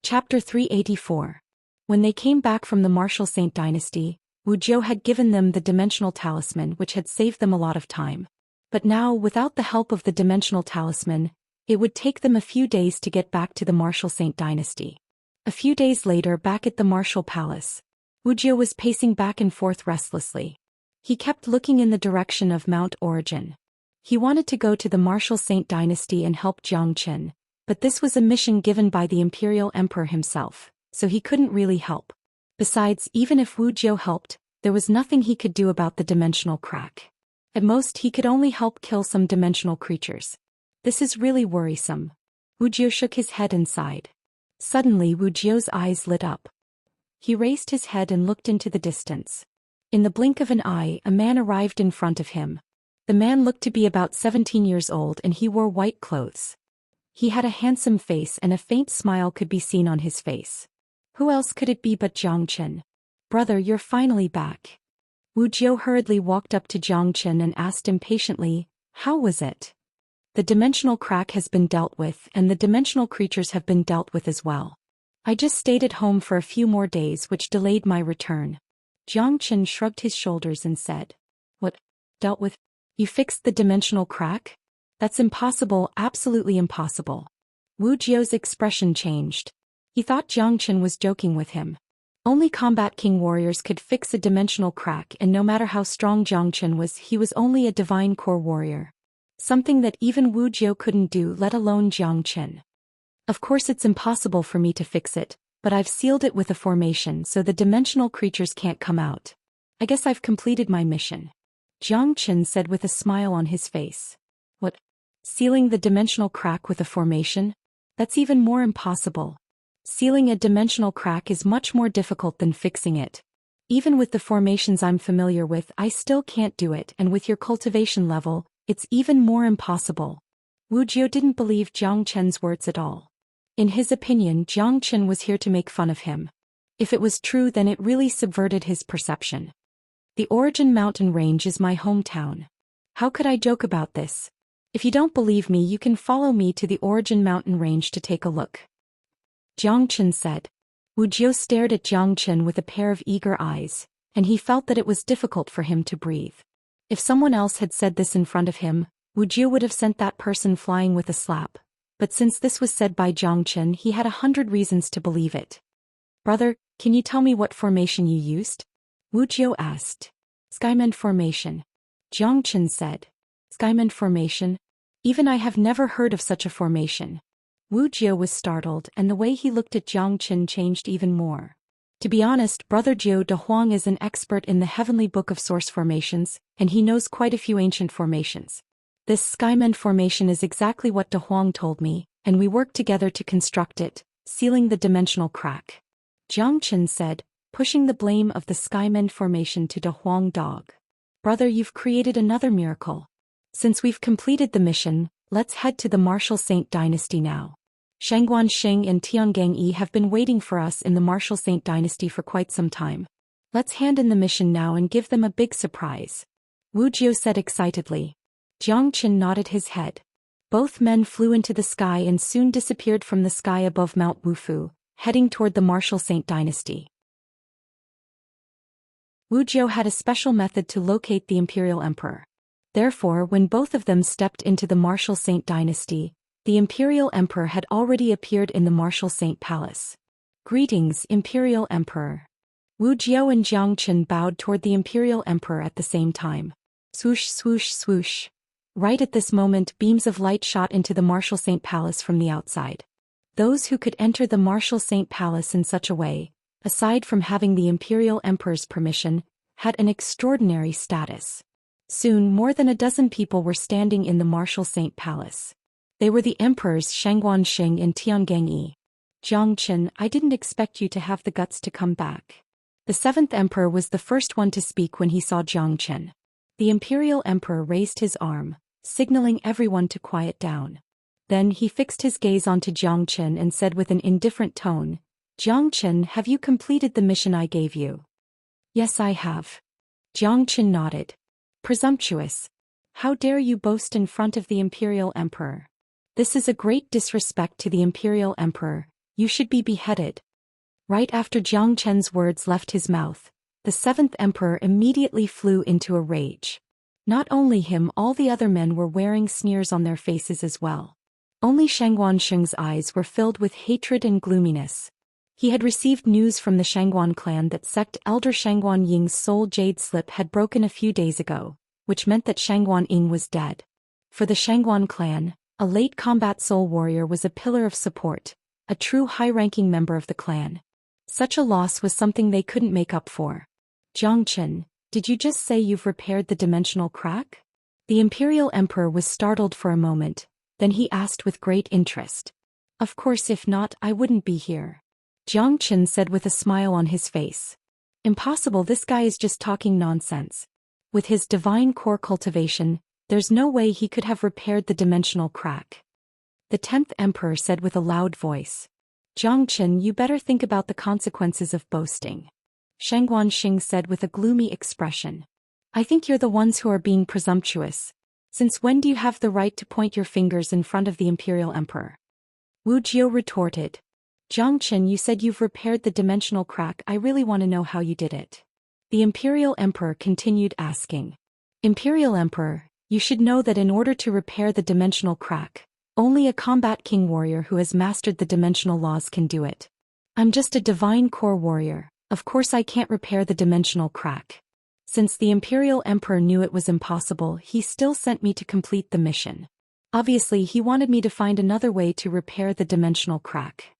Chapter 384. When they came back from the Martial Saint Dynasty, Wuxia had given them the dimensional talisman which had saved them a lot of time. But now, without the help of the dimensional talisman, it would take them a few days to get back to the Martial Saint Dynasty. A few days later, back at the Martial Palace, Wuxia was pacing back and forth restlessly. He kept looking in the direction of Mount Origin. He wanted to go to the Martial Saint Dynasty and help Xianxia, but this was a mission given by the Imperial Emperor himself, so he couldn't really help. Besides, even if Wuxia helped, there was nothing he could do about the dimensional crack. At most, he could only help kill some dimensional creatures. This is really worrisome. Wuxia shook his head and sighed. Suddenly, Wuxia's eyes lit up. He raised his head and looked into the distance. In the blink of an eye, a man arrived in front of him. The man looked to be about 17 years old and he wore white clothes. He had a handsome face and a faint smile could be seen on his face. Who else could it be but Xianxia? Brother, you're finally back. Wuxia hurriedly walked up to Xianxia and asked impatiently, how was it? The dimensional crack has been dealt with and the dimensional creatures have been dealt with as well. I just stayed at home for a few more days which delayed my return. Xianxia shrugged his shoulders and said, what? Dealt with? You fixed the dimensional crack? That's impossible, absolutely impossible. Wuxia's expression changed. He thought Xianxia was joking with him. Only Combat King warriors could fix a dimensional crack, and no matter how strong Xianxia was, he was only a divine core warrior. Something that even Wuxia couldn't do, let alone Xianxia. Of course it's impossible for me to fix it, but I've sealed it with a formation so the dimensional creatures can't come out. I guess I've completed my mission. Xianxia said with a smile on his face. What? Sealing the dimensional crack with a formation? That's even more impossible. Sealing a dimensional crack is much more difficult than fixing it. Even with the formations I'm familiar with, I still can't do it, and with your cultivation level, it's even more impossible. Wuxia didn't believe Xianxia's words at all. In his opinion, Xianxia was here to make fun of him. If it was true, then it really subverted his perception. The Origin mountain range is my hometown. How could I joke about this? If you don't believe me, you can follow me to the Origin mountain range to take a look. Xianxia said. Wuxia stared at Xianxia with a pair of eager eyes, and he felt that it was difficult for him to breathe. If someone else had said this in front of him, Wuxia would have sent that person flying with a slap. But since this was said by Xianxia, he had 100 reasons to believe it. Brother, can you tell me what formation you used? Wuxia asked. Skymend formation. Xianxia said. Skymend formation? Even I have never heard of such a formation. Wuxia was startled, and the way he looked at Xianxia changed even more. To be honest, Brother Zhou Dehuang is an expert in the Heavenly Book of Source formations, and he knows quite a few ancient formations. This Skymend formation is exactly what Dehuang told me, and we worked together to construct it, sealing the dimensional crack. Xianxia said, pushing the blame of the Skymend formation to Dehuang Dog. Brother, you've created another miracle. Since we've completed the mission, let's head to the Martial Saint Dynasty now. Shangguan Xing and Tiangang Yi have been waiting for us in the Martial Saint Dynasty for quite some time. Let's hand in the mission now and give them a big surprise. Wuxia said excitedly. Xianxia nodded his head. Both men flew into the sky and soon disappeared from the sky above Mount Wufu, heading toward the Martial Saint Dynasty. Wuxia had a special method to locate the Imperial Emperor. Therefore, when both of them stepped into the Martial Saint Dynasty, the Imperial Emperor had already appeared in the Martial Saint Palace. Greetings, Imperial Emperor. Wuxia and Xianxia bowed toward the Imperial Emperor at the same time. Swoosh, swoosh, swoosh. Right at this moment, beams of light shot into the Martial Saint Palace from the outside. Those who could enter the Martial Saint Palace in such a way, aside from having the Imperial Emperor's permission, had an extraordinary status. Soon, more than a dozen people were standing in the Martial Saint Palace. They were the emperors Shangguan Xing and Tiangang Yi. Xianxia, I didn't expect you to have the guts to come back. The seventh emperor was the first one to speak when he saw Xianxia. The Imperial Emperor raised his arm, signaling everyone to quiet down. Then he fixed his gaze onto Xianxia and said with an indifferent tone, Xianxia, have you completed the mission I gave you? Yes, I have. Xianxia nodded. Presumptuous. How dare you boast in front of the Imperial Emperor? This is a great disrespect to the Imperial Emperor. You should be beheaded. Right after Jiang Chen's words left his mouth, the seventh emperor immediately flew into a rage. Not only him, all the other men were wearing sneers on their faces as well. Only Shangguan Sheng's eyes were filled with hatred and gloominess. He had received news from the Shangguan clan that sect elder Shangguan Ying's soul jade slip had broken a few days ago, which meant that Shangguan Ying was dead. For the Shangguan clan, a late combat soul warrior was a pillar of support, a true high-ranking member of the clan. Such a loss was something they couldn't make up for. Jiang Chen, did you just say you've repaired the dimensional crack? The Imperial Emperor was startled for a moment, then he asked with great interest. Of course, if not, I wouldn't be here. Jiang Chen said with a smile on his face. Impossible, this guy is just talking nonsense. With his divine core cultivation, there's no way he could have repaired the dimensional crack. The 10th Emperor said with a loud voice. Jiang Chen, you better think about the consequences of boasting. Shangguan Xing said with a gloomy expression. I think you're the ones who are being presumptuous. Since when do you have the right to point your fingers in front of the Imperial Emperor? Wuxia retorted. Jiang Chen, you said you've repaired the dimensional crack. I really want to know how you did it. The Imperial Emperor continued asking. Imperial Emperor, you should know that in order to repair the dimensional crack, only a combat king warrior who has mastered the dimensional laws can do it. I'm just a divine core warrior, of course I can't repair the dimensional crack. Since the Imperial Emperor knew it was impossible, he still sent me to complete the mission. Obviously, he wanted me to find another way to repair the dimensional crack.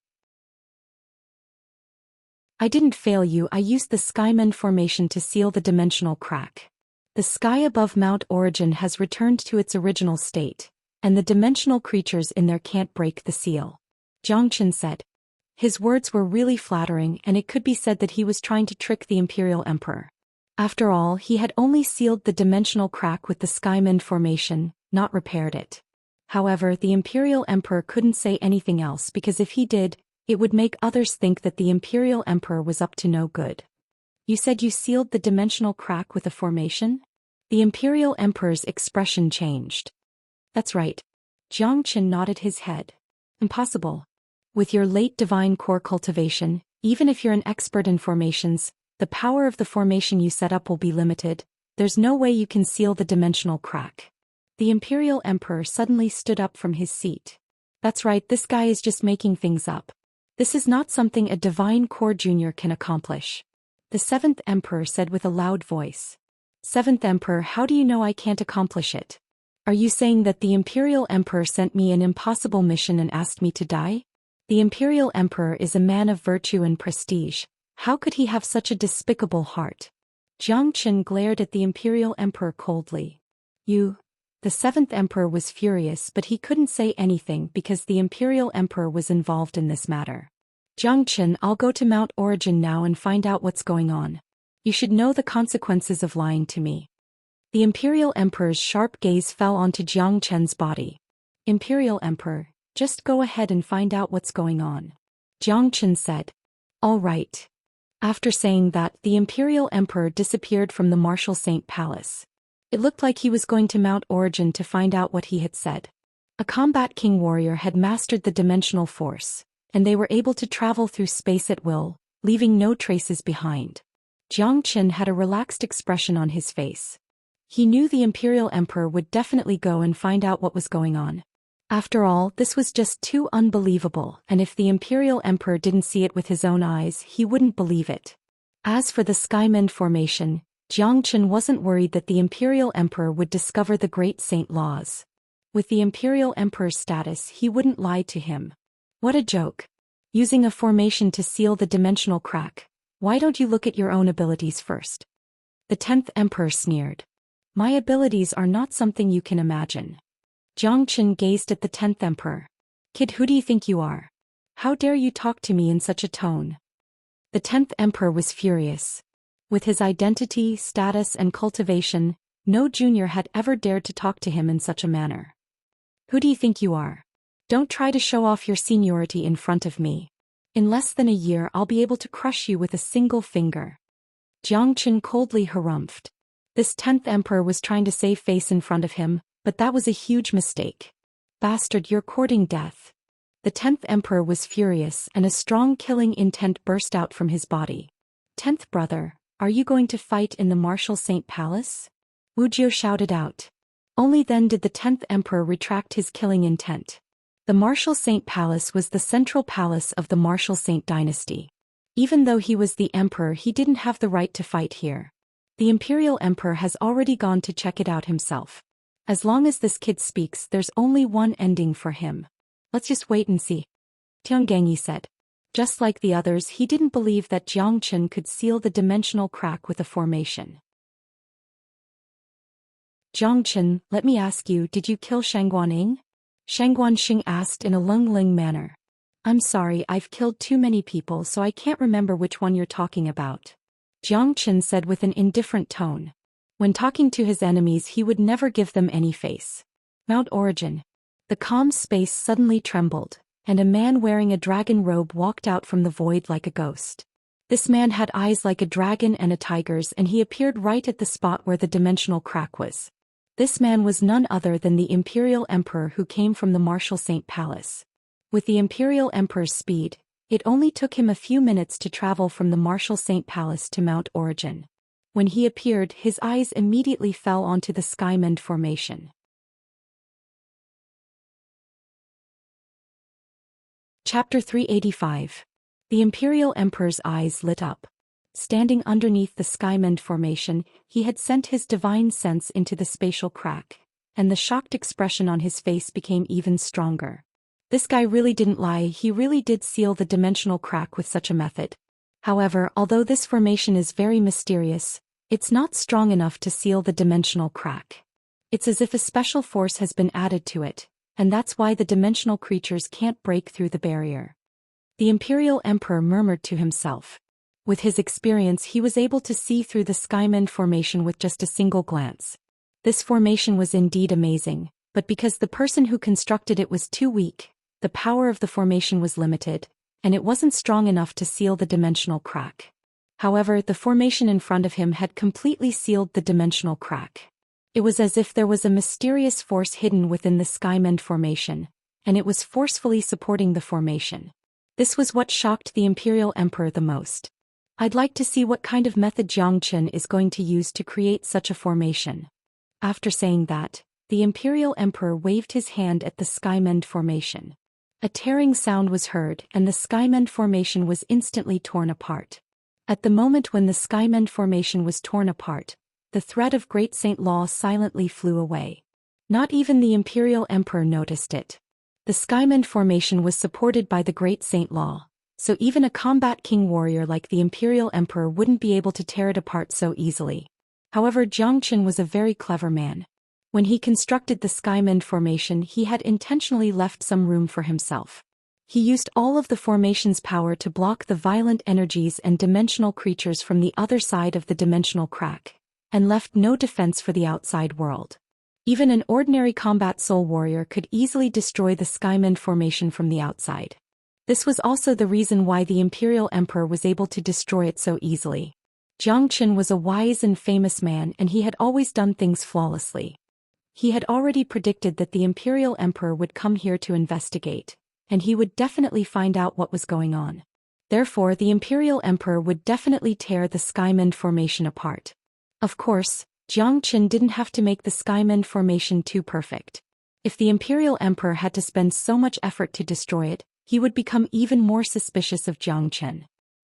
I didn't fail you, I used the Skymen formation to seal the dimensional crack. The sky above Mount Origin has returned to its original state, and the dimensional creatures in there can't break the seal. Jiang Chen said. His words were really flattering, and it could be said that he was trying to trick the Imperial Emperor. After all, he had only sealed the dimensional crack with the Skymen formation, not repaired it. However, the Imperial Emperor couldn't say anything else because if he did, it would make others think that the Imperial Emperor was up to no good. You said you sealed the dimensional crack with a formation? The Imperial Emperor's expression changed. That's right. Jiang Chen nodded his head. Impossible. With your late divine core cultivation, even if you're an expert in formations, the power of the formation you set up will be limited. There's no way you can seal the dimensional crack. The Imperial Emperor suddenly stood up from his seat. That's right, this guy is just making things up. This is not something a divine core junior can accomplish. The 7th Emperor said with a loud voice. 7th Emperor, how do you know I can't accomplish it? Are you saying that the Imperial Emperor sent me an impossible mission and asked me to die? The Imperial Emperor is a man of virtue and prestige. How could he have such a despicable heart? Jiang Chen glared at the Imperial Emperor coldly. You. The 7th Emperor was furious, but he couldn't say anything because the Imperial Emperor was involved in this matter. Jiang Chen, I'll go to Mount Origin now and find out what's going on. You should know the consequences of lying to me. The Imperial Emperor's sharp gaze fell onto Jiang Chen's body. Imperial Emperor, just go ahead and find out what's going on. Jiang Chen said. All right. After saying that, the Imperial Emperor disappeared from the Martial Saint Palace. It looked like he was going to Mount Origin to find out what he had said. A combat king warrior had mastered the dimensional force, and they were able to travel through space at will, leaving no traces behind. Jiang Chen had a relaxed expression on his face. He knew the Imperial Emperor would definitely go and find out what was going on. After all, this was just too unbelievable, and if the Imperial Emperor didn't see it with his own eyes, he wouldn't believe it. As for the Skymen formation, Jiang Chen wasn't worried that the Imperial Emperor would discover the Great Saint laws. With the Imperial Emperor's status, he wouldn't lie to him. What a joke. Using a formation to seal the dimensional crack. Why don't you look at your own abilities first? The 10th Emperor sneered. My abilities are not something you can imagine. Jiang Chen gazed at the 10th Emperor. Kid, who do you think you are? How dare you talk to me in such a tone? The 10th Emperor was furious. With his identity, status, and cultivation, no junior had ever dared to talk to him in such a manner. Who do you think you are? Don't try to show off your seniority in front of me. In less than a year I'll be able to crush you with a single finger. Jiang Chen coldly harumphed. This 10th Emperor was trying to save face in front of him, but that was a huge mistake. Bastard, you're courting death. The 10th Emperor was furious and a strong killing intent burst out from his body. "10th brother, are you going to fight in the Martial Saint Palace?" Wuxia shouted out. Only then did the 10th Emperor retract his killing intent. The Martial Saint Palace was the central palace of the Martial Saint dynasty. Even though he was the emperor, he didn't have the right to fight here. The Imperial Emperor has already gone to check it out himself. As long as this kid speaks, there's only one ending for him. Let's just wait and see. Tiangenyi said. Just like the others, he didn't believe that Zhou Xian could seal the dimensional crack with a formation. "Zhou Xian, let me ask you, did you kill Shangguaning?" Shangguanxing asked in a lungling manner. "I'm sorry, I've killed too many people, so I can't remember which one you're talking about," Zhou Xian said with an indifferent tone. When talking to his enemies, he would never give them any face. Mount Origin. The calm space suddenly trembled, and a man wearing a dragon robe walked out from the void like a ghost. This man had eyes like a dragon and a tiger's, and he appeared right at the spot where the dimensional crack was. This man was none other than the Imperial Emperor who came from the Martial Saint Palace. With the Imperial Emperor's speed, it only took him a few minutes to travel from the Martial Saint Palace to Mount Origin. When he appeared, his eyes immediately fell onto the Skymend formation. Chapter 385. The Imperial Emperor's eyes lit up. Standing underneath the Skymend formation, he had sent his divine sense into the spatial crack, and the shocked expression on his face became even stronger. This guy really didn't lie, he really did seal the dimensional crack with such a method. However, although this formation is very mysterious, it's not strong enough to seal the dimensional crack. It's as if a special force has been added to it, and that's why the dimensional creatures can't break through the barrier. The Imperial Emperor murmured to himself. With his experience, he was able to see through the Skymend formation with just a single glance. This formation was indeed amazing, but because the person who constructed it was too weak, the power of the formation was limited, and it wasn't strong enough to seal the dimensional crack. However, the formation in front of him had completely sealed the dimensional crack. It was as if there was a mysterious force hidden within the Skymend formation, and it was forcefully supporting the formation. This was what shocked the Imperial Emperor the most. "I'd like to see what kind of method Zhou Xian is going to use to create such a formation." After saying that, the Imperial Emperor waved his hand at the Skymend formation. A tearing sound was heard, and the Skymend formation was instantly torn apart. At the moment when the Skymend formation was torn apart, the thread of Great Saint Law silently flew away. Not even the Imperial Emperor noticed it. The Skymend formation was supported by the Great Saint Law, so even a combat king warrior like the Imperial Emperor wouldn't be able to tear it apart so easily. However, Zhou Xian was a very clever man. When he constructed the Skymend formation, he had intentionally left some room for himself. He used all of the formation's power to block the violent energies and dimensional creatures from the other side of the dimensional crack, and left no defense for the outside world. Even an ordinary combat soul warrior could easily destroy the Skymend formation from the outside. This was also the reason why the Imperial Emperor was able to destroy it so easily. Zhou Xian was a wise and famous man, and he had always done things flawlessly. He had already predicted that the Imperial Emperor would come here to investigate, and he would definitely find out what was going on. Therefore, the Imperial Emperor would definitely tear the Skymend formation apart. Of course, Zhou Xian didn't have to make the Skymend formation too perfect. If the Imperial Emperor had to spend so much effort to destroy it, he would become even more suspicious of Zhou Xian.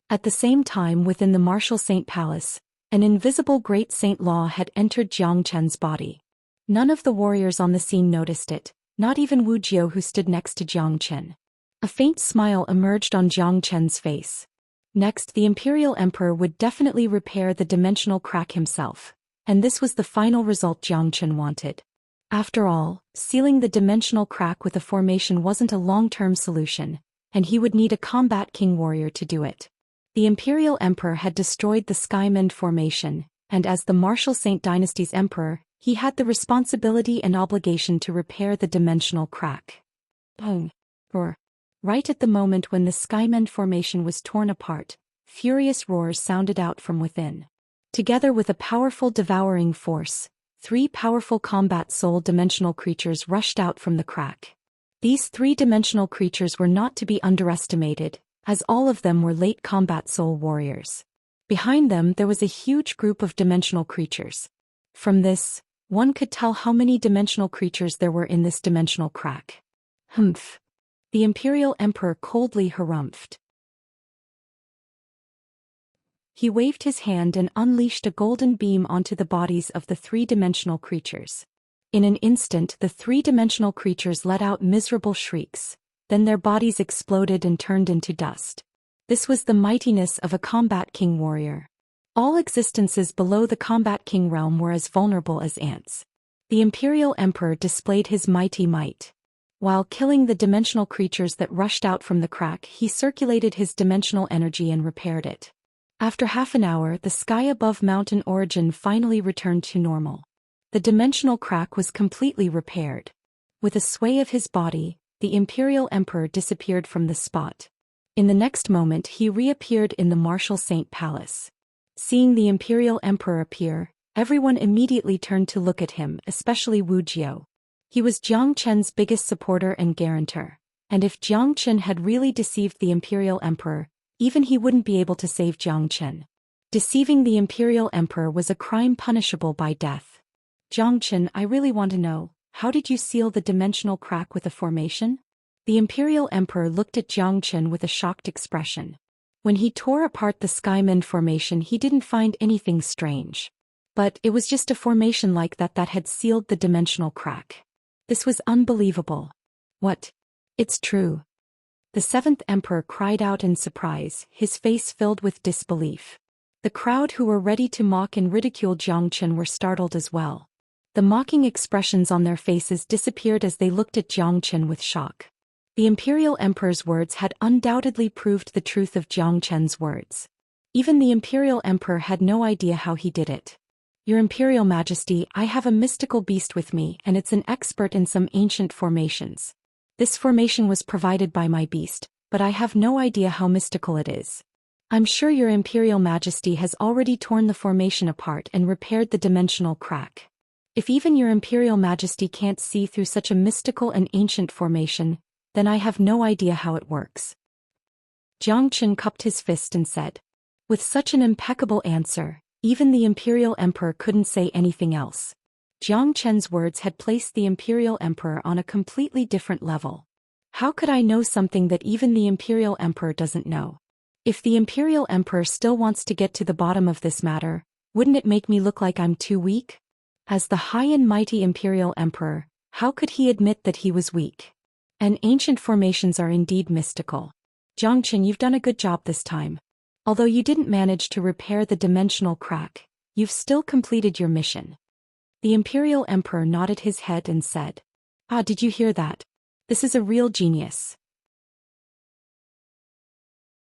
At the same time, within the Martial Saint Palace, an invisible Great Saint Law had entered Zhou Xian's body. None of the warriors on the scene noticed it, not even Wuxia who stood next to Zhou Xian. A faint smile emerged on Zhou Xian's face. Next, the Imperial Emperor would definitely repair the dimensional crack himself, and this was the final result Zhou Xian wanted. After all, sealing the dimensional crack with a formation wasn't a long-term solution, and he would need a combat king warrior to do it. The Imperial Emperor had destroyed the Skymend formation, and as the Martial Saint Dynasty's emperor, he had the responsibility and obligation to repair the dimensional crack. Boom! Roar! Right at the moment when the Skymend formation was torn apart, furious roars sounded out from within. Together with a powerful devouring force, 3 powerful combat soul dimensional creatures rushed out from the crack. These three-dimensional creatures were not to be underestimated, as all of them were late combat soul warriors. Behind them there was a huge group of dimensional creatures. From this, one could tell how many dimensional creatures there were in this dimensional crack. Humph. The Imperial Emperor coldly harumphed. He waved his hand and unleashed a golden beam onto the bodies of the three-dimensional creatures. In an instant the three-dimensional creatures let out miserable shrieks, then their bodies exploded and turned into dust. This was the mightiness of a Combat King warrior. All existences below the Combat King realm were as vulnerable as ants. The Imperial Emperor displayed his mighty might. While killing the dimensional creatures that rushed out from the crack, he circulated his dimensional energy and repaired it. After half an hour, the sky above Mountain Origin finally returned to normal. The dimensional crack was completely repaired. With a sway of his body, the Imperial Emperor disappeared from the spot. In the next moment he reappeared in the Martial Saint Palace. Seeing the Imperial Emperor appear, everyone immediately turned to look at him, especially Wuxia. He was Jiang Chen's biggest supporter and guarantor, and if Jiang Chen had really deceived the Imperial Emperor, even he wouldn't be able to save Jiang Chen. Deceiving the Imperial Emperor was a crime punishable by death. Jiang Chen, I really want to know, how did you seal the dimensional crack with a formation? The Imperial Emperor looked at Jiang Chen with a shocked expression. When he tore apart the Skyman formation he didn't find anything strange. But it was just a formation like that that had sealed the dimensional crack. This was unbelievable. What? It's true. The seventh Emperor cried out in surprise, his face filled with disbelief. The crowd who were ready to mock and ridicule Jiang Chen were startled as well. The mocking expressions on their faces disappeared as they looked at Jiang Chen with shock. The Imperial Emperor's words had undoubtedly proved the truth of Jiang Chen's words. Even the Imperial Emperor had no idea how he did it. Your Imperial Majesty, I have a mystical beast with me and it's an expert in some ancient formations. This formation was provided by my beast, but I have no idea how mystical it is. I'm sure your Imperial Majesty has already torn the formation apart and repaired the dimensional crack. If even your Imperial Majesty can't see through such a mystical and ancient formation, then I have no idea how it works. Jiang Chen cupped his fist and said. With such an impeccable answer, even the Imperial Emperor couldn't say anything else. Jiang Chen's words had placed the Imperial Emperor on a completely different level. How could I know something that even the Imperial Emperor doesn't know? If the Imperial Emperor still wants to get to the bottom of this matter, wouldn't it make me look like I'm too weak? As the high and mighty Imperial Emperor, how could he admit that he was weak? And ancient formations are indeed mystical. Jiang Chen, you've done a good job this time. Although you didn't manage to repair the dimensional crack, you've still completed your mission. The Imperial Emperor nodded his head and said, Ah, did you hear that? This is a real genius.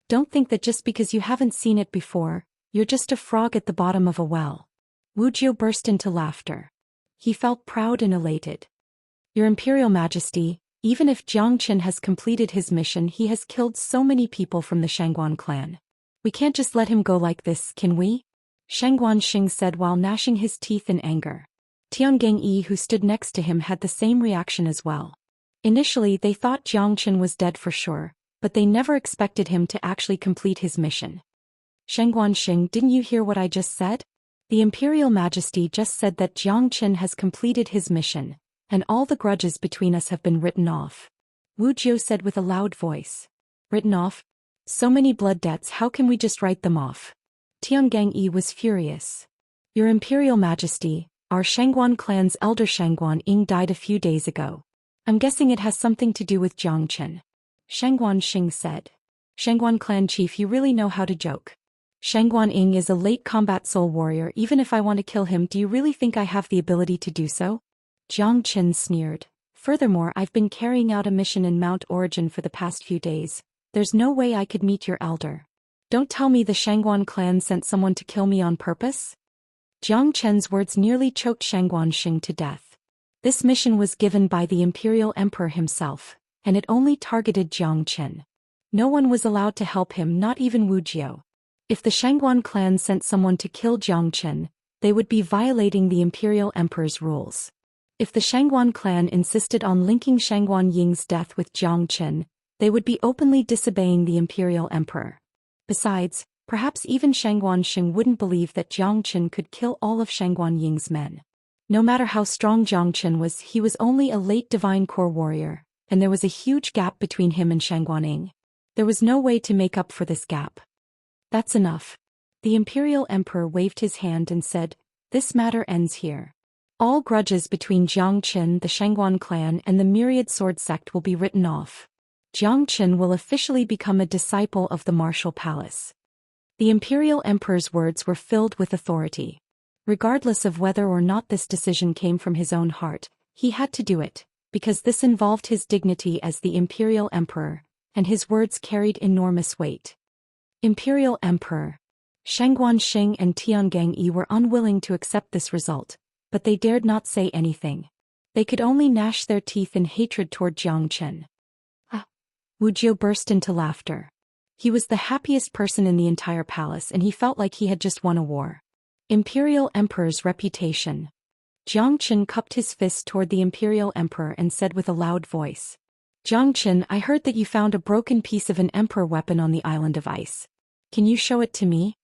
Don't think that just because you haven't seen it before, you're just a frog at the bottom of a well. Wuxia burst into laughter. He felt proud and elated. Your Imperial Majesty, even if Jiang Chen has completed his mission, he has killed so many people from the Shangguan clan. We can't just let him go like this, can we? Shangguan Xing said while gnashing his teeth in anger. Tiangang Yi, who stood next to him, had the same reaction as well. Initially they thought Jiang Chen was dead for sure, but they never expected him to actually complete his mission. Shangguan Xing, didn't you hear what I just said? The Imperial Majesty just said that Jiang Chen has completed his mission, and all the grudges between us have been written off. Wuxia said with a loud voice. Written off? So many blood debts, how can we just write them off? Tiangang Yi was furious. Your Imperial Majesty, our Shangguan clan's elder Shangguan Ying died a few days ago. I'm guessing it has something to do with Jiang Chen. Shangguan Xing said. Shangguan clan chief, you really know how to joke. Shangguan Ying is a late combat soul warrior. Even if I want to kill him, do you really think I have the ability to do so? Jiang Chen sneered. Furthermore, I've been carrying out a mission in Mount Origin for the past few days. There's no way I could meet your elder. Don't tell me the Shangguan clan sent someone to kill me on purpose? Jiang Chen's words nearly choked Shangguan Xing to death. This mission was given by the Imperial Emperor himself, and it only targeted Jiang Chen. No one was allowed to help him, not even Wuxia. If the Shangguan clan sent someone to kill Jiang Chen, they would be violating the Imperial Emperor's rules. If the Shangguan clan insisted on linking Shangguan Ying's death with Zhou Xian, they would be openly disobeying the imperial emperor. Besides, perhaps even Shangguan Shing wouldn't believe that Zhou Xian could kill all of Shangguan Ying's men. No matter how strong Zhou Xian was, he was only a late divine core warrior, and there was a huge gap between him and Shangguan Ying. There was no way to make up for this gap. That's enough. The imperial emperor waved his hand and said, "This matter ends here. All grudges between Zhou Xian, the Shangguan clan, and the Myriad Sword sect will be written off. Zhou Xian will officially become a disciple of the martial palace." The imperial emperor's words were filled with authority. Regardless of whether or not this decision came from his own heart, he had to do it, because this involved his dignity as the imperial emperor, and his words carried enormous weight. Imperial Emperor. Shangguan Shing and Tiangang Yi were unwilling to accept this result, but they dared not say anything. They could only gnash their teeth in hatred toward Zhou Xian. Wuxia burst into laughter. He was the happiest person in the entire palace, and he felt like he had just won a war. Imperial Emperor's reputation. Zhou Xian cupped his fist toward the Imperial Emperor and said with a loud voice, "Zhou Xian, I heard that you found a broken piece of an Emperor weapon on the island of ice. Can you show it to me?"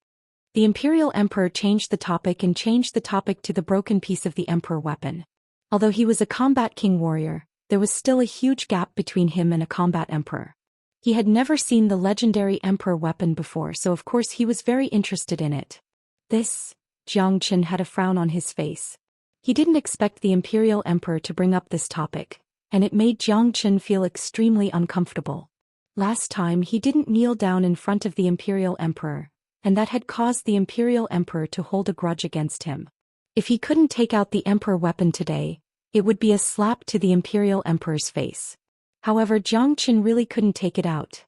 The Imperial Emperor changed the topic to the broken piece of the Emperor weapon. Although he was a combat king warrior, there was still a huge gap between him and a combat emperor. He had never seen the legendary Emperor weapon before, so of course he was very interested in it. Zhou Xian had a frown on his face. He didn't expect the Imperial Emperor to bring up this topic, and it made Zhou Xian feel extremely uncomfortable. Last time he didn't kneel down in front of the Imperial Emperor, and that had caused the Imperial Emperor to hold a grudge against him. If he couldn't take out the Emperor weapon today, it would be a slap to the Imperial Emperor's face. However, Zhou Xian really couldn't take it out.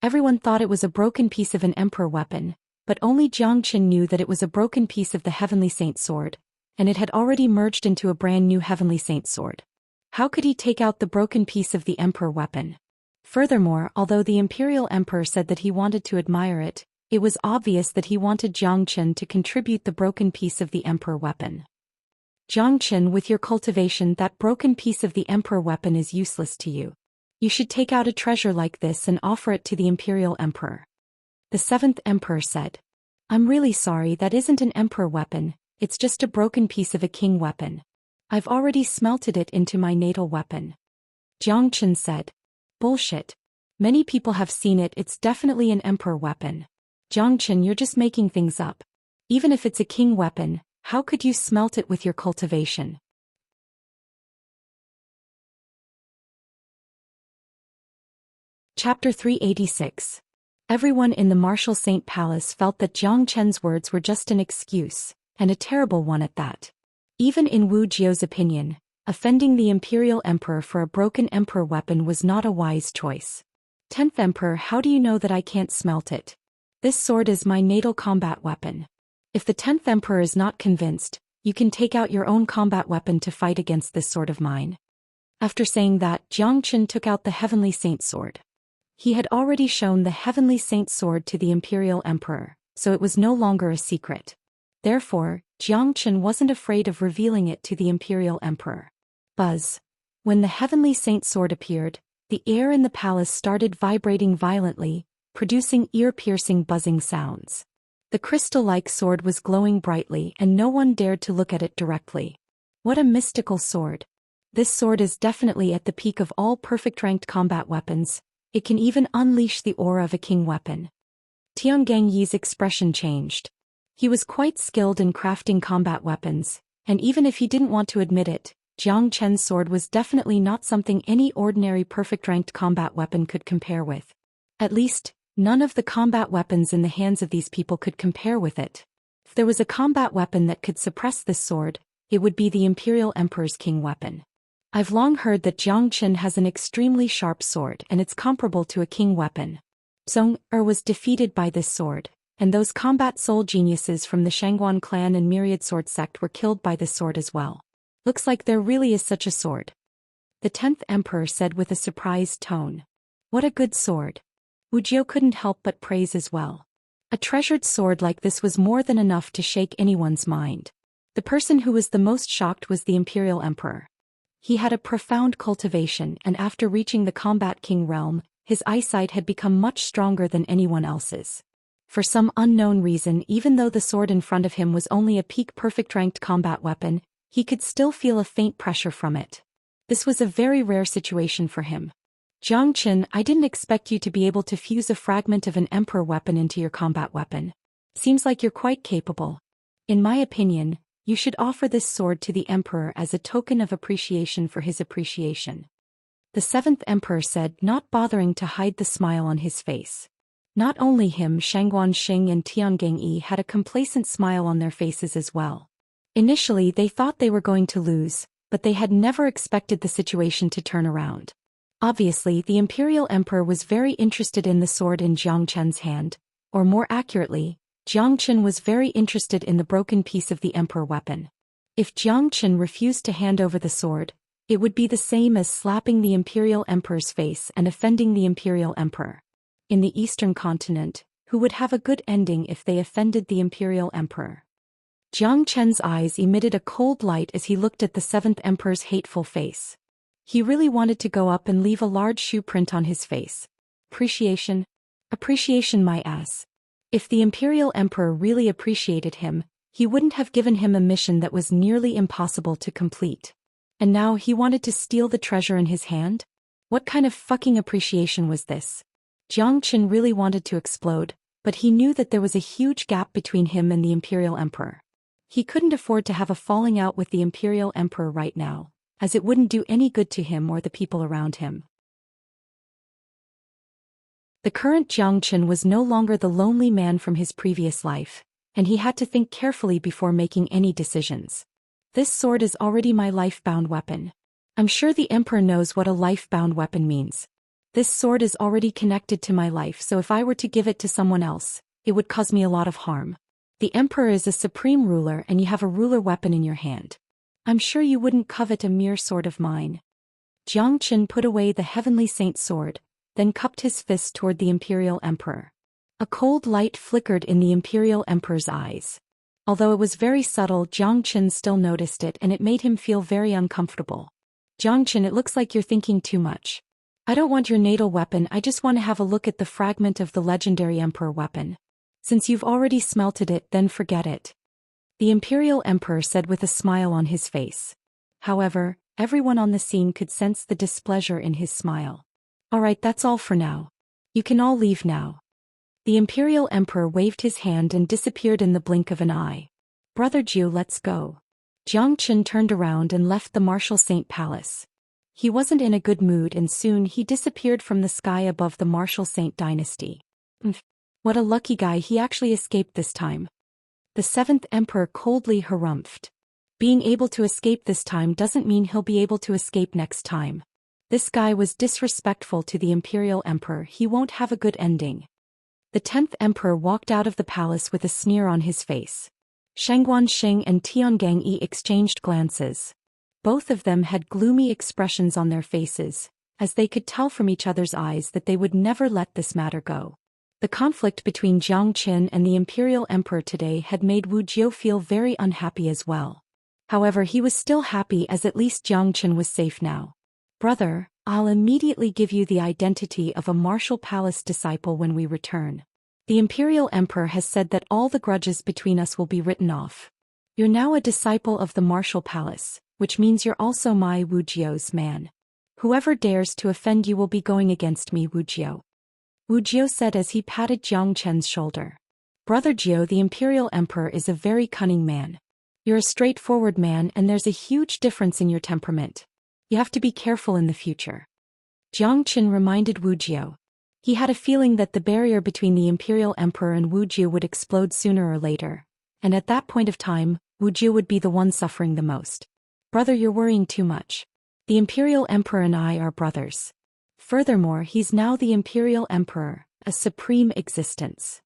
Everyone thought it was a broken piece of an Emperor weapon, but only Zhou Xian knew that it was a broken piece of the Heavenly Saint Sword, and it had already merged into a brand new Heavenly Saint Sword. How could he take out the broken piece of the Emperor weapon? Furthermore, although the Imperial Emperor said that he wanted to admire it, it was obvious that he wanted Zhou Xian to contribute the broken piece of the Emperor weapon. "Zhou Xian, with your cultivation, that broken piece of the Emperor weapon is useless to you. You should take out a treasure like this and offer it to the Imperial Emperor." The seventh Emperor said, "I'm really sorry, that isn't an Emperor weapon, it's just a broken piece of a king weapon. I've already smelted it into my natal weapon." Zhou Xian said, "Bullshit. Many people have seen it, it's definitely an Emperor weapon. Zhou Xian, you're just making things up. Even if it's a king weapon, how could you smelt it with your cultivation?" Chapter 386. Everyone in the Martial Saint Palace felt that Zhou Qian's words were just an excuse, and a terrible one at that. Even in Wu Jiao's opinion, offending the Imperial Emperor for a broken Emperor weapon was not a wise choice. "10th Emperor, how do you know that I can't smelt it? This sword is my natal combat weapon. If the 10th Emperor is not convinced, you can take out your own combat weapon to fight against this sword of mine." After saying that, Zhou Qian took out the Heavenly Saint Sword. He had already shown the Heavenly Saint Sword to the Imperial Emperor, so it was no longer a secret. Therefore, Zhou Qian wasn't afraid of revealing it to the Imperial Emperor. Buzz. When the Heavenly Saint Sword appeared, the air in the palace started vibrating violently, producing ear-piercing buzzing sounds. The crystal-like sword was glowing brightly, and no one dared to look at it directly. What a mystical sword. This sword is definitely at the peak of all perfect ranked combat weapons. It can even unleash the aura of a king weapon. Tiangang Yi's expression changed. He was quite skilled in crafting combat weapons, and even if he didn't want to admit it, Zhou Qian's sword was definitely not something any ordinary perfect-ranked combat weapon could compare with. At least, none of the combat weapons in the hands of these people could compare with it. If there was a combat weapon that could suppress this sword, it would be the Imperial Emperor's king weapon. I've long heard that Zhou Qian has an extremely sharp sword and it's comparable to a king weapon. Zhong was defeated by this sword, and those combat soul geniuses from the Shangguan clan and Myriad Sword sect were killed by this sword as well. Looks like there really is such a sword. The 10th Emperor said with a surprised tone. What a good sword. Wu Jiao couldn't help but praise as well. A treasured sword like this was more than enough to shake anyone's mind. The person who was the most shocked was the Imperial Emperor. He had a profound cultivation, and after reaching the Combat King realm, his eyesight had become much stronger than anyone else's. For some unknown reason, even though the sword in front of him was only a peak perfect ranked combat weapon, he could still feel a faint pressure from it. This was a very rare situation for him. Xianxia, I didn't expect you to be able to fuse a fragment of an emperor weapon into your combat weapon. Seems like you're quite capable. In my opinion, you should offer this sword to the emperor as a token of appreciation for his appreciation. The seventh emperor said, not bothering to hide the smile on his face. Not only him, Shangguanxing and Tiangangyi had a complacent smile on their faces as well. Initially they thought they were going to lose, but they had never expected the situation to turn around. Obviously the Imperial Emperor was very interested in the sword in Xianxia's hand, or more accurately, Xianxia was very interested in the broken piece of the emperor weapon. If Xianxia refused to hand over the sword, it would be the same as slapping the Imperial Emperor's face and offending the Imperial Emperor. In the Eastern continent, who would have a good ending if they offended the Imperial Emperor? Xianxia's eyes emitted a cold light as he looked at the seventh emperor's hateful face. He really wanted to go up and leave a large shoe print on his face. Appreciation? Appreciation, my ass. If the Imperial Emperor really appreciated him, he wouldn't have given him a mission that was nearly impossible to complete. And now he wanted to steal the treasure in his hand? What kind of fucking appreciation was this? Xianxia really wanted to explode, but he knew that there was a huge gap between him and the Imperial Emperor. He couldn't afford to have a falling out with the Imperial Emperor right now, as it wouldn't do any good to him or the people around him. The current Xianxia was no longer the lonely man from his previous life, and he had to think carefully before making any decisions. This sword is already my life-bound weapon. I'm sure the Emperor knows what a life-bound weapon means. This sword is already connected to my life, so if I were to give it to someone else, it would cause me a lot of harm. The Emperor is a supreme ruler and you have a ruler weapon in your hand. I'm sure you wouldn't covet a mere sword of mine. Xianxia put away the Heavenly Saint sword, then cupped his fist toward the Imperial Emperor. A cold light flickered in the Imperial Emperor's eyes. Although it was very subtle, Xianxia still noticed it and it made him feel very uncomfortable. Xianxia, it looks like you're thinking too much. I don't want your natal weapon, I just want to have a look at the fragment of the legendary Emperor weapon. Since you've already smelted it, then forget it. The Imperial Emperor said with a smile on his face. However, everyone on the scene could sense the displeasure in his smile. Alright, that's all for now. You can all leave now. The Imperial Emperor waved his hand and disappeared in the blink of an eye. Brother Zhou, let's go. Xianxia turned around and left the Martial Saint Palace. He wasn't in a good mood and soon he disappeared from the sky above the Martial Saint dynasty. What a lucky guy, he actually escaped this time. The seventh emperor coldly harumphed. Being able to escape this time doesn't mean he'll be able to escape next time. This guy was disrespectful to the Imperial Emperor, he won't have a good ending. The 10th emperor walked out of the palace with a sneer on his face. Shangguanxing and Tiangangyi exchanged glances. Both of them had gloomy expressions on their faces, as they could tell from each other's eyes that they would never let this matter go. The conflict between Xianxia and the Imperial Emperor today had made Wuxia feel very unhappy as well. However, he was still happy as at least Xianxia was safe now. Brother, I'll immediately give you the identity of a Martial Palace disciple when we return. The Imperial Emperor has said that all the grudges between us will be written off. You're now a disciple of the Martial Palace, which means you're also my Wuxia's man. Whoever dares to offend you will be going against me, Wuxia. Wuxia said as he patted Xianxia's shoulder. Brother Zhou, the Imperial Emperor is a very cunning man. You're a straightforward man and there's a huge difference in your temperament. You have to be careful in the future. Xianxia reminded Wuxia. He had a feeling that the barrier between the Imperial Emperor and Wuxia would explode sooner or later, and at that point of time, Wuxia would be the one suffering the most. Brother, you're worrying too much. The Imperial Emperor and I are brothers. Furthermore, he's now the Imperial Emperor, a supreme existence.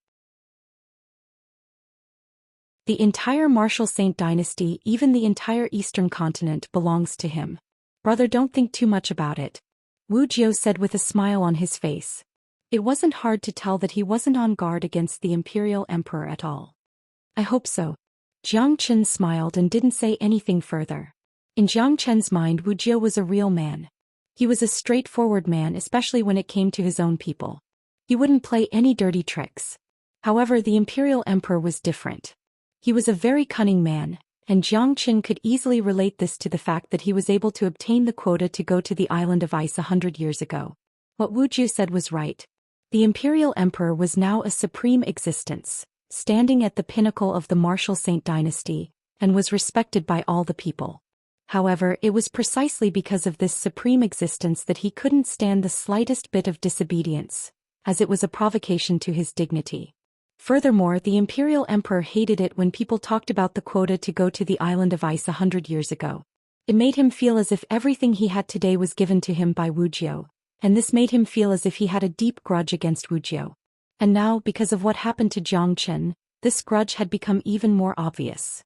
The entire Martial Saint dynasty, even the entire Eastern continent, belongs to him. Brother, don't think too much about it. Wuxia said with a smile on his face. It wasn't hard to tell that he wasn't on guard against the Imperial Emperor at all. I hope so. Jiang Chen smiled and didn't say anything further. In Jiang Chen's mind, Wuxia was a real man. He was a straightforward man, especially when it came to his own people. He wouldn't play any dirty tricks. However, the Imperial Emperor was different. He was a very cunning man, and Jiang Chen could easily relate this to the fact that he was able to obtain the quota to go to the Island of Ice 100 years ago. What Wuxia said was right. The Imperial Emperor was now a supreme existence, standing at the pinnacle of the martial Saint dynasty, and was respected by all the people. However, it was precisely because of this supreme existence that he couldn't stand the slightest bit of disobedience, as it was a provocation to his dignity. Furthermore, the Imperial Emperor hated it when people talked about the quota to go to the Island of Ice 100 years ago. It made him feel as if everything he had today was given to him by Wuxia, and this made him feel as if he had a deep grudge against Wuxia. And now, because of what happened to Jiang Chen, this grudge had become even more obvious.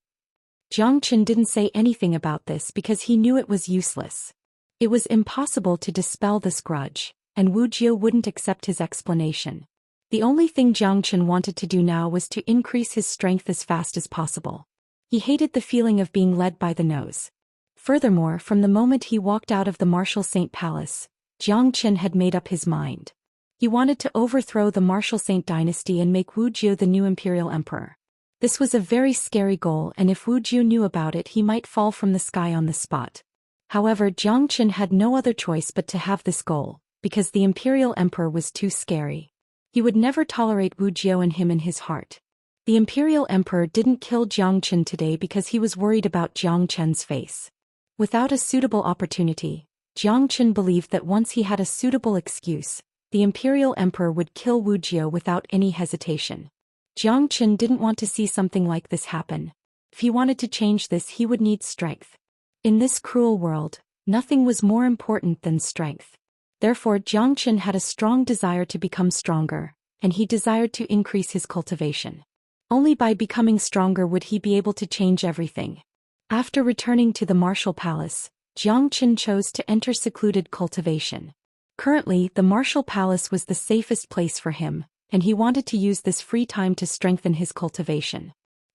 Jiang Chen didn't say anything about this because he knew it was useless. It was impossible to dispel this grudge, and Wuxia wouldn't accept his explanation. The only thing Jiang Chen wanted to do now was to increase his strength as fast as possible. He hated the feeling of being led by the nose. Furthermore, from the moment he walked out of the Martial Saint Palace, Jiang Chen had made up his mind. He wanted to overthrow the Martial Saint dynasty and make Wuxia the new Imperial Emperor. This was a very scary goal, and if Wuxia knew about it, he might fall from the sky on the spot. However, Jiang Chen had no other choice but to have this goal, because the Imperial Emperor was too scary. He would never tolerate Wuxia and him in his heart. The Imperial Emperor didn't kill Jiang Chen today because he was worried about Jiang Chen's face. Without a suitable opportunity, Jiang Chen believed that once he had a suitable excuse, the Imperial Emperor would kill Wuxia without any hesitation. Jiang Chen didn't want to see something like this happen. If he wanted to change this, he would need strength. In this cruel world, nothing was more important than strength. Therefore, Jiang Chen had a strong desire to become stronger, and he desired to increase his cultivation. Only by becoming stronger would he be able to change everything. After returning to the Martial Palace, Jiang Chen chose to enter secluded cultivation. Currently, the Martial Palace was the safest place for him, and he wanted to use this free time to strengthen his cultivation.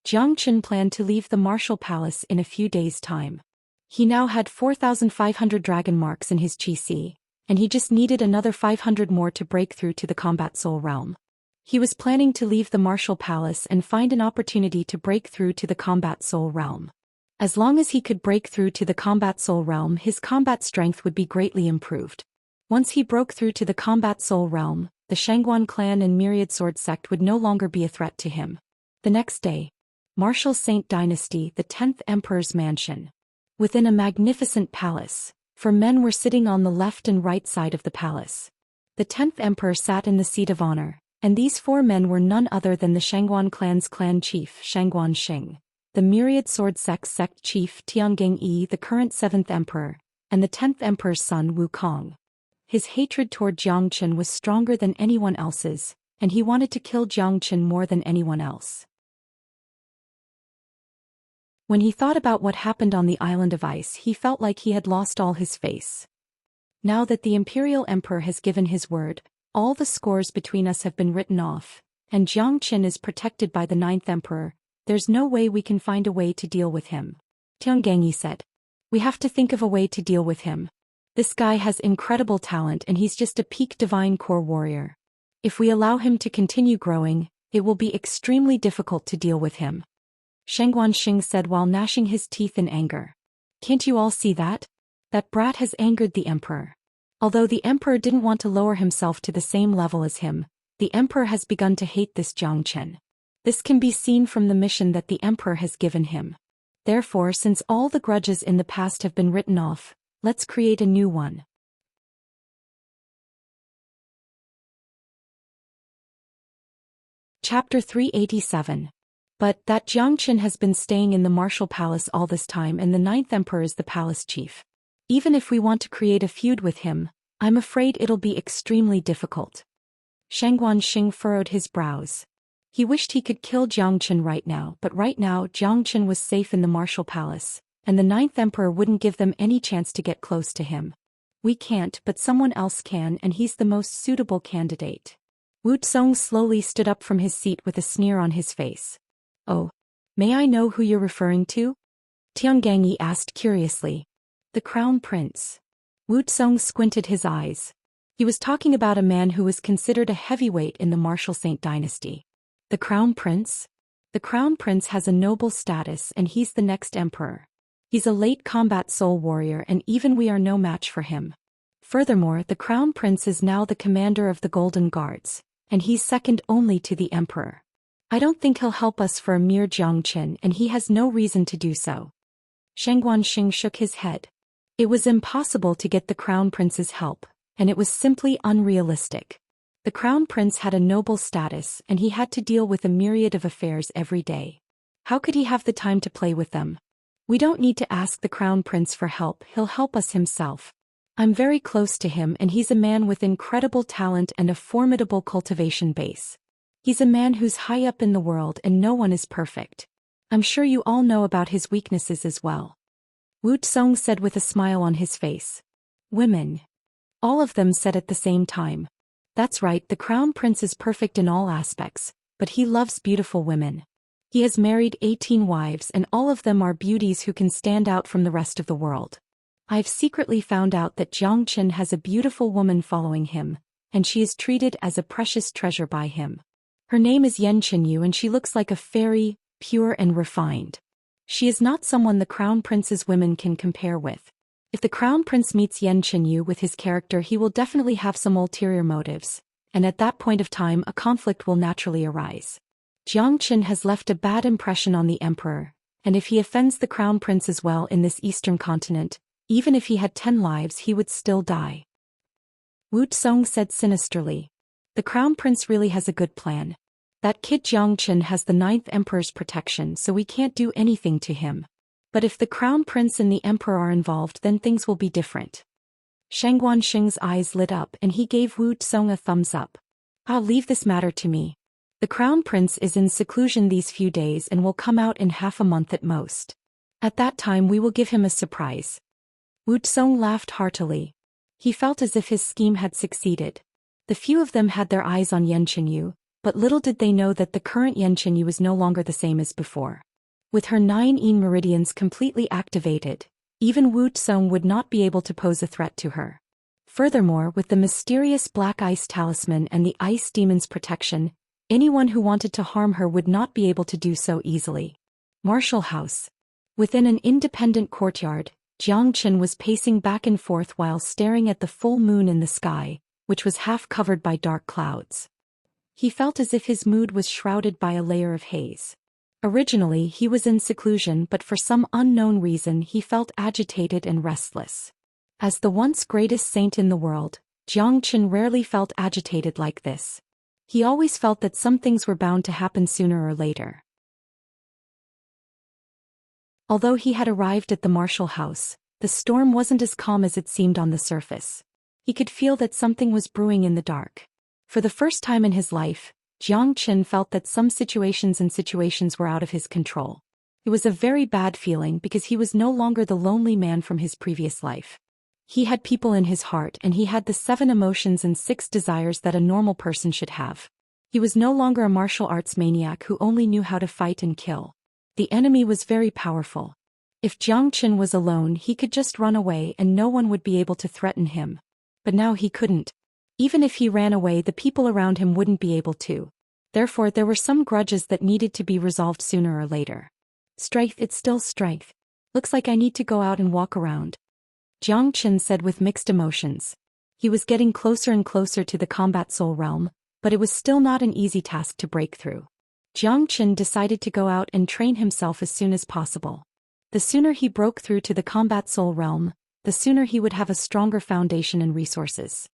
Jiang Chen planned to leave the Martial Palace in a few days' time. He now had 4,500 dragon marks in his Qi, and he just needed another 500 more to break through to the Combat Soul Realm. He was planning to leave the Martial Palace and find an opportunity to break through to the Combat Soul Realm. As long as he could break through to the Combat Soul Realm, his combat strength would be greatly improved. Once he broke through to the Combat Soul Realm, the Shangguan clan and Myriad Sword sect would no longer be a threat to him. The next day, Martial Saint Dynasty, the 10th Emperor's mansion. Within a magnificent palace, 4 men were sitting on the left and right side of the palace. The 10th Emperor sat in the seat of honor, and these 4 men were none other than the Shangguan clan's clan chief, Shangguan Xing, the Myriad Sword sect chief, Tiangang Yi, the current 7th Emperor, and the 10th Emperor's son, Wukong. His hatred toward Jiang Chen was stronger than anyone else's, and he wanted to kill Jiang Chen more than anyone else. When he thought about what happened on the Island of Ice, he felt like he had lost all his face. Now that the Imperial Emperor has given his word, all the scores between us have been written off, and Jiang Chen is protected by the 9th Emperor. There's no way we can find a way to deal with him. Tiangang Yi said. We have to think of a way to deal with him. This guy has incredible talent and he's just a peak divine core warrior. If we allow him to continue growing, it will be extremely difficult to deal with him. Shangguan Xing said while gnashing his teeth in anger. Can't you all see that? That brat has angered the Emperor. Although the Emperor didn't want to lower himself to the same level as him, the Emperor has begun to hate this Jiang Chen. This can be seen from the mission that the Emperor has given him. Therefore, since all the grudges in the past have been written off, let's create a new one. Chapter 387. But that Jiang Chen has been staying in the Martial Palace all this time and the 9th Emperor is the palace chief. Even if we want to create a feud with him, I'm afraid it'll be extremely difficult. Shangguan Xing furrowed his brows. He wished he could kill Jiang Chen right now, but right now Jiang Chen was safe in the Martial Palace, and the 9th Emperor wouldn't give them any chance to get close to him. We can't, but someone else can, and he's the most suitable candidate. Wu Tsong slowly stood up from his seat with a sneer on his face. Oh. May I know who you're referring to? Tianganyi asked curiously. The Crown Prince. Wu Tsong squinted his eyes. He was talking about a man who was considered a heavyweight in the martial Saint dynasty. The Crown Prince? The Crown Prince has a noble status and he's the next emperor. He's a late combat soul warrior and even we are no match for him. Furthermore, the Crown Prince is now the commander of the Golden Guards, and he's second only to the emperor. I don't think he'll help us for a mere Jiangqin and he has no reason to do so. Shang Guanxing shook his head. It was impossible to get the Crown Prince's help, and it was simply unrealistic. The Crown Prince had a noble status and he had to deal with a myriad of affairs every day. How could he have the time to play with them? We don't need to ask the Crown Prince for help, he'll help us himself. I'm very close to him and he's a man with incredible talent and a formidable cultivation base. He's a man who's high up in the world and no one is perfect. I'm sure you all know about his weaknesses as well. Wu Tsong said with a smile on his face. Women. All of them said at the same time. That's right, the Crown Prince is perfect in all aspects, but he loves beautiful women. He has married 18 wives and all of them are beauties who can stand out from the rest of the world. I've secretly found out that Jiangqin has a beautiful woman following him, and she is treated as a precious treasure by him. Her name is Yan Qinyu and she looks like a fairy, pure and refined. She is not someone the Crown Prince's women can compare with. If the Crown Prince meets Yan Qinyu with his character he will definitely have some ulterior motives, and at that point of time a conflict will naturally arise. Jiangqin has left a bad impression on the emperor, and if he offends the Crown Prince as well in this eastern continent, even if he had 10 lives he would still die. Wu Tsong said sinisterly. The Crown Prince really has a good plan. That kid Jiangqin has the 9th Emperor's protection so we can't do anything to him. But if the Crown Prince and the Emperor are involved then things will be different. Shang Guanxing's eyes lit up and he gave Wu Tsong a thumbs up. I'll leave this matter to me. The Crown Prince is in seclusion these few days and will come out in half a month at most. At that time we will give him a surprise. Wu Tsong laughed heartily. He felt as if his scheme had succeeded. The few of them had their eyes on Yan Qinyu, but little did they know that the current Yan Qinyu was no longer the same as before. With her 9 Yin meridians completely activated, even Wu Tsong would not be able to pose a threat to her. Furthermore, with the mysterious black ice talisman and the ice demon's protection, anyone who wanted to harm her would not be able to do so easily. Martial House. Within an independent courtyard, Jiangqin was pacing back and forth while staring at the full moon in the sky, which was half covered by dark clouds. He felt as if his mood was shrouded by a layer of haze. Originally he was in seclusion but for some unknown reason he felt agitated and restless. As the once greatest saint in the world, Jiangqin rarely felt agitated like this. He always felt that some things were bound to happen sooner or later. Although he had arrived at the martial house, the storm wasn't as calm as it seemed on the surface. He could feel that something was brewing in the dark. For the first time in his life, Jiangqin felt that some situations were out of his control. It was a very bad feeling because he was no longer the lonely man from his previous life. He had people in his heart and he had the 7 emotions and 6 desires that a normal person should have. He was no longer a martial arts maniac who only knew how to fight and kill. The enemy was very powerful. If Jiangqin was alone he could just run away and no one would be able to threaten him. But now he couldn't. Even if he ran away the people around him wouldn't be able to. Therefore there were some grudges that needed to be resolved sooner or later. Strength, it's still strength. Looks like I need to go out and walk around. Jiangqin said with mixed emotions. He was getting closer and closer to the combat soul realm, but it was still not an easy task to break through. Jiangqin decided to go out and train himself as soon as possible. The sooner he broke through to the combat soul realm, the sooner he would have a stronger foundation and resources.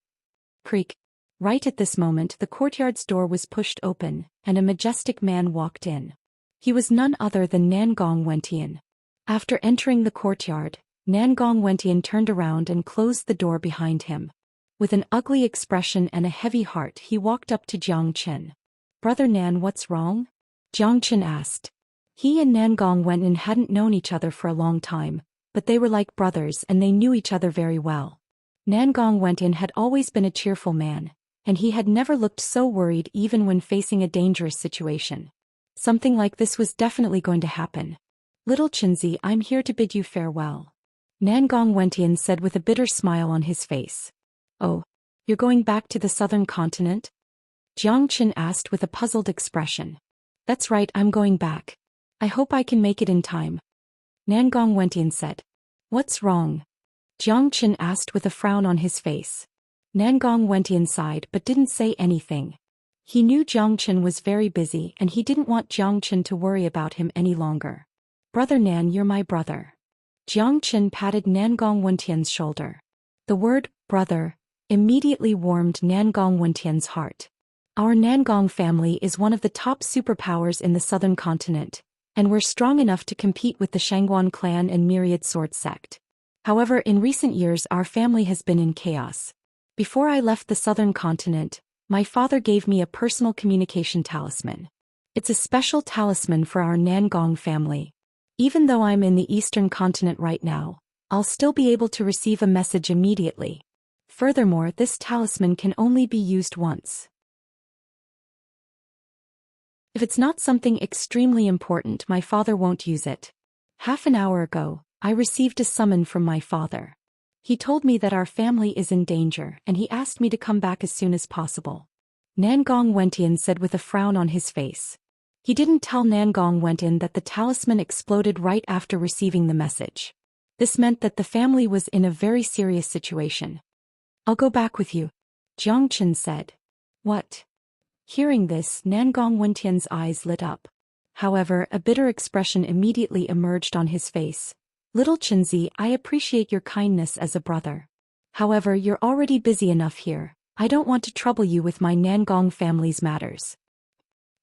Creak. Right at this moment the courtyard's door was pushed open, and a majestic man walked in. He was none other than Nangong Wentian. After entering the courtyard, Nangong Wentian turned around and closed the door behind him. With an ugly expression and a heavy heart he walked up to Jiangqin. Brother Nan, what's wrong? Jiangqin asked. He and Nangong Wentian hadn't known each other for a long time, but they were like brothers and they knew each other very well. Nangong Wentian had always been a cheerful man, and he had never looked so worried even when facing a dangerous situation. Something like this was definitely going to happen. Little Chinzi, I'm here to bid you farewell. Nangong Wentian said with a bitter smile on his face. Oh, you're going back to the southern continent? Jiang Qin asked with a puzzled expression. That's right, I'm going back. I hope I can make it in time. Nangong Wentian said. What's wrong? Jiang Qin asked with a frown on his face. Nangong Wentian sighed but didn't say anything. He knew Jiang Qin was very busy and he didn't want Jiang Qin to worry about him any longer. Brother Nan, you're my brother. Jiang Qin patted Nangong Wentian's shoulder. The word, brother, immediately warmed Nangong Wentian's heart. Our Nangong family is one of the top superpowers in the southern continent, and we're strong enough to compete with the Shangguan clan and Myriad Sword sect. However, in recent years our family has been in chaos. Before I left the southern continent, my father gave me a personal communication talisman. It's a special talisman for our Nangong family. Even though I'm in the eastern continent right now, I'll still be able to receive a message immediately. Furthermore, this talisman can only be used once. If it's not something extremely important, my father won't use it. Half an hour ago, I received a summon from my father. He told me that our family is in danger and he asked me to come back as soon as possible. Nangong Wentian said with a frown on his face. He didn't tell Nangong Wentian that the talisman exploded right after receiving the message. This meant that the family was in a very serious situation. I'll go back with you, Jiang Qin said. What? Hearing this, Nangong Wentian's eyes lit up. However, a bitter expression immediately emerged on his face. Little Chinzi, I appreciate your kindness as a brother. However, you're already busy enough here. I don't want to trouble you with my Nangong family's matters.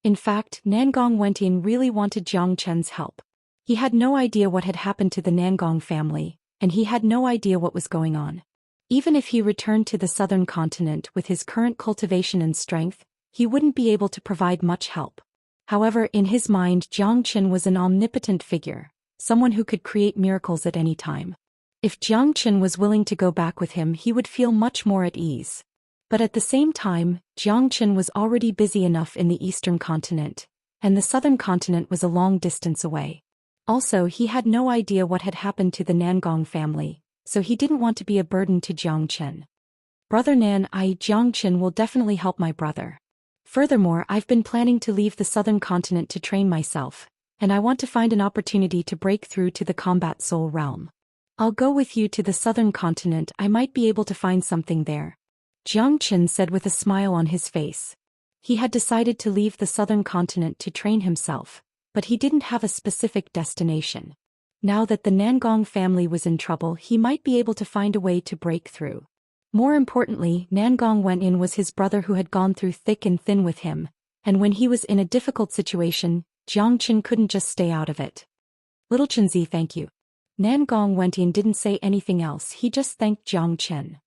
In fact, Nangong Wentian really wanted Jiang Chen's help. He had no idea what had happened to the Nangong family, and he had no idea what was going on. Even if he returned to the southern continent with his current cultivation and strength, he wouldn't be able to provide much help. However, in his mind, Jiang Qin was an omnipotent figure, someone who could create miracles at any time. If Jiang Qin was willing to go back with him, he would feel much more at ease. But at the same time, Jiang Qin was already busy enough in the eastern continent, and the southern continent was a long distance away. Also, he had no idea what had happened to the Nangong family, so he didn't want to be a burden to Jiang Qin. Brother Nan, Jiang Qin will definitely help my brother. Furthermore, I've been planning to leave the southern continent to train myself, and I want to find an opportunity to break through to the combat soul realm. I'll go with you to the southern continent, I might be able to find something there. Jiang Qin said with a smile on his face. He had decided to leave the southern continent to train himself, but he didn't have a specific destination. Now that the Nangong family was in trouble, he might be able to find a way to break through. More importantly, Nangong Wentian was his brother who had gone through thick and thin with him, and when he was in a difficult situation, Jiang Qin couldn't just stay out of it. Little Chinzi, thank you. Nangong Wentian didn't say anything else, he just thanked Jiang Qin.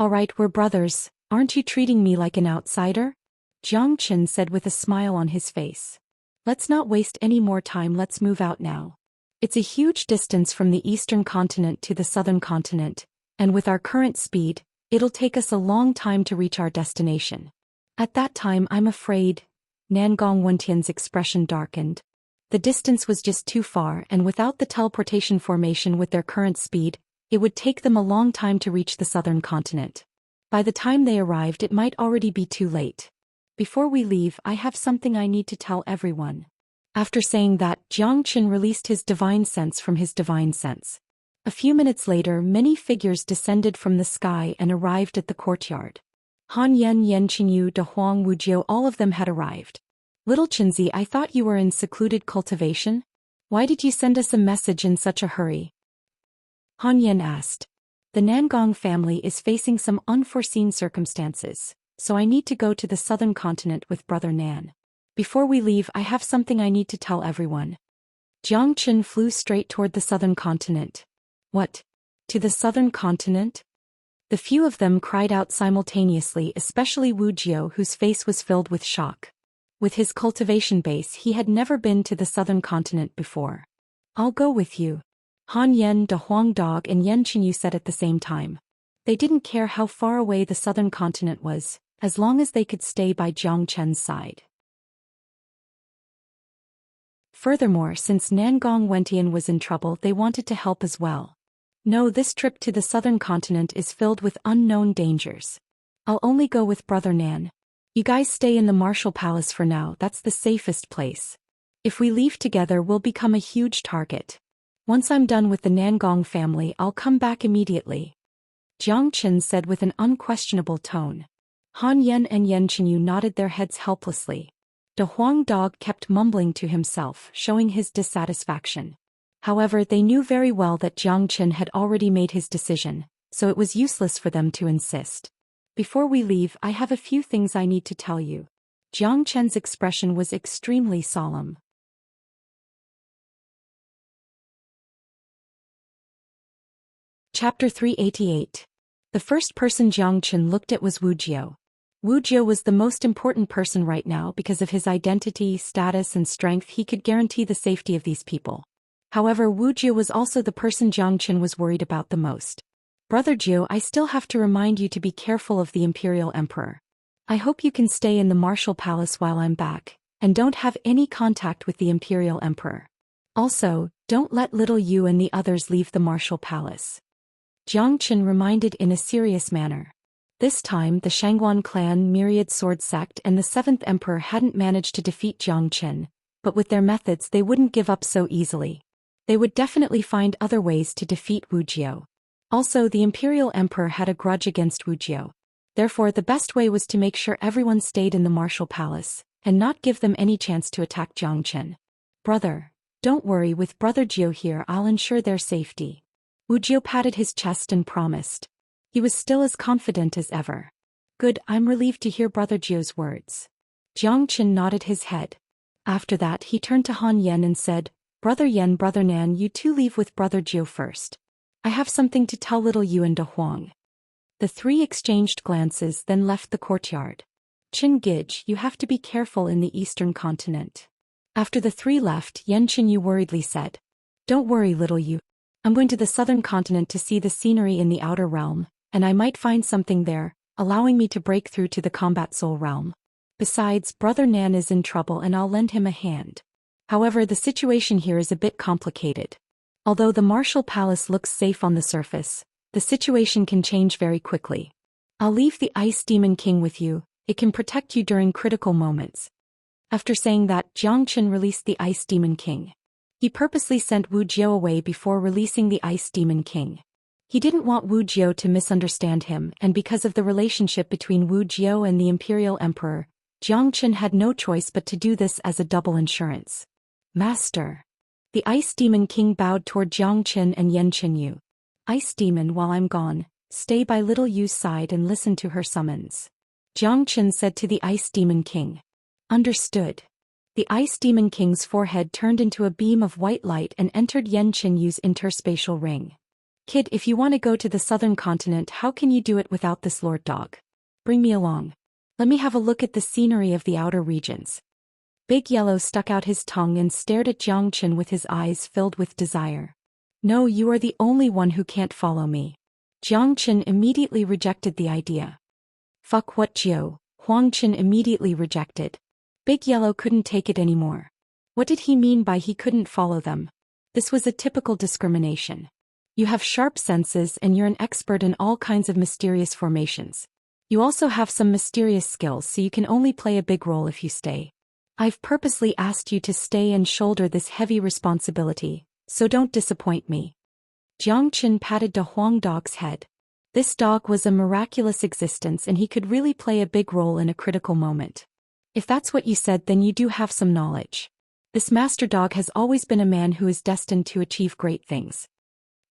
Alright, we're brothers, aren't you treating me like an outsider? Jiang Qin said with a smile on his face. Let's not waste any more time, let's move out now. It's a huge distance from the eastern continent to the southern continent, and with our current speed, it'll take us a long time to reach our destination. At that time, I'm afraid. Nangong Wentian's expression darkened. The distance was just too far, and without the teleportation formation with their current speed, it would take them a long time to reach the southern continent. By the time they arrived, it might already be too late. Before we leave, I have something I need to tell everyone. After saying that, Jiang Qin released his divine sense from his divine sense. A few minutes later, many figures descended from the sky and arrived at the courtyard. Han Yan, Yan Qingyu, De Huang, Wujiu, all of them had arrived. Little Chinzi, I thought you were in secluded cultivation? Why did you send us a message in such a hurry? Han Yan asked. The Nangong family is facing some unforeseen circumstances, so I need to go to the southern continent with Brother Nan. Before we leave, I have something I need to tell everyone. Jiang Qin flew straight toward the southern continent. What? To the southern continent? The few of them cried out simultaneously, especially Wujiu, whose face was filled with shock. With his cultivation base, he had never been to the southern continent before. I'll go with you. Han Yan, De Huang Dog, and Yan Qingyu said at the same time. They didn't care how far away the southern continent was, as long as they could stay by Jiang Chen's side. Furthermore, since Nangong Wentian was in trouble, they wanted to help as well. No, this trip to the southern continent is filled with unknown dangers. I'll only go with Brother Nan. You guys stay in the Martial Palace for now, that's the safest place. If we leave together, we'll become a huge target. Once I'm done with the Nangong family, I'll come back immediately. Jiang Chen said with an unquestionable tone. Han Yen and Yen Chenyu nodded their heads helplessly. De Huang Dog kept mumbling to himself, showing his dissatisfaction. However, they knew very well that Jiang Chen had already made his decision, so it was useless for them to insist. Before we leave, I have a few things I need to tell you. Jiang Chen's expression was extremely solemn. Chapter 388. The first person Jiang Chen looked at was Wuxia. Wuxia was the most important person right now because of his identity, status and strength. He could guarantee the safety of these people. However, Wuxia was also the person Jiang Chen was worried about the most. Brother Jiu, I still have to remind you to be careful of the Imperial Emperor. I hope you can stay in the Martial Palace while I'm back, and don't have any contact with the Imperial Emperor. Also, don't let little you and the others leave the Martial Palace. Jiang Chen reminded in a serious manner. This time, the Shangguan clan, Myriad Sword Sect and the 7th Emperor hadn't managed to defeat Jiang Chen, but with their methods they wouldn't give up so easily. They would definitely find other ways to defeat Wuxia. Also, the Imperial Emperor had a grudge against Wuxia. Therefore, the best way was to make sure everyone stayed in the Martial Palace, and not give them any chance to attack Jiang Chen. Brother, don't worry, with Brother Jiu here I'll ensure their safety. Wuxia patted his chest and promised. He was still as confident as ever. Good, I'm relieved to hear Brother Jiu's words. Jiang Chen nodded his head. After that he turned to Han Yen and said, Brother Yen, Brother Nan, you two leave with Brother Jiu first. I have something to tell little you and De Huang. The three exchanged glances, then left the courtyard. Qin Gij, you have to be careful in the eastern continent. After the three left, Yen Chenyu worriedly said, Don't worry, little you. I'm going to the southern continent to see the scenery in the outer realm, and I might find something there, allowing me to break through to the combat soul realm. Besides, Brother Nan is in trouble and I'll lend him a hand. However, the situation here is a bit complicated. Although the Martial Palace looks safe on the surface, the situation can change very quickly. I'll leave the Ice Demon King with you, it can protect you during critical moments. After saying that, Jiang Chen released the Ice Demon King. He purposely sent Wuxia away before releasing the Ice Demon King. He didn't want Wuxia to misunderstand him, and because of the relationship between Wuxia and the Imperial Emperor, Jiang Chen had no choice but to do this as a double insurance. Master. The Ice Demon King bowed toward Jiang Chen and Yen Chenyu. Ice Demon, while I'm gone, stay by little Yu's side and listen to her summons. Jiang Chen said to the Ice Demon King. Understood. The Ice Demon King's forehead turned into a beam of white light and entered Yen Chenyu's interspatial ring. Kid, if you want to go to the southern continent, how can you do it without this Lord Dog? Bring me along. Let me have a look at the scenery of the outer regions. Big Yellow stuck out his tongue and stared at Jiang Chen with his eyes filled with desire. No, you are the only one who can't follow me. Jiang Chen immediately rejected the idea. Fuck what, Jiu? Huang Chen immediately rejected. Big Yellow couldn't take it anymore. What did he mean by he couldn't follow them? This was a typical discrimination. You have sharp senses and you're an expert in all kinds of mysterious formations. You also have some mysterious skills, so you can only play a big role if you stay. I've purposely asked you to stay and shoulder this heavy responsibility, so don't disappoint me. Jiang Chen patted De Huang Dog's head. This dog was a miraculous existence and he could really play a big role in a critical moment. If that's what you said, then you do have some knowledge. This master dog has always been a man who is destined to achieve great things.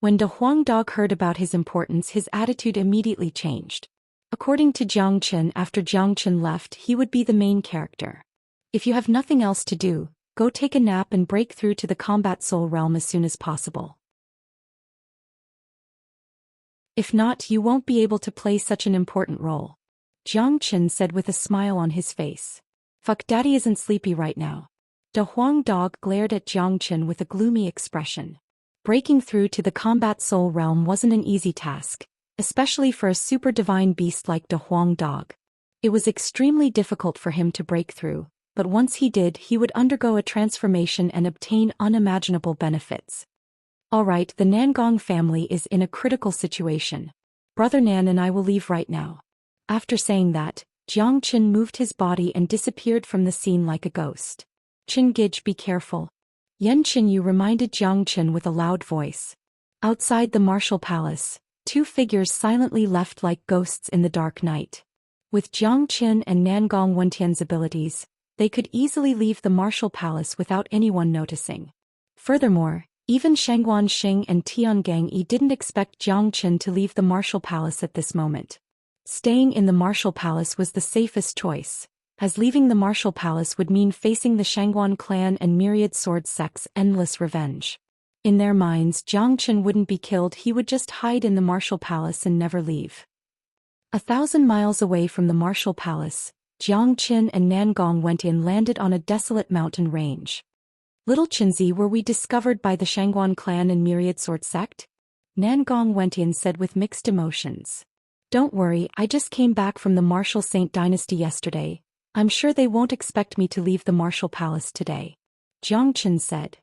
When De Huang Dog heard about his importance, his attitude immediately changed. According to Jiang Chen, after Jiang Chen left, he would be the main character. If you have nothing else to do, go take a nap and break through to the combat soul realm as soon as possible. If not, you won't be able to play such an important role. Jiang Chen said with a smile on his face. Fuck, daddy isn't sleepy right now. De Huang Dog glared at Jiang Chen with a gloomy expression. Breaking through to the combat soul realm wasn't an easy task, especially for a super divine beast like De Huang Dog. It was extremely difficult for him to break through, but once he did, he would undergo a transformation and obtain unimaginable benefits. Alright, the Nangong family is in a critical situation. Brother Nan and I will leave right now. After saying that, Jiang Qin moved his body and disappeared from the scene like a ghost. Qin Gij, be careful. Yan Qinyu reminded Jiang Qin with a loud voice. Outside the martial palace, two figures silently left like ghosts in the dark night. With Jiang Qin and Nangong Wentian's abilities, they could easily leave the martial palace without anyone noticing. Furthermore, even Shangguan Xing and Tiangang Yi didn't expect Jiang Qin to leave the martial palace at this moment. Staying in the martial palace was the safest choice, as leaving the martial palace would mean facing the Shangguan clan and myriad sword sects' endless revenge. In their minds, Jiang Qin wouldn't be killed, he would just hide in the martial palace and never leave. 1,000 miles away from the martial palace, Jiang Qin and Nangong Wentian landed on a desolate mountain range. Little Qinzi, were we discovered by the Shangguan clan and myriad sword sect? Nangong Wentian said with mixed emotions. Don't worry, I just came back from the martial Saint dynasty yesterday. I'm sure they won't expect me to leave the martial palace today. Jiang Qin said.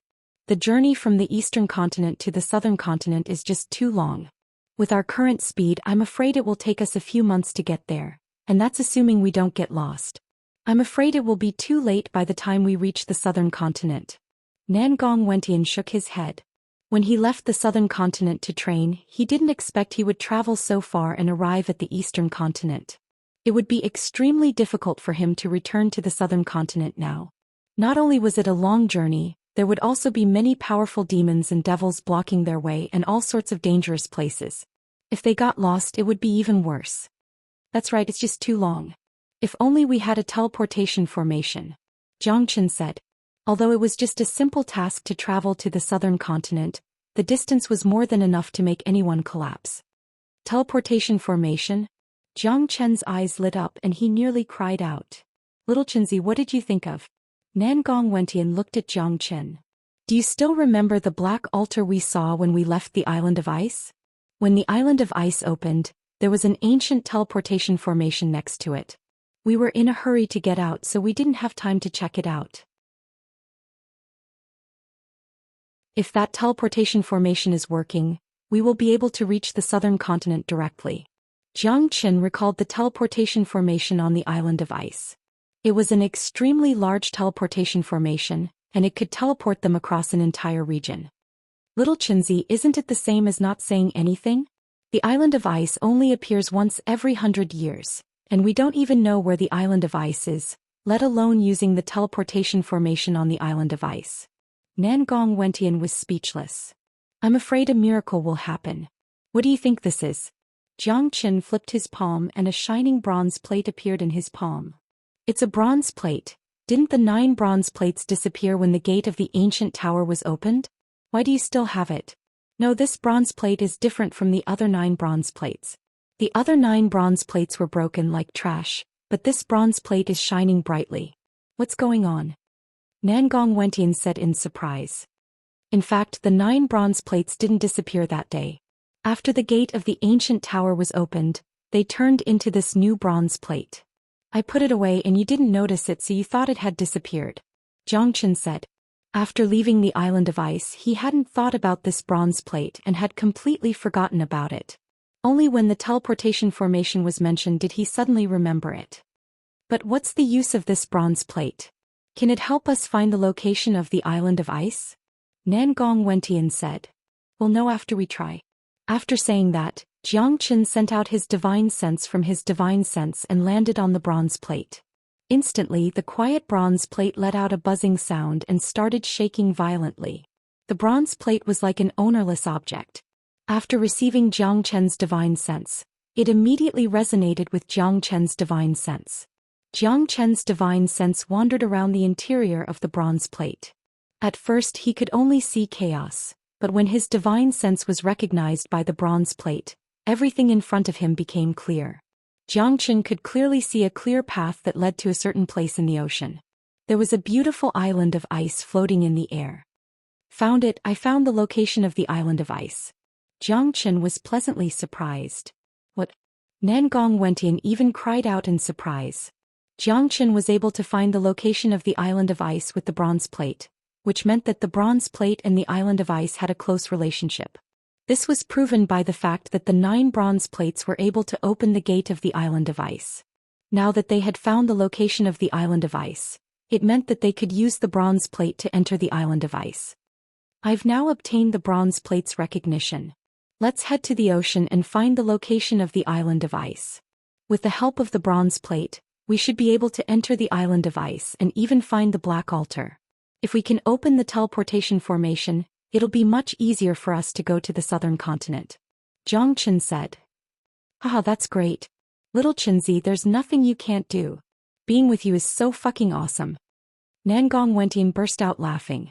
The journey from the eastern continent to the southern continent is just too long. With our current speed, I'm afraid it will take us a few months to get there, and that's assuming we don't get lost. I'm afraid it will be too late by the time we reach the southern continent. Nangong Wentian shook his head. When he left the southern continent to train, he didn't expect he would travel so far and arrive at the eastern continent. It would be extremely difficult for him to return to the southern continent now. Not only was it a long journey, there would also be many powerful demons and devils blocking their way and all sorts of dangerous places. If they got lost, it would be even worse. That's right, it's just too long. If only we had a teleportation formation. Jiang Qin said. Although it was just a simple task to travel to the southern continent, the distance was more than enough to make anyone collapse. Teleportation formation? Jiang Chen's eyes lit up and he nearly cried out. Little Qinzi, what did you think of? Nangong Wentian looked at Jiang Qin. Do you still remember the black altar we saw when we left the Island of Ice? When the Island of Ice opened, there was an ancient teleportation formation next to it. We were in a hurry to get out, so we didn't have time to check it out. If that teleportation formation is working, we will be able to reach the southern continent directly. Jiang Qin recalled the teleportation formation on the Island of Ice. It was an extremely large teleportation formation, and it could teleport them across an entire region. Little Qinzi, isn't it the same as not saying anything? The Island of Ice only appears once every 100 years, and we don't even know where the Island of Ice is, let alone using the teleportation formation on the Island of Ice. Nangong Wentian was speechless. I'm afraid a miracle will happen. What do you think this is? Jiang Qin flipped his palm and a shining bronze plate appeared in his palm. It's a bronze plate. Didn't the 9 bronze plates disappear when the gate of the ancient tower was opened? Why do you still have it? No, this bronze plate is different from the other 9 bronze plates. The other 9 bronze plates were broken like trash, but this bronze plate is shining brightly. What's going on? Nangong Wentian said in surprise. In fact, the 9 bronze plates didn't disappear that day. After the gate of the ancient tower was opened, they turned into this new bronze plate. I put it away and you didn't notice it, so you thought it had disappeared. Jiang Qin said. After leaving the Island of Ice, he hadn't thought about this bronze plate and had completely forgotten about it. Only when the teleportation formation was mentioned did he suddenly remember it. But what's the use of this bronze plate? Can it help us find the location of the Island of Ice? Nangong Wentian said. We'll know after we try. After saying that, Jiang Qin sent out his divine sense from his divine sense and landed on the bronze plate. Instantly, the quiet bronze plate let out a buzzing sound and started shaking violently. The bronze plate was like an ownerless object. After receiving Jiang Chen's divine sense, it immediately resonated with Jiang Chen's divine sense. Jiang Chen's divine sense wandered around the interior of the bronze plate. At first he could only see chaos, but when his divine sense was recognized by the bronze plate, everything in front of him became clear. Jiang Qin could clearly see a clear path that led to a certain place in the ocean. There was a beautiful island of ice floating in the air. Found it, I found the location of the Island of Ice. Jiang Qin was pleasantly surprised. What? Nangong Wentian even cried out in surprise. Zhou Xian was able to find the location of the island of ice with the bronze plate, which meant that the bronze plate and the island of ice had a close relationship. This was proven by the fact that the 9 bronze plates were able to open the gate of the island of ice. Now that they had found the location of the island of ice, it meant that they could use the bronze plate to enter the island of ice. I've now obtained the bronze plate's recognition. Let's head to the ocean and find the location of the island of ice. With the help of the bronze plate, we should be able to enter the island of ice and even find the black altar. If we can open the teleportation formation, it'll be much easier for us to go to the southern continent. Zhou Xian said. Haha, that's great. Little Chinzi, there's nothing you can't do. Being with you is so fucking awesome. Nangong Wentian burst out laughing.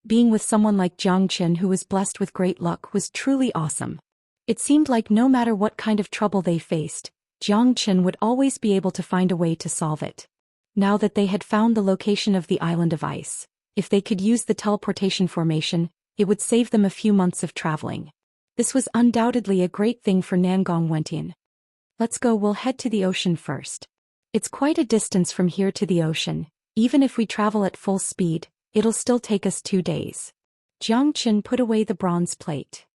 Being with someone like Zhou Xian who was blessed with great luck was truly awesome. It seemed like no matter what kind of trouble they faced, Zhou Xian would always be able to find a way to solve it. Now that they had found the location of the island of ice, if they could use the teleportation formation, it would save them a few months of traveling. This was undoubtedly a great thing for Nangong Wentian. Let's go, we'll head to the ocean first. It's quite a distance from here to the ocean. Even if we travel at full speed, it'll still take us 2 days. Zhou Xian put away the bronze plate.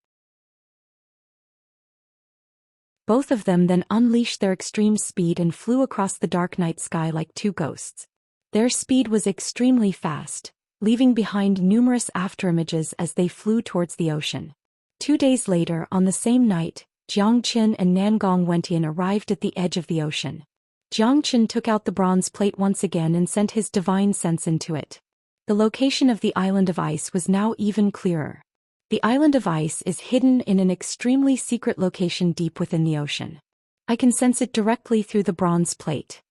Both of them then unleashed their extreme speed and flew across the dark night sky like 2 ghosts. Their speed was extremely fast, leaving behind numerous afterimages as they flew towards the ocean. 2 days later, on the same night, Zhou Xian and Nangong Wentian arrived at the edge of the ocean. Zhou Xian took out the bronze plate once again and sent his divine sense into it. The location of the island of ice was now even clearer. The island of ice is hidden in an extremely secret location deep within the ocean. I can sense it directly through the bronze plate.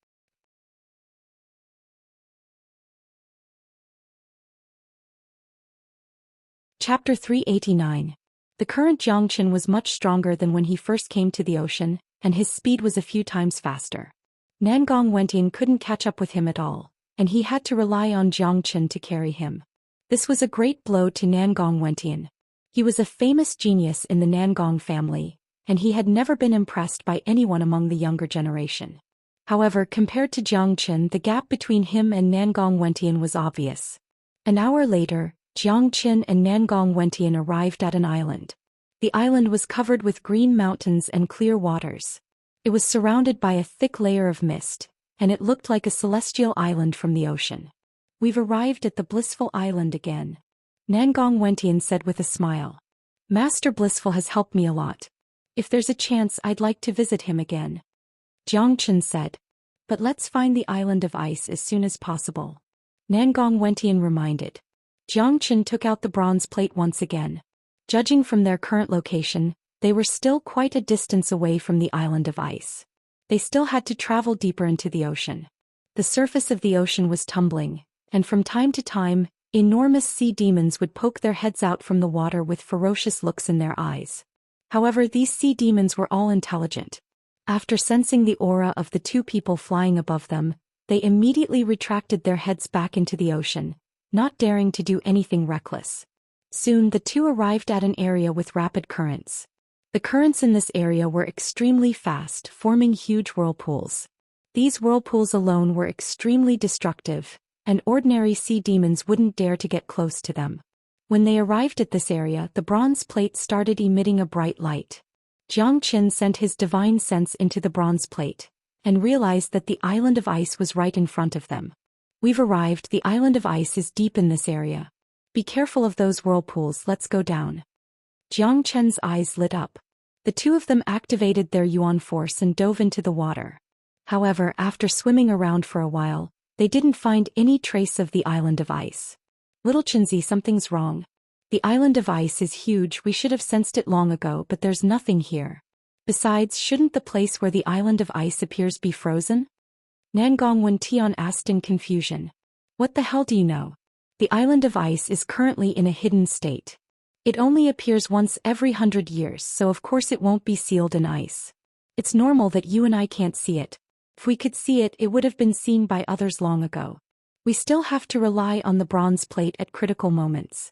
Chapter 389. The current Zhou Xian was much stronger than when he first came to the ocean, and his speed was a few times faster. Nangong Wentian couldn't catch up with him at all, and he had to rely on Zhou Xian to carry him. This was a great blow to Nangong Wentian. He was a famous genius in the Nangong family, and he had never been impressed by anyone among the younger generation. However, compared to Zhou Xian, the gap between him and Nangong Wentian was obvious. An hour later, Zhou Xian and Nangong Wentian arrived at an island. The island was covered with green mountains and clear waters. It was surrounded by a thick layer of mist, and it looked like a celestial island from the ocean. We've arrived at the blissful island again. Nangong Wentian said with a smile. Master Blissful has helped me a lot. If there's a chance, I'd like to visit him again. Zhou Xian said. But let's find the island of ice as soon as possible. Nangong Wentian reminded. Zhou Xian took out the bronze plate once again. Judging from their current location, they were still quite a distance away from the island of ice. They still had to travel deeper into the ocean. The surface of the ocean was tumbling, and from time to time, enormous sea demons would poke their heads out from the water with ferocious looks in their eyes. However, these sea demons were all intelligent. After sensing the aura of the 2 people flying above them, they immediately retracted their heads back into the ocean, not daring to do anything reckless. Soon the 2 arrived at an area with rapid currents. The currents in this area were extremely fast, forming huge whirlpools. These whirlpools alone were extremely destructive, and ordinary sea demons wouldn't dare to get close to them. When they arrived at this area, the bronze plate started emitting a bright light. Zhou Xian sent his divine sense into the bronze plate, and realized that the island of ice was right in front of them. We've arrived, the island of ice is deep in this area. Be careful of those whirlpools, let's go down. Zhou Qian's eyes lit up. The 2 of them activated their yuan force and dove into the water. However, after swimming around for a while, they didn't find any trace of the island of ice. Little Chinzi, something's wrong. The island of ice is huge, we should have sensed it long ago, but there's nothing here. Besides, shouldn't the place where the island of ice appears be frozen? Nangong Wentian asked in confusion. What the hell do you know? The island of ice is currently in a hidden state. It only appears once every 100 years, so of course it won't be sealed in ice. It's normal that you and I can't see it. If we could see it, it would have been seen by others long ago. We still have to rely on the bronze plate at critical moments.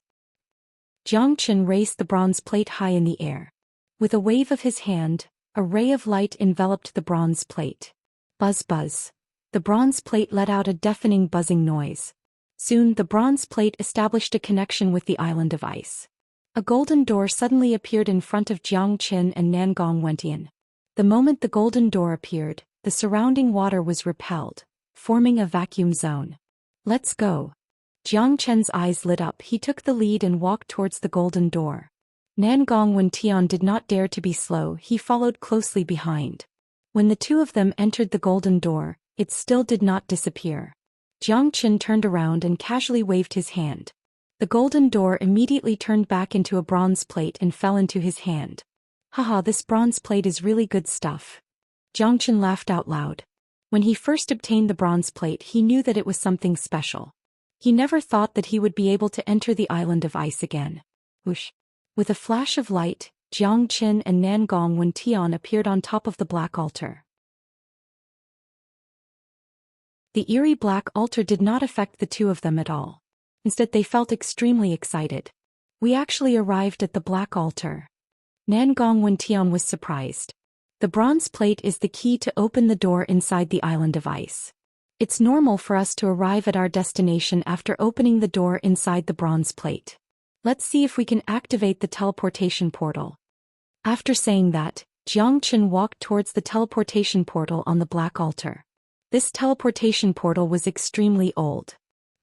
Zhou Xian raised the bronze plate high in the air. With a wave of his hand, a ray of light enveloped the bronze plate. Buzz buzz. The bronze plate let out a deafening buzzing noise. Soon the bronze plate established a connection with the island of ice. A golden door suddenly appeared in front of Jiang Qin and Nangong Wentian. The moment the golden door appeared, the surrounding water was repelled, forming a vacuum zone. Let's go. Jiang Chen's eyes lit up. He took the lead and walked towards the golden door. Nangong Wentian did not dare to be slow. He followed closely behind. When the two of them entered the golden door, it still did not disappear. Jiang Qin turned around and casually waved his hand. The golden door immediately turned back into a bronze plate and fell into his hand. Haha, this bronze plate is really good stuff. Jiang Qin laughed out loud. When he first obtained the bronze plate, he knew that it was something special. He never thought that he would be able to enter the island of ice again. Whoosh! With a flash of light, Jiang Qin and Nangong Wentian appeared on top of the black altar. The eerie black altar did not affect the two of them at all. Instead, they felt extremely excited. We actually arrived at the black altar. Nangong Wentian was surprised. The bronze plate is the key to open the door inside the island of ice. It's normal for us to arrive at our destination after opening the door inside the bronze plate. Let's see if we can activate the teleportation portal. After saying that, Jiang Qin walked towards the teleportation portal on the black altar. This teleportation portal was extremely old.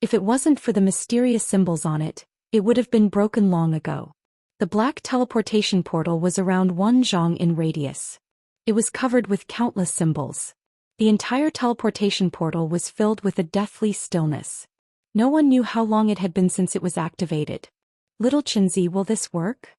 If it wasn't for the mysterious symbols on it, it would have been broken long ago. The black teleportation portal was around 1 zhang in radius. It was covered with countless symbols. The entire teleportation portal was filled with a deathly stillness. No one knew how long it had been since it was activated. Little Qinzi, will this work?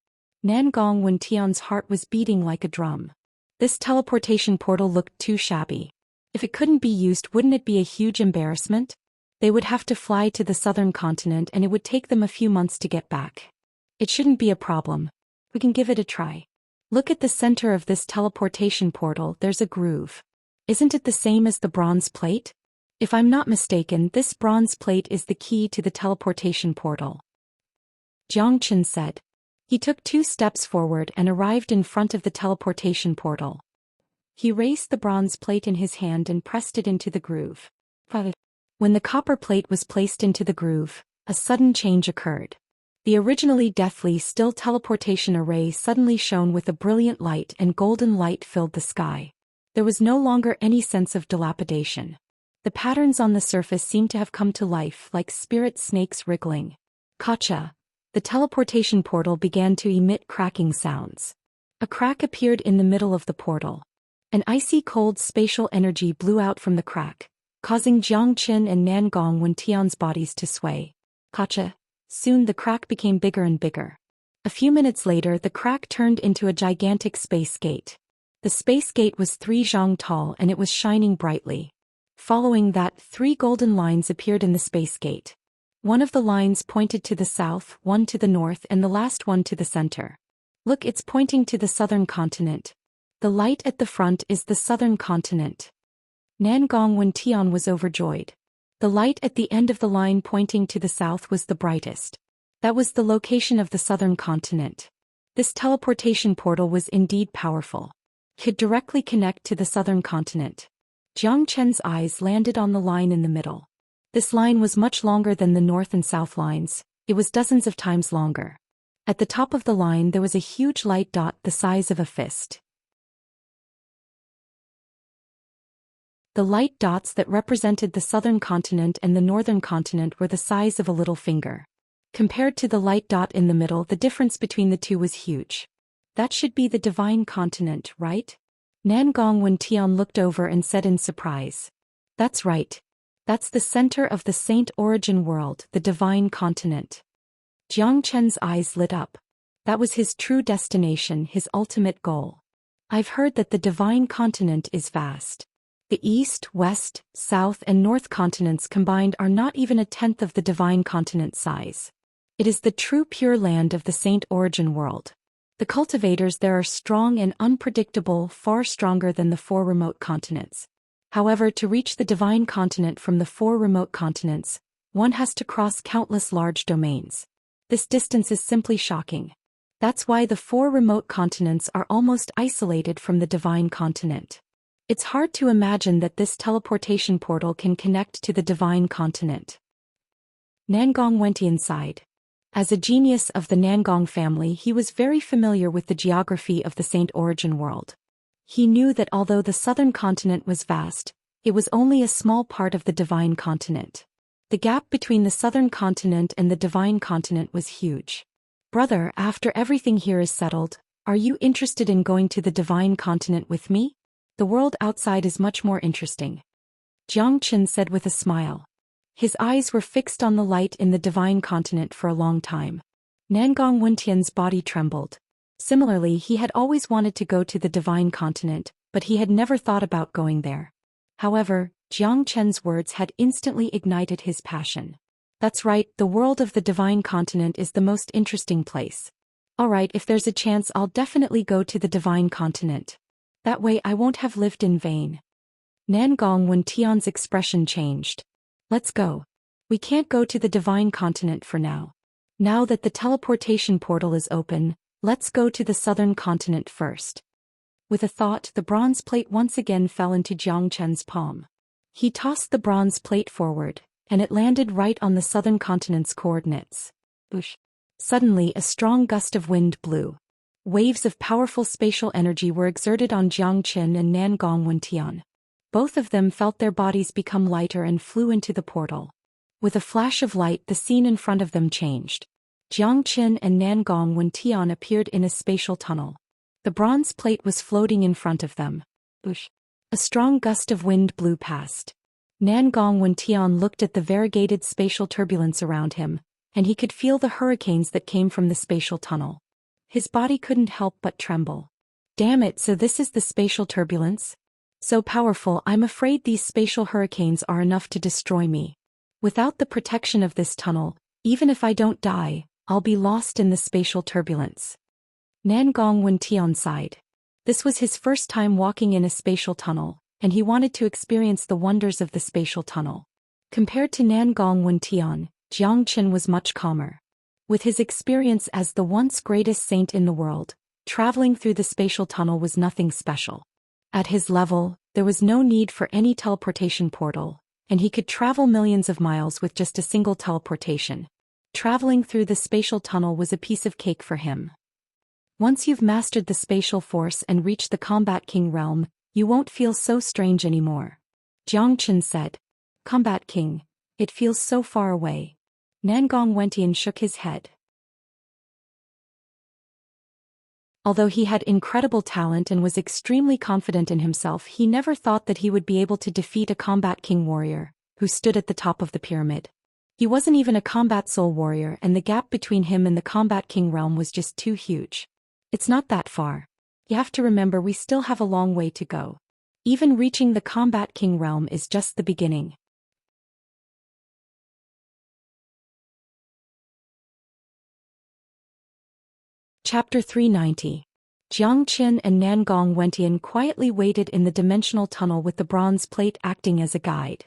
Nangong Wentian's heart was beating like a drum. This teleportation portal looked too shabby. If it couldn't be used, wouldn't it be a huge embarrassment? They would have to fly to the southern continent and it would take them a few months to get back. It shouldn't be a problem. We can give it a try. Look at the center of this teleportation portal, there's a groove. Isn't it the same as the bronze plate? If I'm not mistaken, this bronze plate is the key to the teleportation portal. Jiang Qin said. He took 2 steps forward and arrived in front of the teleportation portal. He raised the bronze plate in his hand and pressed it into the groove. When the copper plate was placed into the groove, a sudden change occurred. The originally deathly still teleportation array suddenly shone with a brilliant light, and golden light filled the sky. There was no longer any sense of dilapidation. The patterns on the surface seemed to have come to life like spirit snakes wriggling. Gotcha! The teleportation portal began to emit cracking sounds. A crack appeared in the middle of the portal. An icy cold spatial energy blew out from the crack, causing Jiang Qin and Nangong Wentian's bodies to sway. Gotcha! Soon the crack became bigger and bigger. A few minutes later, the crack turned into a gigantic space gate. The space gate was 3 zhang tall and it was shining brightly. Following that, 3 golden lines appeared in the space gate. One of the lines pointed to the south, one to the north, and the last one to the center. Look, it's pointing to the southern continent. The light at the front is the southern continent. Nangong Wentian was overjoyed. The light at the end of the line pointing to the south was the brightest. That was the location of the southern continent. This teleportation portal was indeed powerful. It could directly connect to the southern continent. Jiang Chen's eyes landed on the line in the middle. This line was much longer than the north and south lines. It was dozens of times longer. At the top of the line there was a huge light dot the size of a fist. The light dots that represented the southern continent and the northern continent were the size of a little finger. Compared to the light dot in the middle, the difference between the two was huge. That should be the divine continent, right? Nangong Wentian looked over and said in surprise. That's right. That's the center of the Saint Origin world, the divine continent. Jiang Chen's eyes lit up. That was his true destination, his ultimate goal. I've heard that the divine continent is vast. The east, west, south, and north continents combined are not even a tenth of the divine continent size. It is the true pure land of the Saint Origin world. The cultivators there are strong and unpredictable, far stronger than the 4 remote continents. However, to reach the divine continent from the 4 remote continents, one has to cross countless large domains. This distance is simply shocking. That's why the 4 remote continents are almost isolated from the divine continent. It's hard to imagine that this teleportation portal can connect to the divine continent. Nangong Wentian sighed. As a genius of the Nangong family, he was very familiar with the geography of the Saint Origin world. He knew that although the southern continent was vast, it was only a small part of the divine continent. The gap between the southern continent and the divine continent was huge. Brother, after everything here is settled, are you interested in going to the divine continent with me? The world outside is much more interesting. Jiang Qin said with a smile. His eyes were fixed on the light in the divine continent for a long time. Nangong Wentian's body trembled. Similarly, he had always wanted to go to the divine continent, but he had never thought about going there. However, Jiang Chen's words had instantly ignited his passion. That's right, the world of the divine continent is the most interesting place. Alright, if there's a chance I'll definitely go to the divine continent. That way I won't have lived in vain. Nangong Wentian's expression changed. Let's go. We can't go to the divine continent for now. Now that the teleportation portal is open, let's go to the southern continent first. With a thought, the bronze plate once again fell into Jiang Chen's palm. He tossed the bronze plate forward, and it landed right on the southern continent's coordinates. Whoosh. Suddenly, a strong gust of wind blew. Waves of powerful spatial energy were exerted on Jiang Chen and Nangong Wentian. Both of them felt their bodies become lighter and flew into the portal. With a flash of light, the scene in front of them changed. Jiang Chen and Nangong Wentian appeared in a spatial tunnel. The bronze plate was floating in front of them. Whoosh. A strong gust of wind blew past. Nangong Wentian looked at the variegated spatial turbulence around him, and he could feel the hurricanes that came from the spatial tunnel. His body couldn't help but tremble. Damn it, so this is the spatial turbulence? So powerful, I'm afraid these spatial hurricanes are enough to destroy me. Without the protection of this tunnel, even if I don't die, I'll be lost in the spatial turbulence. Nangong Wentian sighed. This was his first time walking in a spatial tunnel, and he wanted to experience the wonders of the spatial tunnel. Compared to Nangong Wentian, Jiang Qin was much calmer. With his experience as the once greatest saint in the world, traveling through the spatial tunnel was nothing special. At his level, there was no need for any teleportation portal, and he could travel millions of miles with just a single teleportation. Traveling through the spatial tunnel was a piece of cake for him. Once you've mastered the spatial force and reached the Combat King realm, you won't feel so strange anymore. Jiang Qin said. Combat King. It feels so far away. Nangong Wentian shook his head. Although he had incredible talent and was extremely confident in himself, he never thought that he would be able to defeat a Combat King warrior, who stood at the top of the pyramid. He wasn't even a Combat Soul warrior, and the gap between him and the Combat King realm was just too huge. It's not that far. You have to remember we still have a long way to go. Even reaching the Combat King realm is just the beginning. Chapter 390. Jiang Qin and Nangong Wentian quietly waited in the dimensional tunnel with the bronze plate acting as a guide.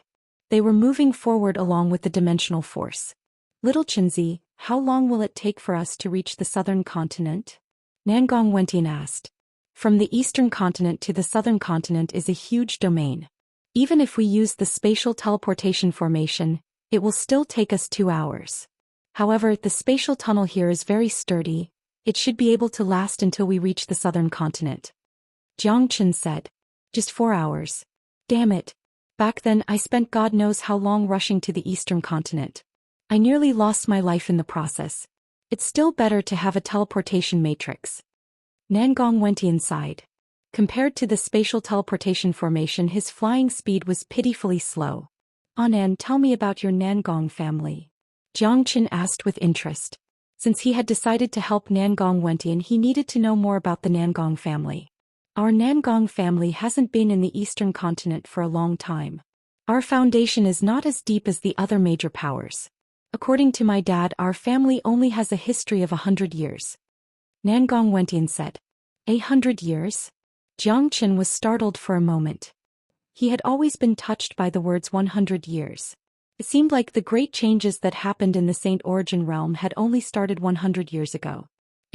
They were moving forward along with the dimensional force. Little Qinzi, how long will it take for us to reach the southern continent? Nangong Wentian asked. From the eastern continent to the southern continent is a huge domain. Even if we use the spatial teleportation formation, it will still take us 2 hours. However, the spatial tunnel here is very sturdy. It should be able to last until we reach the southern continent. Jiang Qin said. Just 4 hours. Damn it. Back then I spent God knows how long rushing to the eastern continent. I nearly lost my life in the process. It's still better to have a teleportation matrix. Nangong Wentian sighed. Compared to the spatial teleportation formation, his flying speed was pitifully slow. Anan, tell me about your Nangong family. Jiang Qin asked with interest. Since he had decided to help Nangong Wentian, he needed to know more about the Nangong family. Our Nangong family hasn't been in the eastern continent for a long time. Our foundation is not as deep as the other major powers. According to my dad, our family only has a history of 100 years. Nangong Wentian said. 100 years? Jiang Qin was startled for a moment. He had always been touched by the words 100 years. It seemed like the great changes that happened in the Saint Origin realm had only started 100 years ago.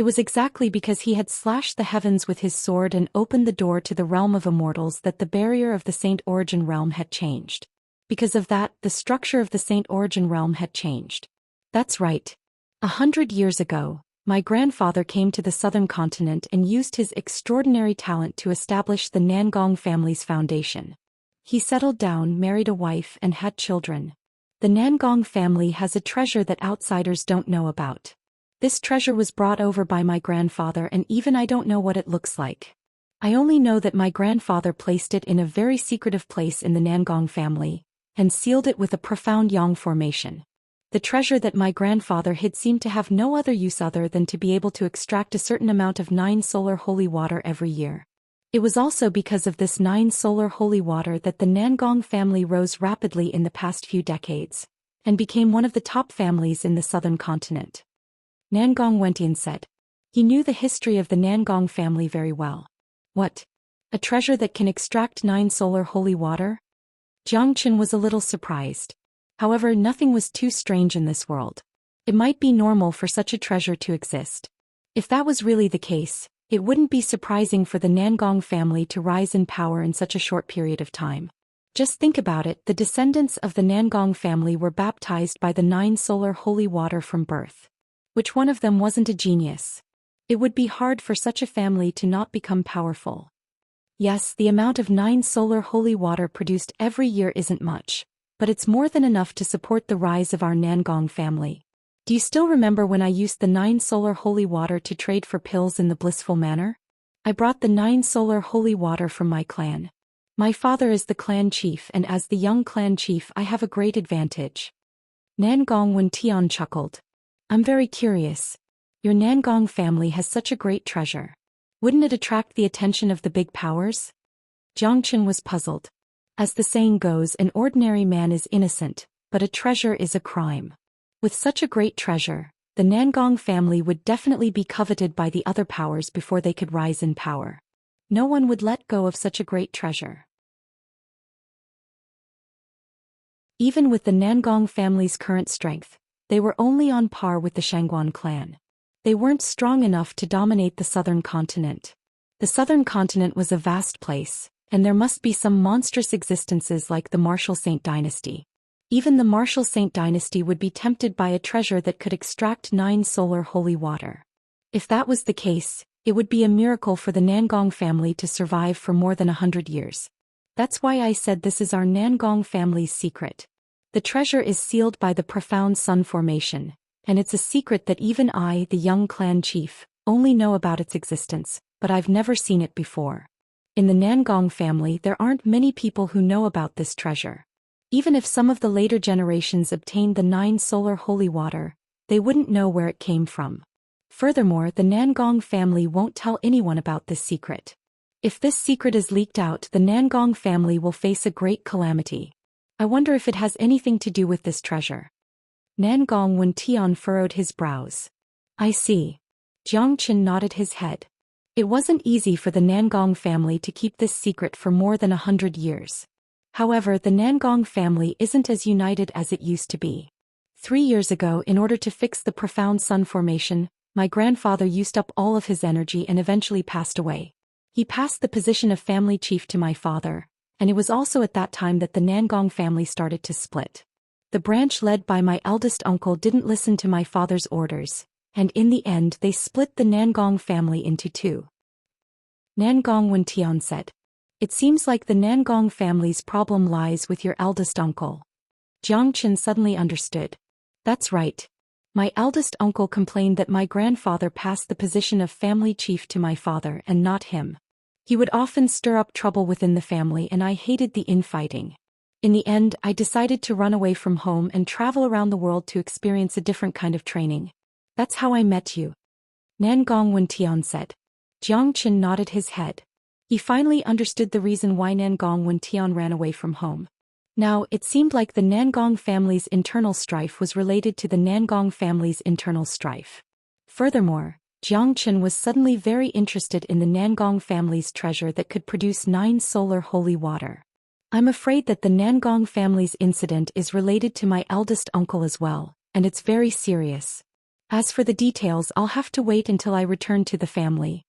It was exactly because he had slashed the heavens with his sword and opened the door to the realm of immortals that the barrier of the Saint Origin realm had changed. Because of that, the structure of the Saint Origin realm had changed. That's right. 100 years ago, my grandfather came to the southern continent and used his extraordinary talent to establish the Nangong family's foundation. He settled down, married a wife, and had children. The Nangong family has a treasure that outsiders don't know about. This treasure was brought over by my grandfather, and even I don't know what it looks like. I only know that my grandfather placed it in a very secretive place in the Nangong family, and sealed it with a profound yang formation. The treasure that my grandfather hid seemed to have no other use other than to be able to extract a certain amount of 9 solar holy water every year. It was also because of this 9 solar holy water that the Nangong family rose rapidly in the past few decades, and became one of the top families in the southern continent. Nangong Wentian said. He knew the history of the Nangong family very well. What? A treasure that can extract 9 solar holy water? Jiang Qin was a little surprised. However, nothing was too strange in this world. It might be normal for such a treasure to exist. If that was really the case, it wouldn't be surprising for the Nangong family to rise in power in such a short period of time. Just think about it, the descendants of the Nangong family were baptized by the 9 solar holy water from birth. Which one of them wasn't a genius? It would be hard for such a family to not become powerful. Yes, the amount of 9 solar holy water produced every year isn't much, but it's more than enough to support the rise of our Nangong family. Do you still remember when I used the 9 solar holy water to trade for pills in the blissful manner? I brought the 9 solar holy water from my clan. My father is the clan chief, and as the young clan chief I have a great advantage. Nangong Wentian chuckled. I'm very curious. Your Nangong family has such a great treasure. Wouldn't it attract the attention of the big powers? Jiang Qin was puzzled. As the saying goes, an ordinary man is innocent, but a treasure is a crime. With such a great treasure, the Nangong family would definitely be coveted by the other powers before they could rise in power. No one would let go of such a great treasure. Even with the Nangong family's current strength, they were only on par with the Shangguan clan. They weren't strong enough to dominate the southern continent. The southern continent was a vast place, and there must be some monstrous existences like the Martial Saint dynasty. Even the Martial Saint dynasty would be tempted by a treasure that could extract 9 solar holy water. If that was the case, it would be a miracle for the Nangong family to survive for more than 100 years. That's why I said this is our Nangong family's secret. The treasure is sealed by the profound sun formation, and it's a secret that even I, the young clan chief, only know about its existence, but I've never seen it before. In the Nangong family there aren't many people who know about this treasure. Even if some of the later generations obtained the 9 solar holy water, they wouldn't know where it came from. Furthermore, the Nangong family won't tell anyone about this secret. If this secret is leaked out, the Nangong family will face a great calamity. I wonder if it has anything to do with this treasure. Nangong Wentian furrowed his brows. I see. Jiang Qin nodded his head. It wasn't easy for the Nangong family to keep this secret for more than 100 years. However, the Nangong family isn't as united as it used to be. 3 years ago, in order to fix the profound sun formation, my grandfather used up all of his energy and eventually passed away. He passed the position of family chief to my father, and it was also at that time that the Nangong family started to split. The branch led by my eldest uncle didn't listen to my father's orders, and in the end they split the Nangong family into 2. Nangong Wentian said. It seems like the Nangong family's problem lies with your eldest uncle. Jiang Qin suddenly understood. That's right. My eldest uncle complained that my grandfather passed the position of family chief to my father and not him. He would often stir up trouble within the family, and I hated the infighting. In the end, I decided to run away from home and travel around the world to experience a different kind of training. That's how I met you. Nangong Wentian said. Jiang Qin nodded his head. He finally understood the reason why Nangong Wentian ran away from home. Now, it seemed like the Nangong family's internal strife was related to the Nangong family's internal strife. Furthermore, Jiang Qin was suddenly very interested in the Nangong family's treasure that could produce 9 solar holy water. I'm afraid that the Nangong family's incident is related to my eldest uncle as well, and it's very serious. As for the details, I'll have to wait until I return to the family.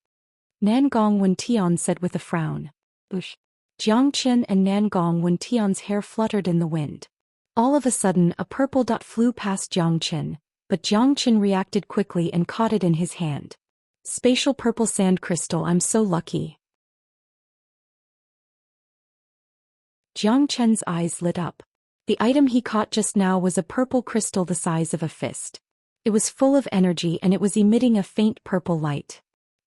Nangong Wentian said with a frown. Ush. Jiangqin and Nangong Wentian's hair fluttered in the wind. All of a sudden, a purple dot flew past Jiangqin, but Jiangqin reacted quickly and caught it in his hand. Spatial purple sand crystal, I'm so lucky. Jiangqin's eyes lit up. The item he caught just now was a purple crystal the size of a fist. It was full of energy and it was emitting a faint purple light.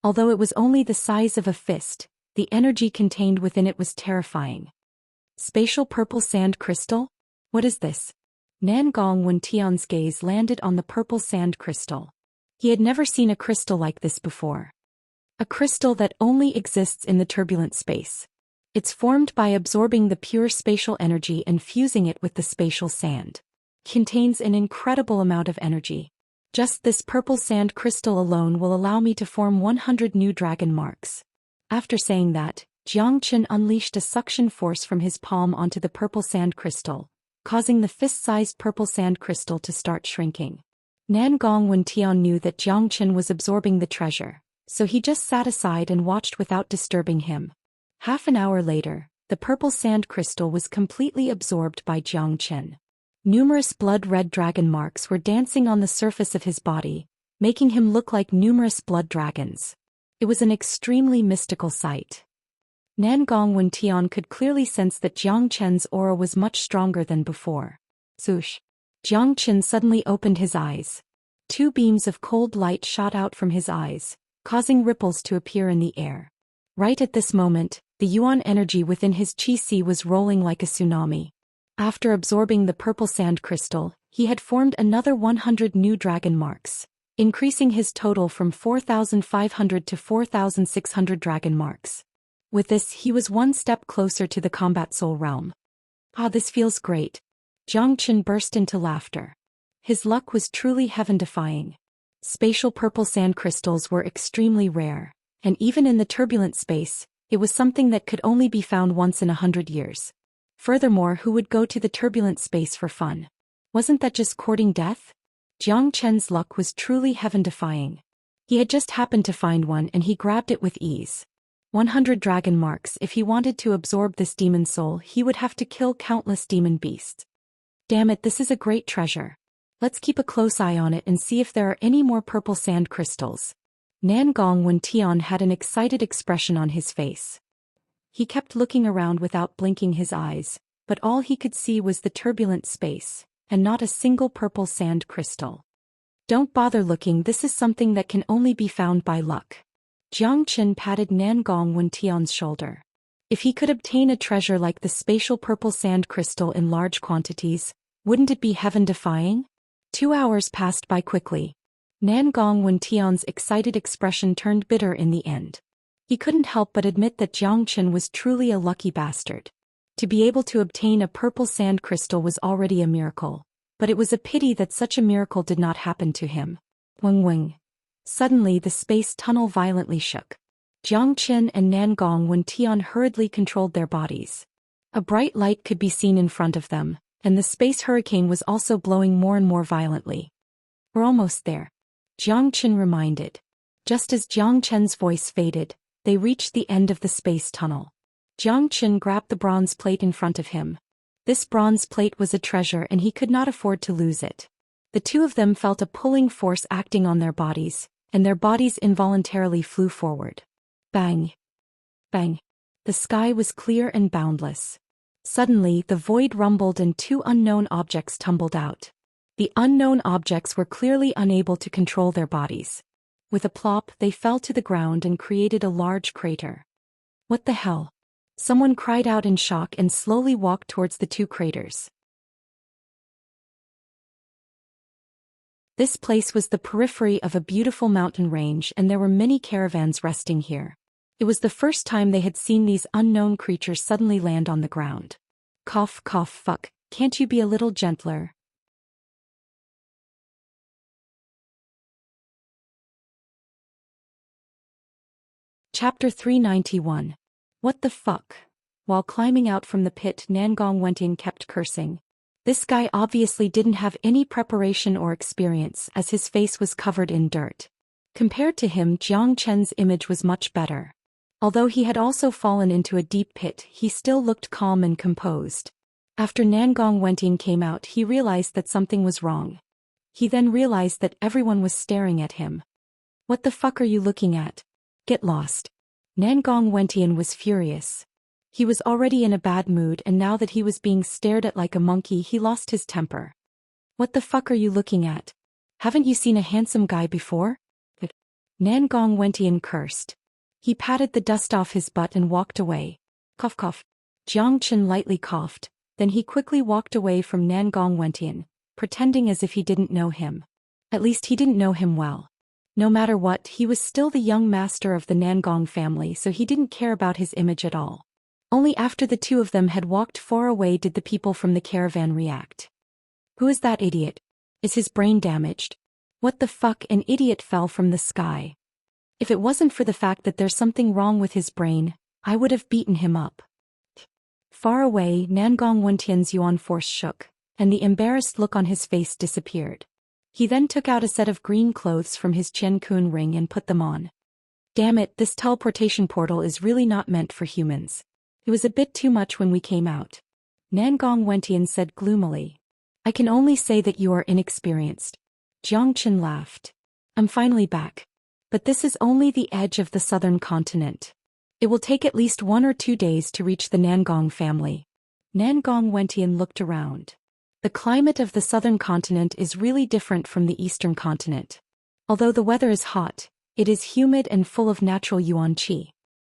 Although it was only the size of a fist, the energy contained within it was terrifying. Spatial purple sand crystal? What is this? Nangong Wentian's gaze landed on the purple sand crystal. He had never seen a crystal like this before. A crystal that only exists in the turbulent space. It's formed by absorbing the pure spatial energy and fusing it with the spatial sand. Contains an incredible amount of energy. Just this purple sand crystal alone will allow me to form 100 new dragon marks. After saying that, Jiangqin unleashed a suction force from his palm onto the purple sand crystal, causing the fist-sized purple sand crystal to start shrinking. Nangong Wentian knew that Jiangqin was absorbing the treasure, so he just sat aside and watched without disturbing him. Half an hour later, the purple sand crystal was completely absorbed by Jiangqin. Numerous blood-red dragon marks were dancing on the surface of his body, making him look like numerous blood dragons. It was an extremely mystical sight. Nangong Wentian could clearly sense that Jiangqin's aura was much stronger than before. Swoosh! Jiangqin suddenly opened his eyes. 2 beams of cold light shot out from his eyes, causing ripples to appear in the air. Right at this moment, the yuan energy within his qi was rolling like a tsunami. After absorbing the purple sand crystal, he had formed another 100 new dragon marks, increasing his total from 4,500 to 4,600 dragon marks. With this, he was one step closer to the combat soul realm. Ah, this feels great. Jiangqin burst into laughter. His luck was truly heaven-defying. Spatial purple sand crystals were extremely rare, and even in the turbulent space, it was something that could only be found once in 100 years. Furthermore, who would go to the turbulent space for fun? Wasn't that just courting death? Jiangqin's luck was truly heaven-defying. He had just happened to find one and he grabbed it with ease. 100 dragon marks. If he wanted to absorb this demon soul, he would have to kill countless demon beasts. Damn it, this is a great treasure. Let's keep a close eye on it and see if there are any more purple sand crystals. Nangong Wentian had an excited expression on his face. He kept looking around without blinking his eyes, but all he could see was the turbulent space, and not a single purple sand crystal. Don't bother looking, this is something that can only be found by luck. Jiangqin patted Nangong Wentian's shoulder. If he could obtain a treasure like the spatial purple sand crystal in large quantities, wouldn't it be heaven-defying? 2 hours passed by quickly. Nangong Wentian's excited expression turned bitter in the end. He couldn't help but admit that Jiangqin was truly a lucky bastard. To be able to obtain a purple sand crystal was already a miracle, but it was a pity that such a miracle did not happen to him. Wing wing. Suddenly the space tunnel violently shook. Jiangqin and Nangong Wentian hurriedly controlled their bodies. A bright light could be seen in front of them, and the space hurricane was also blowing more and more violently. We're almost there. Jiangqin reminded. Just as Jiangqin's voice faded, they reached the end of the space tunnel. Jiangqin grabbed the bronze plate in front of him. This bronze plate was a treasure and he could not afford to lose it. The two of them felt a pulling force acting on their bodies, and their bodies involuntarily flew forward. Bang! Bang! The sky was clear and boundless. Suddenly, the void rumbled and 2 unknown objects tumbled out. The unknown objects were clearly unable to control their bodies. With a plop, they fell to the ground and created a large crater. What the hell? Someone cried out in shock and slowly walked towards the 2 craters. This place was the periphery of a beautiful mountain range and there were many caravans resting here. It was the first time they had seen these unknown creatures suddenly land on the ground. Cough cough fuck, can't you be a little gentler? Chapter 391. What the fuck? While climbing out from the pit, Nangong Wentian kept cursing. This guy obviously didn't have any preparation or experience as his face was covered in dirt. Compared to him, Jiang Chen's image was much better. Although he had also fallen into a deep pit, he still looked calm and composed. After Nangong Wentian came out, he realized that something was wrong. He then realized that everyone was staring at him. What the fuck are you looking at? Get lost. Nangong Wentian was furious. He was already in a bad mood, and now that he was being stared at like a monkey, he lost his temper. What the fuck are you looking at? Haven't you seen a handsome guy before? Nangong Wentian cursed. He patted the dust off his butt and walked away. Cough cough. Jiang Chen lightly coughed, then he quickly walked away from Nangong Wentian, pretending as if he didn't know him. At least he didn't know him well. No matter what, he was still the young master of the Nangong family, so he didn't care about his image at all. Only after the two of them had walked far away did the people from the caravan react. Who is that idiot? Is his brain damaged? What the fuck, an idiot fell from the sky. If it wasn't for the fact that there's something wrong with his brain, I would have beaten him up. Far away, Nangong Wentian's yuan force shook, and the embarrassed look on his face disappeared. He then took out a set of green clothes from his Chen Kun ring and put them on. Damn it, this teleportation portal is really not meant for humans. It was a bit too much when we came out. Nangong Wentian said gloomily. I can only say that you are inexperienced. Jiang Chen laughed. I'm finally back. But this is only the edge of the southern continent. It will take at least 1 or 2 days to reach the Nangong family. Nangong Wentian looked around. The climate of the southern continent is really different from the eastern continent. Although the weather is hot, it is humid and full of natural yuan qi.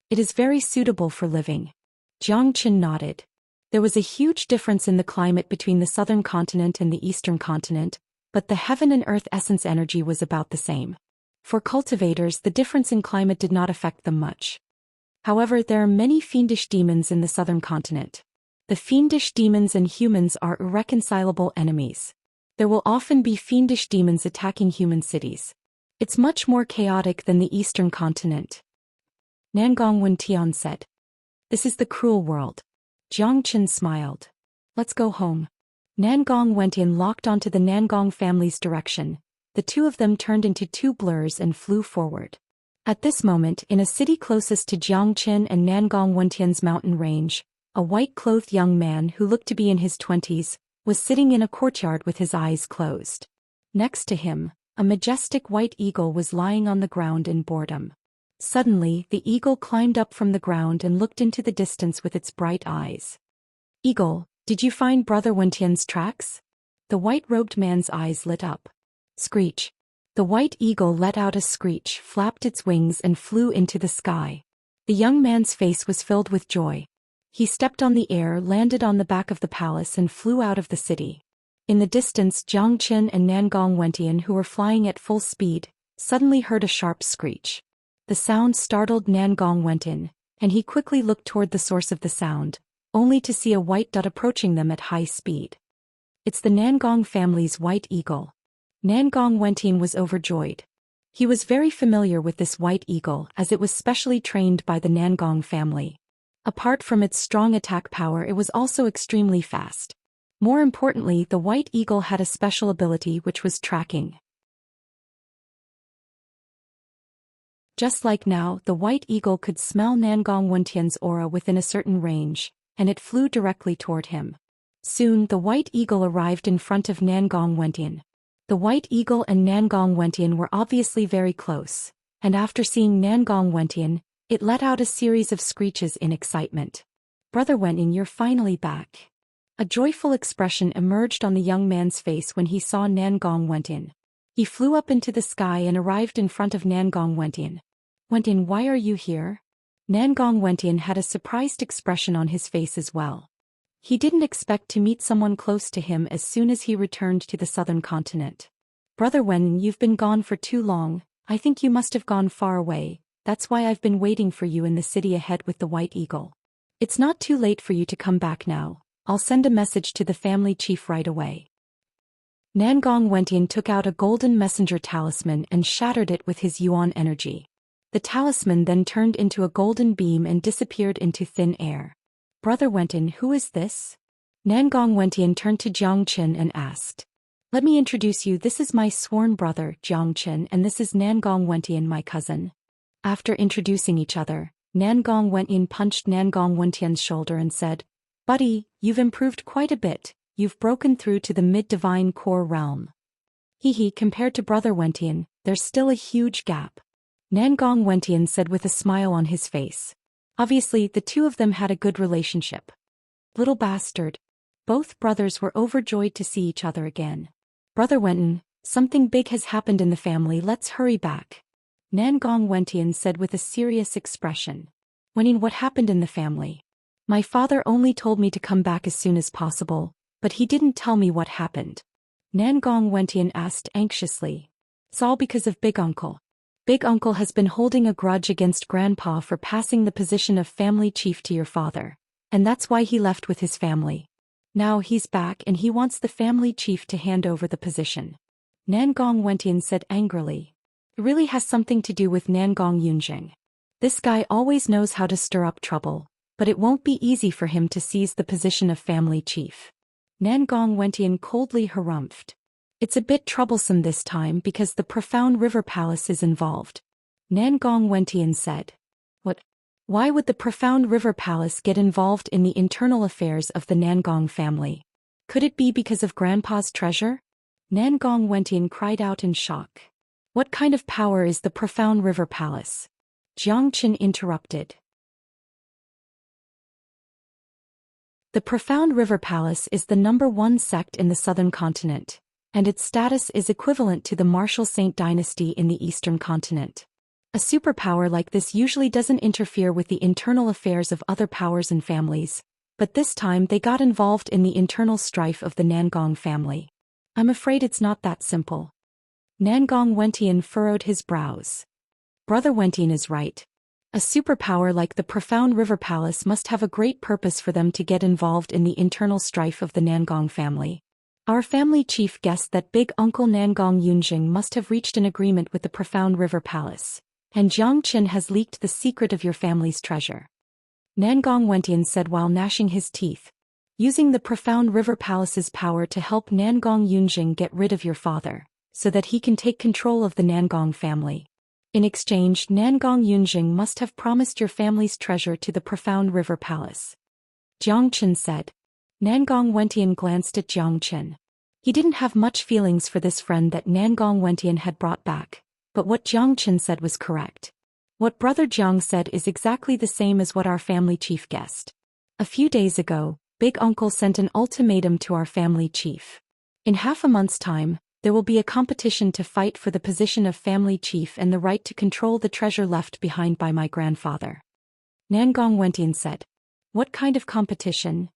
It is very suitable for living. Jiang Chen nodded. There was a huge difference in the climate between the southern continent and the eastern continent, but the heaven and earth essence energy was about the same. For cultivators, the difference in climate did not affect them much. However, there are many fiendish demons in the southern continent. The fiendish demons and humans are irreconcilable enemies. There will often be fiendish demons attacking human cities. It's much more chaotic than the eastern continent. Nangong Wentian said. This is the cruel world. Jiang Chen smiled. Let's go home. Nangong Wentian locked onto the Nangong family's direction. The two of them turned into 2 blurs and flew forward. At this moment, in a city closest to Jiang Chen and Nangong Wentian's mountain range, a white-clothed young man who looked to be in his 20s, was sitting in a courtyard with his eyes closed. Next to him, a majestic white eagle was lying on the ground in boredom. Suddenly, the eagle climbed up from the ground and looked into the distance with its bright eyes. Eagle, did you find Brother Wentian's tracks? The white-robed man's eyes lit up. Screech. The white eagle let out a screech, flapped its wings and flew into the sky. The young man's face was filled with joy. He stepped on the air, landed on the back of the palace and flew out of the city. In the distance, Jiang Chen and Nangong Wentian, who were flying at full speed, suddenly heard a sharp screech. The sound startled Nangong Wentian, and he quickly looked toward the source of the sound, only to see a white dot approaching them at high speed. It's the Nangong family's white eagle. Nangong Wentian was overjoyed. He was very familiar with this white eagle as it was specially trained by the Nangong family. Apart from its strong attack power, it was also extremely fast. More importantly, the white eagle had a special ability which was tracking. Just like now, the white eagle could smell Nangong Wentian's aura within a certain range, and it flew directly toward him. Soon, the white eagle arrived in front of Nangong Wentian. The white eagle and Nangong Wentian were obviously very close, and after seeing Nangong Wentian, it let out a series of screeches in excitement. Brother Wentian, you're finally back. A joyful expression emerged on the young man's face when he saw Nangong Wentian. He flew up into the sky and arrived in front of Nangong Wentian. Wentian, why are you here? Nangong Wentian had a surprised expression on his face as well. He didn't expect to meet someone close to him as soon as he returned to the southern continent. Brother Wentian, you've been gone for too long. I think you must have gone far away. That's why I've been waiting for you in the city ahead with the white eagle. It's not too late for you to come back now. I'll send a message to the family chief right away. Nangong Wentian took out a golden messenger talisman and shattered it with his yuan energy. The talisman then turned into a golden beam and disappeared into thin air. Brother Wentian, who is this? Nangong Wentian turned to Zhou Xian and asked. Let me introduce you, this is my sworn brother, Zhou Xian, and this is Nangong Wentian, my cousin. After introducing each other, Nangong Wentian punched Nangong Wentian's shoulder and said, Buddy, you've improved quite a bit, you've broken through to the mid-divine core realm. Hee, compared to brother Wentian, there's still a huge gap. Nangong Wentian said with a smile on his face. Obviously, the two of them had a good relationship. Little bastard. Both brothers were overjoyed to see each other again. Brother Wentian, something big has happened in the family, let's hurry back. Nangong Wentian said with a serious expression. Wentian, what happened in the family? My father only told me to come back as soon as possible, but he didn't tell me what happened. Nangong Wentian asked anxiously. It's all because of Big Uncle. Big Uncle has been holding a grudge against Grandpa for passing the position of family chief to your father, and that's why he left with his family. Now he's back and he wants the family chief to hand over the position. Nangong Wentian said angrily. It really has something to do with Nangong Yunjing. This guy always knows how to stir up trouble, but it won't be easy for him to seize the position of family chief. Nangong Wentian coldly harumphed. It's a bit troublesome this time because the Profound River Palace is involved. Nangong Wentian said. What? Why would the Profound River Palace get involved in the internal affairs of the Nangong family? Could it be because of Grandpa's treasure? Nangong Wentian cried out in shock. What kind of power is the Profound River Palace? Zhou Xian interrupted. The Profound River Palace is the #1 sect in the southern continent, and its status is equivalent to the Martial Saint dynasty in the eastern continent. A superpower like this usually doesn't interfere with the internal affairs of other powers and families, but this time they got involved in the internal strife of the Nangong family. I'm afraid it's not that simple. Nangong Wentian furrowed his brows. Brother Wentian is right. A superpower like the Profound River Palace must have a great purpose for them to get involved in the internal strife of the Nangong family. Our family chief guessed that Big Uncle Nangong Yunjing must have reached an agreement with the Profound River Palace, and Zhou Xian has leaked the secret of your family's treasure. Nangong Wentian said while gnashing his teeth. Using the Profound River Palace's power to help Nangong Yunjing get rid of your father, so that he can take control of the Nangong family. In exchange, Nangong Yunjing must have promised your family's treasure to the Profound River Palace. Zhou Xian said. Nangong Wentian glanced at Zhou Xian. He didn't have much feelings for this friend that Nangong Wentian had brought back, but what Zhou Xian said was correct. What Brother Zhang said is exactly the same as what our family chief guessed. A few days ago, Big Uncle sent an ultimatum to our family chief. In half a month's time, there will be a competition to fight for the position of family chief and the right to control the treasure left behind by my grandfather. Nangong Wentian said. What kind of competition?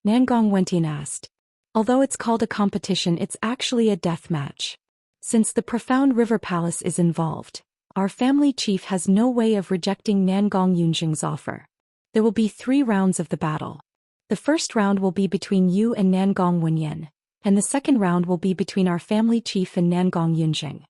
Nangong Wentian asked. Although it's called a competition, it's actually a death match. Since the Profound River Palace is involved, our family chief has no way of rejecting Nangong Yunjing's offer. There will be 3 rounds of the battle. The first round will be between you and Nangong Wenyan, and the second round will be between our family chief and Nangong Yunjing.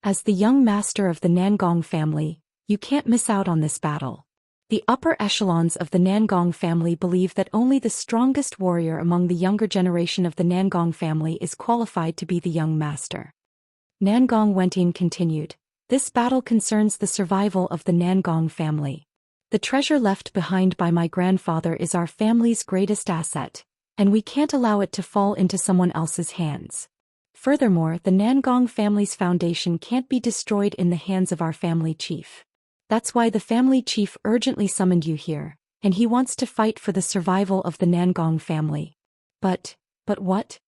As the young master of the Nangong family, you can't miss out on this battle. The upper echelons of the Nangong family believe that only the strongest warrior among the younger generation of the Nangong family is qualified to be the young master. Nangong Wentian continued. This battle concerns the survival of the Nangong family. The treasure left behind by my grandfather is our family's greatest asset, and we can't allow it to fall into someone else's hands. Furthermore, the Nangong family's foundation can't be destroyed in the hands of our family chief. That's why the family chief urgently summoned you here, and he wants to fight for the survival of the Nangong family. But what?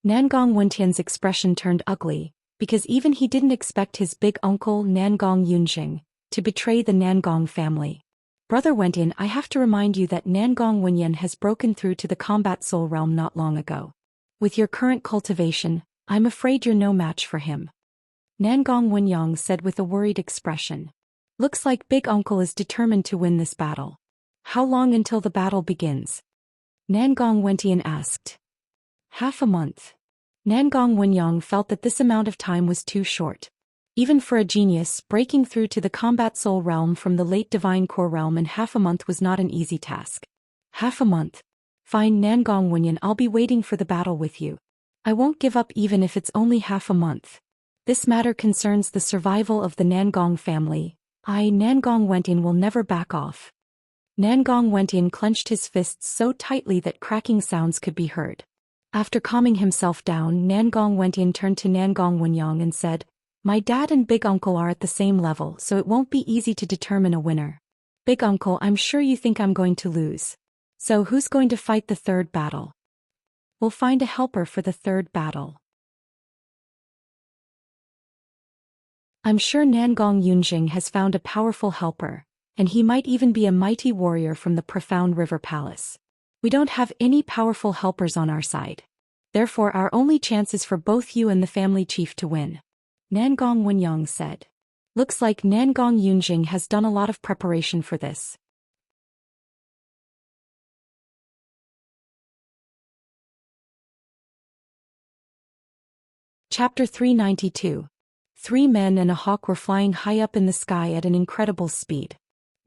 Nangong Wentian's expression turned ugly, because even he didn't expect his big uncle Nangong Yunjing to betray the Nangong family. Brother Wentian, I have to remind you that Nangong Wenyan has broken through to the combat soul realm not long ago. With your current cultivation, I'm afraid you're no match for him. Nangong Wenyang said with a worried expression. Looks like Big Uncle is determined to win this battle. How long until the battle begins? Nangong Wentian asked. Half a month. Nangong Wenyang felt that this amount of time was too short. Even for a genius, breaking through to the combat soul realm from the late divine core realm in half a month was not an easy task. Half a month. Fine Nangong Wenyan, I'll be waiting for the battle with you. I won't give up even if it's only half a month. This matter concerns the survival of the Nangong family. I, Nangong Wenyan, will never back off. Nangong Wenyan clenched his fists so tightly that cracking sounds could be heard. After calming himself down, Nangong Wenyan turned to Nangong Wenyang and said, "My dad and big uncle are at the same level, so it won't be easy to determine a winner. Big uncle, I'm sure you think I'm going to lose. So who's going to fight the third battle? We'll find a helper for the third battle. I'm sure Nangong Yunjing has found a powerful helper, and he might even be a mighty warrior from the profound river palace. We don't have any powerful helpers on our side. Therefore our only chance is for both you and the family chief to win," Nangong Wenyang said. Looks like Nangong Yunjing has done a lot of preparation for this. Chapter 392. 3 men and a hawk were flying high up in the sky at an incredible speed.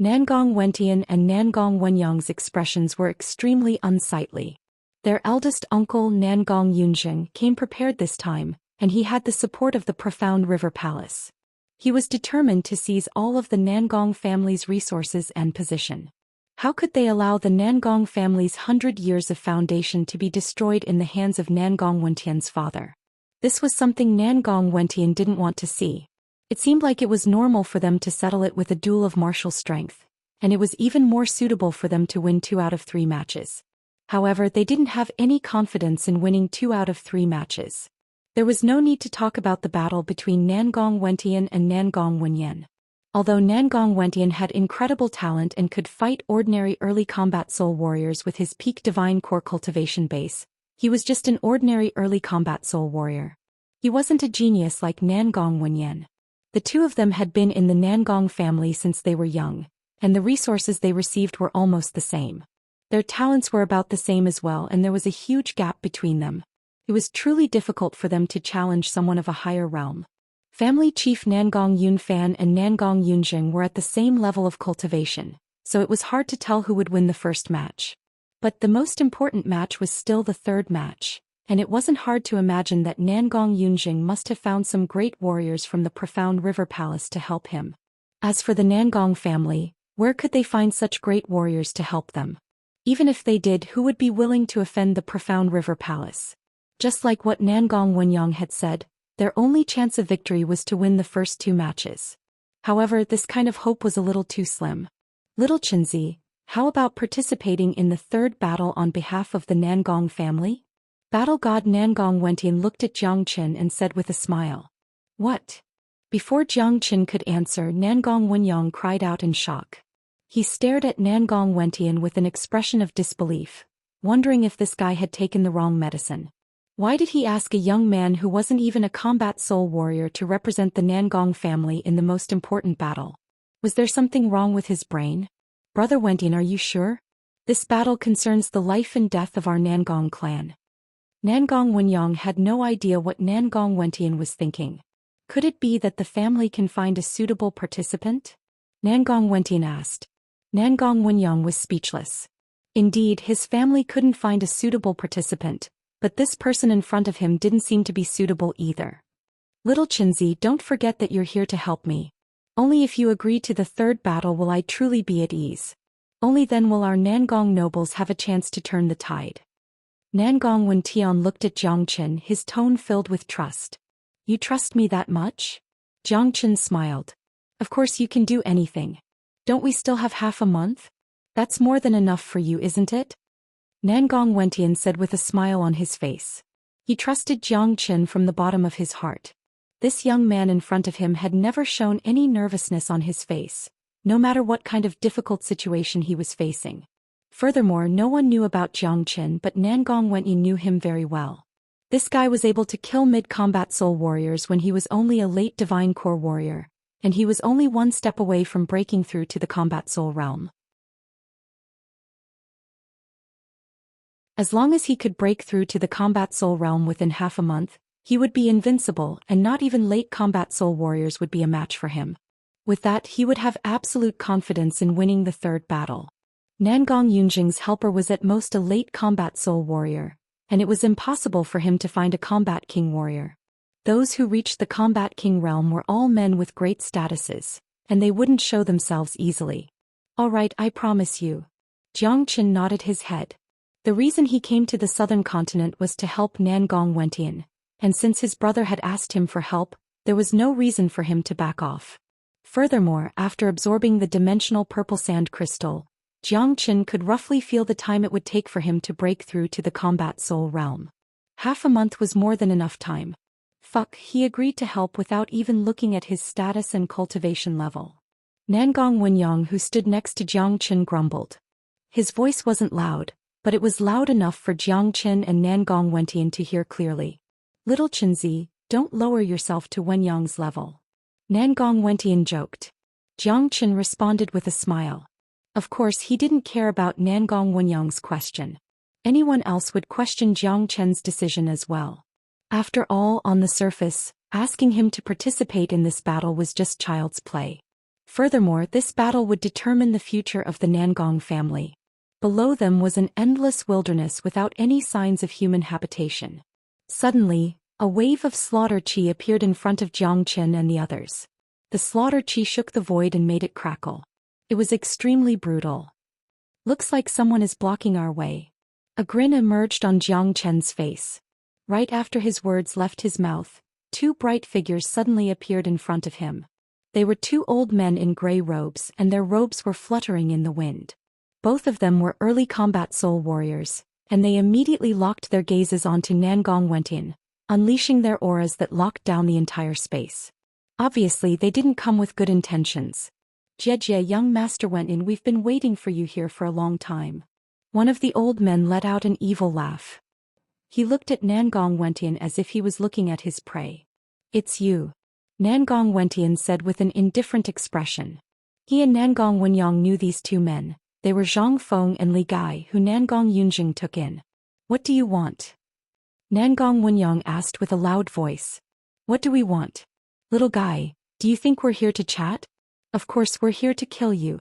Nangong Wentian and Nangong Wenyang's expressions were extremely unsightly. Their eldest uncle Nangong Yunjing came prepared this time, and he had the support of the profound river palace. He was determined to seize all of the Nangong family's resources and position. How could they allow the Nangong family's 100 years of foundation to be destroyed in the hands of Nangong Wentian's father? This was something Nangong Wentian didn't want to see. It seemed like it was normal for them to settle it with a duel of martial strength, and it was even more suitable for them to win 2 out of 3 matches. However, they didn't have any confidence in winning 2 out of 3 matches. There was no need to talk about the battle between Nangong Wentian and Nangong Wenyan. Although Nangong Wentian had incredible talent and could fight ordinary early combat soul warriors with his peak divine core cultivation base, he was just an ordinary early combat soul warrior. He wasn't a genius like Nangong Wenyan. The two of them had been in the Nangong family since they were young, and the resources they received were almost the same. Their talents were about the same as well, and there was a huge gap between them. It was truly difficult for them to challenge someone of a higher realm. Family Chief Nangong Yunfan and Nangong Yunjing were at the same level of cultivation, so it was hard to tell who would win the first match. But the most important match was still the third match, and it wasn't hard to imagine that Nangong Yunjing must have found some great warriors from the profound river palace to help him. As for the Nangong family, where could they find such great warriors to help them? Even if they did, who would be willing to offend the profound river palace? Just like what Nangong Wenyang had said, their only chance of victory was to win the first 2 matches. However, this kind of hope was a little too slim. Little Chinzi, how about participating in the third battle on behalf of the Nangong family? Battle god Nangong Wentian looked at Jiang Qin and said with a smile. What? Before Jiang Qin could answer, Nangong Wenyang cried out in shock. He stared at Nangong Wentian with an expression of disbelief, wondering if this guy had taken the wrong medicine. Why did he ask a young man who wasn't even a combat soul warrior to represent the Nangong family in the most important battle? Was there something wrong with his brain? Brother Wentian, are you sure? This battle concerns the life and death of our Nangong clan. Nangong Wenyang had no idea what Nangong Wentian was thinking. Could it be that the family can find a suitable participant? Nangong Wentian asked. Nangong Wenyang was speechless. Indeed, his family couldn't find a suitable participant, but this person in front of him didn't seem to be suitable either. Little Chinzi, don't forget that you're here to help me. Only if you agree to the third battle will I truly be at ease. Only then will our Nangong nobles have a chance to turn the tide. Nangong Wentian looked at Jiang Qin, his tone filled with trust. You trust me that much? Jiang Qin smiled. Of course you can do anything. Don't we still have half a month? That's more than enough for you, isn't it? Nangong Wentian said with a smile on his face. He trusted Jiang Qin from the bottom of his heart. This young man in front of him had never shown any nervousness on his face, no matter what kind of difficult situation he was facing. Furthermore, no one knew about Jiang Qin, but Nangong Wentian knew him very well. This guy was able to kill mid-combat soul warriors when he was only a late divine core warrior, and he was only one step away from breaking through to the combat soul realm. As long as he could break through to the combat soul realm within half a month, he would be invincible, and not even late combat soul warriors would be a match for him. With that, he would have absolute confidence in winning the third battle. Nangong Yunjing's helper was at most a late combat soul warrior, and it was impossible for him to find a combat king warrior. Those who reached the combat king realm were all men with great statuses, and they wouldn't show themselves easily. All right, I promise you. Jiang Qin nodded his head. The reason he came to the southern continent was to help Nangong Wentian, and since his brother had asked him for help, there was no reason for him to back off. Furthermore, after absorbing the dimensional purple sand crystal, Jiang Qin could roughly feel the time it would take for him to break through to the combat soul realm. Half a month was more than enough time. He agreed to help without even looking at his status and cultivation level. Nangong Wenyang, who stood next to Jiang Qin, grumbled. His voice wasn't loud, but it was loud enough for Jiang Qin and Nangong Wentian to hear clearly. Little Qinzi, don't lower yourself to Wenyang's level. Nangong Wentian joked. Jiang Qin responded with a smile. Of course, he didn't care about Nangong Wenyang's question. Anyone else would question Jiang Qin's decision as well. After all, on the surface, asking him to participate in this battle was just child's play. Furthermore, this battle would determine the future of the Nangong family. Below them was an endless wilderness without any signs of human habitation. Suddenly, a wave of slaughter chi appeared in front of Jiang Qin and the others. The slaughter chi shook the void and made it crackle. It was extremely brutal. Looks like someone is blocking our way. A grin emerged on Jiang Qin's face. Right after his words left his mouth, two bright figures suddenly appeared in front of him. They were two old men in gray robes, and their robes were fluttering in the wind. Both of them were early combat soul warriors, and they immediately locked their gazes onto Nangong Wentian, unleashing their auras that locked down the entire space. Obviously, they didn't come with good intentions. Jie, young master Wentian, we've been waiting for you here for a long time. One of the old men let out an evil laugh. He looked at Nangong Wentian as if he was looking at his prey. It's you. Nangong Wentian said with an indifferent expression. He and Nangong Wenyang knew these two men. They were Zhang Feng and Li Gai, who Nangong Yunjing took in. What do you want? Nangong Wenyang asked with a loud voice. What do we want? Little guy, do you think we're here to chat? Of course we're here to kill you.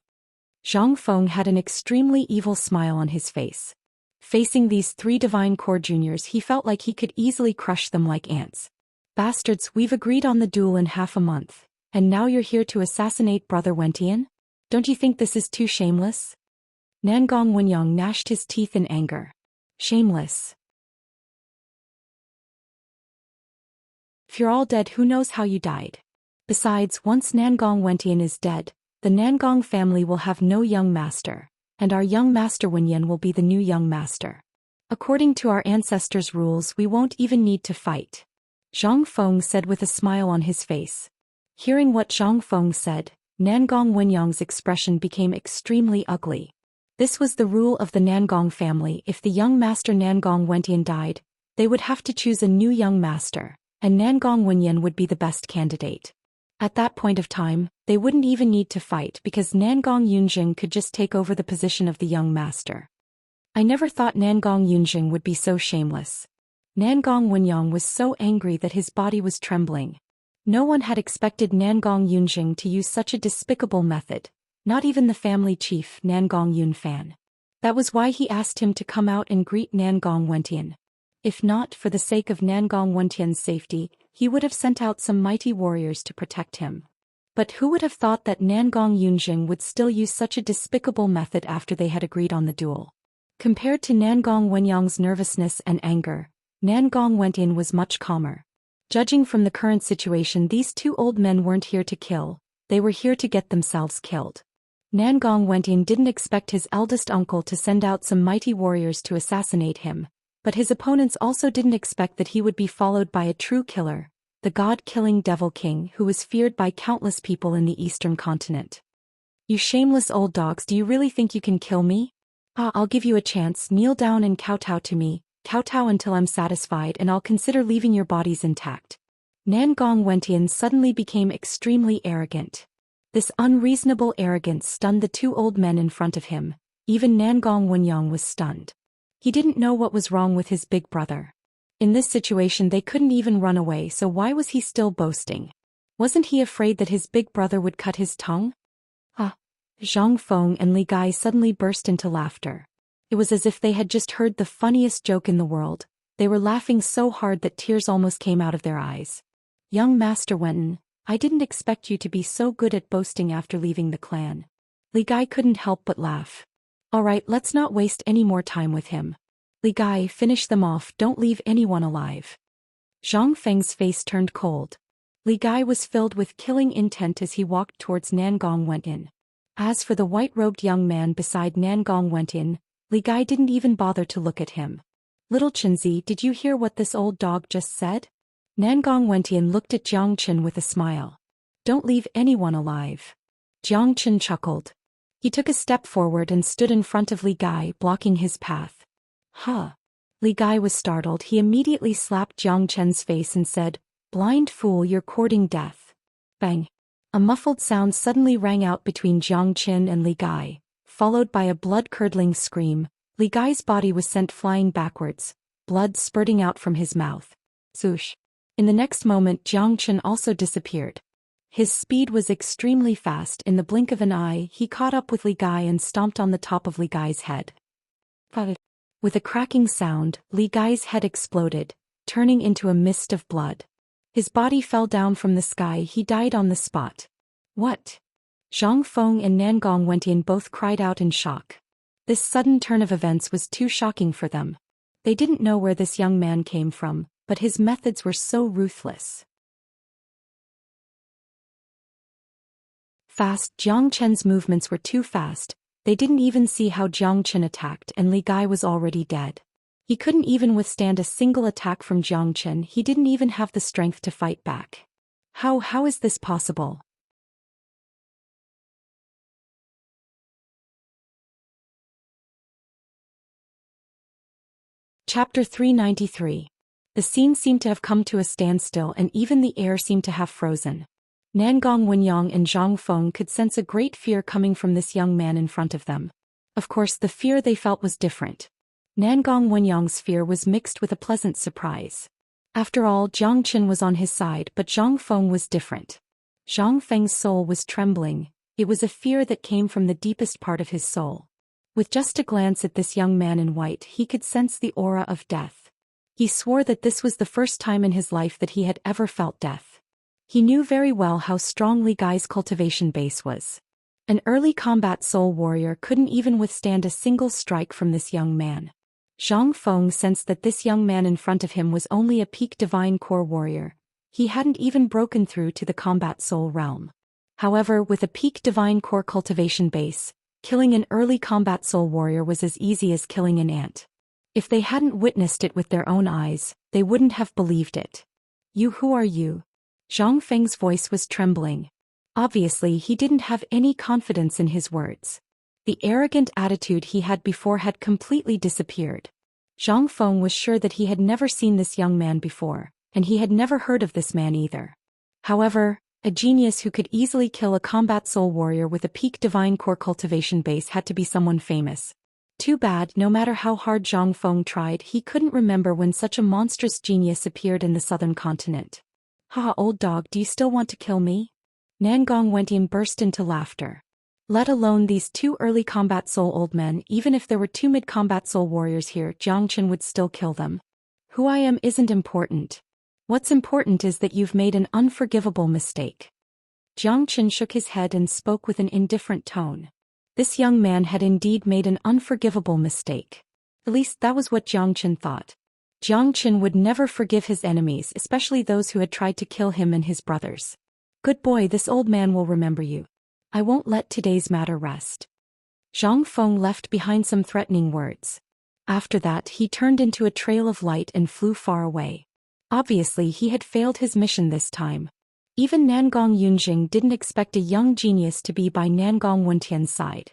Zhang Feng had an extremely evil smile on his face. Facing these three divine core juniors, he felt like he could easily crush them like ants. Bastards, we've agreed on the duel in half a month, and now you're here to assassinate Brother Wentian? Don't you think this is too shameless? Nangong Wenyang gnashed his teeth in anger. Shameless. If you're all dead, who knows how you died? Besides, once Nangong Wentian is dead, the Nangong family will have no young master, and our young master Wenyan will be the new young master. According to our ancestors' rules, we won't even need to fight. Zhang Feng said with a smile on his face. Hearing what Zhang Feng said, Nangong Wenyang's expression became extremely ugly. This was the rule of the Nangong family. If the young master Nangong Wentian died, they would have to choose a new young master, and Nangong Wenyan would be the best candidate. At that point of time, they wouldn't even need to fight because Nangong Yunjing could just take over the position of the young master. I never thought Nangong Yunjing would be so shameless. Nangong Wenyang was so angry that his body was trembling. No one had expected Nangong Yunjing to use such a despicable method, not even the family chief Nangong Yunfan. That was why he asked him to come out and greet Nangong Wentian. If not for the sake of Nangong Wentian's safety, he would have sent out some mighty warriors to protect him. But who would have thought that Nangong Yunjing would still use such a despicable method after they had agreed on the duel? Compared to Nangong Wenyang's nervousness and anger, Nangong Wentian was much calmer. Judging from the current situation, these two old men weren't here to kill, they were here to get themselves killed. Nangong Wentian didn't expect his eldest uncle to send out some mighty warriors to assassinate him, but his opponents also didn't expect that he would be followed by a true killer, the god-killing Devil King who was feared by countless people in the eastern continent. You shameless old dogs, do you really think you can kill me? I'll give you a chance. Kneel down and kowtow to me, kowtow until I'm satisfied, and I'll consider leaving your bodies intact. Nangong Wentian suddenly became extremely arrogant. This unreasonable arrogance stunned the two old men in front of him. Even Nangong Wenyang was stunned. He didn't know what was wrong with his big brother. In this situation they couldn't even run away, so why was he still boasting? Wasn't he afraid that his big brother would cut his tongue? Zhang Feng and Li Gai suddenly burst into laughter. It was as if they had just heard the funniest joke in the world. They were laughing so hard that tears almost came out of their eyes. Young Master Wenton, I didn't expect you to be so good at boasting after leaving the clan. Li Gai couldn't help but laugh. Alright, let's not waste any more time with him. Li Gai, finish them off, don't leave anyone alive. Zhang Feng's face turned cold. Li Gai was filled with killing intent as he walked towards Nangong Wentin. As for the white-robed young man beside Nangong Wentin, Li Gai didn't even bother to look at him. Little Chenzi, did you hear what this old dog just said? Nangong Wentin looked at Jiang Chen with a smile. Don't leave anyone alive. Jiang Chen chuckled. He took a step forward and stood in front of Li Gai, blocking his path. Huh. Li Gai was startled. He immediately slapped Jiang Chen's face and said, Blind fool, you're courting death. Bang. A muffled sound suddenly rang out between Jiang Chen and Li Gai, followed by a blood-curdling scream. Li Gai's body was sent flying backwards, blood spurting out from his mouth. Swoosh. In the next moment Jiang Chen also disappeared. His speed was extremely fast. In the blink of an eye, he caught up with Li Gai and stomped on the top of Li Gai's head. With a cracking sound, Li Gai's head exploded, turning into a mist of blood. His body fell down from the sky. He died on the spot. What? Zhang Feng and Nangong Wentin both cried out in shock. This sudden turn of events was too shocking for them. They didn't know where this young man came from, but his methods were so ruthless. Fast, Jiang Chen's movements were too fast. They didn't even see how Jiang Chen attacked and Li Gai was already dead. He couldn't even withstand a single attack from Jiang Chen. He didn't even have the strength to fight back. How is this possible? Chapter 393. The scene seemed to have come to a standstill and even the air seemed to have frozen. Nangong Wenyang and Zhang Feng could sense a great fear coming from this young man in front of them. Of course, the fear they felt was different. Nangong Wenyang's fear was mixed with a pleasant surprise. After all, Jiang Chen was on his side, but Zhang Feng was different. Zhang Feng's soul was trembling. It was a fear that came from the deepest part of his soul. With just a glance at this young man in white, he could sense the aura of death. He swore that this was the first time in his life that he had ever felt death. He knew very well how strong Li Gai's cultivation base was. An early combat soul warrior couldn't even withstand a single strike from this young man. Zhang Feng sensed that this young man in front of him was only a peak divine core warrior. He hadn't even broken through to the combat soul realm. However, with a peak divine core cultivation base, killing an early combat soul warrior was as easy as killing an ant. If they hadn't witnessed it with their own eyes, they wouldn't have believed it. Who are you? Zhang Feng's voice was trembling. Obviously, he didn't have any confidence in his words. The arrogant attitude he had before had completely disappeared. Zhang Feng was sure that he had never seen this young man before, and he had never heard of this man either. However, a genius who could easily kill a combat soul warrior with a peak divine core cultivation base had to be someone famous. Too bad, no matter how hard Zhang Feng tried, he couldn't remember when such a monstrous genius appeared in the southern continent. Haha, old dog, do you still want to kill me? Nangong Wentin burst into laughter. Let alone these two early combat soul old men, even if there were two mid-combat soul warriors here, Jiang Chen would still kill them. Who I am isn't important. What's important is that you've made an unforgivable mistake. Jiang Chen shook his head and spoke with an indifferent tone. This young man had indeed made an unforgivable mistake. At least that was what Jiang Chen thought. Jiang Chen would never forgive his enemies, especially those who had tried to kill him and his brothers. Good boy, this old man will remember you. I won't let today's matter rest. Zhang Feng left behind some threatening words. After that, he turned into a trail of light and flew far away. Obviously, he had failed his mission this time. Even Nangong Yunjing didn't expect a young genius to be by Nangong Wentian's side.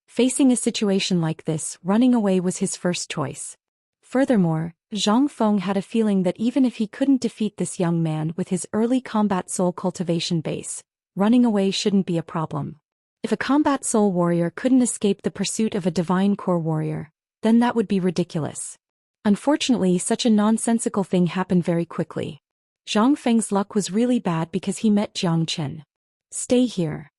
Facing a situation like this, running away was his first choice. Furthermore, Zhang Feng had a feeling that even if he couldn't defeat this young man with his early combat soul cultivation base, running away shouldn't be a problem. If a combat soul warrior couldn't escape the pursuit of a divine core warrior, then that would be ridiculous. Unfortunately, such a nonsensical thing happened very quickly. Zhang Feng's luck was really bad because he met Jiang Chen. Stay here.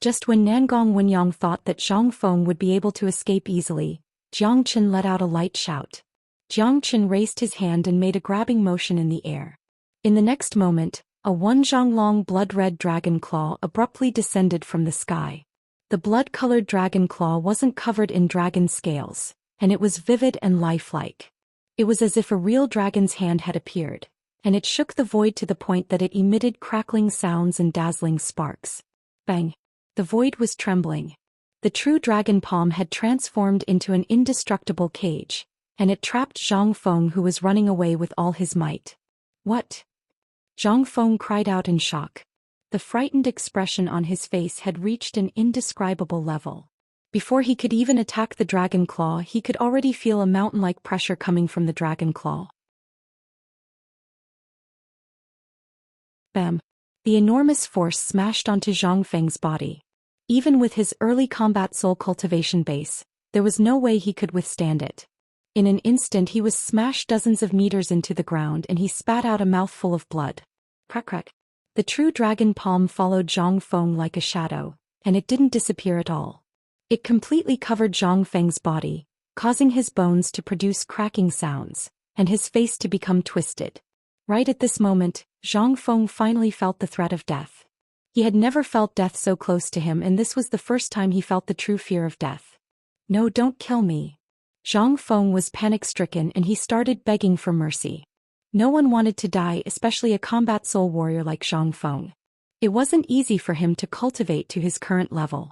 Just when Nangong Wenyang thought that Zhang Feng would be able to escape easily, Jiang Chen let out a light shout. Jiang Chen raised his hand and made a grabbing motion in the air. In the next moment, a one-zhang-long blood-red dragon claw abruptly descended from the sky. The blood-colored dragon claw wasn't covered in dragon scales, and it was vivid and lifelike. It was as if a real dragon's hand had appeared, and it shook the void to the point that it emitted crackling sounds and dazzling sparks. Bang! The void was trembling. The true dragon palm had transformed into an indestructible cage, and it trapped Zhang Feng, who was running away with all his might. What? Zhang Feng cried out in shock. The frightened expression on his face had reached an indescribable level. Before he could even attack the dragon claw, he could already feel a mountain-like pressure coming from the dragon claw. Bam! The enormous force smashed onto Zhang Feng's body. Even with his early combat soul cultivation base, there was no way he could withstand it. In an instant he was smashed dozens of meters into the ground and he spat out a mouthful of blood. Crack crack. The true dragon palm followed Zhang Feng like a shadow, and it didn't disappear at all. It completely covered Zhang Feng's body, causing his bones to produce cracking sounds, and his face to become twisted. Right at this moment, Zhang Feng finally felt the threat of death. He had never felt death so close to him, and this was the first time he felt the true fear of death. No, don't kill me. Zhang Feng was panic-stricken and he started begging for mercy. No one wanted to die, especially a combat soul warrior like Zhang Feng. It wasn't easy for him to cultivate to his current level.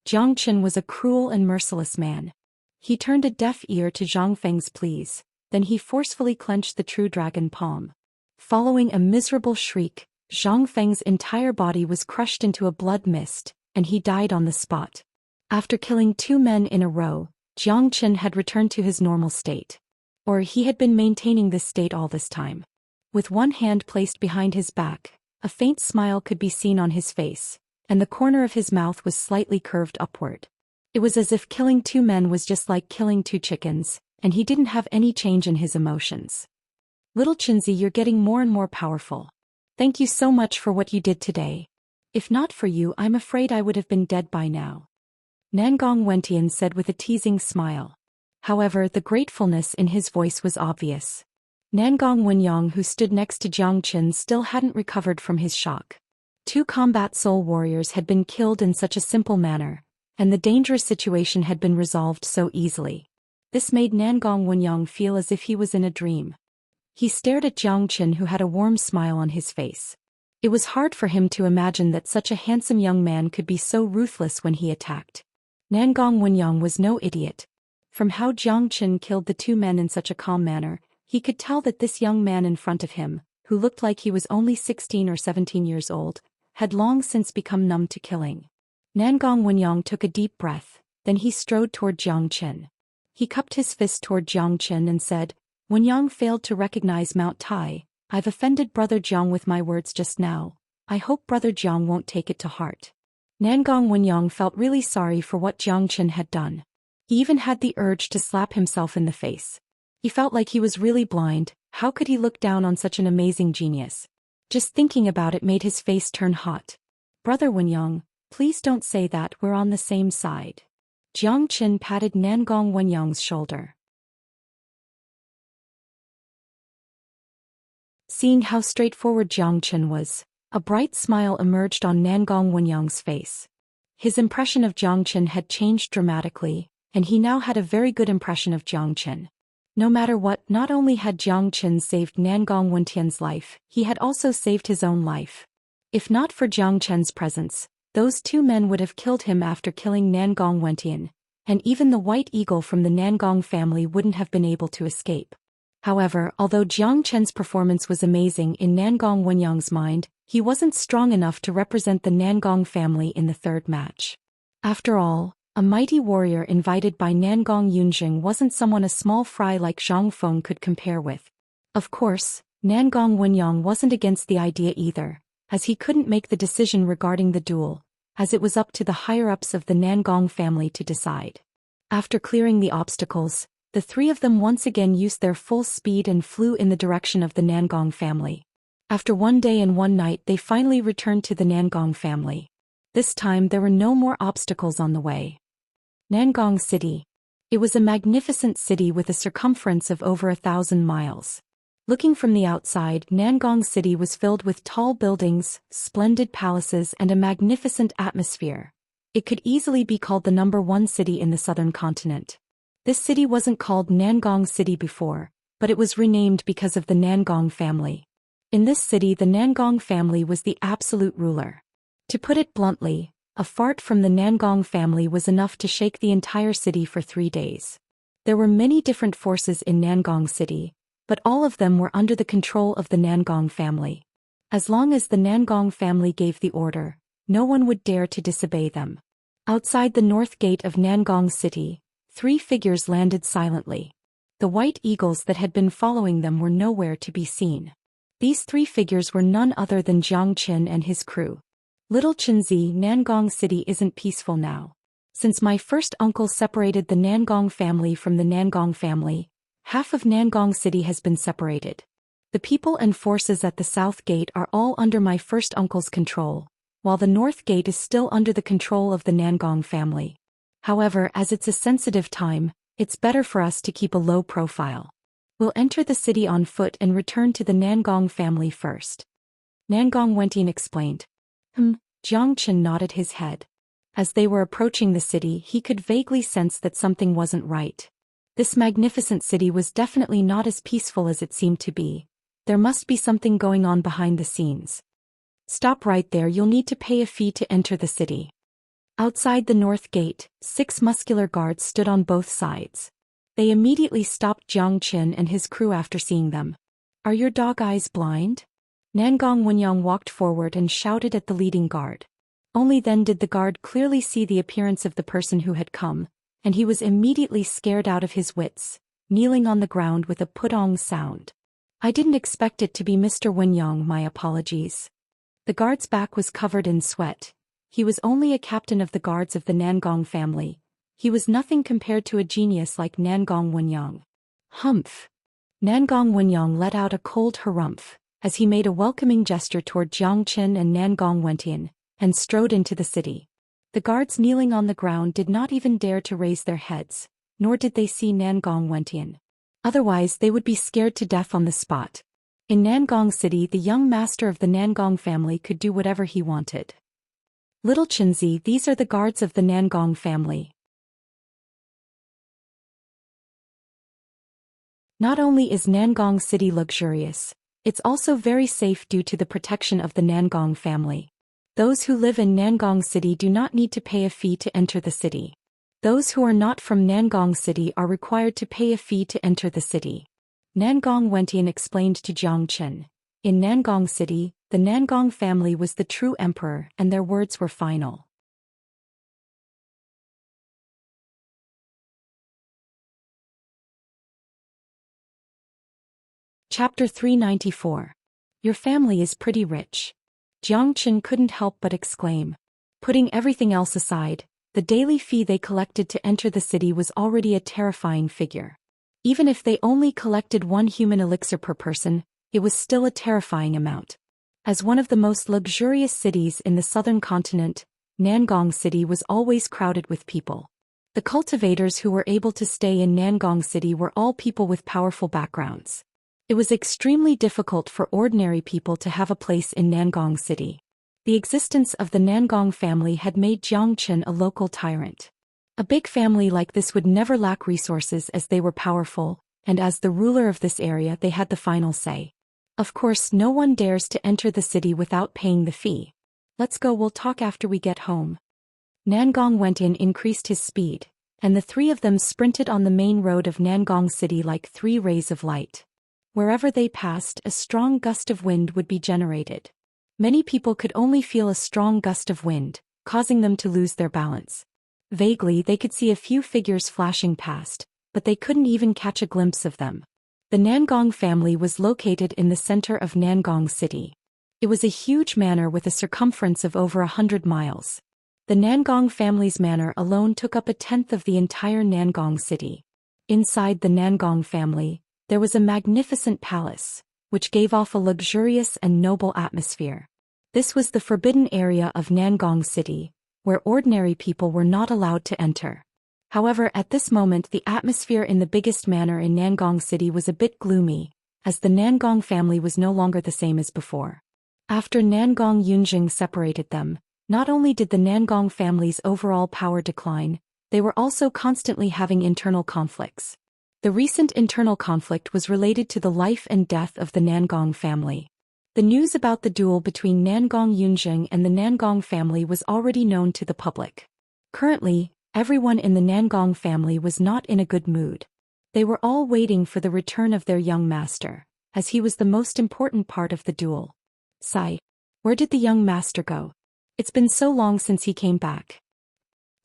Jiang Chen was a cruel and merciless man. He turned a deaf ear to Zhang Feng's pleas, then he forcefully clenched the true dragon palm. Following a miserable shriek, Zhang Feng's entire body was crushed into a blood mist, and he died on the spot. After killing 2 men in a row, Jiang Chen had returned to his normal state. Or he had been maintaining this state all this time. With one hand placed behind his back, a faint smile could be seen on his face, and the corner of his mouth was slightly curved upward. It was as if killing 2 men was just like killing 2 chickens, and he didn't have any change in his emotions. Little Chinzi, you're getting more and more powerful. Thank you so much for what you did today. If not for you, I'm afraid I would have been dead by now. Nangong Wentian said with a teasing smile. However, the gratefulness in his voice was obvious. Nangong Wenyang, who stood next to Jiang Chen, still hadn't recovered from his shock. 2 combat soul warriors had been killed in such a simple manner, and the dangerous situation had been resolved so easily. This made Nangong Wenyang feel as if he was in a dream. He stared at Jiang Chen, who had a warm smile on his face. It was hard for him to imagine that such a handsome young man could be so ruthless when he attacked. Nangong Wenyang was no idiot. From how Jiang Chen killed the 2 men in such a calm manner, he could tell that this young man in front of him, who looked like he was only 16 or 17 years old, had long since become numb to killing. Nangong Wenyang took a deep breath, then he strode toward Jiang Chen. He cupped his fist toward Jiang Chen and said, "Wenyang failed to recognize Mount Tai. I've offended Brother Jiang with my words just now. I hope Brother Jiang won't take it to heart." Nangong Wenyang felt really sorry for what Jiang Chen had done. He even had the urge to slap himself in the face. He felt like he was really blind. How could he look down on such an amazing genius? Just thinking about it made his face turn hot. "Brother Wenyang, please don't say that, we're on the same side." Jiang Chen patted Nangong Wenyang's shoulder. Seeing how straightforward Jiang Chen was, a bright smile emerged on Nangong Wenyang's face. His impression of Jiang Chen had changed dramatically, and he now had a very good impression of Jiang Chen. No matter what, not only had Jiang Chen saved Nangong Wentian's life, he had also saved his own life. If not for Jiang Chen's presence, those 2 men would have killed him after killing Nangong Wentian, and even the White Eagle from the Nangong family wouldn't have been able to escape. However, although Jiang Chen's performance was amazing in Nangong Wenyang's mind, he wasn't strong enough to represent the Nangong family in the 3rd match. After all, a mighty warrior invited by Nangong Yunjing wasn't someone a small fry like Zhang Feng could compare with. Of course, Nangong Wenyang wasn't against the idea either, as he couldn't make the decision regarding the duel, as it was up to the higher-ups of the Nangong family to decide. After clearing the obstacles, the 3 of them once again used their full speed and flew in the direction of the Nangong family. After 1 day and 1 night, they finally returned to the Nangong family. This time there were no more obstacles on the way. Nangong City. It was a magnificent city with a circumference of over 1,000 miles. Looking from the outside, Nangong City was filled with tall buildings, splendid palaces, and a magnificent atmosphere. It could easily be called the #1 city in the southern continent. This city wasn't called Nangong City before, but it was renamed because of the Nangong family. In this city, the Nangong family was the absolute ruler. To put it bluntly, a fart from the Nangong family was enough to shake the entire city for 3 days. There were many different forces in Nangong City, but all of them were under the control of the Nangong family. As long as the Nangong family gave the order, no one would dare to disobey them. Outside the north gate of Nangong City, 3 figures landed silently. The white eagles that had been following them were nowhere to be seen. These 3 figures were none other than Zhou Xian and his crew. Little Chinzi, Nangong City isn't peaceful now. Since my first uncle separated the Nangong family from the Nangong family, half of Nangong City has been separated. The people and forces at the south gate are all under my first uncle's control, while the north gate is still under the control of the Nangong family. However, as it's a sensitive time, it's better for us to keep a low profile. We'll enter the city on foot and return to the Nangong family first. Nangong Wentian explained. Zhou Xian nodded his head. As they were approaching the city, he could vaguely sense that something wasn't right. This magnificent city was definitely not as peaceful as it seemed to be. There must be something going on behind the scenes. Stop right there, you'll need to pay a fee to enter the city. Outside the north gate, 6 muscular guards stood on both sides. They immediately stopped Zhou Xian and his crew after seeing them. Are your dog eyes blind? Nangong Wenyang walked forward and shouted at the leading guard. Only then did the guard clearly see the appearance of the person who had come, and he was immediately scared out of his wits, kneeling on the ground with a putong sound. I didn't expect it to be Mr. Wenyang, my apologies. The guard's back was covered in sweat. He was only a captain of the guards of the Nangong family. He was nothing compared to a genius like Nangong Wenyang. Humph. Nangong Wenyang let out a cold harumph, as he made a welcoming gesture toward Zhou Xian and Nangong Wentian, and strode into the city. The guards kneeling on the ground did not even dare to raise their heads, nor did they see Nangong Wentian. Otherwise they would be scared to death on the spot. In Nangong City, the young master of the Nangong family could do whatever he wanted. Little Chinzi, these are the guards of the Nangong family. Not only is Nangong City luxurious, it's also very safe due to the protection of the Nangong family. Those who live in Nangong City do not need to pay a fee to enter the city. Those who are not from Nangong City are required to pay a fee to enter the city. Nangong Wentian explained to Zhou Xian. In Nangong City, the Nangong family was the true emperor, and their words were final. Chapter 394. Your family is pretty rich. Zhou Xian couldn't help but exclaim. Putting everything else aside, the daily fee they collected to enter the city was already a terrifying figure. Even if they only collected 1 human elixir per person, it was still a terrifying amount. As one of the most luxurious cities in the southern continent, Nangong City was always crowded with people. The cultivators who were able to stay in Nangong City were all people with powerful backgrounds. It was extremely difficult for ordinary people to have a place in Nangong City. The existence of the Nangong family had made Zhou Xian a local tyrant. A big family like this would never lack resources as they were powerful, and as the ruler of this area they had the final say. Of course, no one dares to enter the city without paying the fee. Let's go, we'll talk after we get home. Nangong Wentian increased his speed, and the 3 of them sprinted on the main road of Nangong City like 3 rays of light. Wherever they passed, a strong gust of wind would be generated. Many people could only feel a strong gust of wind, causing them to lose their balance. Vaguely they could see a few figures flashing past, but they couldn't even catch a glimpse of them. The Nangong family was located in the center of Nangong City. It was a huge manor with a circumference of over 100 miles. The Nangong family's manor alone took up 1/10 of the entire Nangong City. Inside the Nangong family, there was a magnificent palace, which gave off a luxurious and noble atmosphere. This was the forbidden area of Nangong City, where ordinary people were not allowed to enter. However, at this moment the atmosphere in the biggest manor in Nangong City was a bit gloomy, as the Nangong family was no longer the same as before. After Nangong Yunjing separated them, not only did the Nangong family's overall power decline, they were also constantly having internal conflicts. The recent internal conflict was related to the life and death of the Nangong family. The news about the duel between Nangong Yunjing and the Nangong family was already known to the public. Currently, everyone in the Nangong family was not in a good mood. They were all waiting for the return of their young master, as he was the most important part of the duel. Sigh. Where did the young master go? It's been so long since he came back.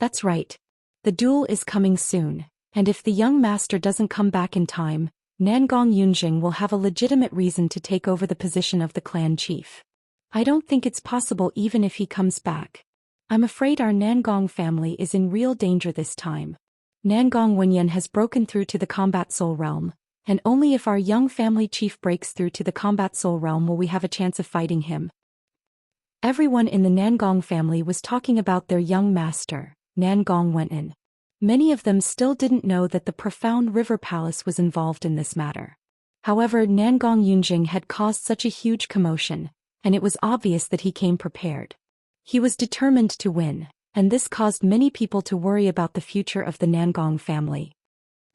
That's right. The duel is coming soon, and if the young master doesn't come back in time, Nangong Yunjing will have a legitimate reason to take over the position of the clan chief. I don't think it's possible even if he comes back. I'm afraid our Nangong family is in real danger this time. Nangong Wenyan has broken through to the Combat Soul Realm, and only if our young family chief breaks through to the Combat Soul Realm will we have a chance of fighting him. Everyone in the Nangong family was talking about their young master, Nangong Wenyan. Many of them still didn't know that the profound river palace was involved in this matter. However, Nangong Yunjing had caused such a huge commotion, and it was obvious that he came prepared. He was determined to win, and this caused many people to worry about the future of the Nangong family.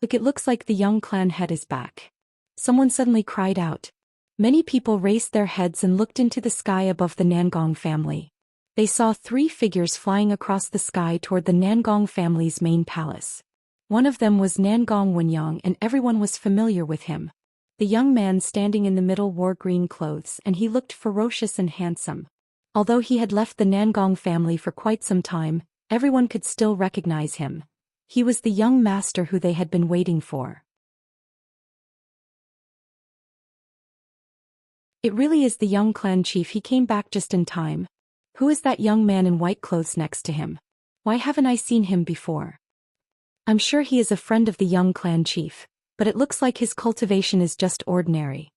Look, it looks like the young clan head is back. Someone suddenly cried out. Many people raised their heads and looked into the sky above the Nangong family. They saw 3 figures flying across the sky toward the Nangong family's main palace. One of them was Nangong Wenyang, and everyone was familiar with him. The young man standing in the middle wore green clothes and he looked ferocious and handsome. Although he had left the Nangong family for quite some time, everyone could still recognize him. He was the young master who they had been waiting for. It really is the young clan chief. He came back just in time. Who is that young man in white clothes next to him? Why haven't I seen him before? I'm sure he is a friend of the young clan chief, but it looks like his cultivation is just ordinary.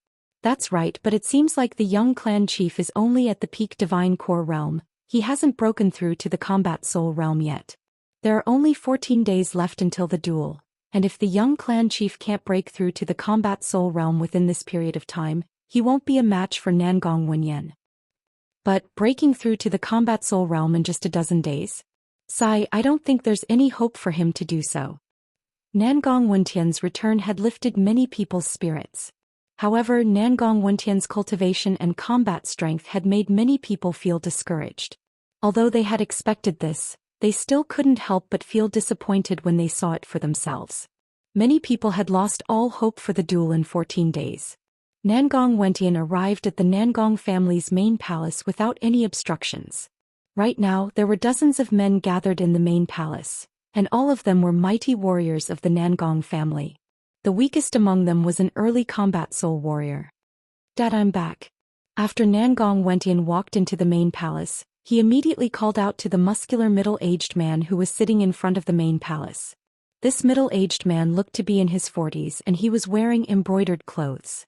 That's right, but it seems like the young clan chief is only at the peak divine core realm. He hasn't broken through to the combat soul realm yet. There are only 14 days left until the duel, and if the young clan chief can't break through to the combat soul realm within this period of time, he won't be a match for Nangong Wenyan. But breaking through to the combat soul realm in just a dozen days? Sigh, I don't think there's any hope for him to do so. Nangong Wentian's return had lifted many people's spirits. However, Nangong Wentian's cultivation and combat strength had made many people feel discouraged. Although they had expected this, they still couldn't help but feel disappointed when they saw it for themselves. Many people had lost all hope for the duel in 14 days. Nangong Wentian arrived at the Nangong family's main palace without any obstructions. Right now, there were dozens of men gathered in the main palace, and all of them were mighty warriors of the Nangong family. The weakest among them was an early combat soul warrior. Dad, I'm back. After Nangong Wentian walked into the main palace, he immediately called out to the muscular middle-aged man who was sitting in front of the main palace. This middle-aged man looked to be in his 40s and he was wearing embroidered clothes.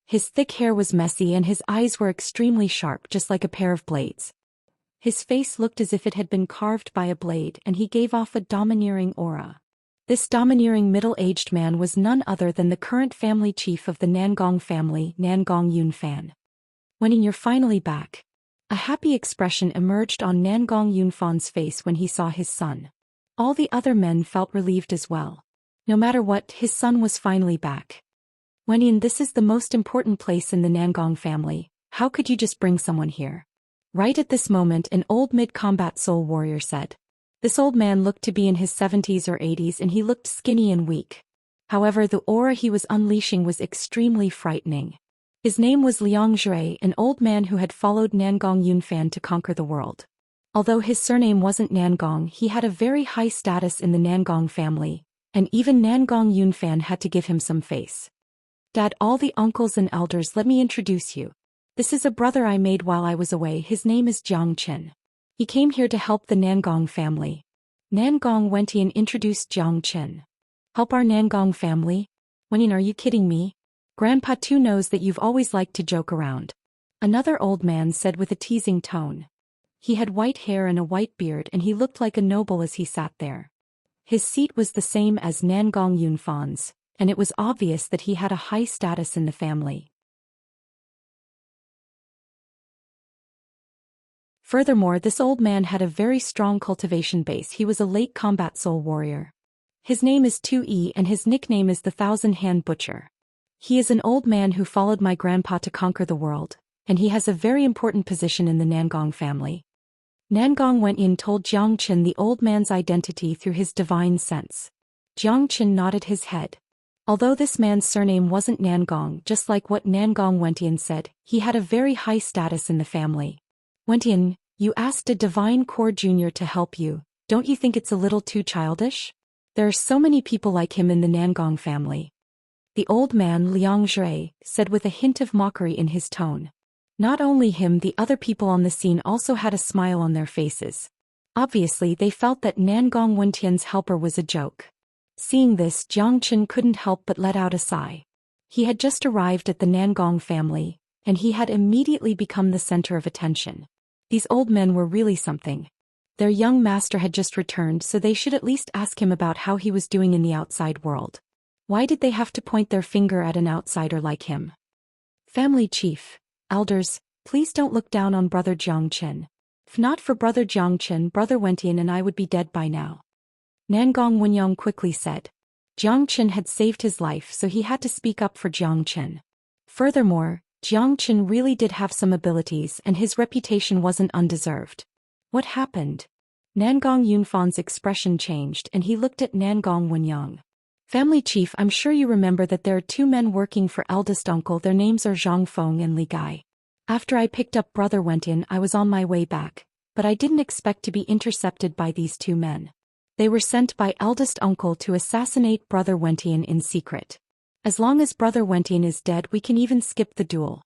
His thick hair was messy and his eyes were extremely sharp, just like a pair of blades. His face looked as if it had been carved by a blade and he gave off a domineering aura. This domineering middle-aged man was none other than the current family chief of the Nangong family, Nangong Yunfan. When you're finally back. A happy expression emerged on Nangong Yunfan's face when he saw his son. All the other men felt relieved as well. No matter what, his son was finally back. Wenyan, this is the most important place in the Nangong family. How could you just bring someone here? Right at this moment, an old mid-combat soul warrior said. This old man looked to be in his 70s or 80s and he looked skinny and weak. However, the aura he was unleashing was extremely frightening. His name was Liang Zhui, an old man who had followed Nangong Yunfan to conquer the world. Although his surname wasn't Nangong, he had a very high status in the Nangong family, and even Nangong Yunfan had to give him some face. Dad, all the uncles and elders, let me introduce you. This is a brother I made while I was away. His name is Jiang Qin. He came here to help the Nangong family. Nangong Wentian introduced Jiang Qin. Help our Nangong family? Wenyan, are you kidding me? Grandpa too knows that you've always liked to joke around. Another old man said with a teasing tone. He had white hair and a white beard, and he looked like a noble as he sat there. His seat was the same as Nangong Yunfan's, and it was obvious that he had a high status in the family. Furthermore, this old man had a very strong cultivation base. He was a late combat soul warrior. His name is 2E and his nickname is the Thousand-Hand Butcher. He is an old man who followed my grandpa to conquer the world, and he has a very important position in the Nangong family. Nangong Wenyan told Jiang Qin the old man's identity through his divine sense. Jiang Qin nodded his head. Although this man's surname wasn't Nangong, just like what Nangong Wenyan said, he had a very high status in the family. Wenyan, you asked a divine core junior to help you, don't you think it's a little too childish? There are so many people like him in the Nangong family. The old man Liang Zhui said with a hint of mockery in his tone. Not only him, the other people on the scene also had a smile on their faces. Obviously they felt that Nangong Wentian's helper was a joke. Seeing this, Jiang Qin couldn't help but let out a sigh. He had just arrived at the Nangong family, and he had immediately become the center of attention. These old men were really something. Their young master had just returned, so they should at least ask him about how he was doing in the outside world. Why did they have to point their finger at an outsider like him? Family chief, elders, please don't look down on brother Jiang Qin. If not for brother Jiang Qin, brother Wentian and I would be dead by now. Nangong Wenyang quickly said. Jiang Qin had saved his life, so he had to speak up for Jiang Qin. Furthermore, Jiang Qin really did have some abilities and his reputation wasn't undeserved. What happened? Nangong Yunfan's expression changed and he looked at Nangong Wenyang. Family chief, I'm sure you remember that there are two men working for eldest uncle. Their names are Zhang Feng and Li Gai. After I picked up brother Wentian, I was on my way back, but I didn't expect to be intercepted by these two men. They were sent by eldest uncle to assassinate brother Wentian in secret. As long as brother Wentian is dead, we can even skip the duel.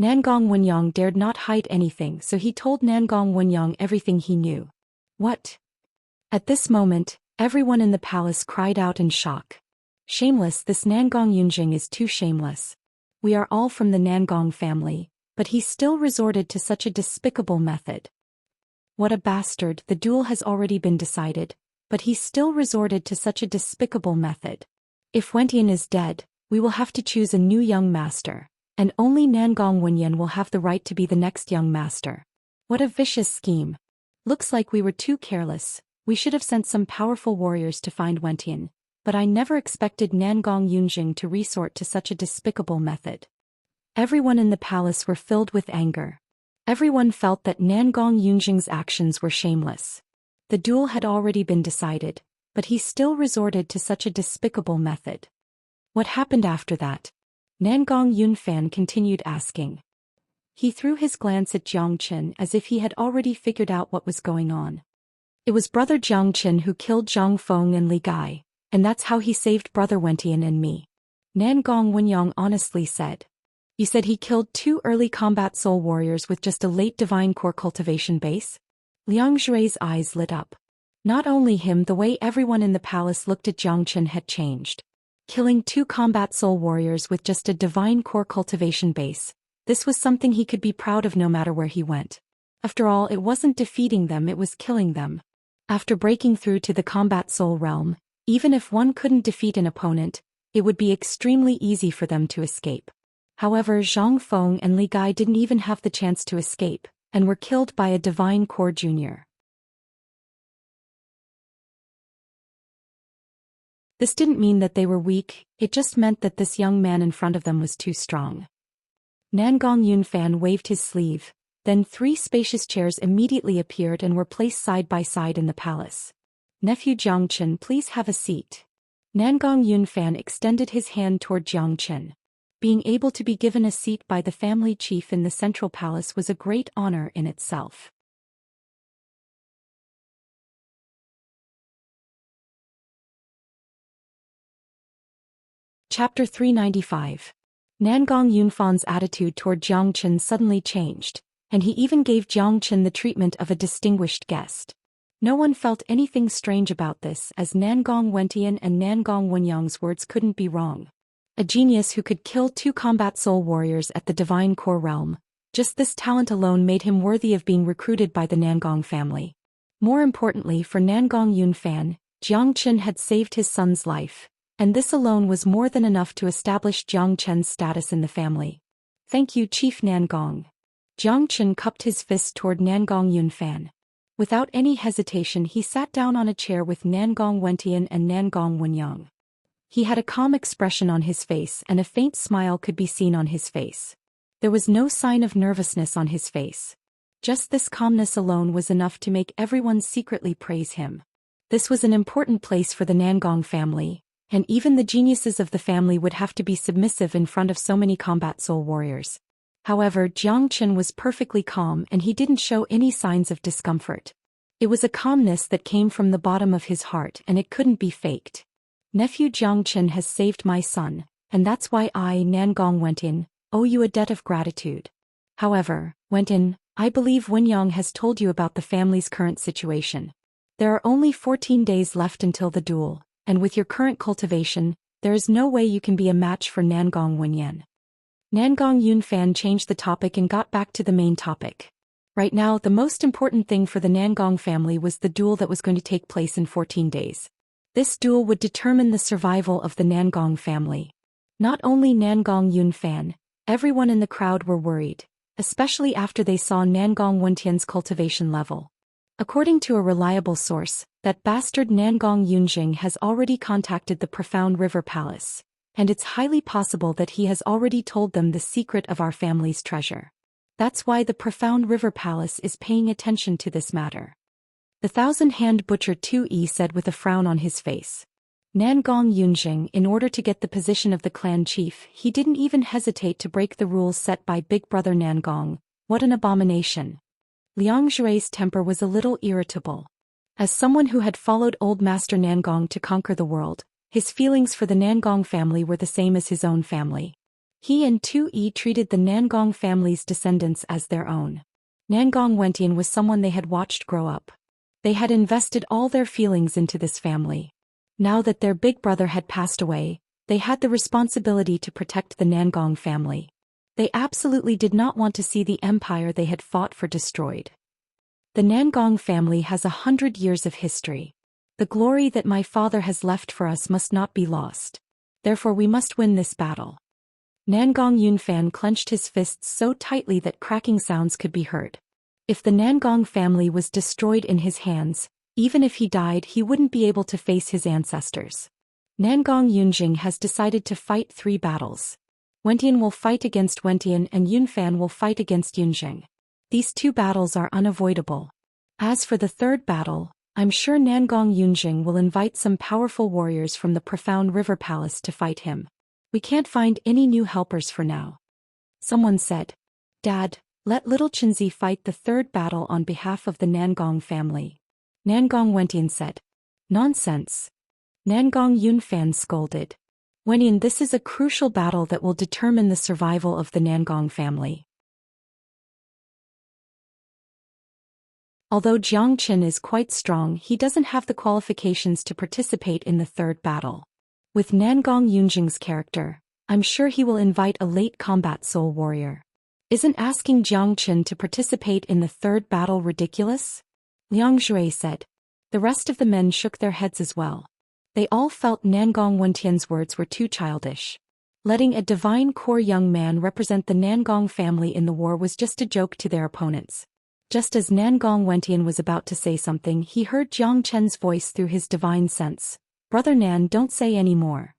Nangong Wenyang dared not hide anything, so he told Nangong Wenyang everything he knew. What? At this moment, everyone in the palace cried out in shock. Shameless, this Nangong Yunjing is too shameless. We are all from the Nangong family, but he still resorted to such a despicable method. What a bastard, the duel has already been decided, but he still resorted to such a despicable method. If Wentian is dead, we will have to choose a new young master, and only Nangong Wenyan will have the right to be the next young master. What a vicious scheme. Looks like we were too careless. We should have sent some powerful warriors to find Wentian, but I never expected Nangong Yunjing to resort to such a despicable method. Everyone in the palace were filled with anger. Everyone felt that Nangong Yunjing's actions were shameless. The duel had already been decided, but he still resorted to such a despicable method. What happened after that? Nangong Yunfan continued asking. He threw his glance at Jiang Qin as if he had already figured out what was going on. It was brother Jiang Qin who killed Zhang Feng and Li Gai, and that's how he saved brother Wentian and me. Nangong Wenyang honestly said. You said he killed two early combat soul warriors with just a late divine core cultivation base? Liang Zhui's eyes lit up. Not only him, the way everyone in the palace looked at Jiang Qin had changed. Killing two combat soul warriors with just a divine core cultivation base, this was something he could be proud of no matter where he went. After all, it wasn't defeating them, it was killing them. After breaking through to the combat soul realm, even if one couldn't defeat an opponent, it would be extremely easy for them to escape. However, Zhang Feng and Li Gai didn't even have the chance to escape, and were killed by a divine core junior. This didn't mean that they were weak, it just meant that this young man in front of them was too strong. Nangong Yunfan waved his sleeve, then 3 spacious chairs immediately appeared and were placed side by side in the palace. Nephew Jiang Qin, please have a seat. Nangong Yunfan extended his hand toward Jiang Qin. Being able to be given a seat by the family chief in the central palace was a great honor in itself. Chapter 395. Nangong Yunfan's attitude toward Jiang Qin suddenly changed, and he even gave Jiang Qin the treatment of a distinguished guest. No one felt anything strange about this, as Nangong Wentian and Nangong Wenyang's words couldn't be wrong. A genius who could kill 2 combat soul warriors at the divine core realm, Just this talent alone made him worthy of being recruited by the Nangong family. More importantly for Nangong Yunfan, Jiang Chen had saved his son's life, and this alone was more than enough to establish Jiang Chen's status in the family. Thank you, Chief Nangong. Jiang Chen cupped his fist toward Nangong Yunfan. Without any hesitation he sat down on a chair with Nangong Wentian and Nangong Wenyang. He had a calm expression on his face and a faint smile could be seen on his face. There was no sign of nervousness on his face. Just this calmness alone was enough to make everyone secretly praise him. This was an important place for the Nangong family, and even the geniuses of the family would have to be submissive in front of so many combat soul warriors. However, Jiang Chen was perfectly calm and he didn't show any signs of discomfort. It was a calmness that came from the bottom of his heart and it couldn't be faked. Nephew Jiang Chen has saved my son, and that's why I, Nangong Wentin, owe you a debt of gratitude. However, Wentin, I believe Wenyang has told you about the family's current situation. There are only 14 days left until the duel, and with your current cultivation, there is no way you can be a match for Nangong Wenyan. Nangong Yunfan changed the topic and got back to the main topic. Right now, the most important thing for the Nangong family was the duel that was going to take place in 14 days. This duel would determine the survival of the Nangong family. Not only Nangong Yunfan, everyone in the crowd were worried, especially after they saw Nangong Wentian's cultivation level. According to a reliable source, that bastard Nangong Yunjing has already contacted the Profound River Palace, and it's highly possible that he has already told them the secret of our family's treasure. That's why the Profound River Palace is paying attention to this matter. The Thousand-Hand Butcher 2E said with a frown on his face. Nangong Yunjing, in order to get the position of the clan chief, he didn't even hesitate to break the rules set by Big Brother Nangong. What an abomination. Liang Zhui's temper was a little irritable. As someone who had followed Old Master Nangong to conquer the world, his feelings for the Nangong family were the same as his own family. He and 2E treated the Nangong family's descendants as their own. Nangong Wentian was someone they had watched grow up. They had invested all their feelings into this family. Now that their big brother had passed away, they had the responsibility to protect the Nangong family. They absolutely did not want to see the empire they had fought for destroyed. The Nangong family has 100 years of history. The glory that my father has left for us must not be lost. Therefore we must win this battle. Nangong Yunfan clenched his fists so tightly that cracking sounds could be heard. If the Nangong family was destroyed in his hands, even if he died he wouldn't be able to face his ancestors. Nangong Yunjing has decided to fight 3 battles. Wentian will fight against Wentian and Yunfan will fight against Yunjing. These 2 battles are unavoidable. As for the 3rd battle, I'm sure Nangong Yunjing will invite some powerful warriors from the Profound River Palace to fight him. We can't find any new helpers for now. Someone said, Dad, let little Chinzi fight the 3rd battle on behalf of the Nangong family. Nangong Wentian said, Nonsense. Nangong Yunfan scolded. Wentian, this is a crucial battle that will determine the survival of the Nangong family. Although Jiang Chen is quite strong, he doesn't have the qualifications to participate in the 3rd battle. With Nangong Yunjing's character, I'm sure he will invite a late combat soul warrior. Isn't asking Jiang Chen to participate in the 3rd battle ridiculous? Liang Zhui said. The rest of the men shook their heads as well. They all felt Nangong Wentian's words were too childish. Letting a divine core young man represent the Nangong family in the war was just a joke to their opponents. Just as Nangong Wentian was about to say something, he heard Jiang Chen's voice through his divine sense. Brother Nan, don't say any more.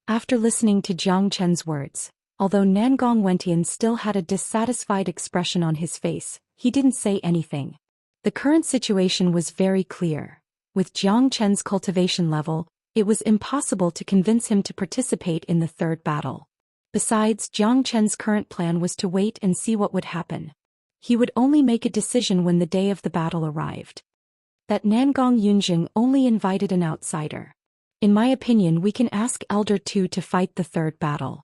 After listening to Jiang Chen's words, although Nangong Wentian still had a dissatisfied expression on his face, he didn't say anything. The current situation was very clear. With Jiang Chen's cultivation level, it was impossible to convince him to participate in the 3rd battle. Besides, Jiang Chen's current plan was to wait and see what would happen. He would only make a decision when the day of the battle arrived. That Nangong Yunjing only invited an outsider. In my opinion, we can ask Elder Tu to fight the 3rd battle.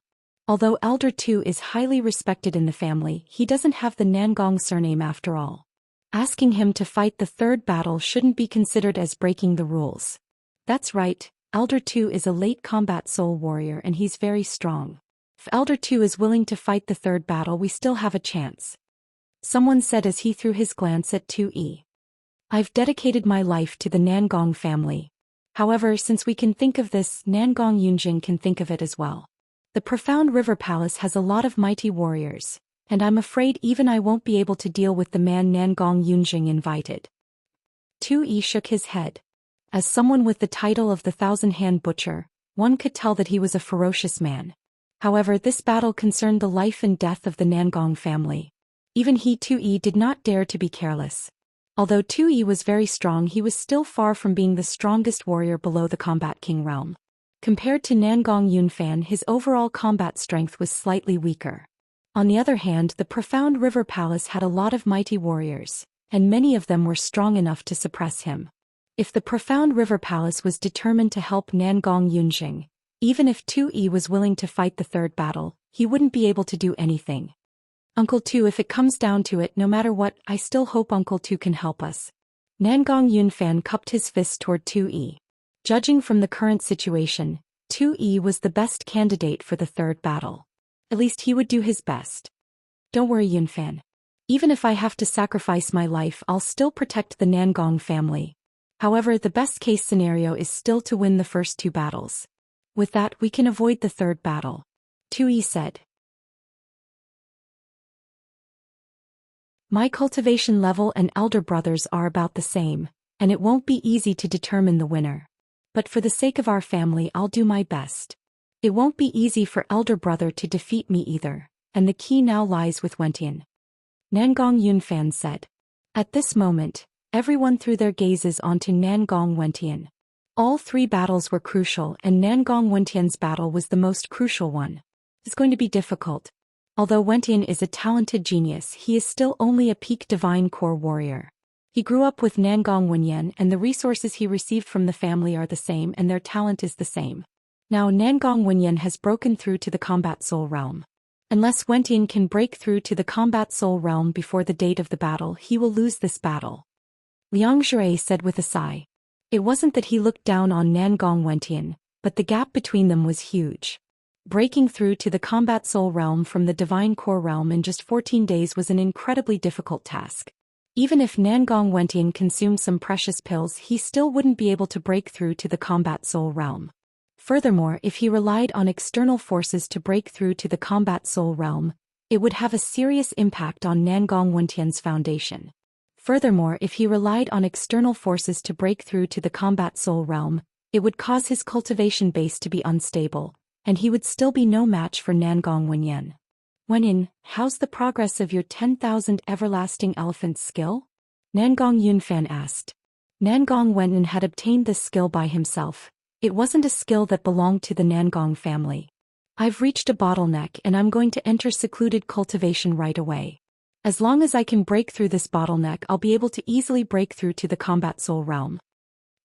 Although Elder Tu is highly respected in the family, he doesn't have the Nangong surname after all. Asking him to fight the 3rd battle shouldn't be considered as breaking the rules. That's right, Elder Tu is a late combat soul warrior and he's very strong. If Elder Tu is willing to fight the 3rd battle, we still have a chance. someone said as he threw his glance at 2E. I've dedicated my life to the Nangong family. However, since we can think of this, Nangong Yunjing can think of it as well. The profound river palace has a lot of mighty warriors, and I'm afraid even I won't be able to deal with the man Nangong Yunjing invited. 2E shook his head. As someone with the title of the Thousand-Hand Butcher, one could tell that he was a ferocious man. However, this battle concerned the life and death of the Nangong family. Even he 2E did not dare to be careless. Although 2E was very strong, he was still far from being the strongest warrior below the Combat King realm. Compared to Nangong Yunfan, his overall combat strength was slightly weaker. On the other hand, the profound river palace had a lot of mighty warriors, and many of them were strong enough to suppress him. If the profound river palace was determined to help Nangong Yunjing, even if 2E was willing to fight the third battle, he wouldn't be able to do anything. Uncle 2, if it comes down to it, no matter what, I still hope Uncle 2 can help us. Nangong Yunfan cupped his fist toward 2E. Judging from the current situation, 2E was the best candidate for the third battle. At least he would do his best. Don't worry, Yunfan. Even if I have to sacrifice my life, I'll still protect the Nangong family. However, the best-case scenario is still to win the first two battles. With that, we can avoid the third battle. 2E said. My cultivation level and elder brothers are about the same, and it won't be easy to determine the winner. But for the sake of our family, I'll do my best. It won't be easy for elder brother to defeat me either, and the key now lies with Wentian. Nangong Yunfan said. At this moment, everyone threw their gazes onto Nangong Wentian. All three battles were crucial, and Nangong Wentian's battle was the most crucial one. It's going to be difficult. Although Wentian is a talented genius, he is still only a peak divine core warrior. He grew up with Nangong Wenyan, and the resources he received from the family are the same, and their talent is the same. Now Nangong Wenyan has broken through to the Combat Soul realm. Unless Wentian can break through to the Combat Soul realm before the date of the battle, he will lose this battle. Liang Zhui said with a sigh. It wasn't that he looked down on Nangong Wentian, but the gap between them was huge. Breaking through to the Combat Soul realm from the Divine Core realm in just 14 days was an incredibly difficult task. Even if Nangong Wentian consumed some precious pills, he still wouldn't be able to break through to the Combat Soul realm. Furthermore, if he relied on external forces to break through to the Combat Soul realm, it would have a serious impact on Nangong Wentian's foundation. Furthermore, if he relied on external forces to break through to the Combat Soul realm, it would cause his cultivation base to be unstable, and he would still be no match for Nangong Wenyan. Wenyan, how's the progress of your 10,000 everlasting elephants skill? Nangong Yunfan asked. Nangong Wenyan had obtained this skill by himself. It wasn't a skill that belonged to the Nangong family. I've reached a bottleneck and I'm going to enter secluded cultivation right away. As long as I can break through this bottleneck, I'll be able to easily break through to the Combat Soul realm.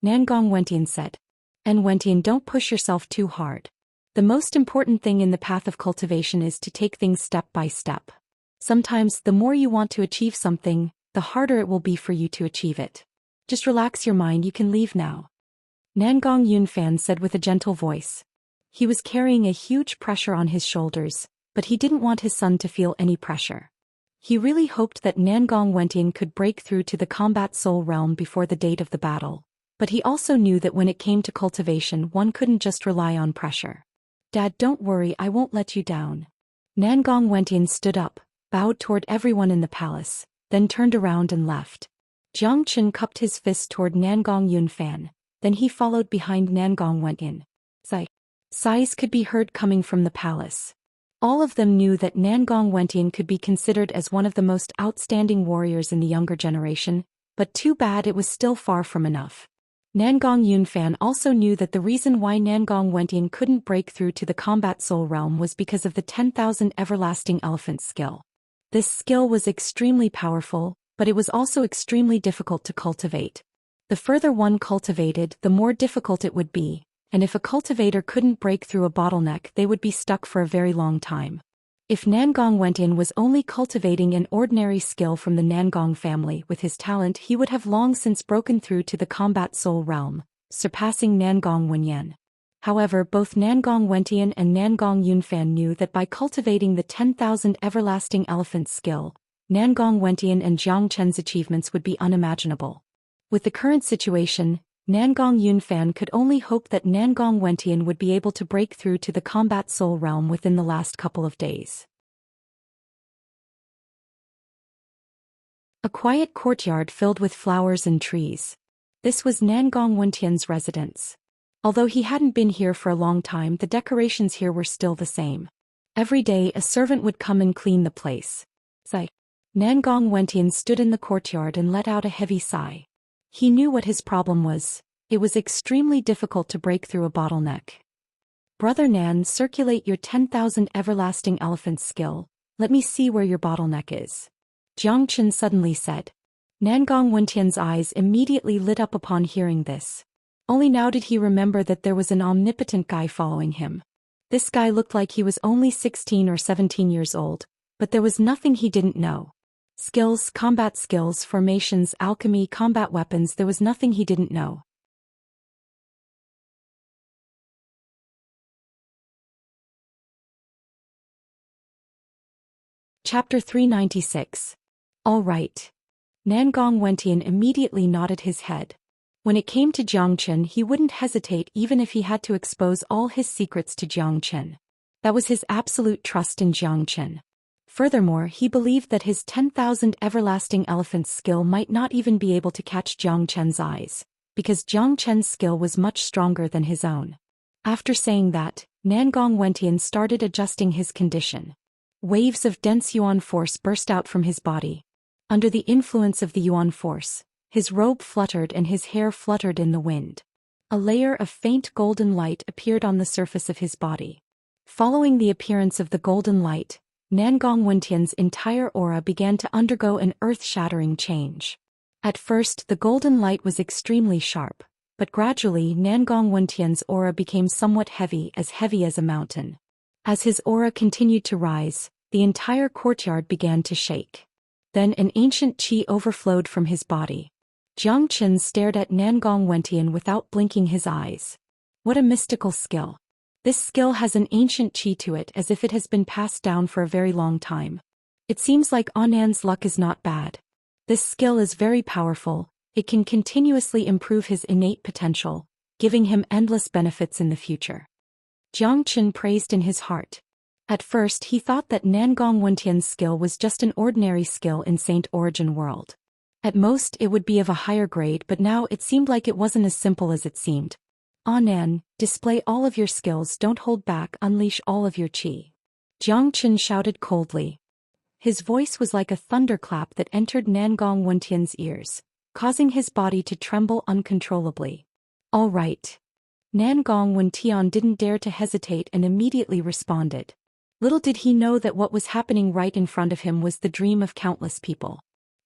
Nangong Wentian said. And Wentian, don't push yourself too hard. The most important thing in the path of cultivation is to take things step by step. Sometimes, the more you want to achieve something, the harder it will be for you to achieve it. Just relax your mind, you can leave now. Nangong Yunfan said with a gentle voice. He was carrying a huge pressure on his shoulders, but he didn't want his son to feel any pressure. He really hoped that Nangong Wentian could break through to the Combat Soul realm before the date of the battle, but he also knew that when it came to cultivation, one couldn't just rely on pressure. Dad, don't worry, I won't let you down. Nangong Wentian stood up, bowed toward everyone in the palace, then turned around and left. Jiang Chen cupped his fist toward Nangong Yunfan, then he followed behind Nangong Wentian. Sighs could be heard coming from the palace. All of them knew that Nangong Wentian could be considered as one of the most outstanding warriors in the younger generation, but too bad it was still far from enough. Nangong Yunfan also knew that the reason why Nangong Wentian couldn't break through to the Combat Soul realm was because of the 10,000 everlasting elephants skill. This skill was extremely powerful, but it was also extremely difficult to cultivate. The further one cultivated, the more difficult it would be, and if a cultivator couldn't break through a bottleneck, they would be stuck for a very long time. If Nangong Wentian was only cultivating an ordinary skill from the Nangong family with his talent, he would have long since broken through to the Combat Soul realm, surpassing Nangong Wenyan. However, both Nangong Wentian and Nangong Yunfan knew that by cultivating the 10,000 everlasting elephants skill, Nangong Wentian and Jiang Chen's achievements would be unimaginable. With the current situation, Nangong Yunfan could only hope that Nangong Wentian would be able to break through to the combat soul realm within the last couple of days. A quiet courtyard filled with flowers and trees. This was Nangong Wentian's residence. Although he hadn't been here for a long time, the decorations here were still the same. Every day a servant would come and clean the place. Sigh. Nangong Wentian stood in the courtyard and let out a heavy sigh. He knew what his problem was. It was extremely difficult to break through a bottleneck. Brother Nan, circulate your 10,000 everlasting elephants skill. Let me see where your bottleneck is. Jiang Chen suddenly said. Nangong Wentian's eyes immediately lit up upon hearing this. Only now did he remember that there was an omnipotent guy following him. This guy looked like he was only 16 or 17 years old, but there was nothing he didn't know. Skills, combat skills, formations, alchemy, combat weapons, there was nothing he didn't know. Chapter 396. All right. Nangong Wentian immediately nodded his head. When it came to Jiang Chen, he wouldn't hesitate even if he had to expose all his secrets to Jiang Chen. That was his absolute trust in Jiang Chen. Furthermore, he believed that his 10,000 everlasting elephants skill might not even be able to catch Jiang Chen's eyes, because Jiang Chen's skill was much stronger than his own. After saying that, Nangong Wentian started adjusting his condition. Waves of dense yuan force burst out from his body. Under the influence of the yuan force, his robe fluttered and his hair fluttered in the wind. A layer of faint golden light appeared on the surface of his body. Following the appearance of the golden light, Nangong Wentian's entire aura began to undergo an earth-shattering change. At first, the golden light was extremely sharp, but gradually Nangong Wentian's aura became somewhat heavy as a mountain. As his aura continued to rise, the entire courtyard began to shake. Then an ancient qi overflowed from his body. Jiang Chen stared at Nangong Wentian without blinking his eyes. What a mystical skill. This skill has an ancient qi to it, as if it has been passed down for a very long time. It seems like Anan's luck is not bad. This skill is very powerful. It can continuously improve his innate potential, giving him endless benefits in the future. Jiang Chen praised in his heart. At first he thought that Nangong Wentian's skill was just an ordinary skill in Saint Origin World. At most it would be of a higher grade, but now it seemed like it wasn't as simple as it seemed. Anan, display all of your skills, don't hold back, unleash all of your qi. Jiang Chen shouted coldly. His voice was like a thunderclap that entered Nangong Wentian's ears, causing his body to tremble uncontrollably. All right. Nangong Wentian didn't dare to hesitate and immediately responded. Little did he know that what was happening right in front of him was the dream of countless people.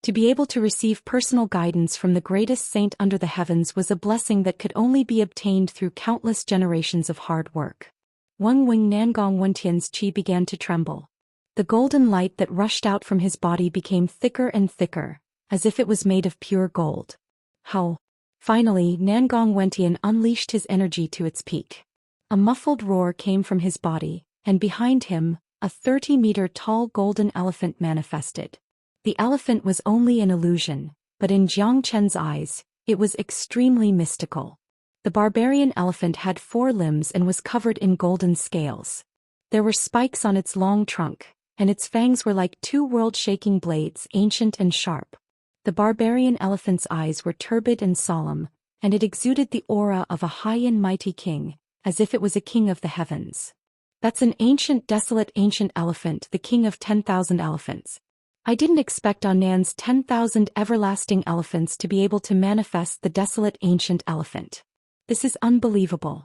To be able to receive personal guidance from the greatest saint under the heavens was a blessing that could only be obtained through countless generations of hard work. Wang Wing Nangong Wentian's qi began to tremble. The golden light that rushed out from his body became thicker and thicker, as if it was made of pure gold. How? Finally, Nangong Wentian unleashed his energy to its peak. A muffled roar came from his body, and behind him, a 30-meter-tall golden elephant manifested. The elephant was only an illusion, but in Jiang Chen's eyes, it was extremely mystical. The barbarian elephant had 4 limbs and was covered in golden scales. There were spikes on its long trunk, and its fangs were like 2 world-shaking blades, ancient and sharp. The barbarian elephant's eyes were turbid and solemn, and it exuded the aura of a high and mighty king, as if it was a king of the heavens. That's an ancient desolate ancient elephant, the king of 10,000 elephants. I didn't expect Anan's 10,000 everlasting elephants to be able to manifest the desolate ancient elephant. This is unbelievable.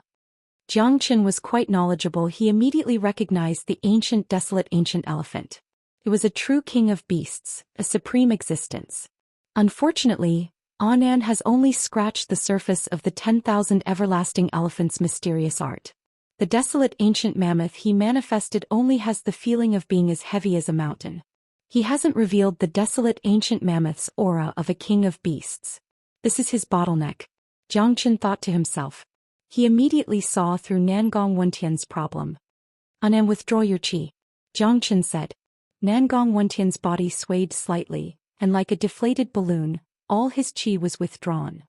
Jiang Chen was quite knowledgeable. He immediately recognized the ancient desolate ancient elephant. It was a true king of beasts, a supreme existence. Unfortunately, Anan has only scratched the surface of the 10,000 everlasting elephants' mysterious art. The desolate ancient mammoth he manifested only has the feeling of being as heavy as a mountain. He hasn't revealed the desolate ancient mammoth's aura of a king of beasts. This is his bottleneck, Jiang Chen thought to himself. He immediately saw through Nangong Wentian's problem. Anan, withdraw your qi, Jiang Chen said. Nangong Wentian's body swayed slightly, and like a deflated balloon, all his qi was withdrawn.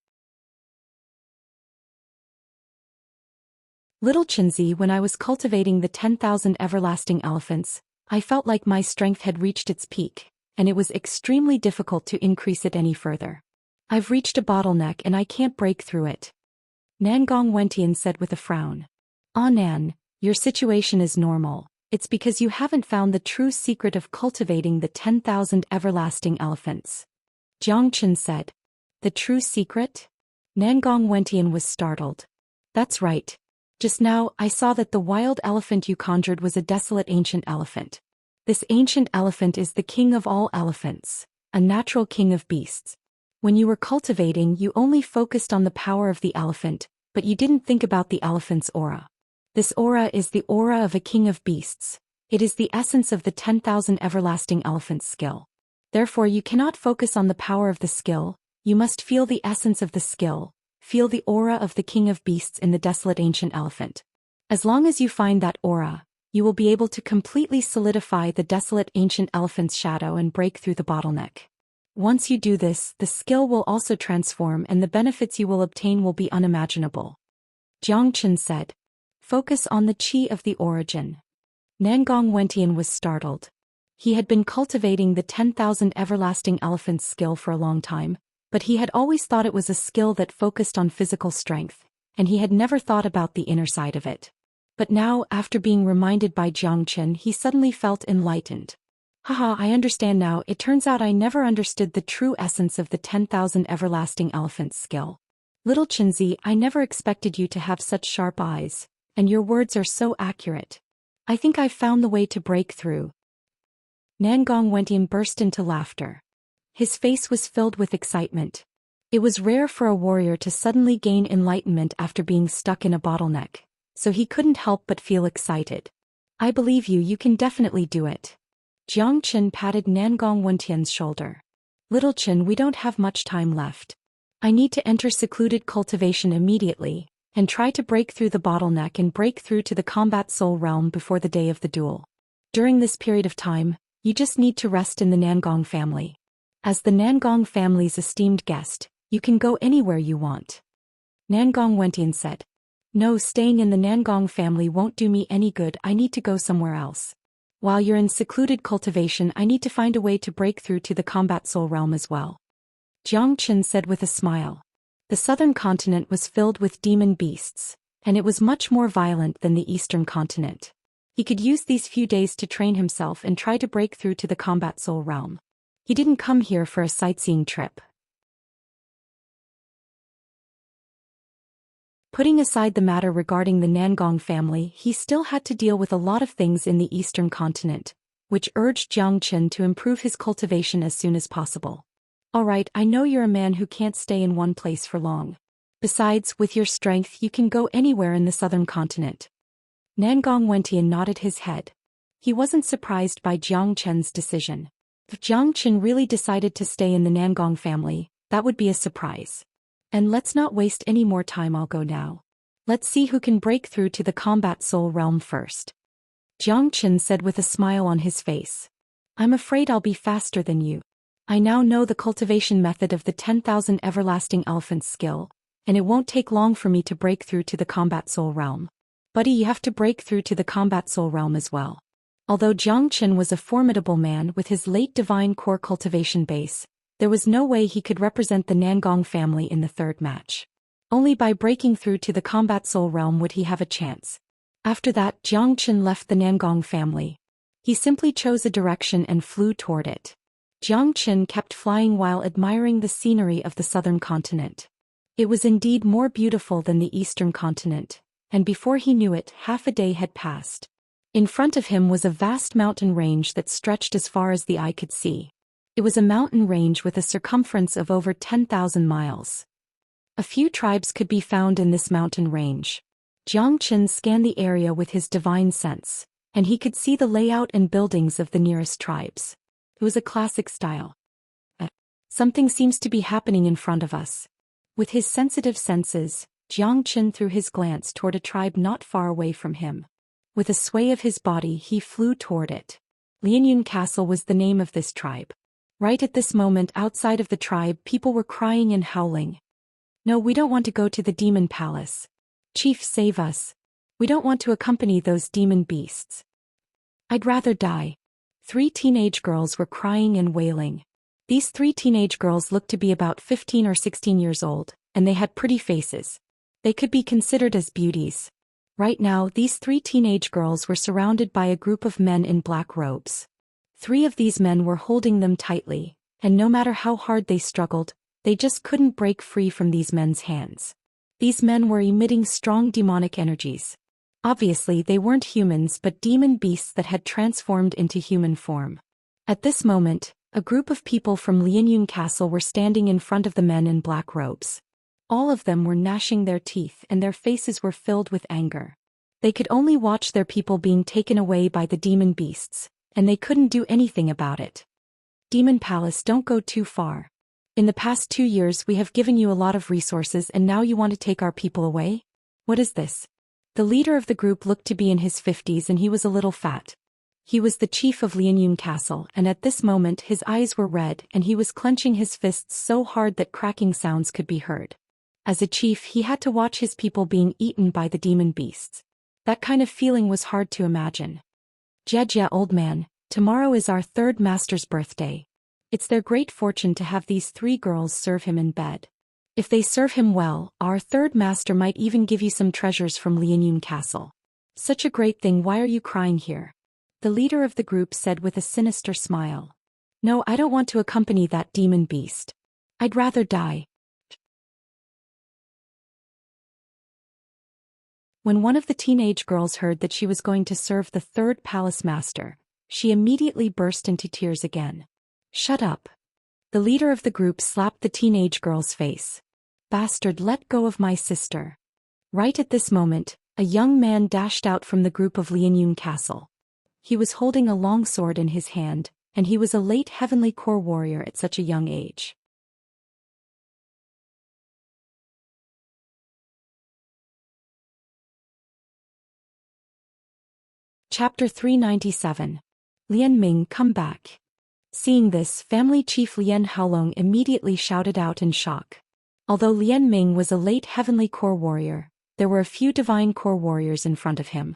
Little Chinzi, when I was cultivating the 10,000 everlasting elephants, I felt like my strength had reached its peak, and it was extremely difficult to increase it any further. I've reached a bottleneck and I can't break through it. Nangong Wentian said with a frown. Ah Nan, your situation is normal. It's because you haven't found the true secret of cultivating the 10,000 everlasting elephants. Jiang Chen said. The true secret? Nangong Wentian was startled. That's right. Just now, I saw that the wild elephant you conjured was a desolate ancient elephant. This ancient elephant is the king of all elephants, a natural king of beasts. When you were cultivating, you only focused on the power of the elephant, but you didn't think about the elephant's aura. This aura is the aura of a king of beasts. It is the essence of the 10,000 everlasting elephant's skill. Therefore, you cannot focus on the power of the skill, you must feel the essence of the skill. Feel the aura of the king of beasts in the desolate ancient elephant. As long as you find that aura, you will be able to completely solidify the desolate ancient elephant's shadow and break through the bottleneck. Once you do this, the skill will also transform and the benefits you will obtain will be unimaginable. Jiang Chen said. Focus on the qi of the origin. Nangong Wentian was startled. He had been cultivating the 10,000 everlasting elephants skill for a long time, but he had always thought it was a skill that focused on physical strength, and he had never thought about the inner side of it. But now, after being reminded by Jiang Chen, he suddenly felt enlightened. Haha, I understand now. It turns out I never understood the true essence of the 10,000 everlasting elephants skill. Little Chinzi, I never expected you to have such sharp eyes, and your words are so accurate. I think I've found the way to break through. Nangong Wentian burst into laughter. His face was filled with excitement. It was rare for a warrior to suddenly gain enlightenment after being stuck in a bottleneck, so he couldn't help but feel excited. I believe you, you can definitely do it. Jiang Chen patted Nangong Wentian's shoulder. Little Chen, we don't have much time left. I need to enter secluded cultivation immediately, and try to break through the bottleneck and break through to the combat soul realm before the day of the duel. During this period of time, you just need to rest in the Nangong family. As the Nangong family's esteemed guest, you can go anywhere you want. Nangong Wentian said. No, staying in the Nangong family won't do me any good. I need to go somewhere else. While you're in secluded cultivation, I need to find a way to break through to the combat soul realm as well. Jiang Chen said with a smile. The southern continent was filled with demon beasts, and it was much more violent than the eastern continent. He could use these few days to train himself and try to break through to the combat soul realm. He didn't come here for a sightseeing trip. Putting aside the matter regarding the Nangong family, he still had to deal with a lot of things in the eastern continent, which urged Jiang Chen to improve his cultivation as soon as possible. Alright, I know you're a man who can't stay in one place for long. Besides, with your strength you can go anywhere in the southern continent. Nangong Wentian nodded his head. He wasn't surprised by Jiang Chen's decision. If Jiang Chen really decided to stay in the Nangong family, that would be a surprise. And let's not waste any more time, I'll go now. Let's see who can break through to the combat soul realm first. Jiang Chen said with a smile on his face. I'm afraid I'll be faster than you. I now know the cultivation method of the 10,000 everlasting elephants skill, and it won't take long for me to break through to the combat soul realm. Buddy, you have to break through to the combat soul realm as well. Although Jiang Chen was a formidable man with his late divine core cultivation base, there was no way he could represent the Nangong family in the third match. Only by breaking through to the combat soul realm would he have a chance. After that, Jiang Chen left the Nangong family. He simply chose a direction and flew toward it. Jiang Chen kept flying while admiring the scenery of the southern continent. It was indeed more beautiful than the eastern continent, and before he knew it, half a day had passed. In front of him was a vast mountain range that stretched as far as the eye could see. It was a mountain range with a circumference of over 10,000 miles. A few tribes could be found in this mountain range. Jiang Chen scanned the area with his divine sense, and he could see the layout and buildings of the nearest tribes. It was a classic style. Something seems to be happening in front of us. With his sensitive senses, Jiang Chen threw his glance toward a tribe not far away from him. With a sway of his body he flew toward it. Lianyun Castle was the name of this tribe. Right at this moment outside of the tribe people were crying and howling. No, we don't want to go to the demon palace. Chief, save us. We don't want to accompany those demon beasts. I'd rather die. 3 teenage girls were crying and wailing. These 3 teenage girls looked to be about 15 or 16 years old, and they had pretty faces. They could be considered as beauties. Right now, these 3 teenage girls were surrounded by a group of men in black robes. 3 of these men were holding them tightly, and no matter how hard they struggled, they just couldn't break free from these men's hands. These men were emitting strong demonic energies. Obviously, they weren't humans but demon beasts that had transformed into human form. At this moment, a group of people from Lianyun Castle were standing in front of the men in black robes. All of them were gnashing their teeth and their faces were filled with anger. They could only watch their people being taken away by the demon beasts, and they couldn't do anything about it. Demon Palace, don't go too far. In the past 2 years we have given you a lot of resources and now you want to take our people away? What is this? The leader of the group looked to be in his 50s and he was a little fat. He was the chief of Lianyun Castle and at this moment his eyes were red and he was clenching his fists so hard that cracking sounds could be heard. As a chief he had to watch his people being eaten by the demon beasts. That kind of feeling was hard to imagine. Jia, old man, tomorrow is our 3rd master's birthday. It's their great fortune to have these 3 girls serve him in bed. If they serve him well, our 3rd master might even give you some treasures from Lianyun Castle. Such a great thing, why are you crying here? The leader of the group said with a sinister smile. No, I don't want to accompany that demon beast. I'd rather die. When one of the teenage girls heard that she was going to serve the 3rd palace master, she immediately burst into tears again. Shut up. The leader of the group slapped the teenage girl's face. Bastard, let go of my sister. Right at this moment, a young man dashed out from the group of Lianyun Castle. He was holding a long sword in his hand, and he was a late heavenly core warrior at such a young age. Chapter 397. Lian Ming, come back. Seeing this, family chief Lian Haolong immediately shouted out in shock. Although Lian Ming was a late heavenly core warrior, there were a few divine core warriors in front of him.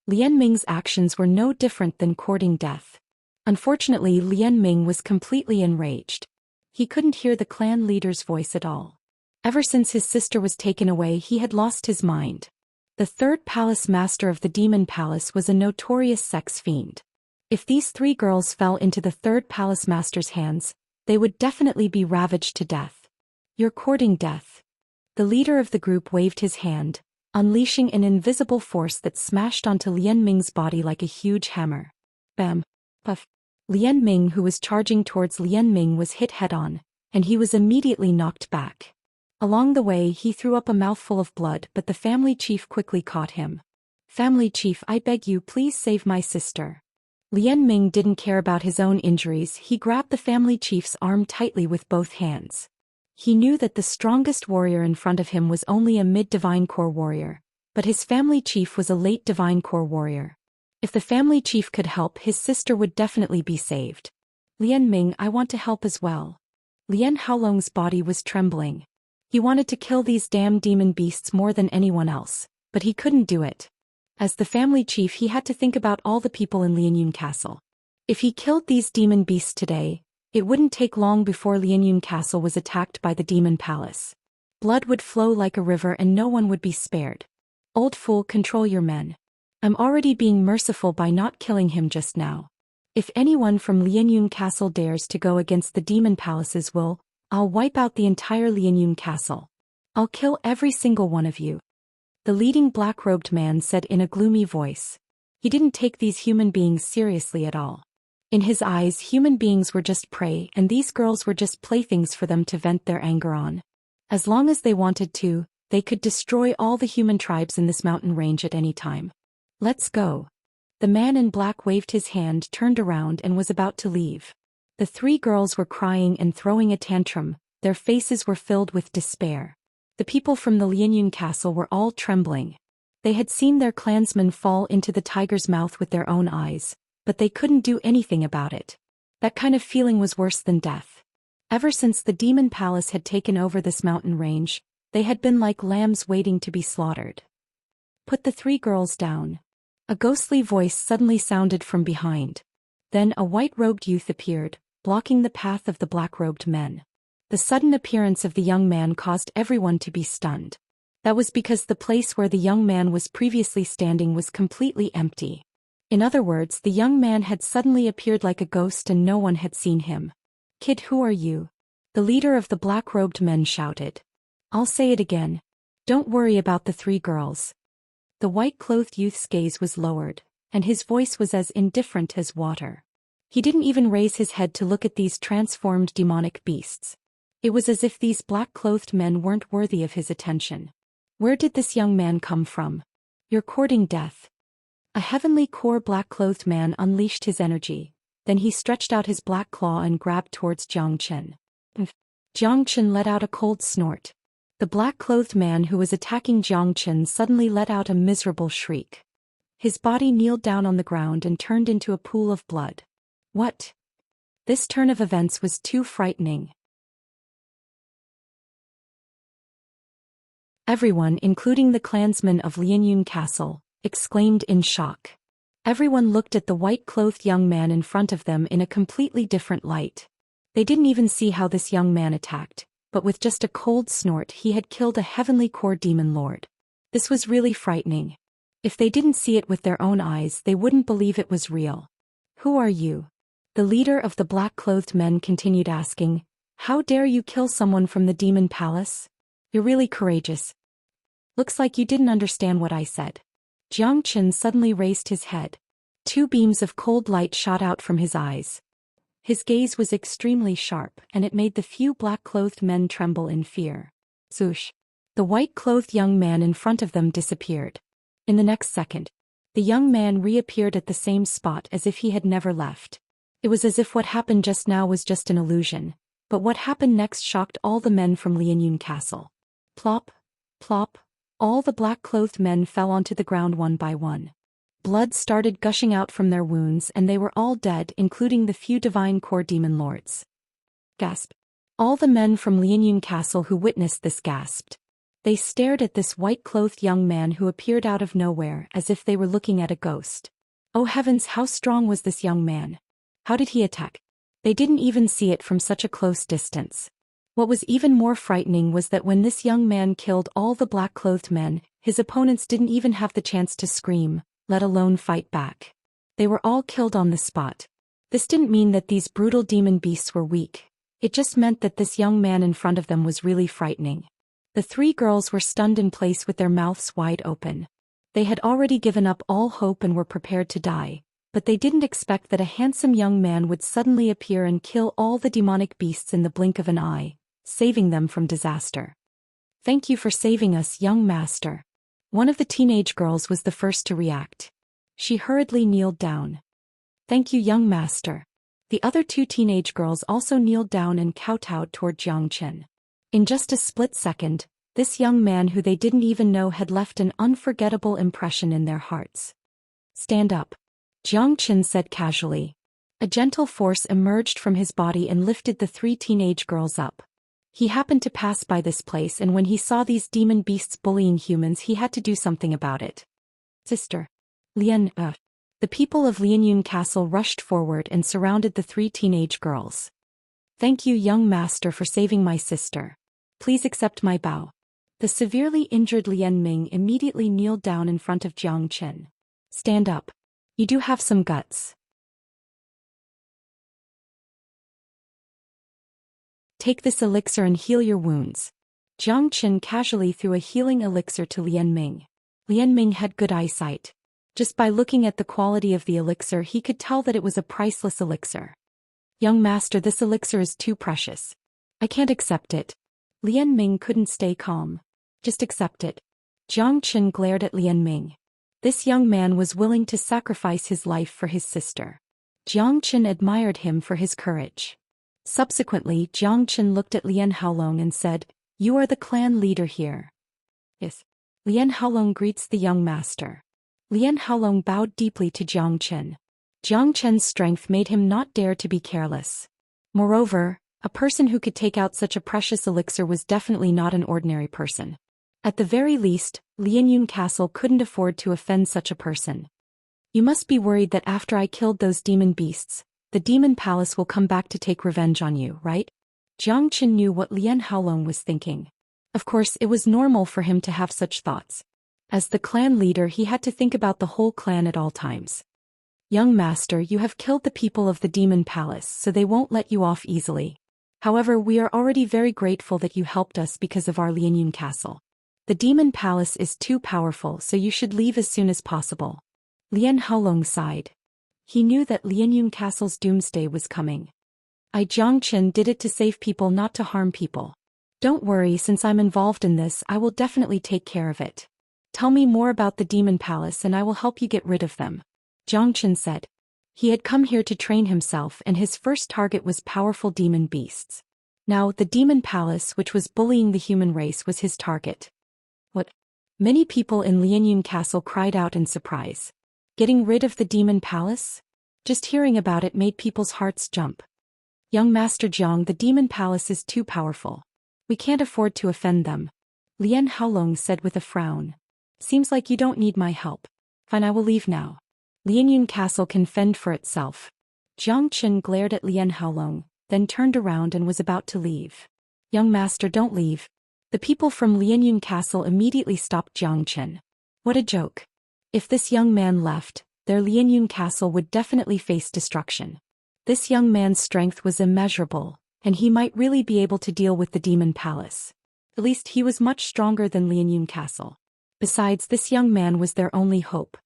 Lian Ming's actions were no different than courting death. Unfortunately, Lian Ming was completely enraged. He couldn't hear the clan leader's voice at all. Ever since his sister was taken away he had lost his mind. The 3rd palace master of the demon palace was a notorious sex fiend. If these 3 girls fell into the 3rd palace master's hands, they would definitely be ravaged to death. You're courting death. The leader of the group waved his hand, unleashing an invisible force that smashed onto Lian Ming's body like a huge hammer. Bam! Puff! Lian Ming, who was charging towards Lian Ming, was hit head-on, and he was immediately knocked back. Along the way he threw up a mouthful of blood but the family chief quickly caught him. Family chief, I beg you, please save my sister. Lian Ming didn't care about his own injuries. He grabbed the family chief's arm tightly with both hands. He knew that the strongest warrior in front of him was only a mid-divine core warrior, but his family chief was a late divine core warrior. If the family chief could help, his sister would definitely be saved. Lian Ming, I want to help as well. Lian Haolong's body was trembling. He wanted to kill these damn demon beasts more than anyone else, but he couldn't do it. As the family chief he had to think about all the people in Lianyun Castle. If he killed these demon beasts today, it wouldn't take long before Lianyun Castle was attacked by the demon palace. Blood would flow like a river and no one would be spared. Old fool, control your men. I'm already being merciful by not killing him just now. If anyone from Lianyun Castle dares to go against the demon palace's will, I'll wipe out the entire Lianyun Castle. I'll kill every single one of you. The leading black-robed man said in a gloomy voice. He didn't take these human beings seriously at all. In his eyes, human beings were just prey and these girls were just playthings for them to vent their anger on. As long as they wanted to, they could destroy all the human tribes in this mountain range at any time. Let's go. The man in black waved his hand, turned around and was about to leave. The 3 girls were crying and throwing a tantrum, their faces were filled with despair. The people from the Lianyun Castle were all trembling. They had seen their clansmen fall into the tiger's mouth with their own eyes, but they couldn't do anything about it. That kind of feeling was worse than death. Ever since the demon palace had taken over this mountain range, they had been like lambs waiting to be slaughtered. Put the three girls down. A ghostly voice suddenly sounded from behind. Then a white-robed youth appeared, blocking the path of the black-robed men. The sudden appearance of the young man caused everyone to be stunned. That was because the place where the young man was previously standing was completely empty. In other words, the young man had suddenly appeared like a ghost and no one had seen him. "Kid, who are you?" the leader of the black-robed men shouted. "I'll say it again. Don't worry about the three girls." The white-clothed youth's gaze was lowered, and his voice was as indifferent as water. He didn't even raise his head to look at these transformed demonic beasts. It was as if these black-clothed men weren't worthy of his attention. Where did this young man come from? "You're courting death." A heavenly core black-clothed man unleashed his energy, then he stretched out his black claw and grabbed towards Zhou Xian. Zhou Xian let out a cold snort. The black-clothed man who was attacking Zhou Xian suddenly let out a miserable shriek. His body kneeled down on the ground and turned into a pool of blood. What? This turn of events was too frightening. Everyone, including the clansmen of Lianyun Castle, exclaimed in shock. Everyone looked at the white-clothed young man in front of them in a completely different light. They didn't even see how this young man attacked, but with just a cold snort he had killed a heavenly core demon lord. This was really frightening. If they didn't see it with their own eyes, they wouldn't believe it was real. "Who are you?" the leader of the black-clothed men continued asking. "How dare you kill someone from the demon palace? You're really courageous. Looks like you didn't understand what I said." Zhou Xian suddenly raised his head. Two beams of cold light shot out from his eyes. His gaze was extremely sharp, and it made the few black-clothed men tremble in fear. Zoosh! The white-clothed young man in front of them disappeared. In the next second, the young man reappeared at the same spot as if he had never left. It was as if what happened just now was just an illusion, but what happened next shocked all the men from Lianyun Castle. Plop, plop. All the black-clothed men fell onto the ground one by one. Blood started gushing out from their wounds and they were all dead, including the few divine core demon lords. Gasp. All the men from Lianyun Castle who witnessed this gasped. They stared at this white-clothed young man who appeared out of nowhere as if they were looking at a ghost. Oh heavens, how strong was this young man? How did he attack? They didn't even see it from such a close distance. What was even more frightening was that when this young man killed all the black-clothed men, his opponents didn't even have the chance to scream, let alone fight back. They were all killed on the spot. This didn't mean that these brutal demon beasts were weak. It just meant that this young man in front of them was really frightening. The three girls were stunned in place with their mouths wide open. They had already given up all hope and were prepared to die, but they didn't expect that a handsome young man would suddenly appear and kill all the demonic beasts in the blink of an eye, saving them from disaster. "Thank you for saving us, young master." One of the teenage girls was the first to react. She hurriedly kneeled down. "Thank you, young master." The other two teenage girls also kneeled down and kowtowed toward Zhou Xian. In just a split second, this young man who they didn't even know had left an unforgettable impression in their hearts. "Stand up," Zhou Xian said casually. A gentle force emerged from his body and lifted the three teenage girls up. He happened to pass by this place, and when he saw these demon beasts bullying humans, he had to do something about it. "Sister. Lian, The people of Lianyun Castle rushed forward and surrounded the three teenage girls. "Thank you, young master, for saving my sister. Please accept my bow." The severely injured Lian Ming immediately kneeled down in front of Zhou Xian. "Stand up. You do have some guts. Take this elixir and heal your wounds." Zhou Xian casually threw a healing elixir to Lian Ming. Lian Ming had good eyesight. Just by looking at the quality of the elixir, he could tell that it was a priceless elixir. "Young master, this elixir is too precious. I can't accept it." Lian Ming couldn't stay calm. "Just accept it." Zhou Xian glared at Lian Ming. This young man was willing to sacrifice his life for his sister. Zhou Xian admired him for his courage. Subsequently, Zhou Xian looked at Lian Haolong and said, "You are the clan leader here." "Yes." Lian Haolong greets the young master. Lian Haolong bowed deeply to Zhou Xian. Jiang Chen's strength made him not dare to be careless. Moreover, a person who could take out such a precious elixir was definitely not an ordinary person. At the very least, Lianyun Castle couldn't afford to offend such a person. You must be worried that after I killed those demon beasts, the demon palace will come back to take revenge on you, right? Jiang Chen knew what Lian Haolong was thinking. Of course, it was normal for him to have such thoughts. As the clan leader, he had to think about the whole clan at all times. Young master, you have killed the people of the demon palace, so they won't let you off easily. However, we are already very grateful that you helped us because of our Lianyun Castle. The demon palace is too powerful, so you should leave as soon as possible. Lian Haolong sighed. He knew that Lianyun Castle's doomsday was coming. Jiang Chen did it to save people, not to harm people. Don't worry, since I'm involved in this, I will definitely take care of it. Tell me more about the demon palace and I will help you get rid of them. Jiang Chen said. He had come here to train himself and his first target was powerful demon beasts. Now, the demon palace, which was bullying the human race, was his target. What? Many people in Lianyun Castle cried out in surprise. Getting rid of the demon palace? Just hearing about it made people's hearts jump. Young Master Jiang, the demon palace is too powerful. We can't afford to offend them. Lian Haolong said with a frown. Seems like you don't need my help. Fine, I will leave now. Lianyun Castle can fend for itself. Jiang Chen glared at Lian Haolong, then turned around and was about to leave. Young Master, don't leave. The people from Lianyun Castle immediately stopped Jiang Chen. What a joke. If this young man left, their Lianyun Castle would definitely face destruction. This young man's strength was immeasurable, and he might really be able to deal with the demon palace. At least he was much stronger than Lianyun Castle. Besides, this young man was their only hope.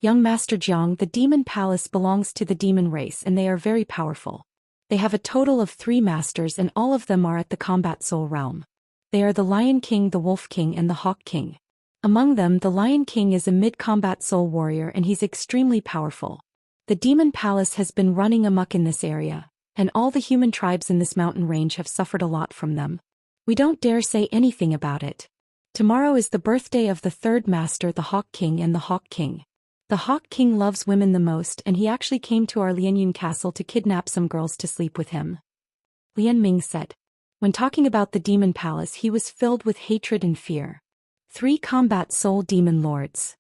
Young Master Jiang, the demon palace belongs to the demon race and they are very powerful. They have a total of 3 masters and all of them are at the combat soul realm. They are the Lion King, the Wolf King and the Hawk King. Among them, the Lion King is a mid-combat soul warrior and he's extremely powerful. The demon palace has been running amok in this area, and all the human tribes in this mountain range have suffered a lot from them. We don't dare say anything about it. Tomorrow is the birthday of the 3rd master, the Hawk King and the Hawk King. The Hawk King loves women the most and he actually came to our Lianyun Castle to kidnap some girls to sleep with him. Lian Ming said. When talking about the demon palace, he was filled with hatred and fear. 3 combat soul demon lords.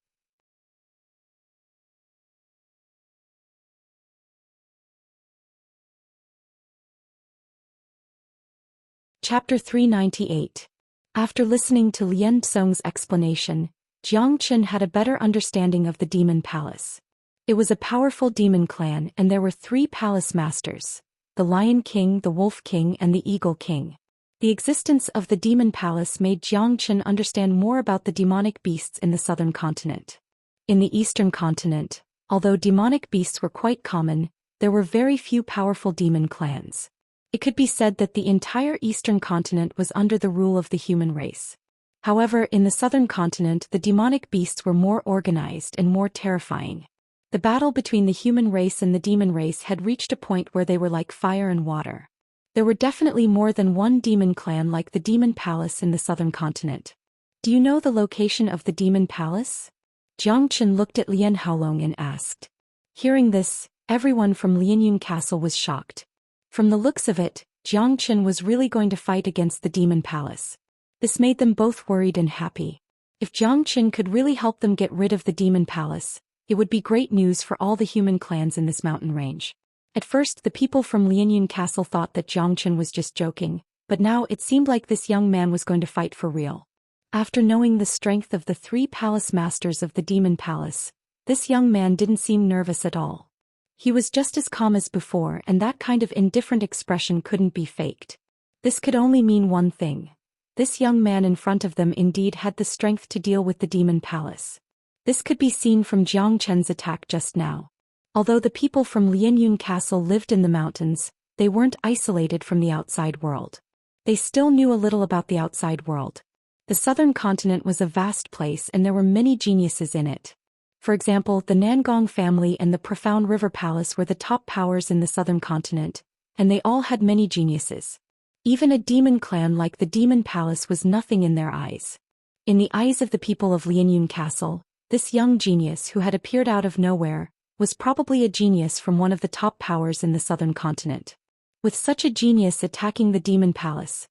Chapter 398. After listening to Lian Tsong's explanation, Jiang Chen had a better understanding of the demon palace. It was a powerful demon clan and there were 3 palace masters, the Lion King, the Wolf King and the Eagle King. The existence of the demon palace made Jiang Chen understand more about the demonic beasts in the southern continent. In the eastern continent, although demonic beasts were quite common, there were very few powerful demon clans. It could be said that the entire eastern continent was under the rule of the human race. However, in the southern continent, the demonic beasts were more organized and more terrifying. The battle between the human race and the demon race had reached a point where they were like fire and water. There were definitely more than one demon clan like the demon palace in the southern continent. Do you know the location of the demon palace? Jiang Chen looked at Lian Haolong and asked. Hearing this, everyone from Lianyun Castle was shocked. From the looks of it, Jiang Chen was really going to fight against the demon palace. This made them both worried and happy. If Jiang Chen could really help them get rid of the demon palace, it would be great news for all the human clans in this mountain range. At first, the people from Lianyun Castle thought that Jiang Chen was just joking, but now it seemed like this young man was going to fight for real. After knowing the strength of the 3 palace masters of the demon palace, this young man didn't seem nervous at all. He was just as calm as before and that kind of indifferent expression couldn't be faked. This could only mean one thing. This young man in front of them indeed had the strength to deal with the demon palace. This could be seen from Jiang Chen's attack just now. Although the people from Lianyun Castle lived in the mountains, they weren't isolated from the outside world. They still knew a little about the outside world. The southern continent was a vast place and there were many geniuses in it. For example, the Nangong family and the Profound River Palace were the top powers in the southern continent, and they all had many geniuses. Even a demon clan like the Demon Palace was nothing in their eyes. In the eyes of the people of Lianyun Castle, this young genius who had appeared out of nowhere was probably a genius from one of the top powers in the southern continent. With such a genius attacking the Demon Palace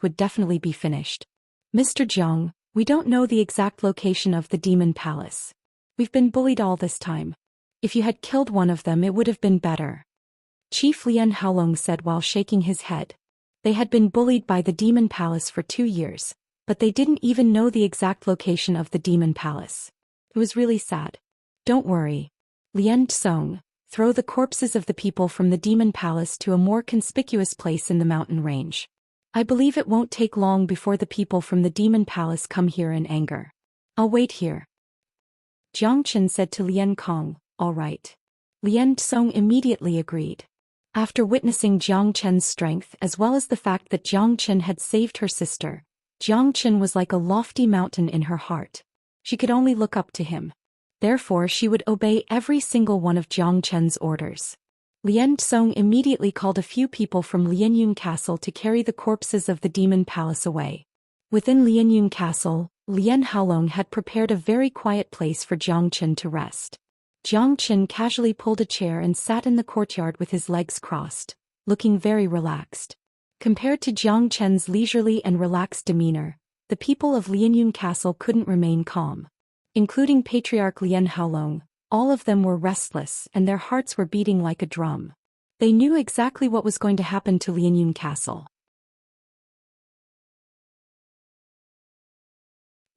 would definitely be finished. Mr. Jiang, we don't know the exact location of the Demon Palace. We've been bullied all this time. If you had killed one of them, it would have been better. Chief Lien Haolong said while shaking his head. They had been bullied by the Demon Palace for 2 years, but they didn't even know the exact location of the Demon Palace. It was really sad. Don't worry. Lien Tsong, throw the corpses of the people from the Demon Palace to a more conspicuous place in the mountain range. I believe it won't take long before the people from the Demon Palace come here in anger. I'll wait here. Jiang Chen said to Lien Kong, all right. Lien Tsong immediately agreed. After witnessing Jiang Chen's strength as well as the fact that Jiang Chen had saved her sister, Jiang Chen was like a lofty mountain in her heart. She could only look up to him. Therefore she would obey every single one of Jiang Chen's orders. Lien Tsong immediately called a few people from Lianyun Castle to carry the corpses of the Demon Palace away. Within Lianyun Castle, Lien Haolong had prepared a very quiet place for Jiang Chen to rest. Jiang Chen casually pulled a chair and sat in the courtyard with his legs crossed, looking very relaxed. Compared to Jiang Chen's leisurely and relaxed demeanor, the people of Lianyun Castle couldn't remain calm. Including Patriarch Lien Haolong, all of them were restless and their hearts were beating like a drum. They knew exactly what was going to happen to Lianyun Castle.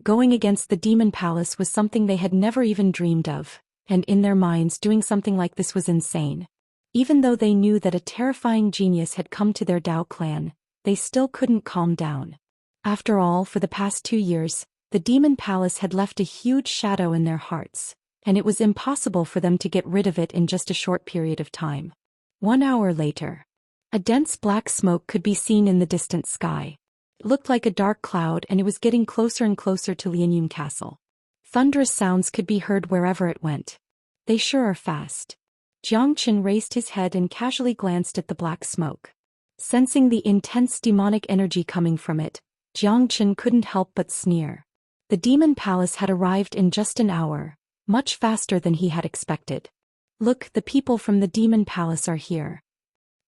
Going against the Demon Palace was something they had never even dreamed of, and in their minds doing something like this was insane. Even though they knew that a terrifying genius had come to their Dao clan, they still couldn't calm down. After all, for the past 2 years, the Demon Palace had left a huge shadow in their hearts, and it was impossible for them to get rid of it in just a short period of time. 1 hour later. A dense black smoke could be seen in the distant sky. It looked like a dark cloud and it was getting closer and closer to Lianyun Castle. Thunderous sounds could be heard wherever it went. They sure are fast. Jiang Chen raised his head and casually glanced at the black smoke. Sensing the intense demonic energy coming from it, Jiang Chen couldn't help but sneer. The Demon Palace had arrived in just an hour, much faster than he had expected. Look, the people from the Demon Palace are here.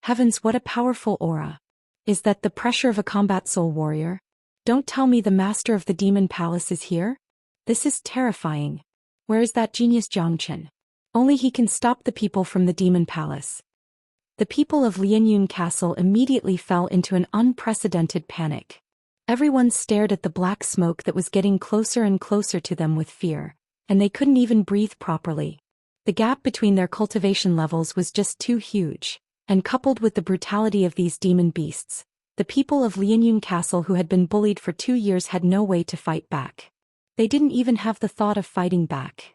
Heavens, what a powerful aura. Is that the pressure of a combat soul warrior? Don't tell me the master of the Demon Palace is here? This is terrifying. Where is that genius Jiang Chen? Only he can stop the people from the Demon Palace. The people of Lianyun Castle immediately fell into an unprecedented panic. Everyone stared at the black smoke that was getting closer and closer to them with fear, and they couldn't even breathe properly. The gap between their cultivation levels was just too huge, and coupled with the brutality of these demon beasts, the people of Lianyun Castle who had been bullied for 2 years had no way to fight back. They didn't even have the thought of fighting back.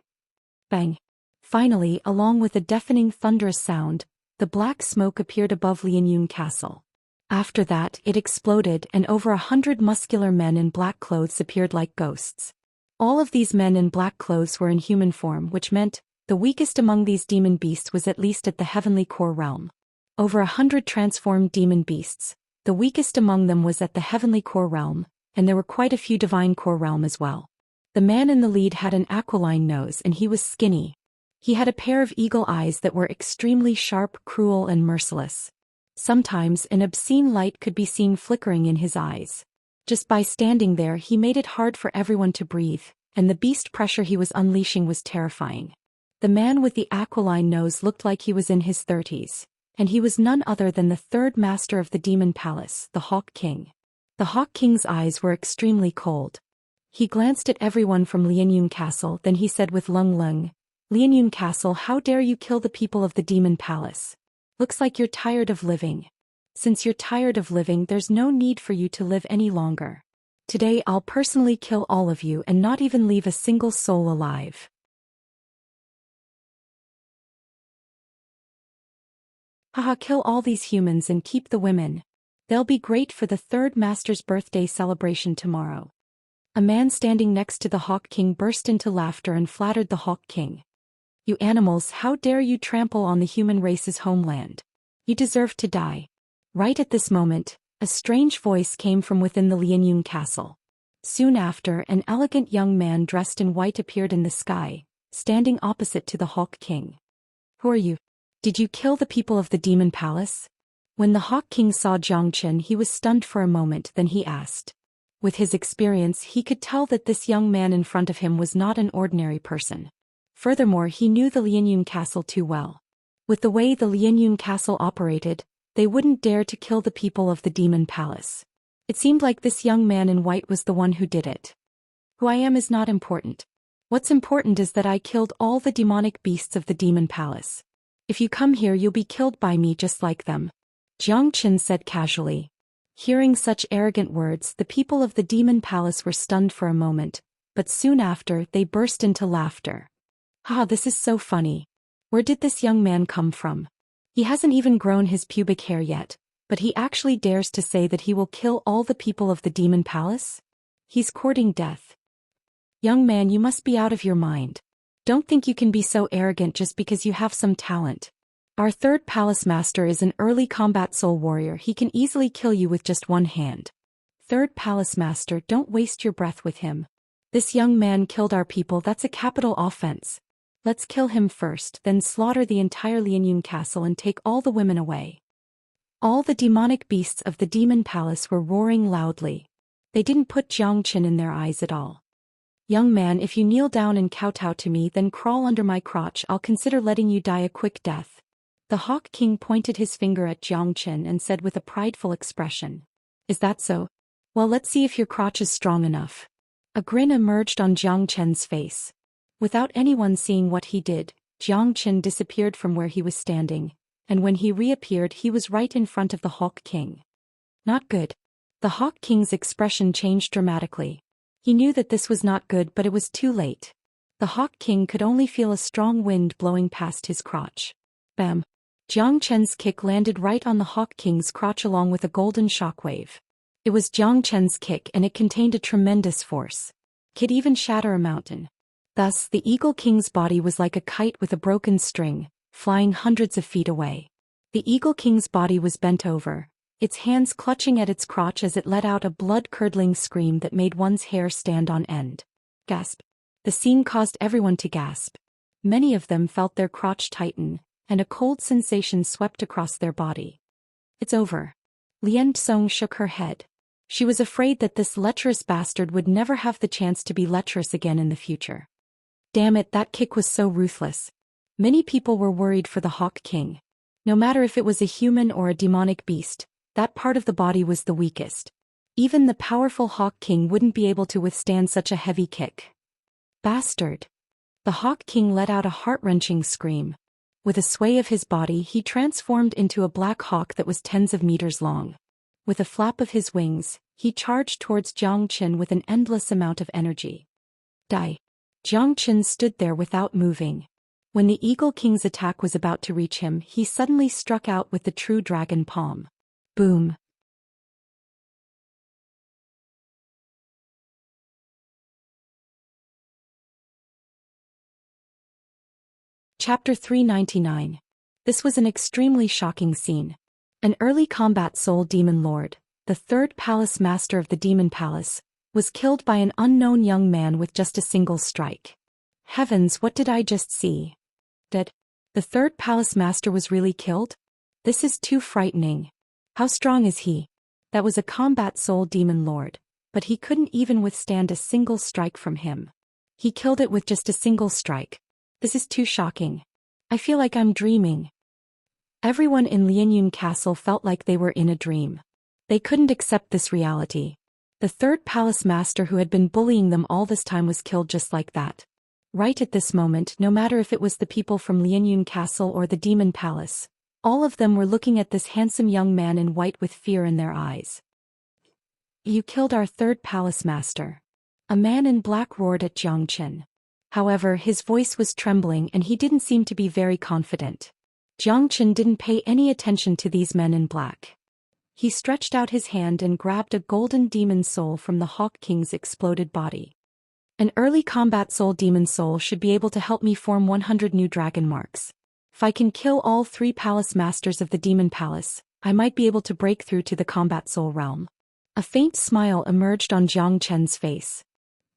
Bang! Finally, along with a deafening thunderous sound, the black smoke appeared above Lianyun Castle. After that, it exploded and over 100 muscular men in black clothes appeared like ghosts. All of these men in black clothes were in human form, which meant the weakest among these demon beasts was at least at the heavenly core realm. Over 100 transformed demon beasts, the weakest among them was at the heavenly core realm, and there were quite a few divine core realm as well. The man in the lead had an aquiline nose and he was skinny. He had a pair of eagle eyes that were extremely sharp, cruel and merciless. Sometimes an obscene light could be seen flickering in his eyes. Just by standing there he made it hard for everyone to breathe, and the beast pressure he was unleashing was terrifying. The man with the aquiline nose looked like he was in his 30s, and he was none other than the third master of the Demon Palace, the Hawk King. The Hawk King's eyes were extremely cold. He glanced at everyone from Lianyun Castle, then he said with Lung Lung, "Lianyun Castle, how dare you kill the people of the Demon Palace? Looks like you're tired of living. Since you're tired of living, there's no need for you to live any longer. Today I'll personally kill all of you and not even leave a single soul alive." Haha, kill all these humans and keep the women. They'll be great for the third master's birthday celebration tomorrow. A man standing next to the Hawk King burst into laughter and flattered the Hawk King. "You animals, how dare you trample on the human race's homeland? You deserve to die." Right at this moment, a strange voice came from within the Lianyun Castle. Soon after, an elegant young man dressed in white appeared in the sky, standing opposite to the Hawk King. Who are you? Did you kill the people of the Demon Palace? When the Hawk King saw Zhou Xian, he was stunned for a moment, then he asked. With his experience, he could tell that this young man in front of him was not an ordinary person. Furthermore, he knew the Lianyun castle too well. With the way the Lianyun castle operated, they wouldn't dare to kill the people of the Demon Palace. It seemed like this young man in white was the one who did it. Who I am is not important. What's important is that I killed all the demonic beasts of the Demon Palace. If you come here, you'll be killed by me just like them. Zhou Xian said casually. Hearing such arrogant words, the people of the Demon Palace were stunned for a moment, but soon after, they burst into laughter. Ha, this is so funny. Where did this young man come from? He hasn't even grown his pubic hair yet, but he actually dares to say that he will kill all the people of the Demon Palace? He's courting death. Young man, you must be out of your mind. Don't think you can be so arrogant just because you have some talent. Our third palace master is an early combat soul warrior. He can easily kill you with just one hand. Third palace master, don't waste your breath with him. This young man killed our people. That's a capital offense. Let's kill him first, then slaughter the entire Lianyun castle and take all the women away. All the demonic beasts of the Demon Palace were roaring loudly. They didn't put Zhou Xian in their eyes at all. Young man, if you kneel down and kowtow to me, then crawl under my crotch, I'll consider letting you die a quick death. The Hawk King pointed his finger at Zhou Xian and said with a prideful expression. Is that so? Well, let's see if your crotch is strong enough. A grin emerged on Zhou Xian's face. Without anyone seeing what he did, Zhou Xian disappeared from where he was standing, and when he reappeared, he was right in front of the Hawk King. Not good. The Hawk King's expression changed dramatically. He knew that this was not good, but it was too late. The Hawk King could only feel a strong wind blowing past his crotch. Bam! Zhou Xian's kick landed right on the Hawk King's crotch along with a golden shockwave. It was Zhou Xian's kick and it contained a tremendous force. It could even shatter a mountain. Thus, the Eagle King's body was like a kite with a broken string, flying hundreds of feet away. The Eagle King's body was bent over, its hands clutching at its crotch as it let out a blood-curdling scream that made one's hair stand on end. Gasp. The scene caused everyone to gasp. Many of them felt their crotch tighten, and a cold sensation swept across their body. It's over. Lian Tsong shook her head. She was afraid that this lecherous bastard would never have the chance to be lecherous again in the future. Damn it, that kick was so ruthless. Many people were worried for the Hawk King. No matter if it was a human or a demonic beast, that part of the body was the weakest. Even the powerful Hawk King wouldn't be able to withstand such a heavy kick. Bastard! The Hawk King let out a heart-wrenching scream. With a sway of his body, he transformed into a black hawk that was tens of meters long. With a flap of his wings, he charged towards Zhou Xian with an endless amount of energy. Die! Zhou Xian stood there without moving. When the Eagle King's attack was about to reach him, he suddenly struck out with the true dragon palm. Boom! Chapter 399. This was an extremely shocking scene. An early combat soul demon lord, the third palace master of the Demon Palace, was killed by an unknown young man with just a single strike. Heavens, what did I just see? Dead. The third palace master was really killed? This is too frightening. How strong is he? That was a combat soul demon lord, but he couldn't even withstand a single strike from him. He killed it with just a single strike. This is too shocking. I feel like I'm dreaming. Everyone in Lianyun Castle felt like they were in a dream. They couldn't accept this reality. The third palace master who had been bullying them all this time was killed just like that. Right at this moment, no matter if it was the people from Lianyun Castle or the Demon Palace, all of them were looking at this handsome young man in white with fear in their eyes. You killed our third palace master. A man in black roared at Zhou Xian. However, his voice was trembling and he didn't seem to be very confident. Zhou Xian didn't pay any attention to these men in black. He stretched out his hand and grabbed a golden demon soul from the Hawk King's exploded body. An early combat soul demon soul should be able to help me form 100 new dragon marks. If I can kill all 3 palace masters of the Demon Palace, I might be able to break through to the combat soul realm. A faint smile emerged on Zhou Qian's face.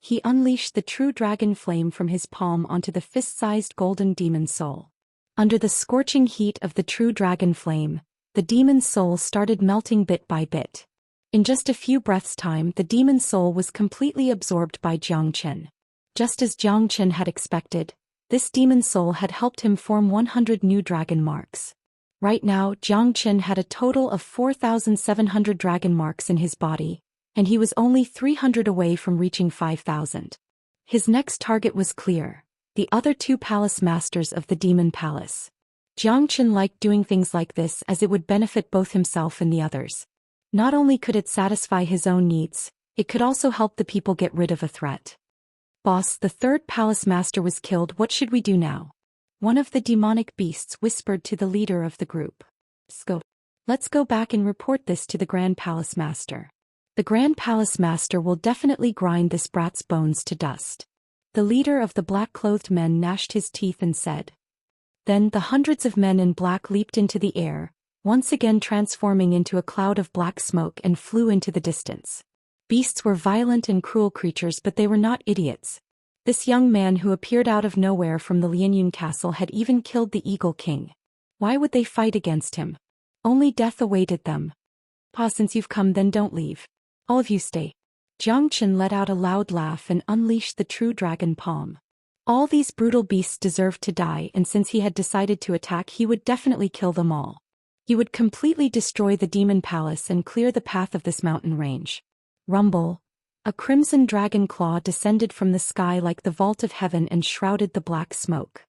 He unleashed the true dragon flame from his palm onto the fist-sized golden demon soul. Under the scorching heat of the true dragon flame, the demon's soul started melting bit by bit. In just a few breaths' time, the demon's soul was completely absorbed by Zhou Xian. Just as Zhou Xian had expected, this demon's soul had helped him form 100 new dragon marks. Right now, Zhou Xian had a total of 4,700 dragon marks in his body, and he was only 300 away from reaching 5,000. His next target was clear: the other two palace masters of the demon palace. Zhou Xian liked doing things like this as it would benefit both himself and the others. Not only could it satisfy his own needs, it could also help the people get rid of a threat. Boss, the third palace master was killed. What should we do now? One of the demonic beasts whispered to the leader of the group. Let's go back and report this to the Grand Palace Master. The Grand Palace Master will definitely grind this brat's bones to dust. The leader of the black-clothed men gnashed his teeth and said. Then the hundreds of men in black leaped into the air, once again transforming into a cloud of black smoke, and flew into the distance. Beasts were violent and cruel creatures, but they were not idiots. This young man who appeared out of nowhere from the Lianyun castle had even killed the Eagle King. Why would they fight against him? Only death awaited them. Pa, since you've come, then don't leave. All of you stay. Zhou Xian let out a loud laugh and unleashed the true dragon palm. All these brutal beasts deserved to die, and since he had decided to attack, he would definitely kill them all. He would completely destroy the demon palace and clear the path of this mountain range. Rumble! A crimson dragon claw descended from the sky like the vault of heaven and shrouded the black smoke.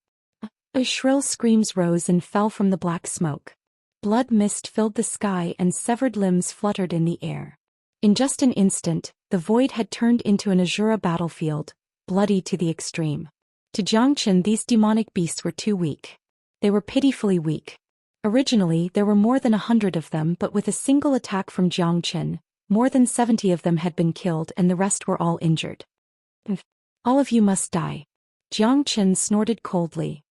Shrill screams rose and fell from the black smoke. Blood mist filled the sky and severed limbs fluttered in the air. In just an instant, the void had turned into an Azura battlefield, bloody to the extreme. To Zhou Xian, these demonic beasts were too weak. They were pitifully weak. Originally, there were more than 100 of them, but with a single attack from Zhou Xian, more than 70 of them had been killed and the rest were all injured. All of you must die. Zhou Xian snorted coldly.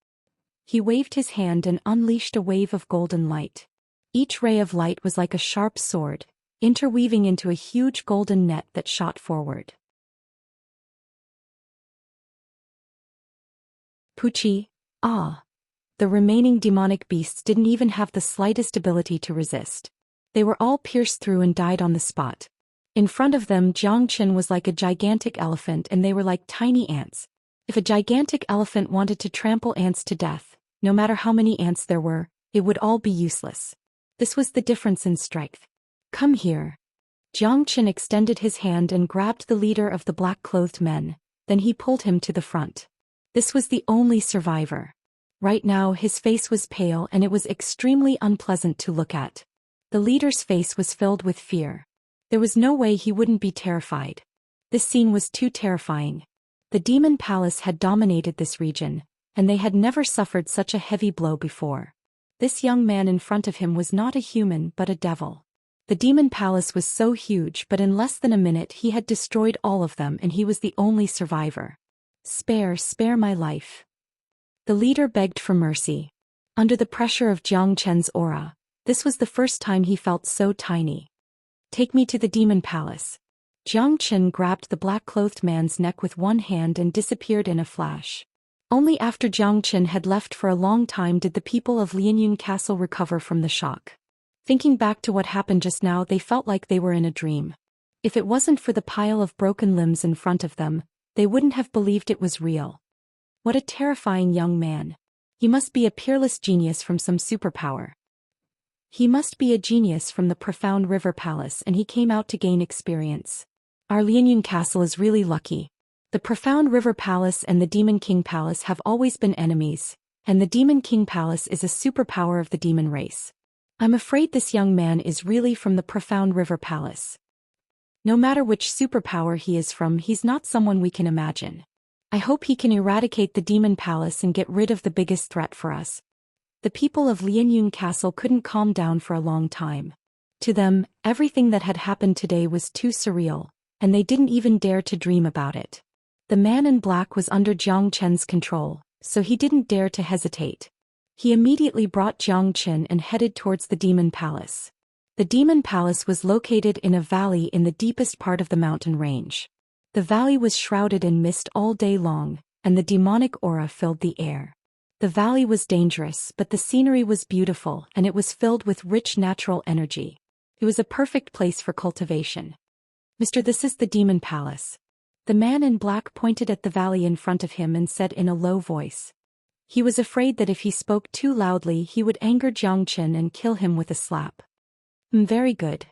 He waved his hand and unleashed a wave of golden light. Each ray of light was like a sharp sword, interweaving into a huge golden net that shot forward. Pucci, ah! The remaining demonic beasts didn't even have the slightest ability to resist. They were all pierced through and died on the spot. In front of them, Zhou Xian was like a gigantic elephant and they were like tiny ants. If a gigantic elephant wanted to trample ants to death, no matter how many ants there were, it would all be useless. This was the difference in strength. Come here. Zhou Xian extended his hand and grabbed the leader of the black-clothed men, then he pulled him to the front. This was the only survivor. Right now his face was pale and it was extremely unpleasant to look at. The leader's face was filled with fear. There was no way he wouldn't be terrified. This scene was too terrifying. The demon palace had dominated this region, and they had never suffered such a heavy blow before. This young man in front of him was not a human but a devil. The demon palace was so huge, but in less than a minute he had destroyed all of them and he was the only survivor. Spare my life. The leader begged for mercy. Under the pressure of Zhou Xian's aura, this was the first time he felt so tiny. Take me to the demon palace. Zhou Xian grabbed the black-clothed man's neck with one hand and disappeared in a flash. Only after Zhou Xian had left for a long time did the people of Lianyun Castle recover from the shock. Thinking back to what happened just now, they felt like they were in a dream. If it wasn't for the pile of broken limbs in front of them, they wouldn't have believed it was real. What a terrifying young man. He must be a peerless genius from some superpower. He must be a genius from the Profound River Palace, and he came out to gain experience. Our Lianyun Castle is really lucky. The Profound River Palace and the Demon King Palace have always been enemies, and the Demon King Palace is a superpower of the demon race. I'm afraid this young man is really from the Profound River Palace. No matter which superpower he is from, he's not someone we can imagine. I hope he can eradicate the Demon Palace and get rid of the biggest threat for us. The people of Lianyun Castle couldn't calm down for a long time. To them, everything that had happened today was too surreal, and they didn't even dare to dream about it. The man in black was under Zhou Xian's control, so he didn't dare to hesitate. He immediately brought Zhou Xian and headed towards the Demon Palace. The Demon Palace was located in a valley in the deepest part of the mountain range. The valley was shrouded in mist all day long, and the demonic aura filled the air. The valley was dangerous, but the scenery was beautiful and it was filled with rich natural energy. It was a perfect place for cultivation. "Mister, this is the Demon Palace." The man in black pointed at the valley in front of him and said in a low voice. He was afraid that if he spoke too loudly he would anger Zhou Xian and kill him with a slap. Very good."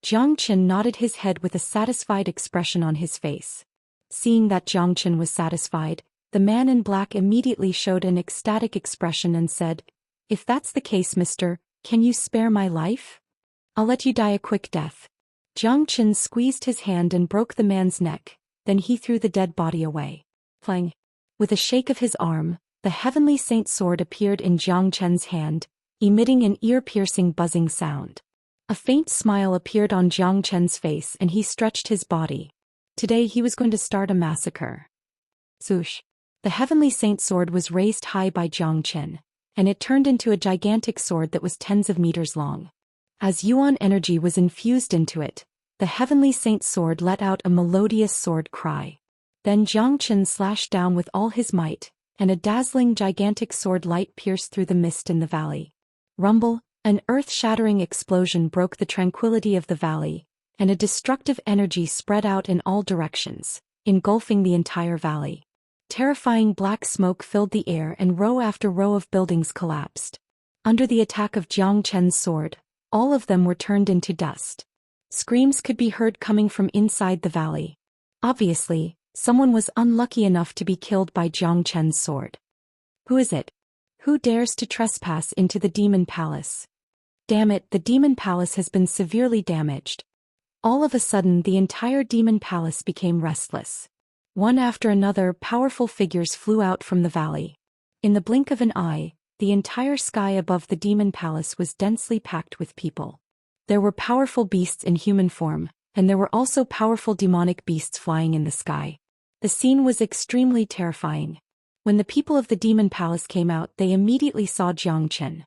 Zhou Xian nodded his head with a satisfied expression on his face. Seeing that Zhou Xian was satisfied, the man in black immediately showed an ecstatic expression and said, "If that's the case, mister, can you spare my life? I'll let you die a quick death." Zhou Xian squeezed his hand and broke the man's neck, then he threw the dead body away. Clang! With a shake of his arm, the Heavenly Saint sword appeared in Zhou Xian's hand, emitting an ear-piercing buzzing sound. A faint smile appeared on Zhou Xian's face and he stretched his body. Today he was going to start a massacre. Swoosh! The Heavenly Saint sword was raised high by Zhou Xian, and it turned into a gigantic sword that was tens of meters long. As Yuan energy was infused into it, the Heavenly Saint sword let out a melodious sword cry. Then Zhou Xian slashed down with all his might, and a dazzling gigantic sword light pierced through the mist in the valley. Rumble! An earth-shattering explosion broke the tranquility of the valley, and a destructive energy spread out in all directions, engulfing the entire valley. Terrifying black smoke filled the air and row after row of buildings collapsed. Under the attack of Zhou Qian's sword, all of them were turned into dust. Screams could be heard coming from inside the valley. Obviously, someone was unlucky enough to be killed by Zhou Qian's sword. Who is it? Who dares to trespass into the Demon Palace? Damn it, the Demon Palace has been severely damaged. All of a sudden the entire Demon Palace became restless. One after another powerful figures flew out from the valley. In the blink of an eye, the entire sky above the Demon Palace was densely packed with people. There were powerful beasts in human form, and there were also powerful demonic beasts flying in the sky. The scene was extremely terrifying. When the people of the Demon Palace came out, they immediately saw Zhou Xian.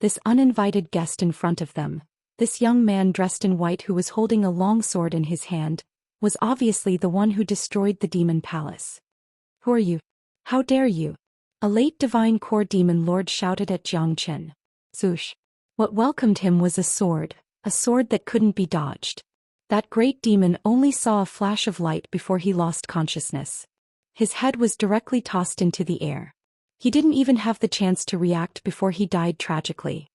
This uninvited guest in front of them, this young man dressed in white who was holding a long sword in his hand, was obviously the one who destroyed the Demon Palace. "Who are you? How dare you?" A late divine core demon lord shouted at Zhou Xian. Swoosh! What welcomed him was a sword that couldn't be dodged. That great demon only saw a flash of light before he lost consciousness. His head was directly tossed into the air. He didn't even have the chance to react before he died tragically.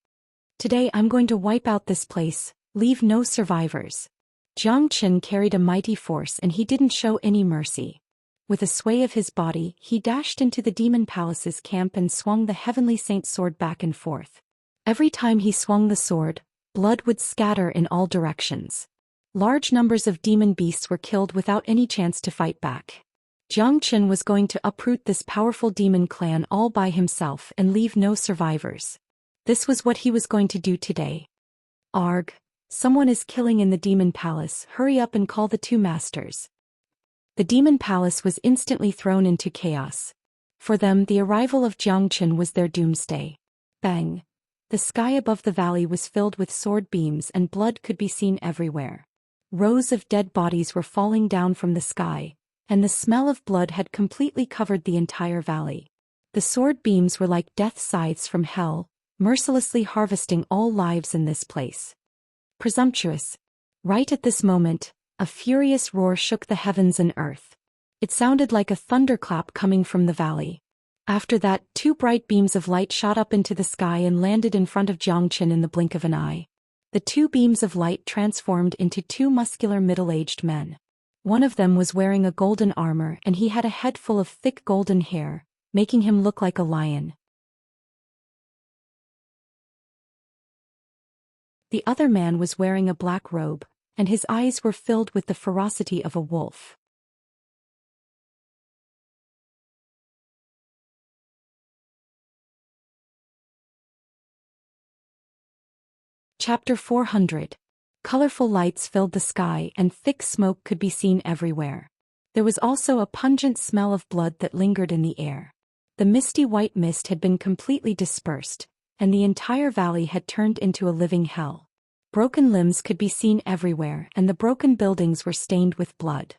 "Today I'm going to wipe out this place, leave no survivors." Zhou Qian carried a mighty force and he didn't show any mercy. With a sway of his body, he dashed into the Demon Palace's camp and swung the Heavenly Saint sword back and forth. Every time he swung the sword, blood would scatter in all directions. Large numbers of demon beasts were killed without any chance to fight back. Zhou Qian was going to uproot this powerful demon clan all by himself and leave no survivors. This was what he was going to do today. "Arg! Someone is killing in the Demon Palace, hurry up and call the two masters." The Demon Palace was instantly thrown into chaos. For them, the arrival of Zhou Qian was their doomsday. Bang! The sky above the valley was filled with sword beams and blood could be seen everywhere. Rows of dead bodies were falling down from the sky, and the smell of blood had completely covered the entire valley. The sword beams were like death scythes from hell, mercilessly harvesting all lives in this place. Presumptuous! Right at this moment, a furious roar shook the heavens and earth. It sounded like a thunderclap coming from the valley. After that, two bright beams of light shot up into the sky and landed in front of Zhou Qian in the blink of an eye. The two beams of light transformed into two muscular middle-aged men. One of them was wearing a golden armor and he had a head full of thick golden hair, making him look like a lion. The other man was wearing a black robe, and his eyes were filled with the ferocity of a wolf. Chapter 400. Colorful lights filled the sky and thick smoke could be seen everywhere. There was also a pungent smell of blood that lingered in the air. The misty white mist had been completely dispersed, and the entire valley had turned into a living hell. Broken limbs could be seen everywhere, and the broken buildings were stained with blood.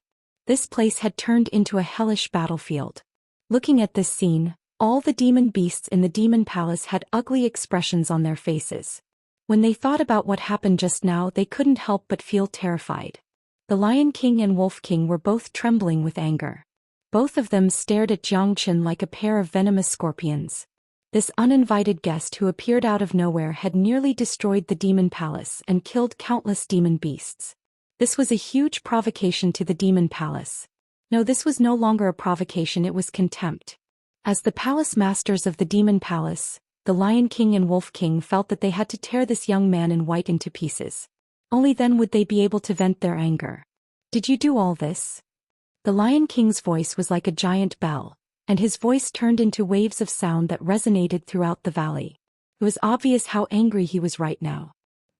This place had turned into a hellish battlefield. Looking at this scene, all the demon beasts in the demon palace had ugly expressions on their faces. When they thought about what happened just now, they couldn't help but feel terrified. The Lion King and Wolf King were both trembling with anger. Both of them stared at Xianxia like a pair of venomous scorpions. This uninvited guest who appeared out of nowhere had nearly destroyed the demon palace and killed countless demon beasts. This was a huge provocation to the demon palace. No, this was no longer a provocation, it was contempt. As the palace masters of the demon palace, the Lion King and Wolf King felt that they had to tear this young man in white into pieces. Only then would they be able to vent their anger. Did you do all this? The Lion King's voice was like a giant bell, and his voice turned into waves of sound that resonated throughout the valley. It was obvious how angry he was right now.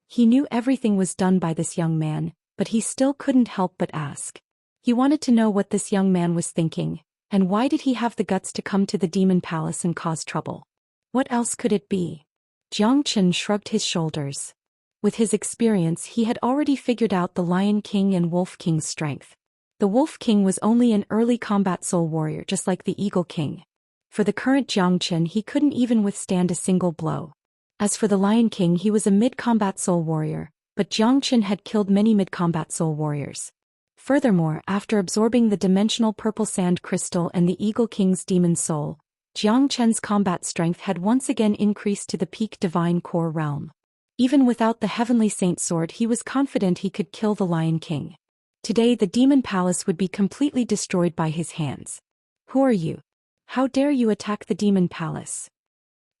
He knew everything was done by this young man, but he still couldn't help but ask. He wanted to know what this young man was thinking, and why did he have the guts to come to the demon palace and cause trouble? What else could it be? Xianxia shrugged his shoulders. With his experience, he had already figured out the Lion King and Wolf King's strength. The Wolf King was only an early combat soul warrior just like the Eagle King. For the current Xianxia, he couldn't even withstand a single blow. As for the Lion King, he was a mid-combat soul warrior, but Xianxia had killed many mid-combat soul warriors. Furthermore, after absorbing the dimensional purple sand crystal and the Eagle King's demon soul, Xianxia's combat strength had once again increased to the peak divine core realm. Even without the heavenly saint sword, he was confident he could kill the Lion King. Today the demon palace would be completely destroyed by his hands. Who are you? How dare you attack the demon palace?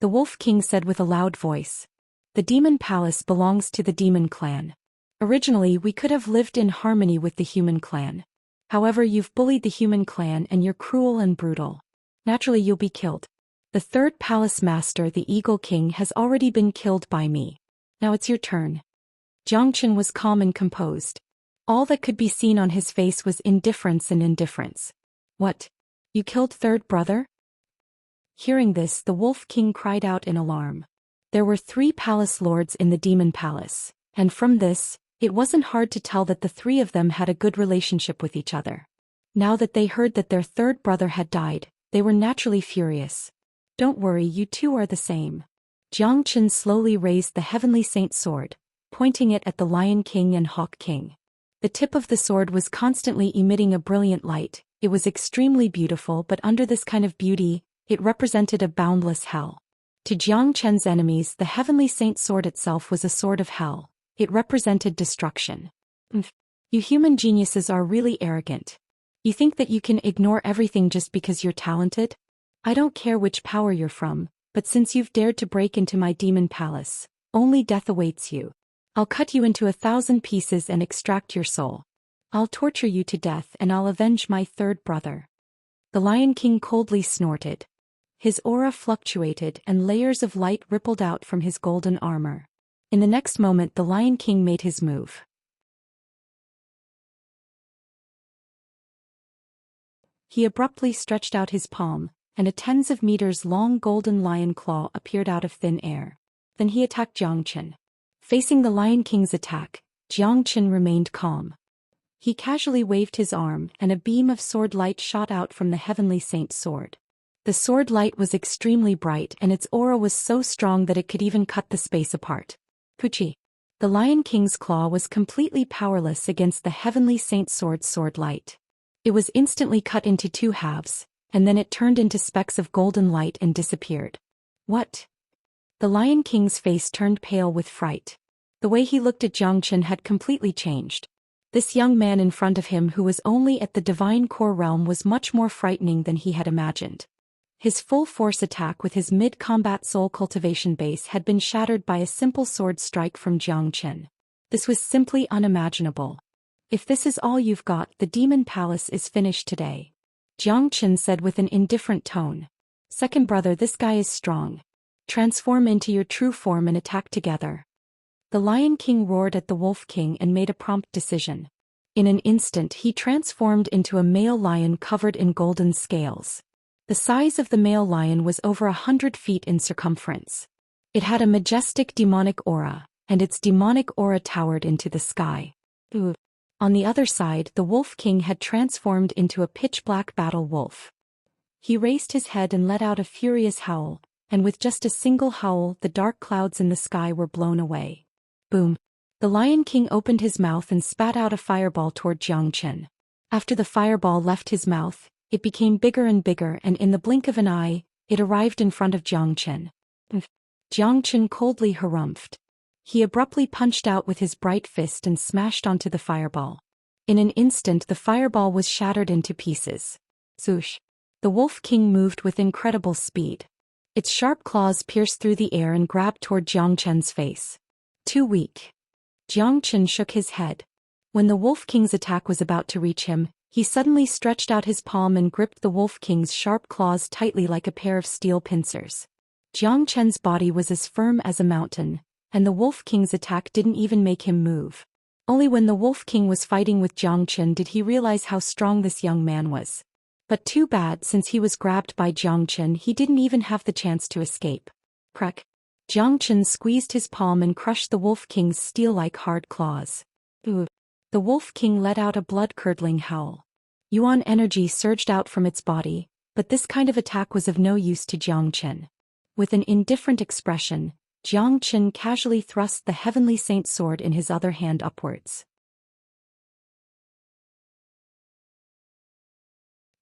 The Wolf King said with a loud voice. The demon palace belongs to the demon clan. Originally we could have lived in harmony with the human clan. However, you've bullied the human clan and you're cruel and brutal. Naturally you'll be killed. The third palace master, the Eagle King, has already been killed by me. Now it's your turn. Xianxia was calm and composed. All that could be seen on his face was indifference and indifference. What? You killed third brother? Hearing this, the Wolf King cried out in alarm. There were 3 palace lords in the demon palace, and from this, it wasn't hard to tell that the 3 of them had a good relationship with each other. Now that they heard that their third brother had died, they were naturally furious. Don't worry, you two are the same. Xianxia slowly raised the heavenly saint sword, pointing it at the Lion King and Hawk King. The tip of the sword was constantly emitting a brilliant light. It was extremely beautiful, but under this kind of beauty, it represented a boundless hell. To Xianxia's enemies, the heavenly saint sword itself was a sword of hell. It represented destruction. You human geniuses are really arrogant. You think that you can ignore everything just because you're talented? I don't care which power you're from, but since you've dared to break into my demon palace, only death awaits you. I'll cut you into 1,000 pieces and extract your soul. I'll torture you to death and I'll avenge my third brother. The Lion King coldly snorted. His aura fluctuated and layers of light rippled out from his golden armor. In the next moment, the Lion King made his move. He abruptly stretched out his palm, and a tens of meters long golden lion claw appeared out of thin air. Then he attacked Xianxia. Facing the Lion King's attack, Xianxia remained calm. He casually waved his arm, and a beam of sword light shot out from the heavenly saint's sword. The sword light was extremely bright, and its aura was so strong that it could even cut the space apart. Puchi. The Lion King's claw was completely powerless against the heavenly saint's sword light. It was instantly cut into 2 halves, and then it turned into specks of golden light and disappeared. What? The Lion King's face turned pale with fright. The way he looked at Xianxia had completely changed. This young man in front of him, who was only at the divine core realm, was much more frightening than he had imagined. His full force attack with his mid-combat soul cultivation base had been shattered by a simple sword strike from Xianxia. This was simply unimaginable. If this is all you've got, the demon palace is finished today. Xianxia said with an indifferent tone. Second brother, this guy is strong. Transform into your true form and attack together. The Lion King roared at the Wolf King and made a prompt decision. In an instant he transformed into a male lion covered in golden scales. The size of the male lion was over 100 feet in circumference. It had a majestic demonic aura, and its demonic aura towered into the sky. Ooh. On the other side, the Wolf King had transformed into a pitch-black battle wolf. He raised his head and let out a furious howl, and with just a single howl, the dark clouds in the sky were blown away. Boom! The Lion King opened his mouth and spat out a fireball toward Xianxia. After the fireball left his mouth, it became bigger and bigger, and in the blink of an eye, it arrived in front of Xianxia. Xianxia coldly harumphed. He abruptly punched out with his bright fist and smashed onto the fireball. In an instant, the fireball was shattered into pieces. Swoosh! The Wolf King moved with incredible speed. Its sharp claws pierced through the air and grabbed toward Xianxia's face. Too weak. Xianxia shook his head. When the Wolf King's attack was about to reach him, he suddenly stretched out his palm and gripped the Wolf King's sharp claws tightly like a pair of steel pincers. Xianxia's body was as firm as a mountain, and the Wolf King's attack didn't even make him move. Only when the Wolf King was fighting with Xianxia did he realize how strong this young man was. But too bad, since he was grabbed by Xianxia, he didn't even have the chance to escape. Crack! Xianxia squeezed his palm and crushed the Wolf King's steel-like hard claws. Ooh! The Wolf King let out a blood-curdling howl. Yuan energy surged out from its body, but this kind of attack was of no use to Xianxia. With an indifferent expression, Xianxia casually thrust the Heavenly Saint sword in his other hand upwards.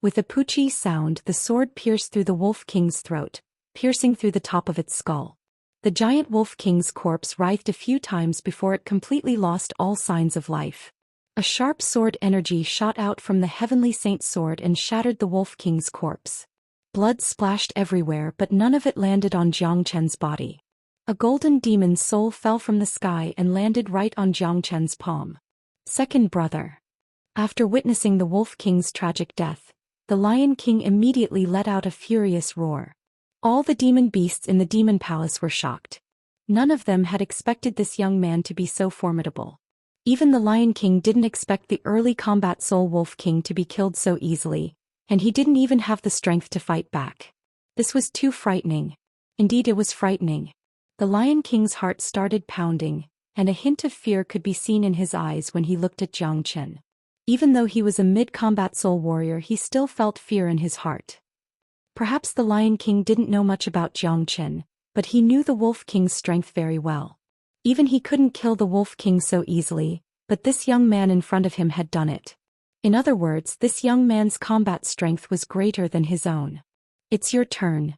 With a poochie sound, the sword pierced through the Wolf King's throat, piercing through the top of its skull. The giant Wolf King's corpse writhed a few times before it completely lost all signs of life. A sharp sword energy shot out from the Heavenly Saint sword and shattered the Wolf King's corpse. Blood splashed everywhere, but none of it landed on Xianxia's body. A golden demon soul fell from the sky and landed right on Xianxia's palm. Second brother. After witnessing the Wolf King's tragic death, the Lion King immediately let out a furious roar. All the demon beasts in the demon palace were shocked. None of them had expected this young man to be so formidable. Even the Lion King didn't expect the early combat Soul Wolf King to be killed so easily, and he didn't even have the strength to fight back. This was too frightening. Indeed, it was frightening. The Lion King's heart started pounding, and a hint of fear could be seen in his eyes when he looked at Xianxia. Even though he was a mid-combat soul warrior, he still felt fear in his heart. Perhaps the Lion King didn't know much about Xianxia, but he knew the Wolf King's strength very well. Even he couldn't kill the Wolf King so easily, but this young man in front of him had done it. In other words, this young man's combat strength was greater than his own. It's your turn.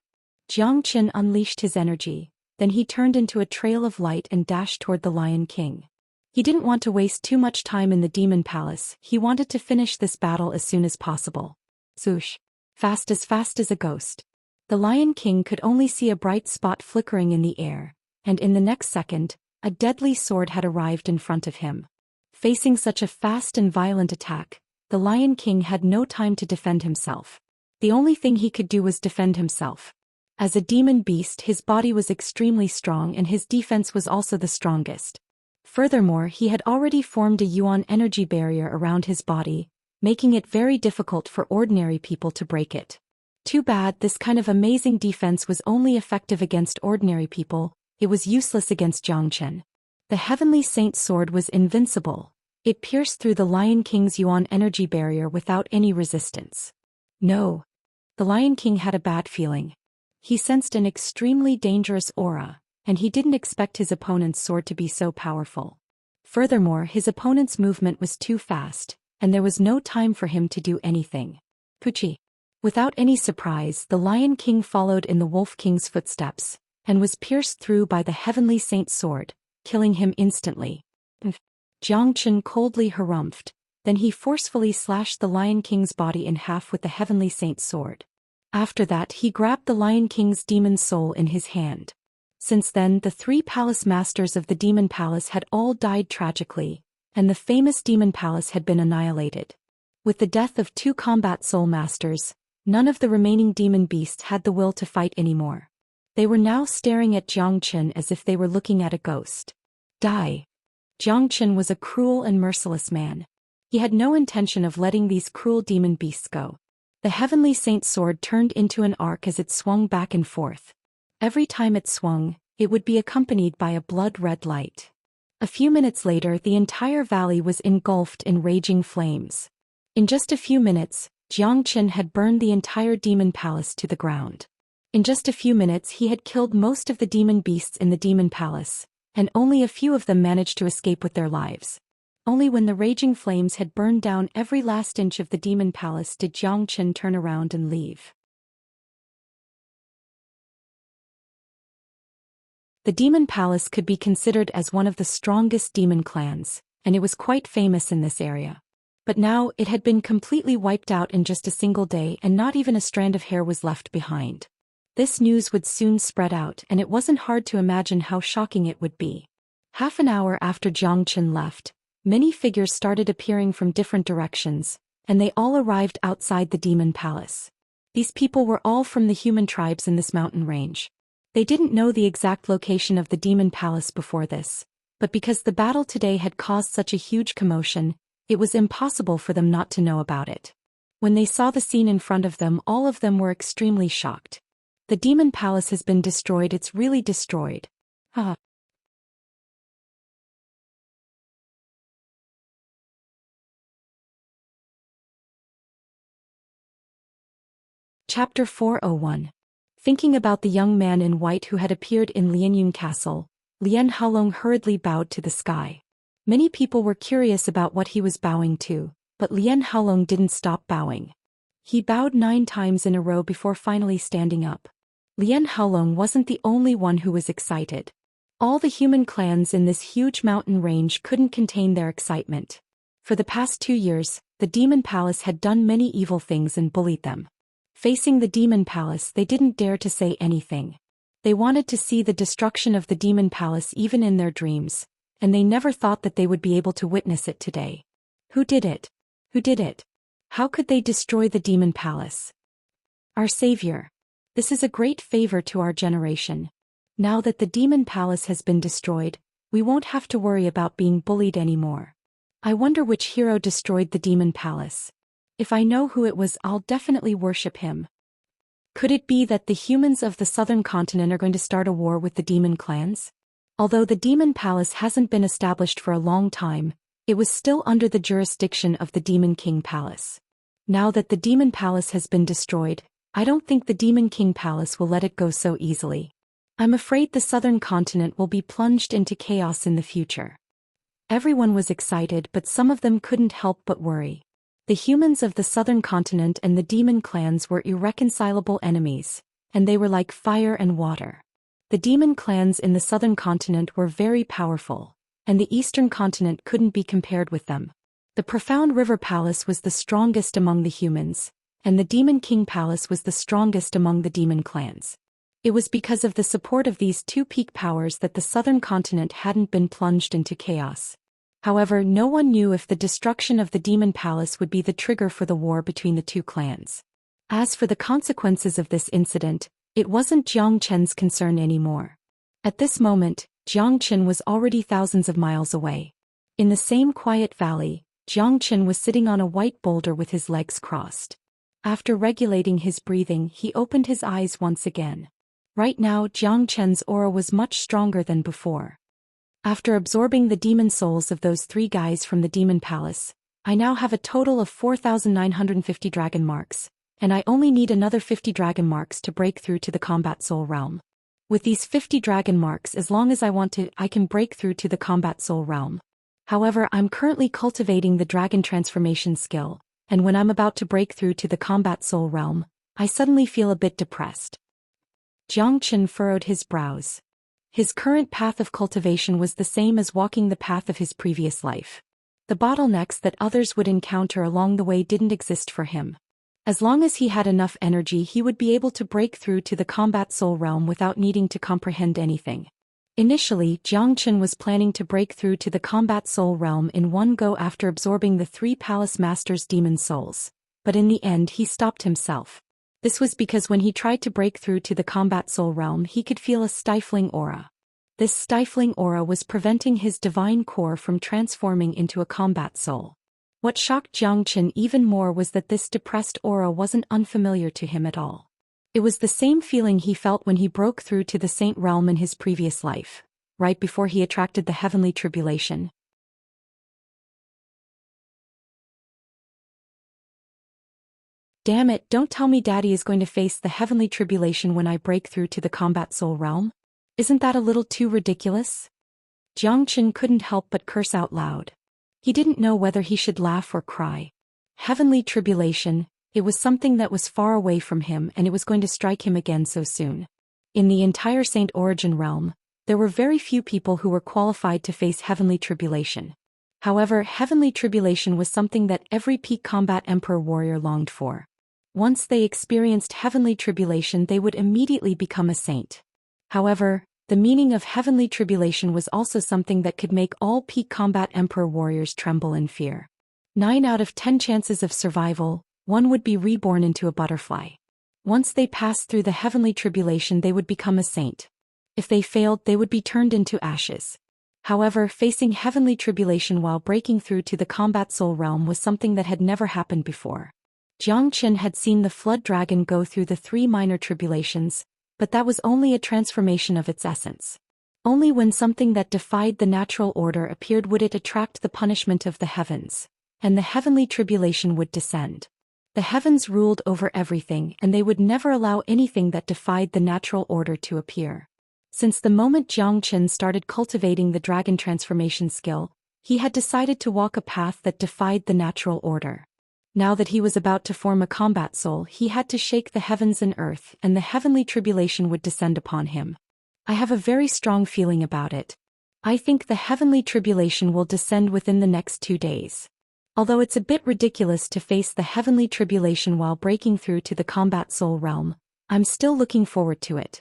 Xianxia unleashed his energy, then he turned into a trail of light and dashed toward the Lion King. He didn't want to waste too much time in the demon palace, he wanted to finish this battle as soon as possible. Swoosh! Fast as a ghost. The Lion King could only see a bright spot flickering in the air, and in the next second, a deadly sword had arrived in front of him. Facing such a fast and violent attack, the Lion King had no time to defend himself. The only thing he could do was defend himself. As a demon beast, his body was extremely strong and his defense was also the strongest. Furthermore, he had already formed a Yuan energy barrier around his body, making it very difficult for ordinary people to break it. Too bad this kind of amazing defense was only effective against ordinary people, it was useless against Xianxia. The Heavenly Saint sword was invincible. It pierced through the Lion King's Yuan energy barrier without any resistance. No. The Lion King had a bad feeling. He sensed an extremely dangerous aura, and he didn't expect his opponent's sword to be so powerful. Furthermore, his opponent's movement was too fast, and there was no time for him to do anything. Poochie. Without any surprise, the Lion King followed in the Wolf King's footsteps, and was pierced through by the Heavenly Saint sword, killing him instantly. Xianxia coldly harumphed, then he forcefully slashed the Lion King's body in half with the Heavenly Saint sword. After that, he grabbed the Lion King's demon soul in his hand. Since then, the 3 palace masters of the demon palace had all died tragically, and the famous demon palace had been annihilated. With the death of 2 combat soul masters, none of the remaining demon beasts had the will to fight anymore. They were now staring at Xianxia as if they were looking at a ghost. Die. Xianxia was a cruel and merciless man. He had no intention of letting these cruel demon beasts go. The Heavenly Saint sword turned into an arc as it swung back and forth. Every time it swung, it would be accompanied by a blood-red light. A few minutes later, the entire valley was engulfed in raging flames. In just a few minutes, Zhou Xian had burned the entire demon palace to the ground. In just a few minutes he had killed most of the demon beasts in the demon palace, and only a few of them managed to escape with their lives. Only when the raging flames had burned down every last inch of the demon palace did Zhou Xian turn around and leave. The demon palace could be considered as one of the strongest demon clans, and it was quite famous in this area. But now it had been completely wiped out in just a single day, and not even a strand of hair was left behind. This news would soon spread out, and it wasn't hard to imagine how shocking it would be. Half an hour after Zhou Xian left, many figures started appearing from different directions, and they all arrived outside the demon palace. These people were all from the human tribes in this mountain range. They didn't know the exact location of the demon palace before this, but because the battle today had caused such a huge commotion, it was impossible for them not to know about it. When they saw the scene in front of them, all of them were extremely shocked. The demon palace has been destroyed. It's really destroyed. Chapter 401. Thinking about the young man in white who had appeared in Lianyun Castle, Lian Haolong hurriedly bowed to the sky. Many people were curious about what he was bowing to, but Lian Haolong didn't stop bowing. He bowed 9 times in a row before finally standing up. Lian Haolong wasn't the only one who was excited. All the human clans in this huge mountain range couldn't contain their excitement. For the past 2 years, the demon palace had done many evil things and bullied them. Facing the demon palace, they didn't dare to say anything. They wanted to see the destruction of the demon palace even in their dreams, and they never thought that they would be able to witness it today. Who did it? Who did it? How could they destroy the demon palace? Our savior. This is a great favor to our generation. Now that the demon palace has been destroyed, we won't have to worry about being bullied anymore. I wonder which hero destroyed the demon palace. If I know who it was, I'll definitely worship him. Could it be that the humans of the southern continent are going to start a war with the demon clans? Although the demon palace hasn't been established for a long time, it was still under the jurisdiction of the Demon King Palace. Now that the demon palace has been destroyed, I don't think the Demon King Palace will let it go so easily. I'm afraid the southern continent will be plunged into chaos in the future. Everyone was excited, but some of them couldn't help but worry. The humans of the southern continent and the demon clans were irreconcilable enemies, and they were like fire and water. The demon clans in the southern continent were very powerful, and the eastern continent couldn't be compared with them. The Profound River Palace was the strongest among the humans, and the Demon King Palace was the strongest among the demon clans. It was because of the support of these 2 peak powers that the southern continent hadn't been plunged into chaos. However, no one knew if the destruction of the demon palace would be the trigger for the war between the 2 clans. As for the consequences of this incident, it wasn't Zhou Xian's concern anymore. At this moment, Zhou Xian was already thousands of miles away. In the same quiet valley, Zhou Xian was sitting on a white boulder with his legs crossed. After regulating his breathing, he opened his eyes once again. Right now, Zhou Xian's aura was much stronger than before. After absorbing the demon souls of those 3 guys from the demon palace, I now have a total of 4,950 dragon marks, and I only need another 50 dragon marks to break through to the combat soul realm. With these 50 dragon marks, as long as I want to, I can break through to the combat soul realm. However, I'm currently cultivating the dragon transformation skill, and when I'm about to break through to the combat soul realm, I suddenly feel a bit depressed. Zhou Xian furrowed his brows. His current path of cultivation was the same as walking the path of his previous life. The bottlenecks that others would encounter along the way didn't exist for him. As long as he had enough energy, he would be able to break through to the combat soul realm without needing to comprehend anything. Initially, Zhou Xian was planning to break through to the combat soul realm in one go after absorbing the 3 palace masters' demon souls, but in the end he stopped himself. This was because when he tried to break through to the combat soul realm, he could feel a stifling aura. This stifling aura was preventing his divine core from transforming into a combat soul. What shocked Zhou Xian even more was that this depressed aura wasn't unfamiliar to him at all. It was the same feeling he felt when he broke through to the Saint realm in his previous life. right before he attracted the heavenly tribulation. Damn it, don't tell me Daddy is going to face the heavenly tribulation when I break through to the combat soul realm? Isn't that a little too ridiculous? Xianxia couldn't help but curse out loud. He didn't know whether he should laugh or cry. Heavenly tribulation, it was something that was far away from him and it was going to strike him again so soon. In the entire Saint Origin realm, there were very few people who were qualified to face heavenly tribulation. However, heavenly tribulation was something that every peak combat emperor warrior longed for. Once they experienced heavenly tribulation, they would immediately become a saint. However, the meaning of heavenly tribulation was also something that could make all peak combat emperor warriors tremble in fear. 9 out of 10 chances of survival, one would be reborn into a butterfly. Once they passed through the heavenly tribulation, they would become a saint. If they failed, they would be turned into ashes. However, facing heavenly tribulation while breaking through to the combat soul realm was something that had never happened before. Xianxia had seen the flood dragon go through the 3 minor tribulations, but that was only a transformation of its essence. Only when something that defied the natural order appeared would it attract the punishment of the heavens, and the heavenly tribulation would descend. The heavens ruled over everything, and they would never allow anything that defied the natural order to appear. Since the moment Xianxia started cultivating the dragon transformation skill, he had decided to walk a path that defied the natural order. Now that he was about to form a combat soul, he had to shake the heavens and earth, and the heavenly tribulation would descend upon him. I have a very strong feeling about it. I think the heavenly tribulation will descend within the next 2 days. Although it's a bit ridiculous to face the heavenly tribulation while breaking through to the combat soul realm, I'm still looking forward to it.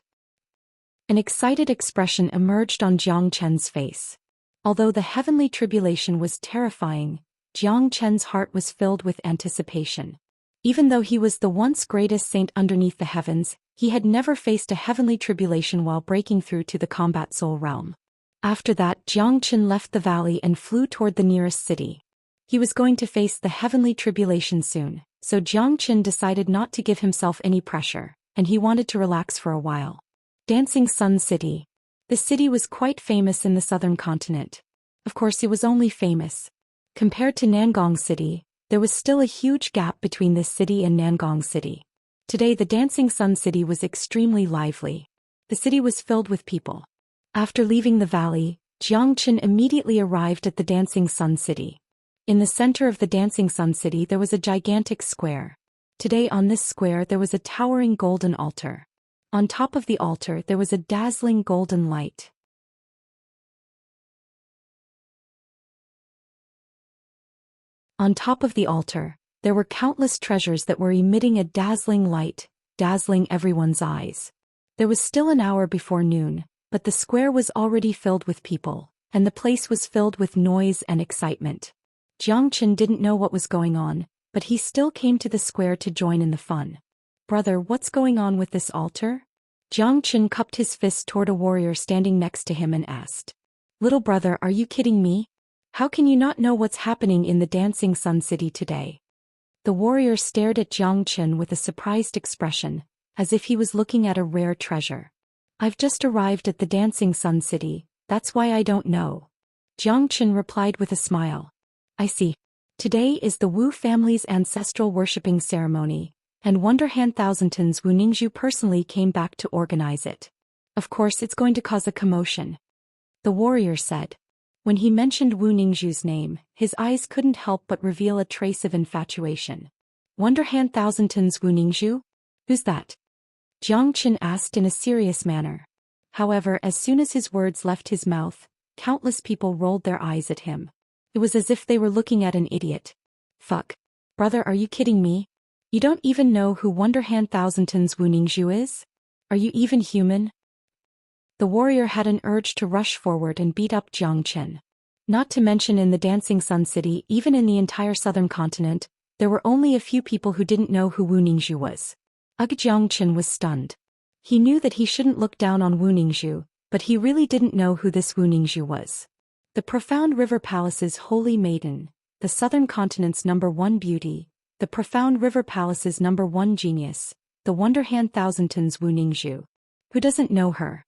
An excited expression emerged on Xianxia's face. Although the heavenly tribulation was terrifying, Xianxia's heart was filled with anticipation. Even though he was the once greatest saint underneath the heavens, he had never faced a heavenly tribulation while breaking through to the combat soul realm. After that, Xianxia left the valley and flew toward the nearest city. He was going to face the heavenly tribulation soon, so Xianxia decided not to give himself any pressure, and he wanted to relax for a while. Dancing Sun City. The city was quite famous in the southern continent. Of course, it was only famous. Compared to Nangong City, there was still a huge gap between this city and Nangong City. Today the Dancing Sun City was extremely lively. The city was filled with people. After leaving the valley, Xianxia immediately arrived at the Dancing Sun City. In the center of the Dancing Sun City there was a gigantic square. Today on this square there was a towering golden altar. On top of the altar there was a dazzling golden light. On top of the altar, there were countless treasures that were emitting a dazzling light, dazzling everyone's eyes. There was still an hour before noon, but the square was already filled with people, and the place was filled with noise and excitement. Xianxia didn't know what was going on, but he still came to the square to join in the fun. "Brother, what's going on with this altar?" Xianxia cupped his fist toward a warrior standing next to him and asked. "Little brother, are you kidding me? How can you not know what's happening in the Dancing Sun City today?" The warrior stared at Xianxia with a surprised expression, as if he was looking at a rare treasure. "I've just arrived at the Dancing Sun City, that's why I don't know." Xianxia replied with a smile. "I see. Today is the Wu family's ancestral worshipping ceremony, and Wonderhand Thousandtons Wu Ningzhu personally came back to organize it. Of course it's going to cause a commotion," the warrior said. When he mentioned Wu Ningzhu's name, his eyes couldn't help but reveal a trace of infatuation. "Wonderhand Thousandtons Wu Ningzhu? Who's that?" Xianxia asked in a serious manner. However, as soon as his words left his mouth, countless people rolled their eyes at him. It was as if they were looking at an idiot. "Fuck. Brother, are you kidding me? You don't even know who Wonderhand Thousandtons Wu Ningzhu is? Are you even human?" The warrior had an urge to rush forward and beat up Xianxia. Not to mention in the Dancing Sun City, even in the entire southern continent, there were only a few people who didn't know who Wu Ningzhu was. Xianxia was stunned. He knew that he shouldn't look down on Wu Ningzhu, but he really didn't know who this Wu Ningzhu was. The Profound River Palace's Holy Maiden, the southern continent's #1 beauty, the Profound River Palace's #1 genius, the Wonderhand Thousandtons Wu Ningzhu. Who doesn't know her?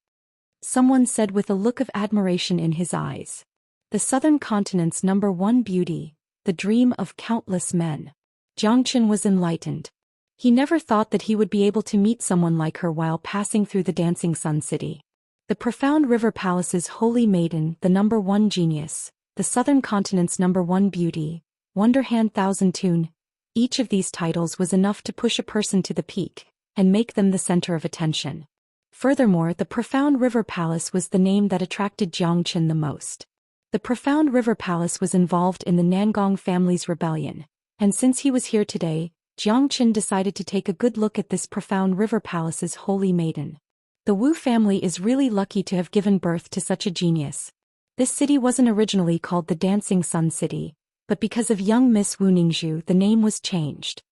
someone said with a look of admiration in his eyes. The southern continent's #1 beauty, the dream of countless men. Xianxia was enlightened. He never thought that he would be able to meet someone like her while passing through the Dancing Sun City. The profound river palace's holy maiden, the #1 genius, the southern continent's #1 beauty, Wonderhand Thousand Tune. Each of these titles was enough to push a person to the peak and make them the center of attention. Furthermore, the profound river palace was the name that attracted Xianxia the most. The profound river palace was involved in the Nangong family's rebellion, and since he was here today, Xianxia decided to take a good look at this profound river palace's holy maiden. The Wu family is really lucky to have given birth to such a genius. This city wasn't originally called the Dancing Sun City, but because of young Miss Wu Ningzhu the name was changed.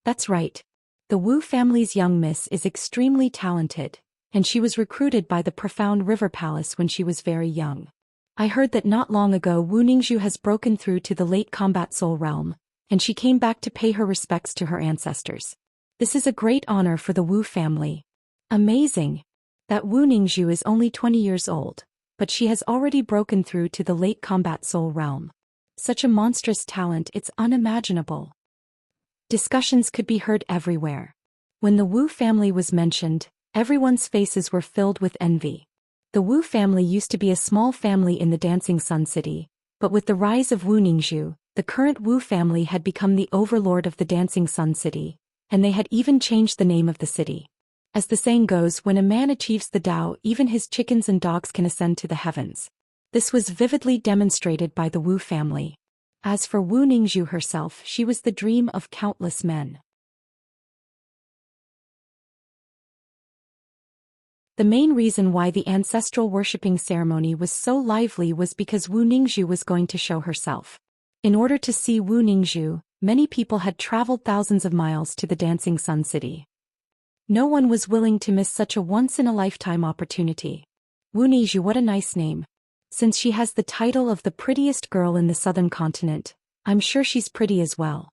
That's right. The Wu family's young miss is extremely talented, and she was recruited by the profound river palace when she was very young. I heard that not long ago Wu Ningzhu has broken through to the late combat soul realm, and she came back to pay her respects to her ancestors. This is a great honor for the Wu family. Amazing. That Wu Ningzhu is only 20 years old, but she has already broken through to the late combat soul realm. Such a monstrous talent, it's unimaginable. Discussions could be heard everywhere. When the Wu family was mentioned, everyone's faces were filled with envy. The Wu family used to be a small family in the Dancing Sun City, but with the rise of Wu Ningzhu, the current Wu family had become the overlord of the Dancing Sun City, and they had even changed the name of the city. As the saying goes, when a man achieves the Tao, even his chickens and dogs can ascend to the heavens. This was vividly demonstrated by the Wu family. As for Wu Ningzhu herself, she was the dream of countless men. The main reason why the ancestral worshipping ceremony was so lively was because Wu Ningzhu was going to show herself. In order to see Wu Ningzhu, many people had traveled thousands of miles to the Dancing Sun City. No one was willing to miss such a once-in-a-lifetime opportunity. Wu Ningzhu, what a nice name. Since she has the title of the prettiest girl in the southern continent, I'm sure she's pretty as well.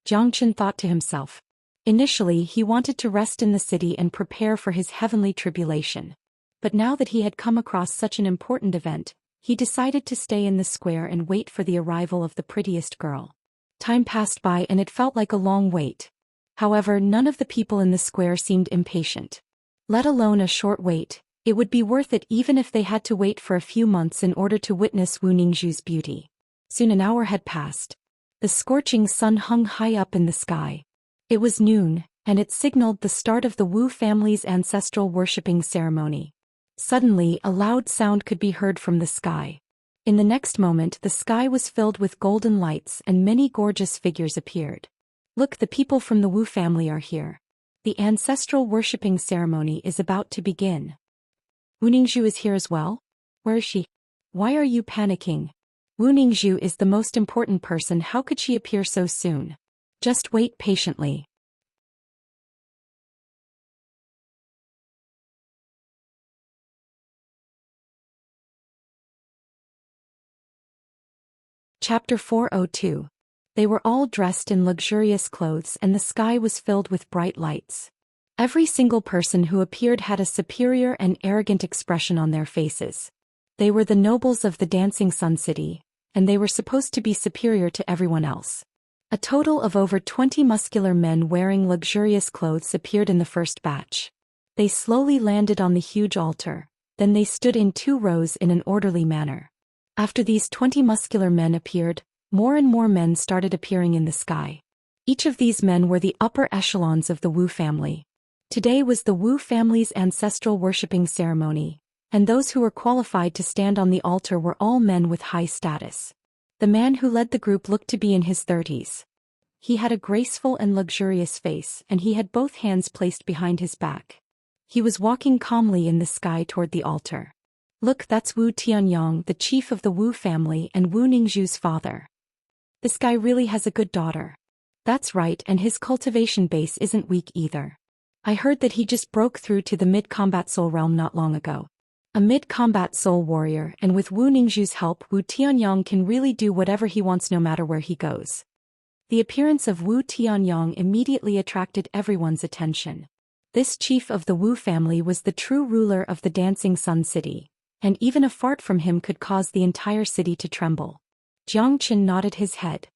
Xianxia thought to himself. Initially, he wanted to rest in the city and prepare for his heavenly tribulation. But now that he had come across such an important event, he decided to stay in the square and wait for the arrival of the prettiest girl. Time passed by and it felt like a long wait. However, none of the people in the square seemed impatient. Let alone a short wait. It would be worth it even if they had to wait for a few months in order to witness Wu Ningzhu's beauty. Soon an hour had passed. The scorching sun hung high up in the sky. It was noon, and it signaled the start of the Wu family's ancestral worshipping ceremony. Suddenly, a loud sound could be heard from the sky. In the next moment, the sky was filled with golden lights and many gorgeous figures appeared. Look, the people from the Wu family are here. The ancestral worshipping ceremony is about to begin. Wu Ningzhu is here as well? Where is she? Why are you panicking? Wu Ningzhu is the most important person. How could she appear so soon? Just wait patiently. Chapter 402. They were all dressed in luxurious clothes and the sky was filled with bright lights. Every single person who appeared had a superior and arrogant expression on their faces. They were the nobles of the Dancing Sun City, and they were supposed to be superior to everyone else. A total of over 20 muscular men wearing luxurious clothes appeared in the first batch. They slowly landed on the huge altar, then they stood in 2 rows in an orderly manner. After these 20 muscular men appeared, more and more men started appearing in the sky. Each of these men were the upper echelons of the Wu family. Today was the Wu family's ancestral worshipping ceremony, and those who were qualified to stand on the altar were all men with high status. The man who led the group looked to be in his 30s. He had a graceful and luxurious face, and he had both hands placed behind his back. He was walking calmly in the sky toward the altar. Look, that's Wu Tianyong, the chief of the Wu family and Wu Ningzhu's father. This guy really has a good daughter. That's right, and his cultivation base isn't weak either. I heard that he just broke through to the mid-combat soul realm not long ago. A mid-combat soul warrior, and with Wu Ningzhu's help, Wu Tianyong can really do whatever he wants no matter where he goes. The appearance of Wu Tianyong immediately attracted everyone's attention. This chief of the Wu family was the true ruler of the Dancing Sun City, and even a fart from him could cause the entire city to tremble. Jiang Qin nodded his head.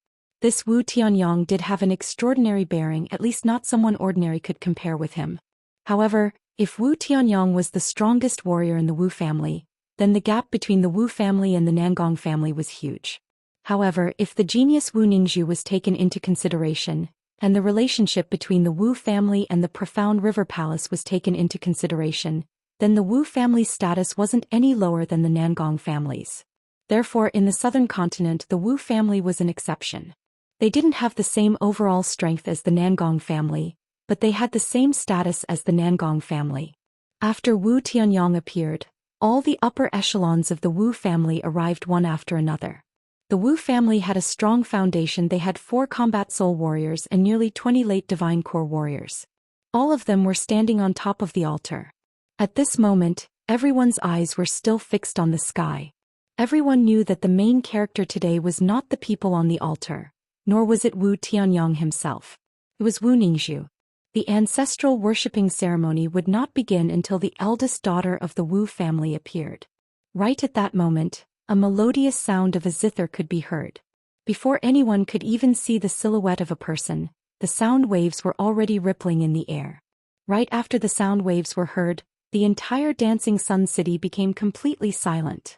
This Wu Tianyang did have an extraordinary bearing, at least not someone ordinary could compare with him. However, if Wu Tianyang was the strongest warrior in the Wu family, then the gap between the Wu family and the Nangong family was huge. However, if the genius Wu Ningzhu was taken into consideration, and the relationship between the Wu family and the profound river palace was taken into consideration, then the Wu family's status wasn't any lower than the Nangong family's. Therefore, in the southern continent, the Wu family was an exception. They didn't have the same overall strength as the Nangong family, but they had the same status as the Nangong family. After Wu Tianyang appeared, all the upper echelons of the Wu family arrived one after another. The Wu family had a strong foundation. They had 4 combat soul warriors and nearly 20 late divine core warriors. All of them were standing on top of the altar. At this moment, everyone's eyes were still fixed on the sky. Everyone knew that the main character today was not the people on the altar, nor was it Wu Tianyang himself. It was Wu Ningzhu. The ancestral worshipping ceremony would not begin until the eldest daughter of the Wu family appeared. Right at that moment, a melodious sound of a zither could be heard. Before anyone could even see the silhouette of a person, the sound waves were already rippling in the air. Right after the sound waves were heard, the entire Dancing Sun City became completely silent.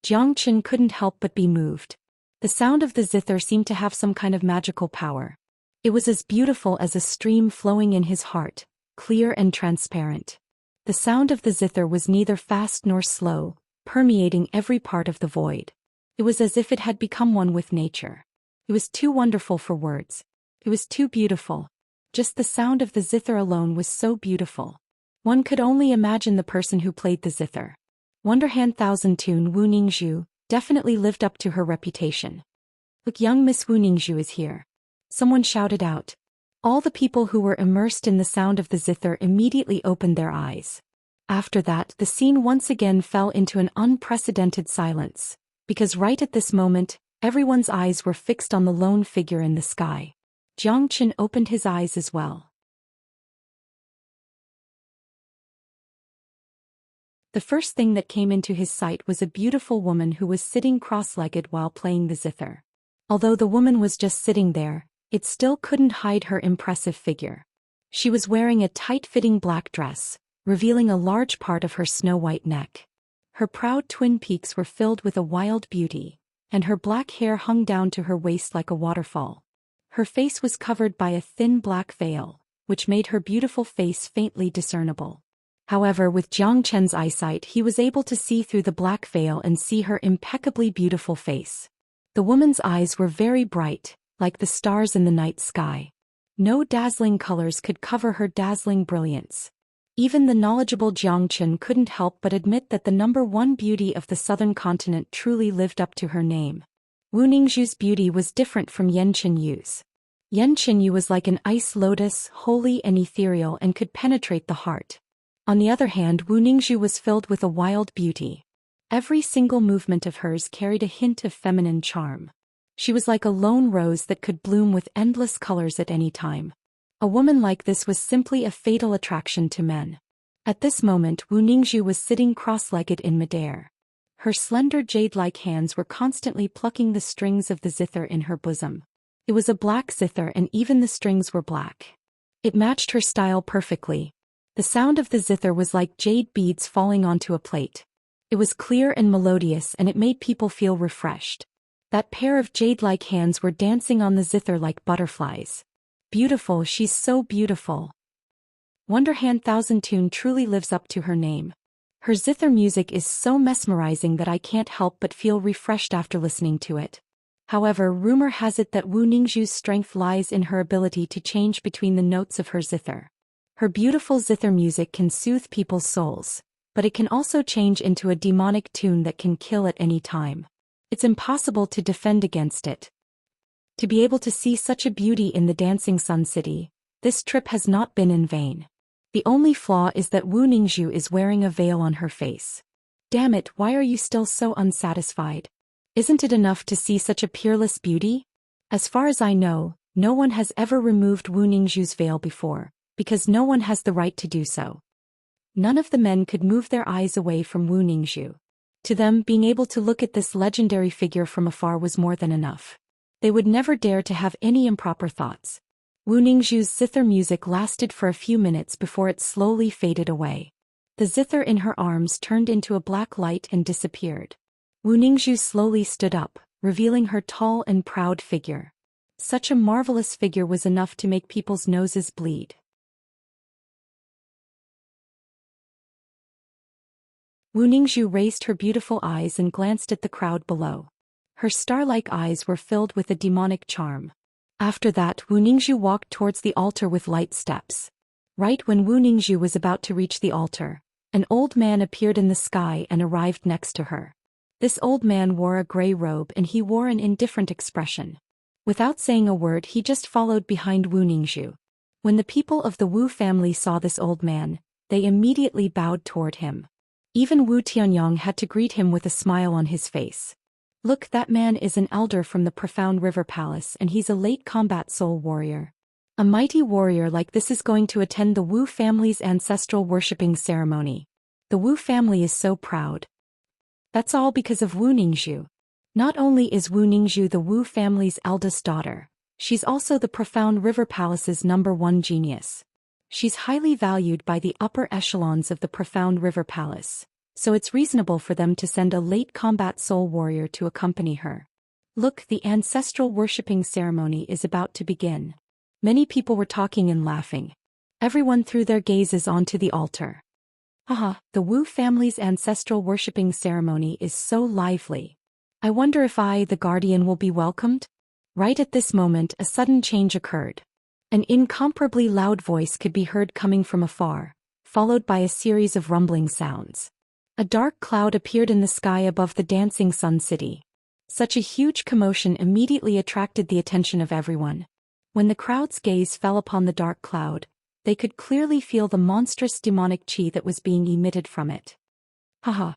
Jiang Qin couldn't help but be moved. The sound of the zither seemed to have some kind of magical power. It was as beautiful as a stream flowing in his heart, clear and transparent. The sound of the zither was neither fast nor slow, permeating every part of the void. It was as if it had become one with nature. It was too wonderful for words. It was too beautiful. Just the sound of the zither alone was so beautiful. One could only imagine the person who played the zither. Wonderhand Thousand Tune Wu Ningzhu definitely lived up to her reputation. Look, young Miss Wu Ningzhu is here. Someone shouted out. All the people who were immersed in the sound of the zither immediately opened their eyes. After that, the scene once again fell into an unprecedented silence, because right at this moment, everyone's eyes were fixed on the lone figure in the sky. Jiang Qin opened his eyes as well. The first thing that came into his sight was a beautiful woman who was sitting cross-legged while playing the zither. Although the woman was just sitting there, it still couldn't hide her impressive figure. She was wearing a tight-fitting black dress, revealing a large part of her snow-white neck. Her proud twin peaks were filled with a wild beauty, and her black hair hung down to her waist like a waterfall. Her face was covered by a thin black veil, which made her beautiful face faintly discernible. However, with Jiang Chen's eyesight, he was able to see through the black veil and see her impeccably beautiful face. The woman's eyes were very bright, like the stars in the night sky. No dazzling colors could cover her dazzling brilliance. Even the knowledgeable Jiang Chen couldn't help but admit that the #1 beauty of the southern continent truly lived up to her name. Wu Ningzhu's beauty was different from Yan Qinyu's. Yan Qinyu was like an ice lotus, holy and ethereal, and could penetrate the heart. On the other hand, Wu Ningzhu was filled with a wild beauty. Every single movement of hers carried a hint of feminine charm. She was like a lone rose that could bloom with endless colors at any time. A woman like this was simply a fatal attraction to men. At this moment, Wu Ningzhu was sitting cross-legged in midair. Her slender jade-like hands were constantly plucking the strings of the zither in her bosom. It was a black zither, and even the strings were black. It matched her style perfectly. The sound of the zither was like jade beads falling onto a plate. It was clear and melodious, and it made people feel refreshed. That pair of jade-like hands were dancing on the zither like butterflies. Beautiful, she's so beautiful. Wonderhand Thousand Tune truly lives up to her name. Her zither music is so mesmerizing that I can't help but feel refreshed after listening to it. However, rumor has it that Wu Ningzhu's strength lies in her ability to change between the notes of her zither. Her beautiful zither music can soothe people's souls, but it can also change into a demonic tune that can kill at any time. It's impossible to defend against it. To be able to see such a beauty in the Dancing Sun City, this trip has not been in vain. The only flaw is that Wu Ningzhu is wearing a veil on her face. Damn it, why are you still so unsatisfied? Isn't it enough to see such a peerless beauty? As far as I know, no one has ever removed Wu Ningzhu's veil before, because no one has the right to do so. None of the men could move their eyes away from Wu Ningzhu. To them, being able to look at this legendary figure from afar was more than enough. They would never dare to have any improper thoughts. Wu Ningzhu's zither music lasted for a few minutes before it slowly faded away. The zither in her arms turned into a black light and disappeared. Wu Ningzhu slowly stood up, revealing her tall and proud figure. Such a marvelous figure was enough to make people's noses bleed. Wu Ningzhu raised her beautiful eyes and glanced at the crowd below. Her star-like eyes were filled with a demonic charm. After that, Wu Ningzhu walked towards the altar with light steps. Right when Wu Ningzhu was about to reach the altar, an old man appeared in the sky and arrived next to her. This old man wore a gray robe and he wore an indifferent expression. Without saying a word, he just followed behind Wu Ningzhu. When the people of the Wu family saw this old man, they immediately bowed toward him. Even Wu Tianyong had to greet him with a smile on his face. Look, that man is an elder from the Profound River Palace and he's a late combat soul warrior. A mighty warrior like this is going to attend the Wu family's ancestral worshipping ceremony. The Wu family is so proud. That's all because of Wu Ningzhu. Not only is Wu Ningzhu the Wu family's eldest daughter, she's also the Profound River Palace's #1 genius. She's highly valued by the upper echelons of the Profound River Palace, so it's reasonable for them to send a late combat soul warrior to accompany her. Look, the ancestral worshipping ceremony is about to begin. Many people were talking and laughing. Everyone threw their gazes onto the altar. Haha, the Wu family's ancestral worshipping ceremony is so lively. I wonder if I, the guardian, will be welcomed? Right at this moment, a sudden change occurred. An incomparably loud voice could be heard coming from afar, followed by a series of rumbling sounds. A dark cloud appeared in the sky above the dancing sun city. Such a huge commotion immediately attracted the attention of everyone. When the crowd's gaze fell upon the dark cloud, they could clearly feel the monstrous demonic chi that was being emitted from it. Haha.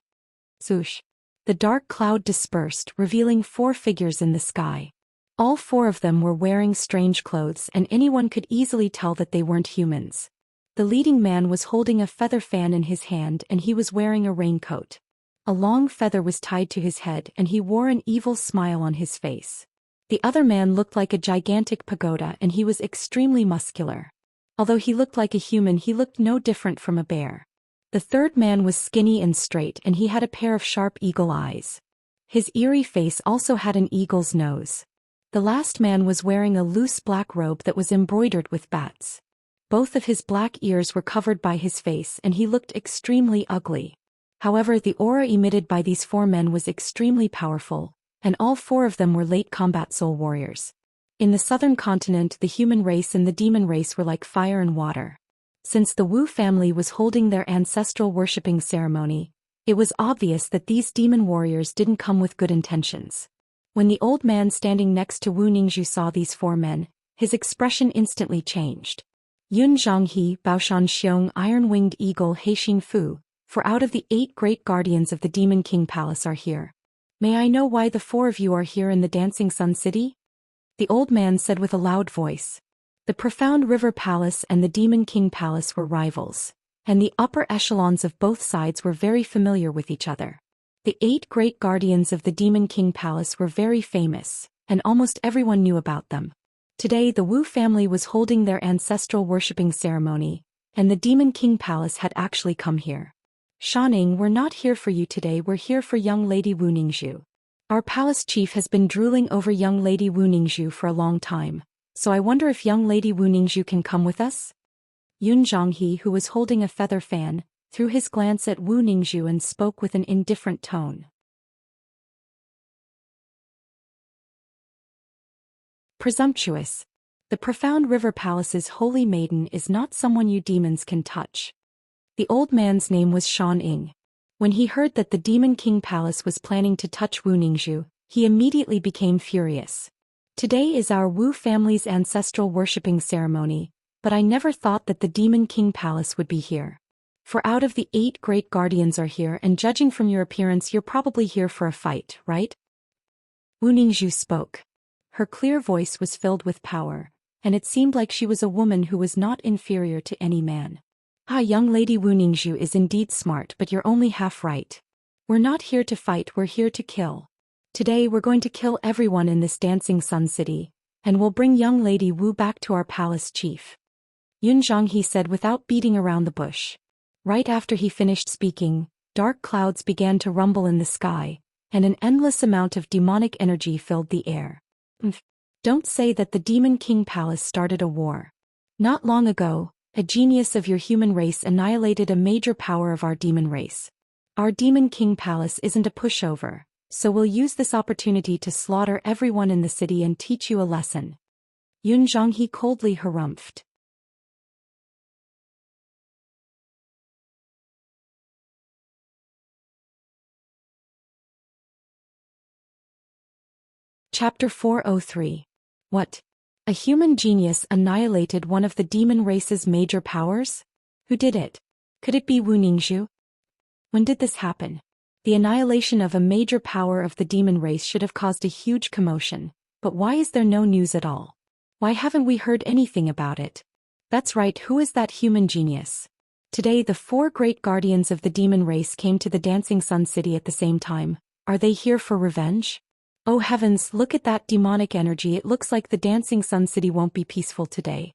Swoosh. The dark cloud dispersed, revealing 4 figures in the sky. All 4 of them were wearing strange clothes and anyone could easily tell that they weren't humans. The leading man was holding a feather fan in his hand and he was wearing a raincoat. A long feather was tied to his head and he wore an evil smile on his face. The other man looked like a gigantic pagoda and he was extremely muscular. Although he looked like a human, he looked no different from a bear. The third man was skinny and straight and he had a pair of sharp eagle eyes. His eerie face also had an eagle's nose. The last man was wearing a loose black robe that was embroidered with bats. Both of his black ears were covered by his face and he looked extremely ugly. However, the aura emitted by these 4 men was extremely powerful, and all 4 of them were late combat soul warriors. In the southern continent, the human race and the demon race were like fire and water. Since the Wu family was holding their ancestral worshipping ceremony, it was obvious that these demon warriors didn't come with good intentions. When the old man standing next to Wu Ningzhu saw these 4 men, his expression instantly changed. Yun Zhanghe, Baoshan Xiong, Iron-Winged Eagle, Heixin Fu, for out of the 8 great guardians of the Demon King Palace are here. May I know why the 4 of you are here in the Dancing Sun City? The old man said with a loud voice. The Profound River Palace and the Demon King Palace were rivals, and the upper echelons of both sides were very familiar with each other. The 8 great guardians of the Demon King Palace were very famous, and almost everyone knew about them. Today the Wu family was holding their ancestral worshipping ceremony, and the Demon King Palace had actually come here. Shaning, we're not here for you today, we're here for young lady Wu Ningzhu. Our palace chief has been drooling over young lady Wu Ningzhu for a long time, so I wonder if young lady Wu Ningzhu can come with us? Yun Zhanghe, who was holding a feather fan, threw his glance at Wu Ningzhu and spoke with an indifferent tone. Presumptuous. The Profound River Palace's holy maiden is not someone you demons can touch. The old man's name was Shan Ying. When he heard that the Demon King Palace was planning to touch Wu Ningzhu, he immediately became furious. Today is our Wu family's ancestral worshipping ceremony, but I never thought that the Demon King Palace would be here. For out of the 8 great guardians are here, and judging from your appearance you're probably here for a fight, right? Wu Ningzhu spoke. Her clear voice was filled with power, and it seemed like she was a woman who was not inferior to any man. Ah, young lady Wu Ningzhu is indeed smart, but you're only half right. We're not here to fight, we're here to kill. Today we're going to kill everyone in this Dancing Sun City, and we'll bring young lady Wu back to our palace chief. Yun Zhonghe said without beating around the bush. Right after he finished speaking, dark clouds began to rumble in the sky, and an endless amount of demonic energy filled the air. Don't say that the Demon King Palace started a war. Not long ago, a genius of your human race annihilated a major power of our demon race. Our Demon King Palace isn't a pushover, so we'll use this opportunity to slaughter everyone in the city and teach you a lesson. Yun Zhonghe coldly harumphed. Chapter 403. What? A human genius annihilated one of the demon race's major powers? Who did it? Could it be Wu Ningzhu? When did this happen? The annihilation of a major power of the demon race should have caused a huge commotion, but why is there no news at all? Why haven't we heard anything about it? That's right, who is that human genius? Today the 4 great guardians of the demon race came to the Dancing Sun City at the same time. Are they here for revenge? Oh heavens, look at that demonic energy, it looks like the Dancing Sun City won't be peaceful today.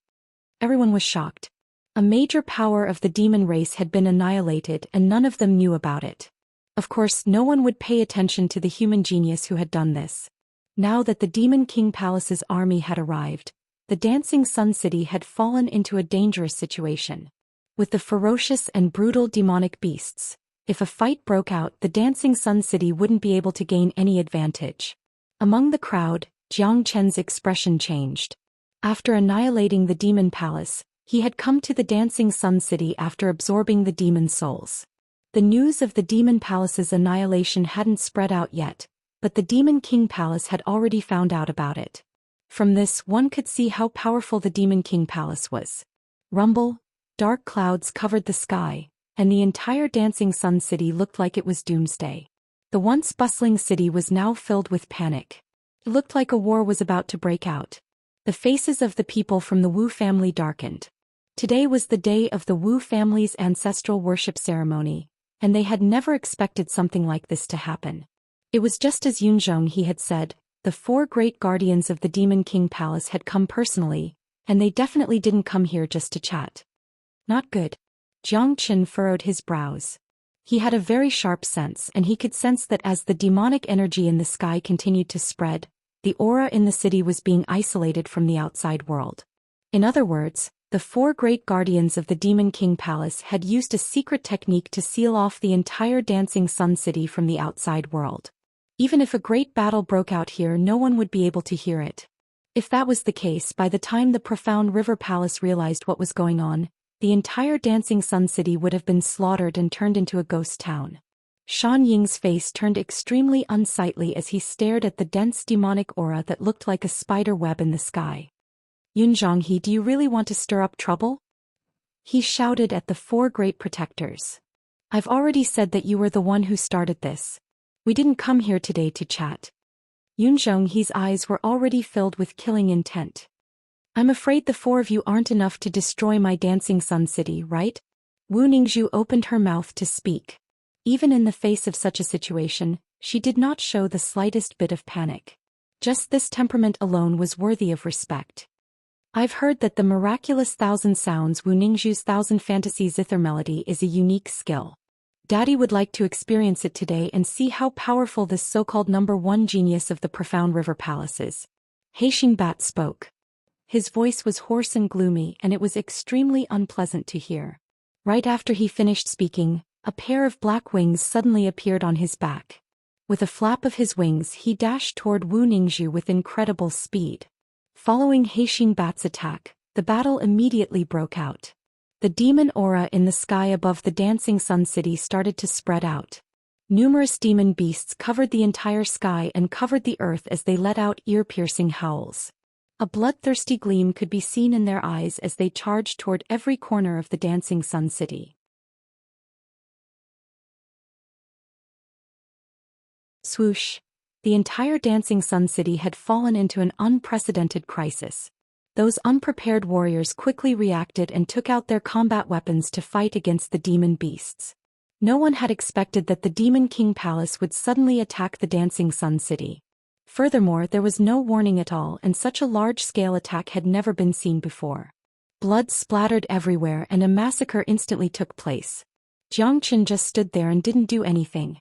Everyone was shocked. A major power of the demon race had been annihilated and none of them knew about it. Of course, no one would pay attention to the human genius who had done this. Now that the Demon King Palace's army had arrived, the Dancing Sun City had fallen into a dangerous situation. With the ferocious and brutal demonic beasts, if a fight broke out, the Dancing Sun City wouldn't be able to gain any advantage. Among the crowd, Jiang Chen's expression changed. After annihilating the Demon Palace, he had come to the Dancing Sun City after absorbing the demon souls. The news of the Demon Palace's annihilation hadn't spread out yet, but the Demon King Palace had already found out about it. From this, one could see how powerful the Demon King Palace was. Rumble, dark clouds covered the sky, and the entire Dancing Sun City looked like it was doomsday. The once bustling city was now filled with panic. It looked like a war was about to break out. The faces of the people from the Wu family darkened. Today was the day of the Wu family's ancestral worship ceremony, and they had never expected something like this to happen. It was just as Yun Zhonghe had said, the 4 great guardians of the Demon King Palace had come personally, and they definitely didn't come here just to chat. Not good. Jiang Chen furrowed his brows. He had a very sharp sense, and he could sense that as the demonic energy in the sky continued to spread, the aura in the city was being isolated from the outside world. In other words, the 4 great guardians of the Demon King Palace had used a secret technique to seal off the entire Dancing Sun City from the outside world. Even if a great battle broke out here, no one would be able to hear it. If that was the case, by the time the Profound River Palace realized what was going on, the entire Dancing Sun City would have been slaughtered and turned into a ghost town. Shan Ying's face turned extremely unsightly as he stared at the dense demonic aura that looked like a spider web in the sky. Yun Zhonghe, do you really want to stir up trouble? He shouted at the 4 great protectors. I've already said that you were the one who started this. We didn't come here today to chat. Yun Zhonghe's eyes were already filled with killing intent. I'm afraid the 4 of you aren't enough to destroy my Dancing Sun City, right? Wu Ningzhu opened her mouth to speak. Even in the face of such a situation, she did not show the slightest bit of panic. Just this temperament alone was worthy of respect. I've heard that the miraculous 1,000 sounds Wu Ningzhu's 1,000 fantasy zither melody is a unique skill. Daddy would like to experience it today and see how powerful this so-called #1 genius of the Profound River Palace is. Heixing Bat spoke. His voice was hoarse and gloomy, and it was extremely unpleasant to hear. Right after he finished speaking, a pair of black wings suddenly appeared on his back. With a flap of his wings, he dashed toward Wu Ningzhu with incredible speed. Following Heixing Bat's attack, the battle immediately broke out. The demon aura in the sky above the Dancing Sun City started to spread out. Numerous demon beasts covered the entire sky and covered the earth as they let out ear-piercing howls. A bloodthirsty gleam could be seen in their eyes as they charged toward every corner of the Dancing Sun City. Swoosh! The entire Dancing Sun City had fallen into an unprecedented crisis. Those unprepared warriors quickly reacted and took out their combat weapons to fight against the demon beasts. No one had expected that the Demon King Palace would suddenly attack the Dancing Sun City. Furthermore, there was no warning at all, and such a large-scale attack had never been seen before. Blood splattered everywhere and a massacre instantly took place. Zhou Xian just stood there and didn't do anything.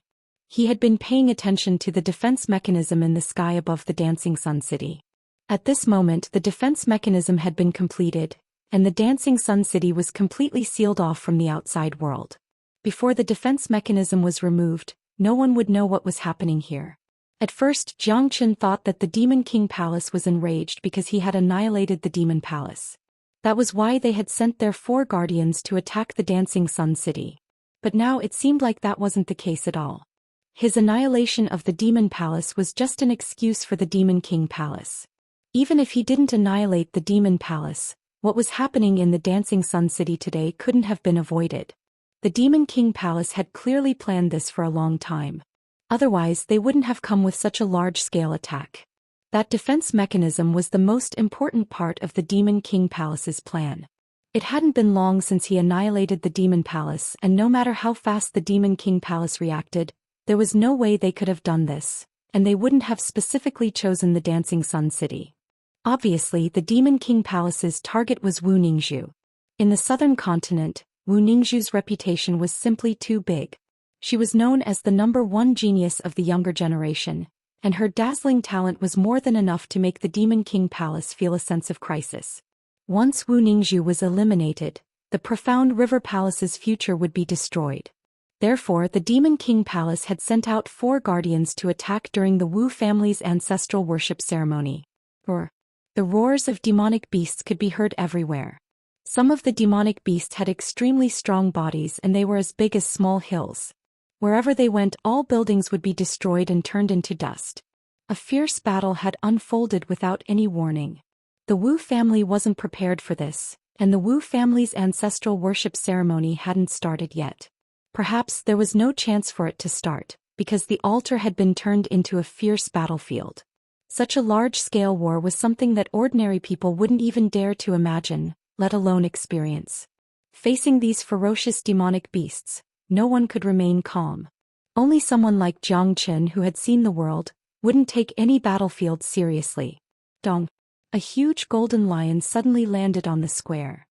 He had been paying attention to the defense mechanism in the sky above the Dancing Sun City. At this moment, the defense mechanism had been completed, and the Dancing Sun City was completely sealed off from the outside world. Before the defense mechanism was removed, no one would know what was happening here. At first, Zhou Xian thought that the Demon King Palace was enraged because he had annihilated the Demon Palace. That was why they had sent their 4 guardians to attack the Dancing Sun City. But now it seemed like that wasn't the case at all. His annihilation of the Demon Palace was just an excuse for the Demon King Palace. Even if he didn't annihilate the Demon Palace, what was happening in the Dancing Sun City today couldn't have been avoided. The Demon King Palace had clearly planned this for a long time. Otherwise, they wouldn't have come with such a large-scale attack. That defense mechanism was the most important part of the Demon King Palace's plan. It hadn't been long since he annihilated the Demon Palace, and no matter how fast the Demon King Palace reacted, there was no way they could have done this, and they wouldn't have specifically chosen the Dancing Sun City. Obviously, the Demon King Palace's target was Wu Ningzhu. In the southern continent, Wu Ningzhu's reputation was simply too big. She was known as the #1 genius of the younger generation, and her dazzling talent was more than enough to make the Demon King Palace feel a sense of crisis. Once Wu Ningzhu was eliminated, the Profound River Palace's future would be destroyed. Therefore, the Demon King Palace had sent out 4 guardians to attack during the Wu family's ancestral worship ceremony. The roars of demonic beasts could be heard everywhere. Some of the demonic beasts had extremely strong bodies and they were as big as small hills. Wherever they went, all buildings would be destroyed and turned into dust. A fierce battle had unfolded without any warning. The Wu family wasn't prepared for this, and the Wu family's ancestral worship ceremony hadn't started yet. Perhaps there was no chance for it to start, because the altar had been turned into a fierce battlefield. Such a large-scale war was something that ordinary people wouldn't even dare to imagine, let alone experience. Facing these ferocious demonic beasts, no one could remain calm. Only someone like Zhou Xian, who had seen the world, wouldn't take any battlefield seriously. Dong! A huge golden lion suddenly landed on the square.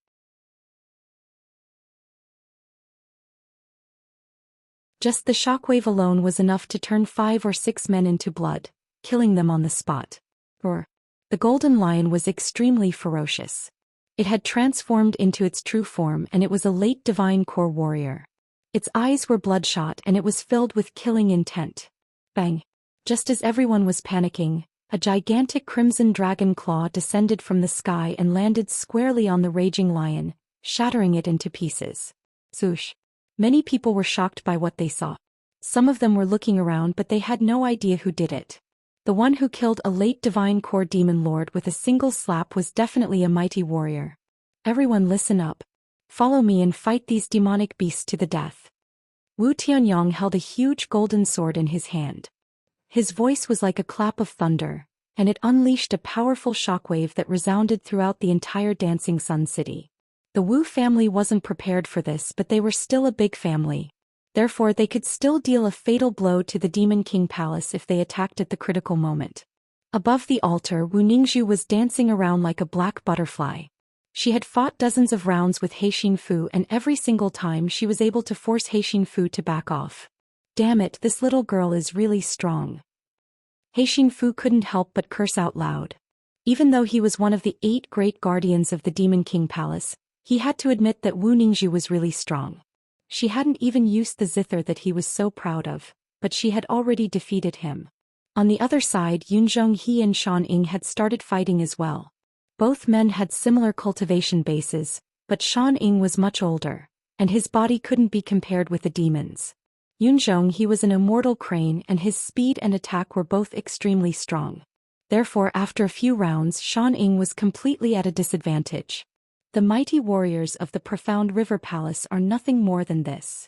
Just the shockwave alone was enough to turn 5 or 6 men into blood, killing them on the spot. The golden lion was extremely ferocious. It had transformed into its true form, and it was a late divine core warrior. Its eyes were bloodshot and it was filled with killing intent. Bang! Just as everyone was panicking, a gigantic crimson dragon claw descended from the sky and landed squarely on the raging lion, shattering it into pieces. Swoosh! Many people were shocked by what they saw. Some of them were looking around, but they had no idea who did it. The one who killed a late divine core demon lord with a single slap was definitely a mighty warrior. Everyone listen up. Follow me and fight these demonic beasts to the death. Wu Tianyong held a huge golden sword in his hand. His voice was like a clap of thunder, and it unleashed a powerful shockwave that resounded throughout the entire Dancing Sun City. The Wu family wasn't prepared for this, but they were still a big family. Therefore, they could still deal a fatal blow to the Demon King Palace if they attacked at the critical moment. Above the altar, Wu Ningzhu was dancing around like a black butterfly. She had fought dozens of rounds with He Xingfu, and every single time she was able to force He Xingfu to back off. Damn it, this little girl is really strong. He Xingfu couldn't help but curse out loud. Even though he was one of the 8 great guardians of the Demon King Palace, he had to admit that Wu Ningzhu was really strong. She hadn't even used the zither that he was so proud of, but she had already defeated him. On the other side, Yunzhong He and Shan Ying had started fighting as well. Both men had similar cultivation bases, but Shan Ying was much older, and his body couldn't be compared with the demons. Yunzhong He was an immortal crane, and his speed and attack were both extremely strong. Therefore, after a few rounds, Shan Ying was completely at a disadvantage. The mighty warriors of the Profound River Palace are nothing more than this.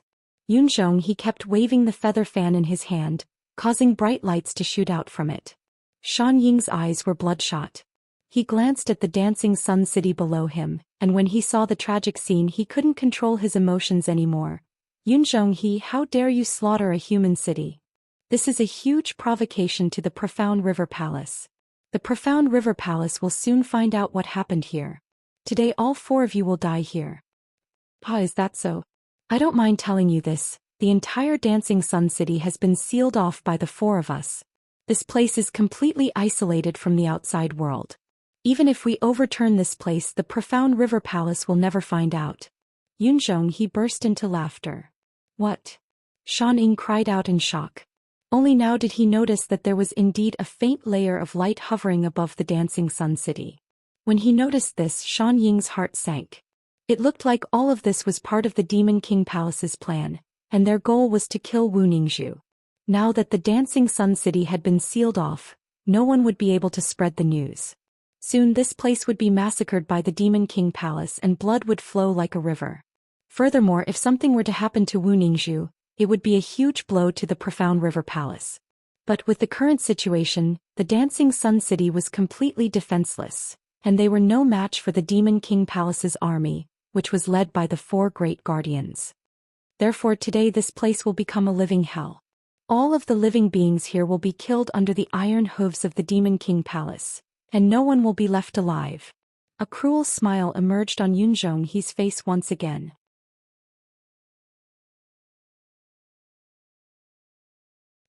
Yunzhong He kept waving the feather fan in his hand, causing bright lights to shoot out from it. Shan Ying's eyes were bloodshot. He glanced at the dancing sun city below him, and when he saw the tragic scene he couldn't control his emotions anymore. Yunzhonghe, how dare you slaughter a human city? This is a huge provocation to the Profound River Palace. The Profound River Palace will soon find out what happened here. Today all 4 of you will die here. Pa, is that so? I don't mind telling you this, the entire Dancing Sun City has been sealed off by the 4 of us. This place is completely isolated from the outside world. Even if we overturn this place, the Profound River Palace will never find out. Yunzhonghe burst into laughter. What? Xianxia cried out in shock. Only now did he notice that there was indeed a faint layer of light hovering above the Dancing Sun City. When he noticed this, Xianxia's heart sank. It looked like all of this was part of the Demon King Palace's plan, and their goal was to kill Wu Ningzhu. Now that the Dancing Sun City had been sealed off, no one would be able to spread the news. Soon this place would be massacred by the Demon King Palace and blood would flow like a river. Furthermore, if something were to happen to Wu Ningzhu, it would be a huge blow to the Profound River Palace. But with the current situation, the Dancing Sun City was completely defenseless, and they were no match for the Demon King Palace's army, which was led by the 4 great guardians. Therefore today this place will become a living hell. All of the living beings here will be killed under the iron hooves of the Demon King Palace, and no one will be left alive. A cruel smile emerged on Yunzhonghe's face once again.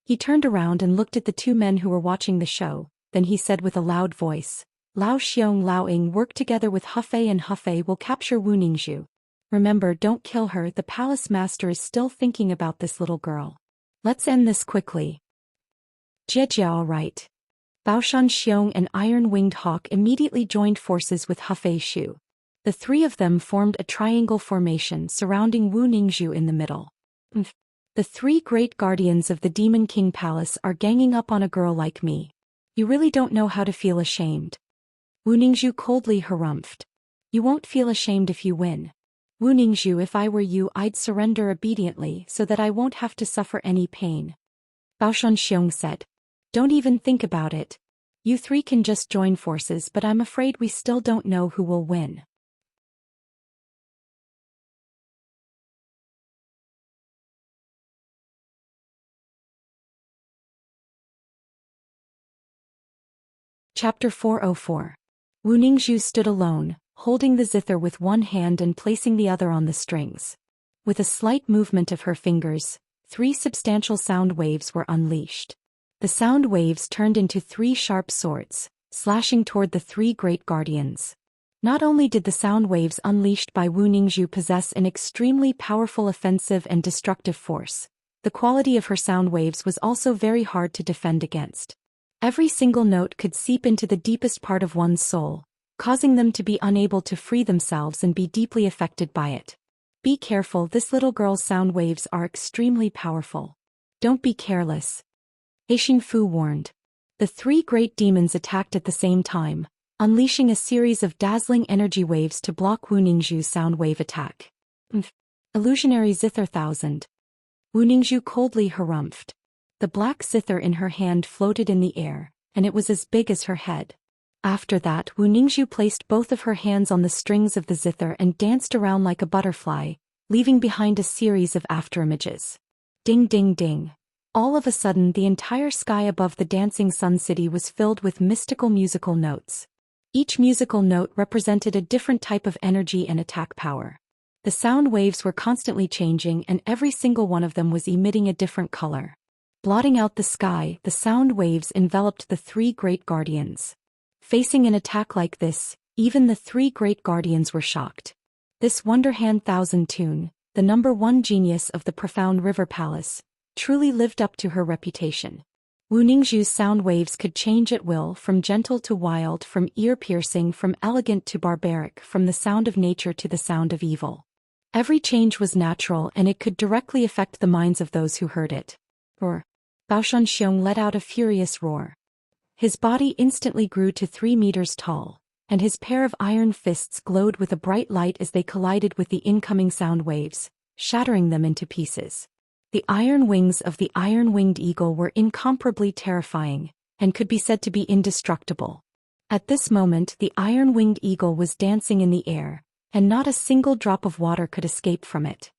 He turned around and looked at the 2 men who were watching the show, then he said with a loud voice, Lao Xiong Lao Ying, work together with Hefei, and Hefei will capture Wu Ningzhu. Remember, don't kill her, the palace master is still thinking about this little girl. Let's end this quickly. Jie, all right. Baoshan Xiong and Iron-Winged Hawk immediately joined forces with Hefei Shu. The 3 of them formed a triangle formation surrounding Wu Ningzhu in the middle. The 3 great guardians of the Demon King Palace are ganging up on a girl like me. You really don't know how to feel ashamed. Wu Ningzhu coldly harumphed. You won't feel ashamed if you win. Wu Ningzhu, if I were you, I'd surrender obediently so that I won't have to suffer any pain. Baoshan Xiong said. Don't even think about it. You 3 can just join forces, but I'm afraid we still don't know who will win. Chapter 404. Wu Ningzhu stood alone, holding the zither with one hand and placing the other on the strings. With a slight movement of her fingers, 3 substantial sound waves were unleashed. The sound waves turned into 3 sharp swords, slashing toward the 3 great guardians. Not only did the sound waves unleashed by Wu Ningzhu possess an extremely powerful offensive and destructive force, the quality of her sound waves was also very hard to defend against. Every single note could seep into the deepest part of one's soul, causing them to be unable to free themselves and be deeply affected by it. Be careful, this little girl's sound waves are extremely powerful. Don't be careless. Aixin Fu warned. The 3 great demons attacked at the same time, unleashing a series of dazzling energy waves to block Wu Ningzhu's sound wave attack. Illusionary Zither 1000. Wu Ningzhu coldly harumphed. The black zither in her hand floated in the air, and it was as big as her head. After that, Wu Ningzhu placed both of her hands on the strings of the zither and danced around like a butterfly, leaving behind a series of afterimages. Ding ding ding. All of a sudden the entire sky above the Dancing Sun City was filled with mystical musical notes. Each musical note represented a different type of energy and attack power. The sound waves were constantly changing and every single one of them was emitting a different color. Blotting out the sky, the sound waves enveloped the 3 great guardians. Facing an attack like this, even the 3 great guardians were shocked. This Wonderhand 1000 tune, the #1 genius of the Profound River Palace, truly lived up to her reputation. Wu Ningzhu's sound waves could change at will, from gentle to wild, from ear-piercing, from elegant to barbaric, from the sound of nature to the sound of evil. Every change was natural and it could directly affect the minds of those who heard it. Roar. Baoshan Xiong let out a furious roar. His body instantly grew to 3 meters tall, and his pair of iron fists glowed with a bright light as they collided with the incoming sound waves, shattering them into pieces. The iron wings of the iron-winged eagle were incomparably terrifying, and could be said to be indestructible. At this moment the iron-winged eagle was dancing in the air, and not a single drop of water could escape from it.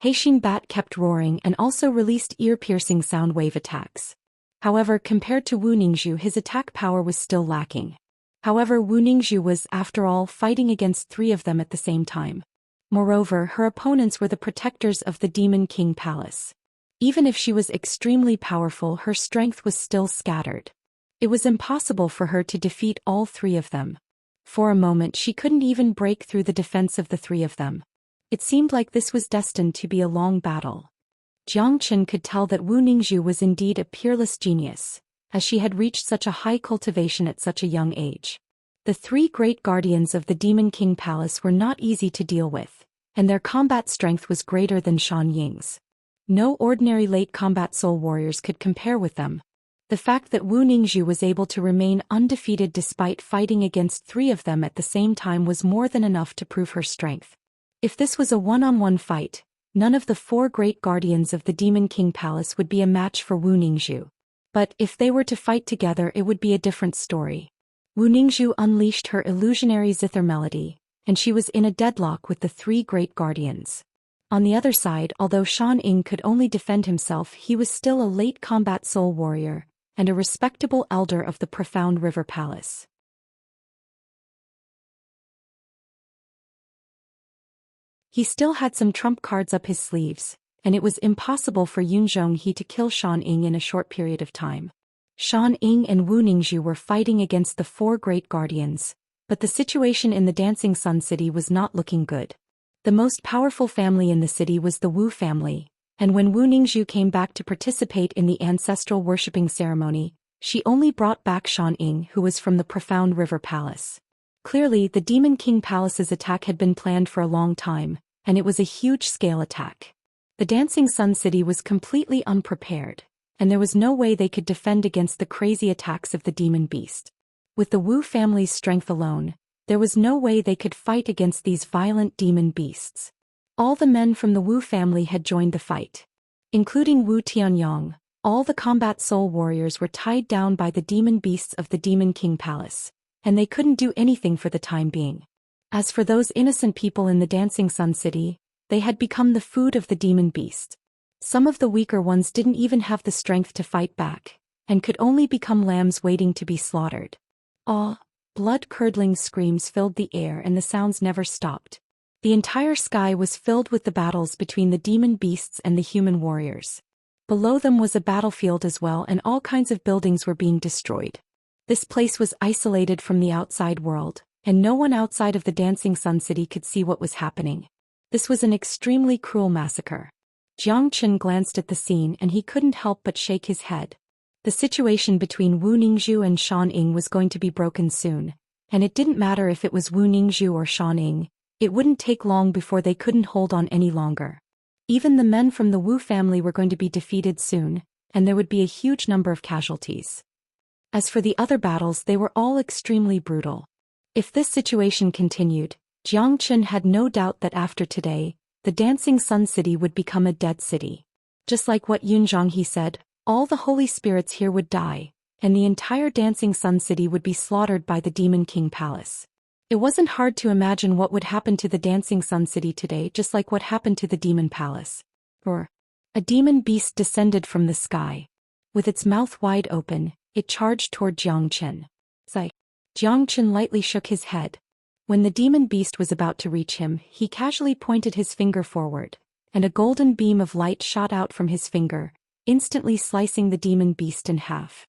Heishin Bat kept roaring and also released ear-piercing sound wave attacks. However, compared to Wu Ningzhu, his attack power was still lacking. However, Wu Ningzhu was, after all, fighting against 3 of them at the same time. Moreover, her opponents were the protectors of the Demon King Palace. Even if she was extremely powerful, her strength was still scattered. It was impossible for her to defeat all 3 of them. For a moment she couldn't even break through the defense of the 3 of them. It seemed like this was destined to be a long battle. Jiang Chen could tell that Wu Ningzhu was indeed a peerless genius, as she had reached such a high cultivation at such a young age. The 3 great guardians of the Demon King Palace were not easy to deal with, and their combat strength was greater than Shan Ying's. No ordinary late combat soul warriors could compare with them. The fact that Wu Ningzhu was able to remain undefeated despite fighting against 3 of them at the same time was more than enough to prove her strength. If this was a one-on-one fight, none of the 4 great guardians of the Demon King Palace would be a match for Wu Ningzhu. But if they were to fight together, it would be a different story. Wu Ningzhu unleashed her illusionary zither melody, and she was in a deadlock with the 3 great guardians. On the other side, although Shan Ying could only defend himself, he was still a late combat soul warrior, and a respectable elder of the Profound River Palace. He still had some trump cards up his sleeves, and it was impossible for Yun Zhonghe to kill Shan Ying in a short period of time. Shan Ying and Wu Ningzhu were fighting against the 4 great guardians, but the situation in the Dancing Sun City was not looking good. The most powerful family in the city was the Wu family, and when Wu Ningzhu came back to participate in the ancestral worshipping ceremony, she only brought back Shan Ying, who was from the Profound River Palace. Clearly, the Demon King Palace's attack had been planned for a long time, and it was a huge-scale attack. The Dancing Sun City was completely unprepared, and there was no way they could defend against the crazy attacks of the demon beast. With the Wu family's strength alone, there was no way they could fight against these violent demon beasts. All the men from the Wu family had joined the fight. Including Wu Tianyong, all the combat soul warriors were tied down by the demon beasts of the Demon King Palace, and they couldn't do anything for the time being. As for those innocent people in the Dancing Sun City, they had become the food of the demon beast. Some of the weaker ones didn't even have the strength to fight back, and could only become lambs waiting to be slaughtered. Blood-curdling screams filled the air and the sounds never stopped. The entire sky was filled with the battles between the demon beasts and the human warriors. Below them was a battlefield as well, and all kinds of buildings were being destroyed. This place was isolated from the outside world, and no one outside of the Dancing Sun City could see what was happening. This was an extremely cruel massacre. Jiang Chen glanced at the scene and he couldn't help but shake his head. The situation between Wu Ningzhu and Shan Ying was going to be broken soon, and it didn't matter if it was Wu Ningzhu or Shan Ying, it wouldn't take long before they couldn't hold on any longer. Even the men from the Wu family were going to be defeated soon, and there would be a huge number of casualties. As for the other battles, they were all extremely brutal. If this situation continued, Jiang Chen had no doubt that after today, the Dancing Sun City would become a dead city. Just like what Yun Zhonghe said, all the holy spirits here would die, and the entire Dancing Sun City would be slaughtered by the Demon King Palace. It wasn't hard to imagine what would happen to the Dancing Sun City today, just like what happened to the Demon Palace. A demon beast descended from the sky. With its mouth wide open, it charged toward Jiang Chen. Jiang Chen lightly shook his head. When the demon beast was about to reach him, he casually pointed his finger forward, and a golden beam of light shot out from his finger, instantly slicing the demon beast in half.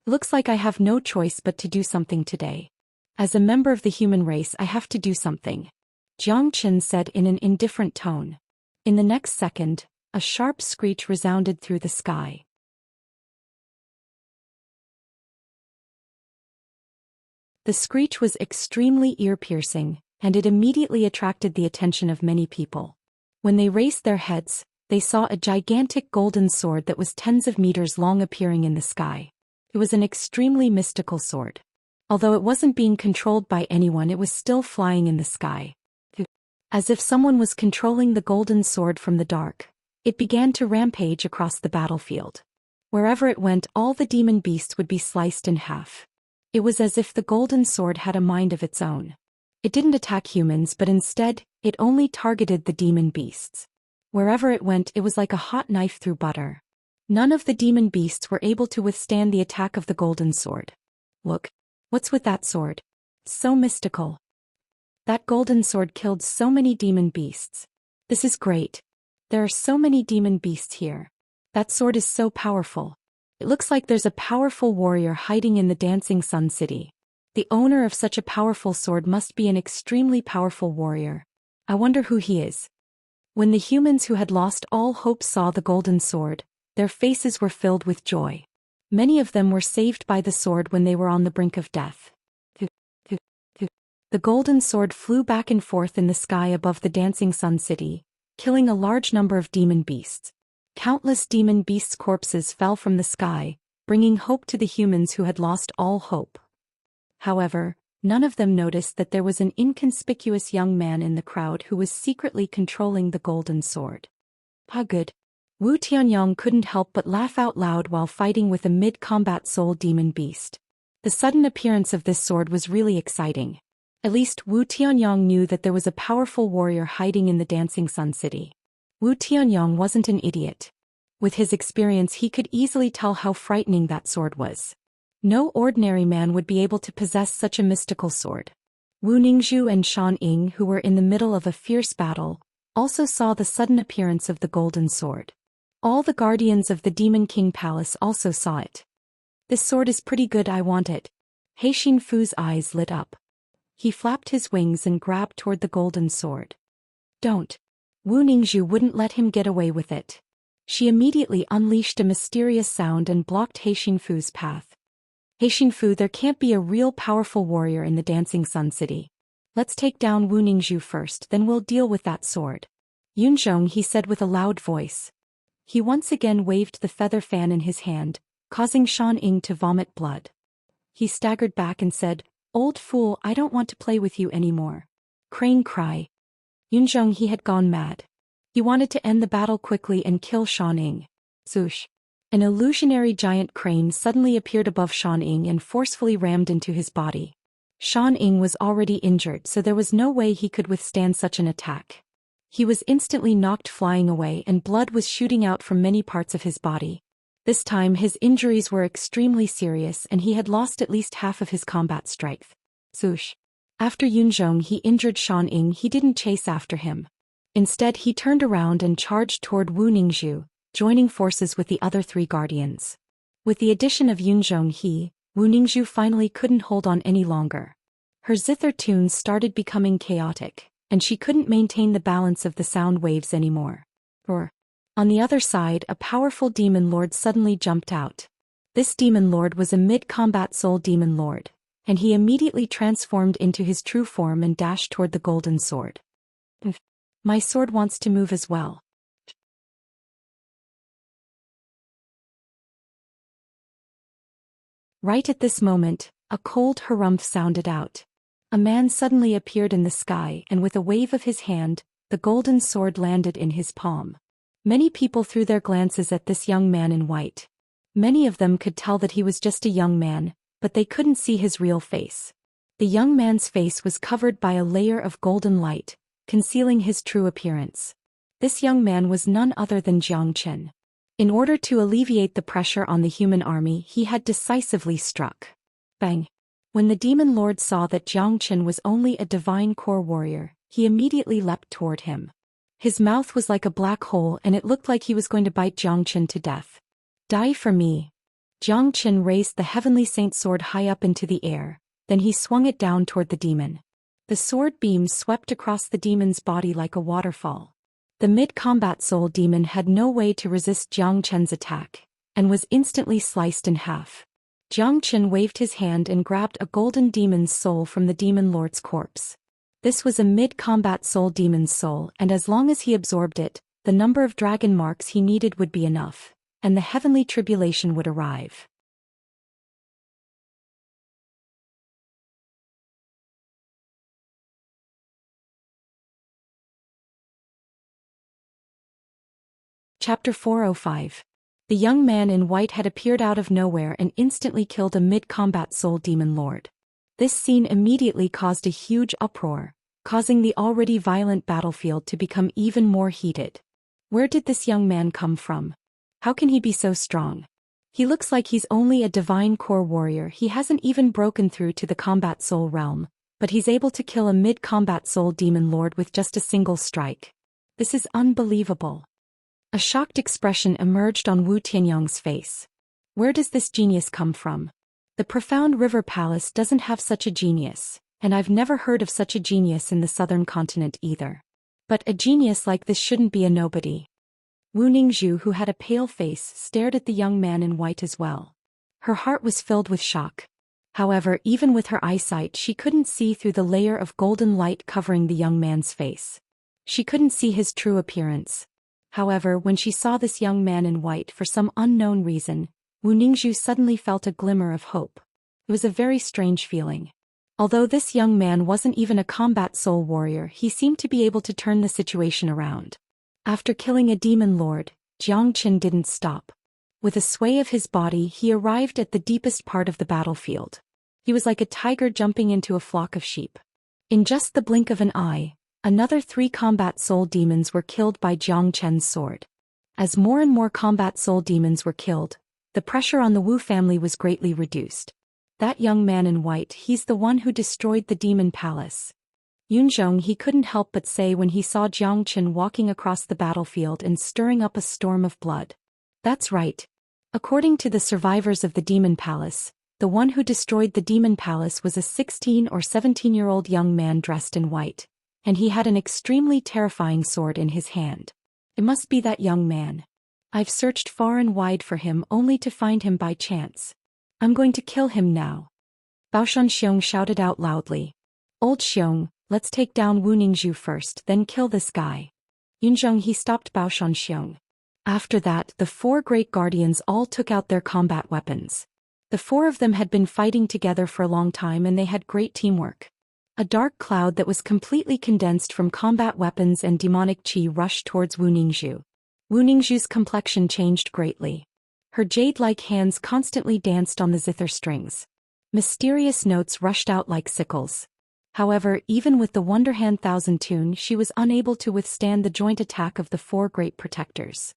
Looks like I have no choice but to do something today. As a member of the human race, I have to do something, Jiang Chen said in an indifferent tone. In the next second, a sharp screech resounded through the sky. The screech was extremely ear-piercing, and it immediately attracted the attention of many people. When they raised their heads, they saw a gigantic golden sword that was tens of meters long appearing in the sky. It was an extremely mystical sword. Although it wasn't being controlled by anyone, it was still flying in the sky. As if someone was controlling the golden sword from the dark, it began to rampage across the battlefield. Wherever it went, all the demon beasts would be sliced in half. It was as if the golden sword had a mind of its own. It didn't attack humans but instead, it only targeted the demon beasts. Wherever it went it was like a hot knife through butter. None of the demon beasts were able to withstand the attack of the golden sword. Look. What's with that sword? So mystical. That golden sword killed so many demon beasts. This is great. There are so many demon beasts here. That sword is so powerful. It looks like there's a powerful warrior hiding in the Dancing Sun City. The owner of such a powerful sword must be an extremely powerful warrior. I wonder who he is. When the humans who had lost all hope saw the golden sword, their faces were filled with joy. Many of them were saved by the sword when they were on the brink of death. The golden sword flew back and forth in the sky above the Dancing Sun City, killing a large number of demon beasts. Countless demon beasts' corpses fell from the sky, bringing hope to the humans who had lost all hope. However, none of them noticed that there was an inconspicuous young man in the crowd who was secretly controlling the golden sword. Good. Wu Tianyong couldn't help but laugh out loud while fighting with a mid-combat soul demon beast. The sudden appearance of this sword was really exciting. At least Wu Tianyong knew that there was a powerful warrior hiding in the Dancing Sun City. Wu Tianyong wasn't an idiot. With his experience he could easily tell how frightening that sword was. No ordinary man would be able to possess such a mystical sword. Wu Ningzhu and Shan Ying, who were in the middle of a fierce battle, also saw the sudden appearance of the golden sword. All the guardians of the Demon King Palace also saw it. This sword is pretty good, I want it. He Xinfu's eyes lit up. He flapped his wings and grabbed toward the golden sword. Don't. Wu Ningzhu wouldn't let him get away with it. She immediately unleashed a mysterious sound and blocked He Xinfu's path. He Xinfu, there can't be a real powerful warrior in the Dancing Sun City. Let's take down Wu Ningzhu first, then we'll deal with that sword. Yunzhong, he said with a loud voice. He once again waved the feather fan in his hand, causing Shan Ying to vomit blood. He staggered back and said, Old fool, I don't want to play with you anymore. Crane cry. Yunzhong, he had gone mad. He wanted to end the battle quickly and kill Shan Ying. Zhoosh. An illusionary giant crane suddenly appeared above Shan Ying and forcefully rammed into his body. Shan Ying was already injured, so there was no way he could withstand such an attack. He was instantly knocked flying away and blood was shooting out from many parts of his body. This time his injuries were extremely serious and he had lost at least half of his combat strength. Zhoosh. After Yunzhong he injured Shan Ying, he didn't chase after him. Instead he turned around and charged toward Wu Ningzhu, joining forces with the other three guardians. With the addition of Yunzhong, Wu Ningzhu finally couldn't hold on any longer. Her zither tunes started becoming chaotic, and she couldn't maintain the balance of the sound waves anymore. On the other side, a powerful demon lord suddenly jumped out. This demon lord was a mid-combat soul demon lord, and he immediately transformed into his true form and dashed toward the golden sword. My sword wants to move as well. Right at this moment, a cold harumph sounded out. A man suddenly appeared in the sky and with a wave of his hand, the golden sword landed in his palm. Many people threw their glances at this young man in white. Many of them could tell that he was just a young man, but they couldn't see his real face. The young man's face was covered by a layer of golden light, concealing his true appearance. This young man was none other than Jiang Chen. In order to alleviate the pressure on the human army, he had decisively struck. Bang! When the demon lord saw that Jiang Chen was only a divine core warrior, he immediately leapt toward him. His mouth was like a black hole and it looked like he was going to bite Jiang Chen to death. Die for me. Jiang Chen raised the heavenly saint sword high up into the air, then he swung it down toward the demon. The sword beam swept across the demon's body like a waterfall. The mid-combat soul demon had no way to resist Jiang Chen's attack, and was instantly sliced in half. Jiang Chen waved his hand and grabbed a golden demon's soul from the demon lord's corpse. This was a mid-combat soul demon's soul, and as long as he absorbed it, the number of dragon marks he needed would be enough, and the heavenly tribulation would arrive. Chapter 405. The young man in white had appeared out of nowhere and instantly killed a mid-combat soul demon lord. This scene immediately caused a huge uproar, causing the already violent battlefield to become even more heated. Where did this young man come from? How can he be so strong? He looks like he's only a divine core warrior. He hasn't even broken through to the combat soul realm, but he's able to kill a mid-combat soul demon lord with just a single strike. This is unbelievable. A shocked expression emerged on Wu Tianyong's face. Where does this genius come from? The Profound River Palace doesn't have such a genius, and I've never heard of such a genius in the southern continent either. But a genius like this shouldn't be a nobody. Wu Ningzhu, who had a pale face, stared at the young man in white as well. Her heart was filled with shock. However, even with her eyesight, she couldn't see through the layer of golden light covering the young man's face. She couldn't see his true appearance. However, when she saw this young man in white for some unknown reason, Wu Ningzhu suddenly felt a glimmer of hope. It was a very strange feeling. Although this young man wasn't even a combat soul warrior, he seemed to be able to turn the situation around. After killing a demon lord, Jiang Qin didn't stop. With a sway of his body, he arrived at the deepest part of the battlefield. He was like a tiger jumping into a flock of sheep. In just the blink of an eye, another 3 combat soul demons were killed by Jiang Qin's sword. As more and more combat soul demons were killed, the pressure on the Wu family was greatly reduced. That young man in white, he's the one who destroyed the demon palace. Yunzhong, he couldn't help but say when he saw Jiang Qin walking across the battlefield and stirring up a storm of blood. That's right. According to the survivors of the demon palace, the one who destroyed the demon palace was a 16 or 17-year-old young man dressed in white, and he had an extremely terrifying sword in his hand. It must be that young man. I've searched far and wide for him only to find him by chance. I'm going to kill him now. Bao Shanxiong shouted out loudly. Old Xiong, let's take down Wu Ningzhu first, then kill this guy. Yunzhong, he stopped Bao Shanxiong. After that, the 4 great guardians all took out their combat weapons. The 4 of them had been fighting together for a long time and they had great teamwork. A dark cloud that was completely condensed from combat weapons and demonic qi rushed towards Wu Ningzhu. Wu Ningzhu's complexion changed greatly. Her jade-like hands constantly danced on the zither strings. Mysterious notes rushed out like sickles. However, even with the Wonderhand Thousand Tune, she was unable to withstand the joint attack of the 4 great protectors.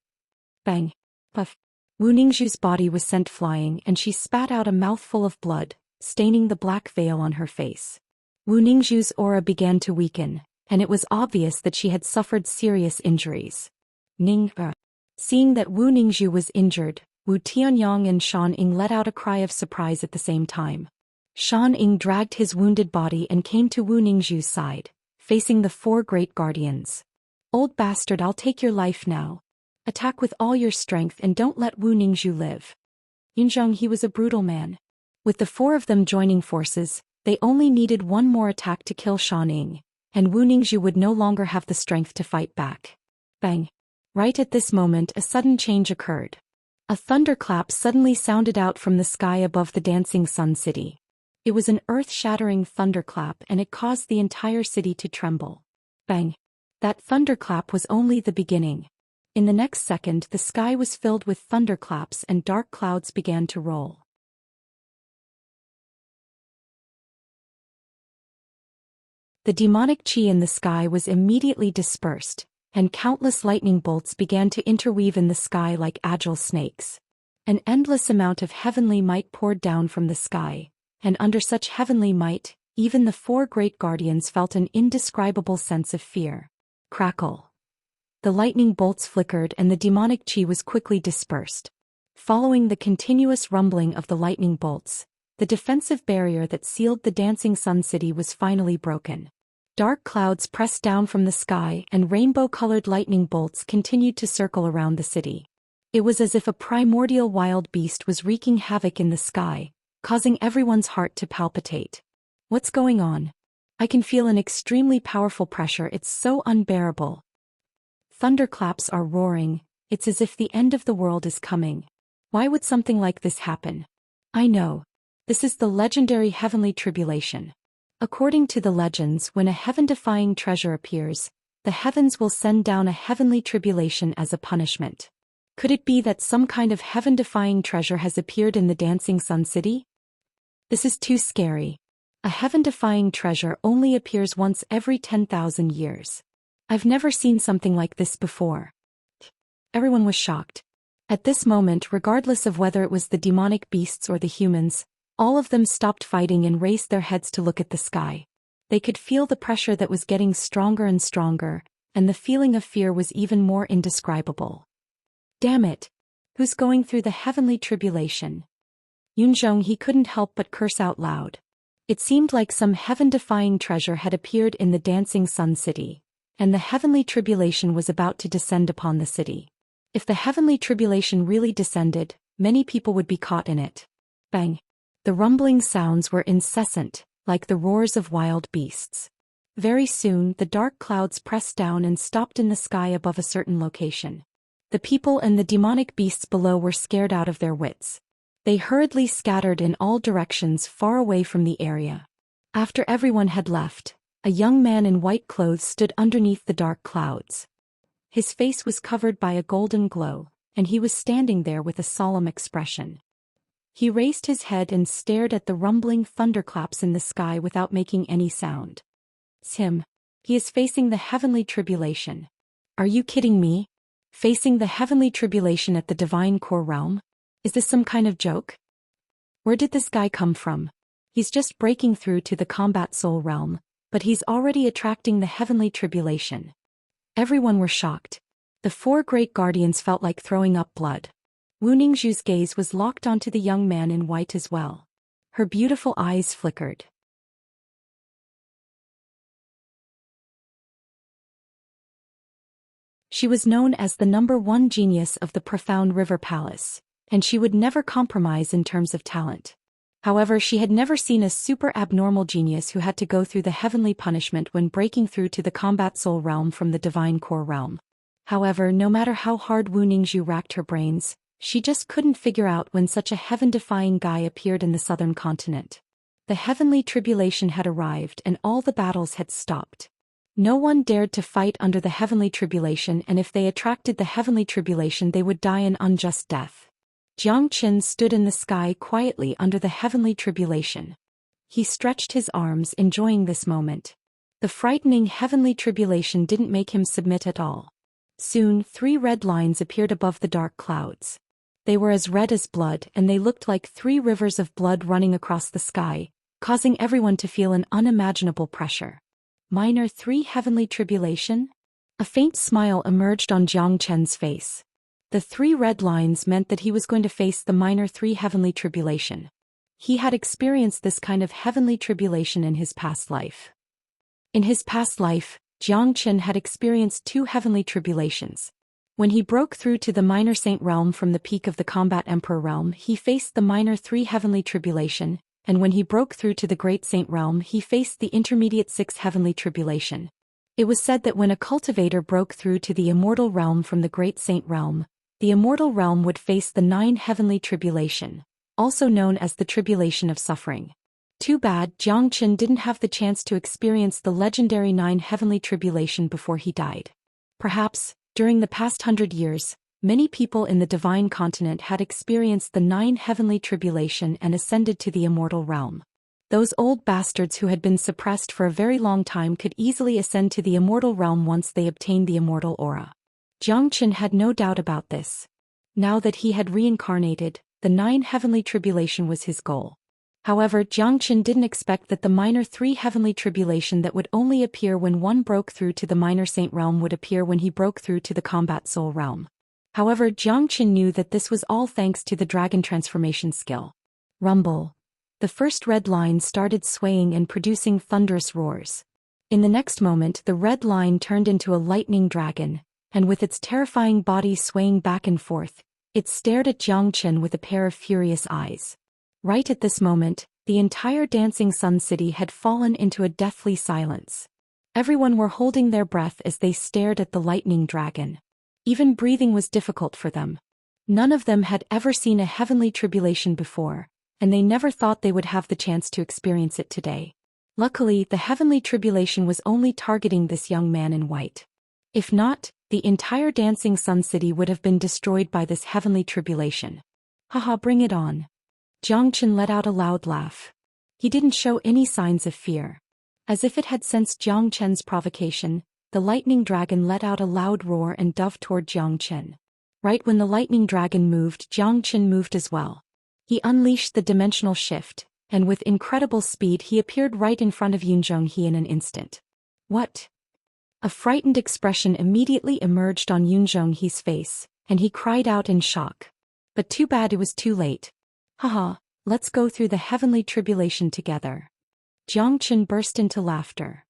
Bang! Puff! Wu Ningzhu's body was sent flying and she spat out a mouthful of blood, staining the black veil on her face. Wu Ningzhu's aura began to weaken, and it was obvious that she had suffered serious injuries. Seeing that Wu Ningzhu was injured, Wu Tianyong and Shan Ying let out a cry of surprise at the same time. Shan Ying dragged his wounded body and came to Wu Ningzhu's side, facing the 4 great guardians. Old bastard, I'll take your life now. Attack with all your strength and don't let Wu Ningzhu live. Yunzhong, he was a brutal man. With the 4 of them joining forces, they only needed one more attack to kill Shan Ying, and Wu Ningzhu would no longer have the strength to fight back. Bang! Right at this moment, a sudden change occurred. A thunderclap suddenly sounded out from the sky above the dancing sun city. It was an earth-shattering thunderclap and it caused the entire city to tremble. Bang! That thunderclap was only the beginning. In the next second, the sky was filled with thunderclaps and dark clouds began to roll. The demonic qi in the sky was immediately dispersed, and countless lightning bolts began to interweave in the sky like agile snakes. An endless amount of heavenly might poured down from the sky, and under such heavenly might, even the 4 great guardians felt an indescribable sense of fear. Crackle! The lightning bolts flickered and the demonic qi was quickly dispersed. Following the continuous rumbling of the lightning bolts, the defensive barrier that sealed the dancing sun city was finally broken. Dark clouds pressed down from the sky and rainbow-colored lightning bolts continued to circle around the city. It was as if a primordial wild beast was wreaking havoc in the sky, causing everyone's heart to palpitate. What's going on? I can feel an extremely powerful pressure, it's so unbearable. Thunderclaps are roaring, it's as if the end of the world is coming. Why would something like this happen? I know. This is the legendary heavenly tribulation. According to the legends, when a heaven-defying treasure appears, the heavens will send down a heavenly tribulation as a punishment. Could it be that some kind of heaven-defying treasure has appeared in the Dancing Sun City? This is too scary. A heaven-defying treasure only appears once every 10,000 years. I've never seen something like this before. Everyone was shocked. At this moment, regardless of whether it was the demonic beasts or the humans, all of them stopped fighting and raised their heads to look at the sky. They could feel the pressure that was getting stronger and stronger, and the feeling of fear was even more indescribable. Damn it! Who's going through the heavenly tribulation? Yunzhong, he couldn't help but curse out loud. It seemed like some heaven-defying treasure had appeared in the Dancing Sun City, and the heavenly tribulation was about to descend upon the city. If the heavenly tribulation really descended, many people would be caught in it. Bang! The rumbling sounds were incessant, like the roars of wild beasts. Very soon, the dark clouds pressed down and stopped in the sky above a certain location. The people and the demonic beasts below were scared out of their wits. They hurriedly scattered in all directions far away from the area. After everyone had left, a young man in white clothes stood underneath the dark clouds. His face was covered by a golden glow, and he was standing there with a solemn expression. He raised his head and stared at the rumbling thunderclaps in the sky without making any sound. It's him. He is facing the heavenly tribulation. Are you kidding me? Facing the heavenly tribulation at the divine core realm? Is this some kind of joke? Where did this guy come from? He's just breaking through to the combat soul realm, but he's already attracting the heavenly tribulation. Everyone were shocked. The four great guardians felt like throwing up blood. Wu Ningzhu's gaze was locked onto the young man in white as well. Her beautiful eyes flickered. She was known as the #1 genius of the Profound River Palace, and she would never compromise in terms of talent. However, she had never seen a super abnormal genius who had to go through the heavenly punishment when breaking through to the combat soul realm from the divine core realm. However, no matter how hard Wu Ningzhu racked her brains, she just couldn't figure out when such a heaven-defying guy appeared in the southern continent. The heavenly tribulation had arrived and all the battles had stopped. No one dared to fight under the heavenly tribulation, and if they attracted the heavenly tribulation they would die an unjust death. Jiang Qin stood in the sky quietly under the heavenly tribulation. He stretched his arms, enjoying this moment. The frightening heavenly tribulation didn't make him submit at all. Soon, 3 red lines appeared above the dark clouds. They were as red as blood, and they looked like 3 rivers of blood running across the sky, causing everyone to feel an unimaginable pressure. Minor 3 heavenly tribulation? A faint smile emerged on Jiang Chen's face. The 3 red lines meant that he was going to face the minor 3 heavenly tribulation. He had experienced this kind of heavenly tribulation in his past life. In his past life, Jiang Chen had experienced 2 heavenly tribulations. When he broke through to the minor saint realm from the peak of the combat emperor realm, he faced the minor 3 heavenly tribulation, and when he broke through to the great saint realm, he faced the intermediate 6 heavenly tribulation. It was said that when a cultivator broke through to the immortal realm from the great saint realm, the immortal realm would face the 9 heavenly tribulation, also known as the tribulation of suffering. Too bad Jiang Chen didn't have the chance to experience the legendary 9 heavenly tribulation before he died. Perhaps, during the past 100 years, many people in the divine continent had experienced the 9 heavenly tribulation and ascended to the immortal realm. Those old bastards who had been suppressed for a very long time could easily ascend to the immortal realm once they obtained the immortal aura. Jiang Chen had no doubt about this. Now that he had reincarnated, the 9 heavenly tribulation was his goal. However, Jiang Chen didn't expect that the minor 3 heavenly tribulation that would only appear when one broke through to the minor saint realm would appear when he broke through to the combat soul realm. However, Jiang Chen knew that this was all thanks to the dragon transformation skill. Rumble. The first red line started swaying and producing thunderous roars. In the next moment, the red line turned into a lightning dragon, and with its terrifying body swaying back and forth, it stared at Jiang Chen with a pair of furious eyes. Right at this moment, the entire Dancing Sun City had fallen into a deathly silence. Everyone were holding their breath as they stared at the lightning dragon. Even breathing was difficult for them. None of them had ever seen a heavenly tribulation before, and they never thought they would have the chance to experience it today. Luckily, the heavenly tribulation was only targeting this young man in white. If not, the entire dancing sun city would have been destroyed by this heavenly tribulation. Haha, bring it on. Jiang Chen let out a loud laugh. He didn't show any signs of fear. As if it had sensed Jiang Chen's provocation, the lightning dragon let out a loud roar and dove toward Jiang Chen. Right when the lightning dragon moved, Jiang Chen moved as well. He unleashed the dimensional shift, and with incredible speed he appeared right in front of Yunzhonghe in an instant. What? A frightened expression immediately emerged on Yunzhonghe's face, and he cried out in shock. But too bad it was too late. Haha, let's go through the heavenly tribulation together. Jiang Chen burst into laughter.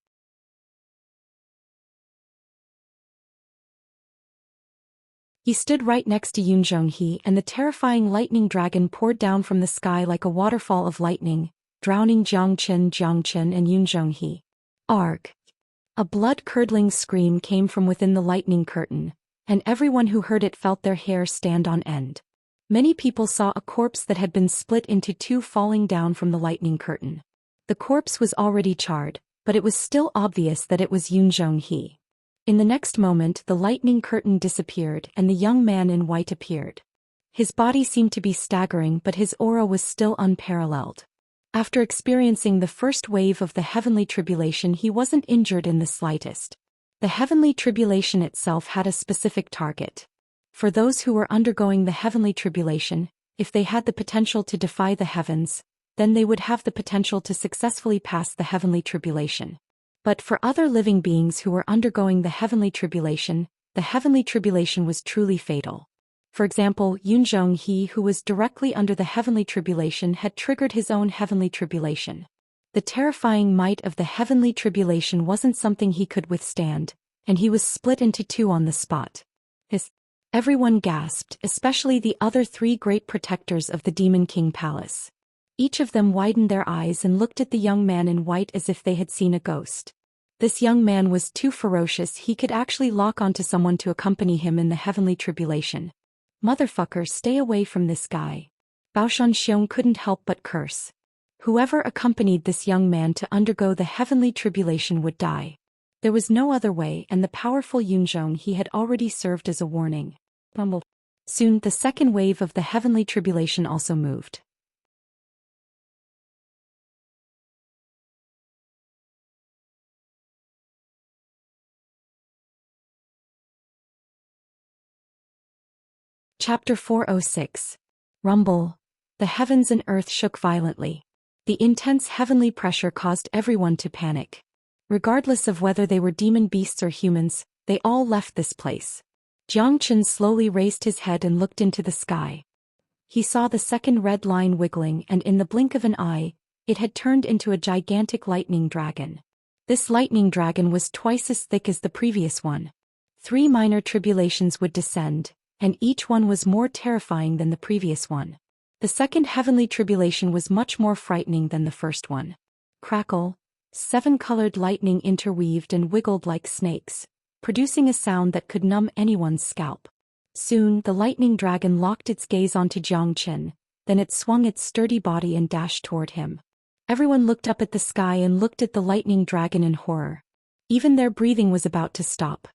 He stood right next to Yunzhonghe, and the terrifying lightning dragon poured down from the sky like a waterfall of lightning, drowning Jiang Chen, and Yunzhonghe. Arg! A blood-curdling scream came from within the lightning curtain, and everyone who heard it felt their hair stand on end. Many people saw a corpse that had been split into two falling down from the lightning curtain. The corpse was already charred, but it was still obvious that it was Yunzhonghe. In the next moment, the lightning curtain disappeared and the young man in white appeared. His body seemed to be staggering, but his aura was still unparalleled. After experiencing the first wave of the heavenly tribulation, he wasn't injured in the slightest. The heavenly tribulation itself had a specific target. For those who were undergoing the heavenly tribulation, if they had the potential to defy the heavens, then they would have the potential to successfully pass the heavenly tribulation. But for other living beings who were undergoing the heavenly tribulation was truly fatal. For example, Yunzhonghe, who was directly under the heavenly tribulation, had triggered his own heavenly tribulation. The terrifying might of the heavenly tribulation wasn't something he could withstand, and he was split into two on the spot. Everyone gasped, especially the other three great protectors of the Demon King Palace. Each of them widened their eyes and looked at the young man in white as if they had seen a ghost. This young man was too ferocious, he could actually lock onto someone to accompany him in the heavenly tribulation. Motherfucker, stay away from this guy. Xianxia couldn't help but curse. Whoever accompanied this young man to undergo the heavenly tribulation would die. There was no other way, and the powerful Yunzhonghe had already served as a warning. Soon, the second wave of the heavenly tribulation also moved. Chapter 406. Rumble. The heavens and earth shook violently. The intense heavenly pressure caused everyone to panic. Regardless of whether they were demon beasts or humans, they all left this place. Jiang Chen slowly raised his head and looked into the sky. He saw the second red line wiggling, and in the blink of an eye, it had turned into a gigantic lightning dragon. This lightning dragon was twice as thick as the previous one. 3 minor tribulations would descend, and each one was more terrifying than the previous one. The second heavenly tribulation was much more frightening than the first one. Crackle. 7 colored lightning interweaved and wiggled like snakes, producing a sound that could numb anyone's scalp. Soon, the lightning dragon locked its gaze onto Jiang Chen, then it swung its sturdy body and dashed toward him. Everyone looked up at the sky and looked at the lightning dragon in horror. Even their breathing was about to stop.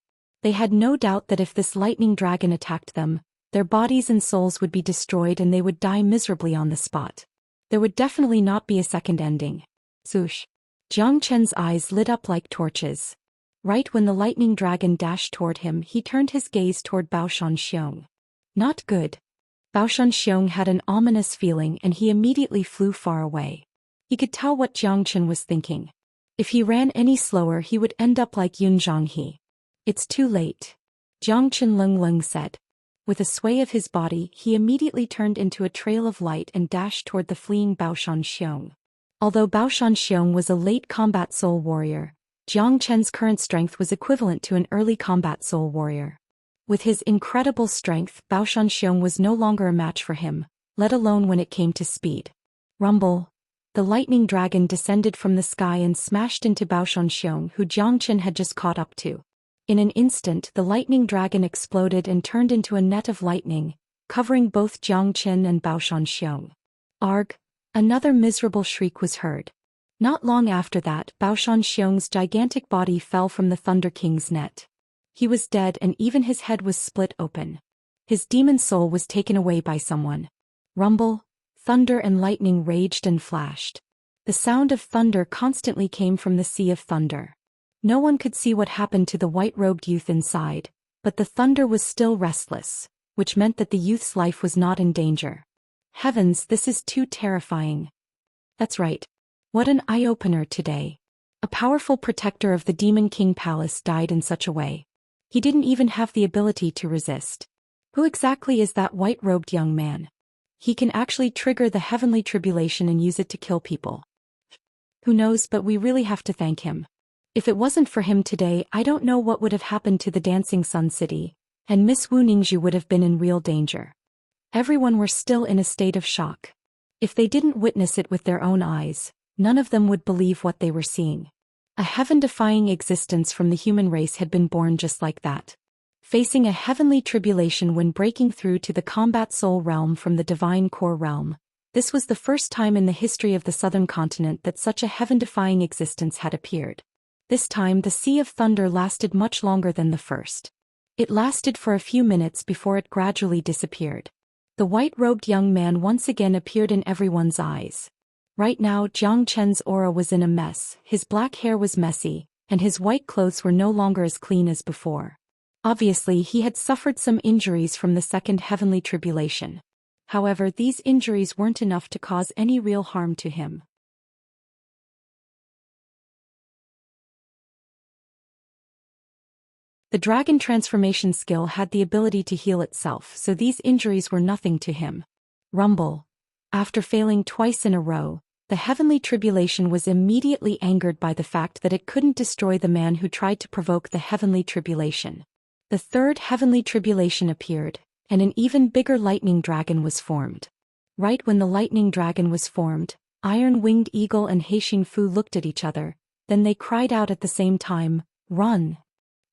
They had no doubt that if this lightning dragon attacked them, their bodies and souls would be destroyed and they would die miserably on the spot. There would definitely not be a second ending. Swoosh. Jiang Chen's eyes lit up like torches. Right when the lightning dragon dashed toward him, he turned his gaze toward Xianxia. Not good. Xianxia had an ominous feeling and he immediately flew far away. He could tell what Jiang Chen was thinking. If he ran any slower, he would end up like Yunzhonghe. It's too late. Jiang Chen Leng said. With a sway of his body, he immediately turned into a trail of light and dashed toward the fleeing Xianxia. Although Xianxia was a late combat soul warrior, Jiang Chen's current strength was equivalent to an early combat soul warrior. With his incredible strength, Xianxia was no longer a match for him, let alone when it came to speed. Rumble. The lightning dragon descended from the sky and smashed into Xianxia, who Jiang Chen had just caught up to. In an instant, the lightning dragon exploded and turned into a net of lightning, covering both Jiang Chen and Xianxia. Arg! Another miserable shriek was heard. Not long after that, Xianxia's gigantic body fell from the Thunder King's net. He was dead and even his head was split open. His demon soul was taken away by someone. Rumble, thunder and lightning raged and flashed. The sound of thunder constantly came from the sea of thunder. No one could see what happened to the white-robed youth inside, but the thunder was still restless, which meant that the youth's life was not in danger. Heavens, this is too terrifying. That's right. What an eye-opener today. A powerful protector of the Demon King Palace died in such a way. He didn't even have the ability to resist. Who exactly is that white-robed young man? He can actually trigger the heavenly tribulation and use it to kill people. Who knows, but we really have to thank him. If it wasn't for him today, I don't know what would have happened to the Dancing Sun City, and Miss Wu Ningzhu would have been in real danger. Everyone were still in a state of shock. If they didn't witness it with their own eyes, none of them would believe what they were seeing. A heaven-defying existence from the human race had been born just like that. Facing a heavenly tribulation when breaking through to the combat soul realm from the divine core realm, this was the first time in the history of the southern continent that such a heaven-defying existence had appeared. This time the Sea of Thunder lasted much longer than the first. It lasted for a few minutes before it gradually disappeared. The white-robed young man once again appeared in everyone's eyes. Right now Jiang Chen's aura was in a mess, his black hair was messy, and his white clothes were no longer as clean as before. Obviously he had suffered some injuries from the second heavenly tribulation. However, these injuries weren't enough to cause any real harm to him. The dragon transformation skill had the ability to heal itself, so these injuries were nothing to him. Rumble. After failing twice in a row, the heavenly tribulation was immediately angered by the fact that it couldn't destroy the man who tried to provoke the heavenly tribulation. The third heavenly tribulation appeared, and an even bigger lightning dragon was formed. Right when the lightning dragon was formed, Iron-Winged Eagle and Heixin Fu looked at each other, then they cried out at the same time, "Run!"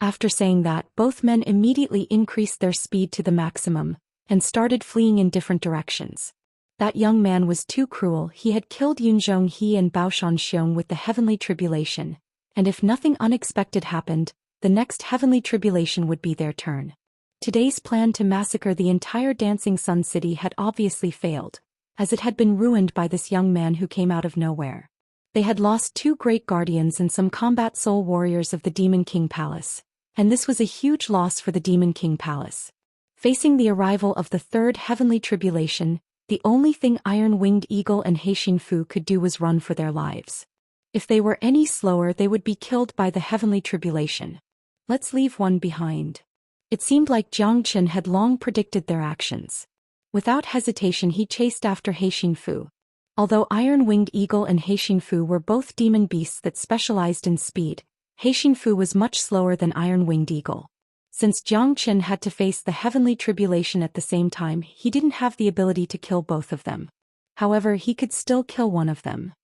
After saying that, both men immediately increased their speed to the maximum, and started fleeing in different directions. That young man was too cruel. He had killed Yunzhong He and Baoshan Xiong with the heavenly tribulation, and if nothing unexpected happened, the next heavenly tribulation would be their turn. Today's plan to massacre the entire Dancing Sun City had obviously failed, as it had been ruined by this young man who came out of nowhere. They had lost 2 great guardians and some combat soul warriors of the Demon King Palace, and this was a huge loss for the Demon King Palace. Facing the arrival of the third heavenly tribulation, the only thing Iron-Winged Eagle and Heixin Fu could do was run for their lives. If they were any slower, they would be killed by the heavenly tribulation. Let's leave one behind. It seemed like Jiang Chen had long predicted their actions. Without hesitation he chased after Heixin Fu. Although Iron-Winged Eagle and Heixin Fu were both demon beasts that specialized in speed, Heixin Fu was much slower than Iron-Winged Eagle. Since Jiang Chen had to face the heavenly tribulation at the same time, he didn't have the ability to kill both of them. However, he could still kill one of them.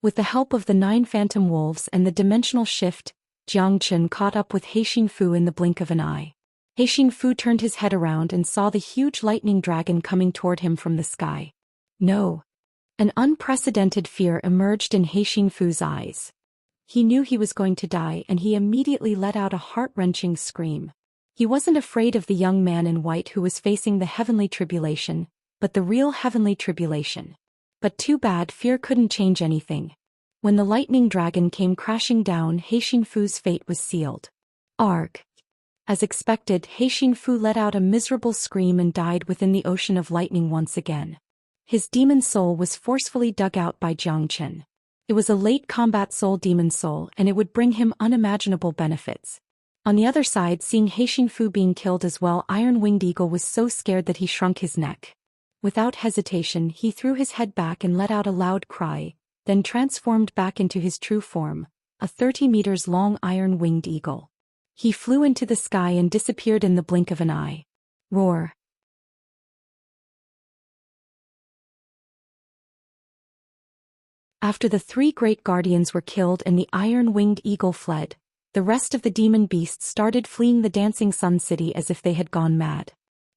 With the help of the 9 phantom wolves and the dimensional shift, Jiang Chen caught up with Heixin Fu in the blink of an eye. Heixin Fu turned his head around and saw the huge lightning dragon coming toward him from the sky. No! An unprecedented fear emerged in Heixin Fu's eyes. He knew he was going to die and he immediately let out a heart-wrenching scream. He wasn't afraid of the young man in white who was facing the heavenly tribulation, but the real heavenly tribulation. But too bad, fear couldn't change anything. When the lightning dragon came crashing down, Heixin Fu's fate was sealed. Arg! As expected, Heixin Fu let out a miserable scream and died within the ocean of lightning once again. His demon soul was forcefully dug out by Jiang Chen. It was a late combat soul demon soul and it would bring him unimaginable benefits. On the other side, seeing Heixin Fu being killed as well, Iron-Winged Eagle was so scared that he shrunk his neck. Without hesitation, he threw his head back and let out a loud cry, then transformed back into his true form, a 30 meters long Iron-Winged Eagle. He flew into the sky and disappeared in the blink of an eye. Roar! After the 3 great guardians were killed and the Iron-Winged Eagle fled, the rest of the demon beasts started fleeing the Dancing Sun City as if they had gone mad.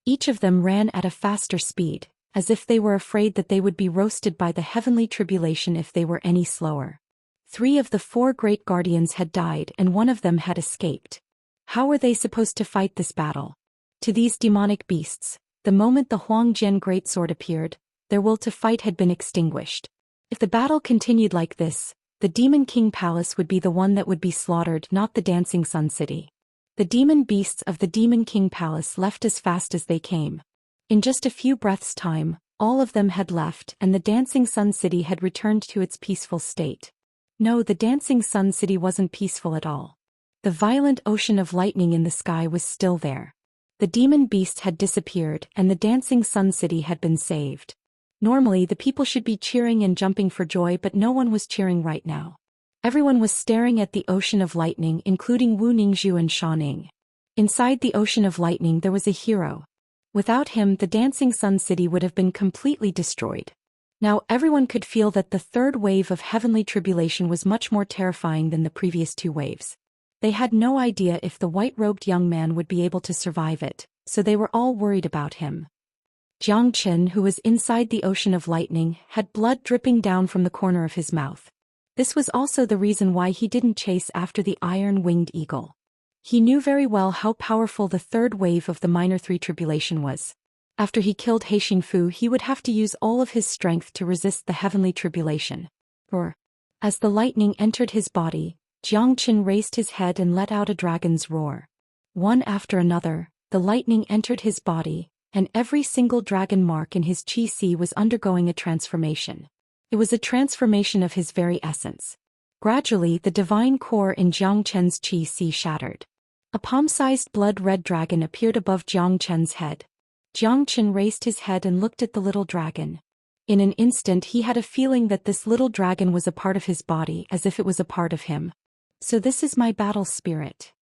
Each of them ran at a faster speed, as if they were afraid that they would be roasted by the heavenly tribulation if they were any slower. 3 of the 4 great guardians had died and one of them had escaped. How were they supposed to fight this battle? To these demonic beasts, the moment the Huangjian greatsword appeared, their will to fight had been extinguished. If the battle continued like this, the Demon King Palace would be the one that would be slaughtered, not the Dancing Sun City. The demon beasts of the Demon King Palace left as fast as they came. In just a few breaths' time, all of them had left and the Dancing Sun City had returned to its peaceful state. No, the Dancing Sun City wasn't peaceful at all. The violent ocean of lightning in the sky was still there. The demon beasts had disappeared and the Dancing Sun City had been saved. Normally the people should be cheering and jumping for joy, but no one was cheering right now. Everyone was staring at the ocean of lightning, including Wu Ningzhu and Sha Ning. Inside the ocean of lightning there was a hero. Without him, the Dancing Sun City would have been completely destroyed. Now everyone could feel that the third wave of heavenly tribulation was much more terrifying than the previous two waves. They had no idea if the white-robed young man would be able to survive it, so they were all worried about him. Jiang Qin, who was inside the ocean of lightning, had blood dripping down from the corner of his mouth. This was also the reason why he didn't chase after the iron-winged eagle. He knew very well how powerful the third wave of the Minor Three Tribulation was. After he killed He Xinfu, he would have to use all of his strength to resist the heavenly tribulation. As the lightning entered his body, Jiang Qin raised his head and let out a dragon's roar. One after another, the lightning entered his body, and every single dragon mark in his qi was undergoing a transformation. It was a transformation of his very essence. Gradually, the divine core in Jiang Chen's qi shattered. A palm-sized blood-red dragon appeared above Jiang Chen's head. Jiang Chen raised his head and looked at the little dragon. In an instant he had a feeling that this little dragon was a part of his body, as if it was a part of him. So this is my battle spirit.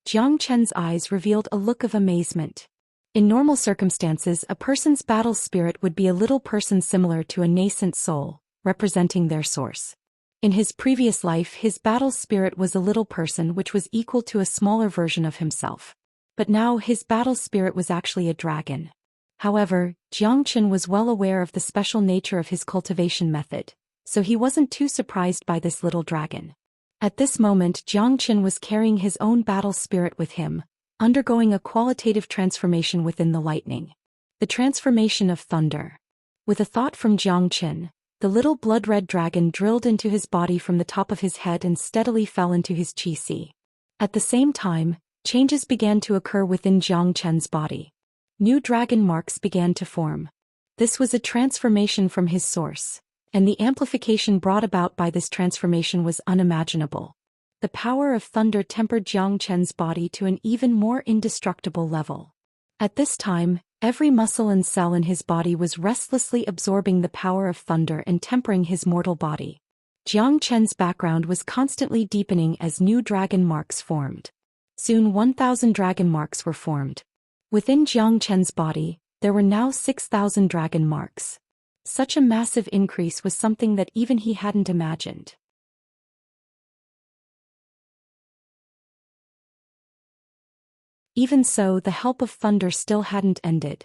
Jiang Chen's eyes revealed a look of amazement. In normal circumstances, a person's battle spirit would be a little person similar to a nascent soul, representing their source. In his previous life, his battle spirit was a little person which was equal to a smaller version of himself. But now his battle spirit was actually a dragon. However, Jiang Qin was well aware of the special nature of his cultivation method, so he wasn't too surprised by this little dragon. At this moment, Jiang Qin was carrying his own battle spirit with him, undergoing a qualitative transformation within the lightning. The transformation of thunder. With a thought from Jiang Qin, the little blood-red dragon drilled into his body from the top of his head and steadily fell into his qi. At the same time, changes began to occur within Jiang Chen's body. New dragon marks began to form. This was a transformation from his source, and the amplification brought about by this transformation was unimaginable. The power of thunder tempered Jiang Chen's body to an even more indestructible level. At this time, every muscle and cell in his body was restlessly absorbing the power of thunder and tempering his mortal body. Jiang Chen's background was constantly deepening as new dragon marks formed. Soon 1,000 dragon marks were formed. Within Jiang Chen's body, there were now 6,000 dragon marks. Such a massive increase was something that even he hadn't imagined. Even so, the help of thunder still hadn't ended.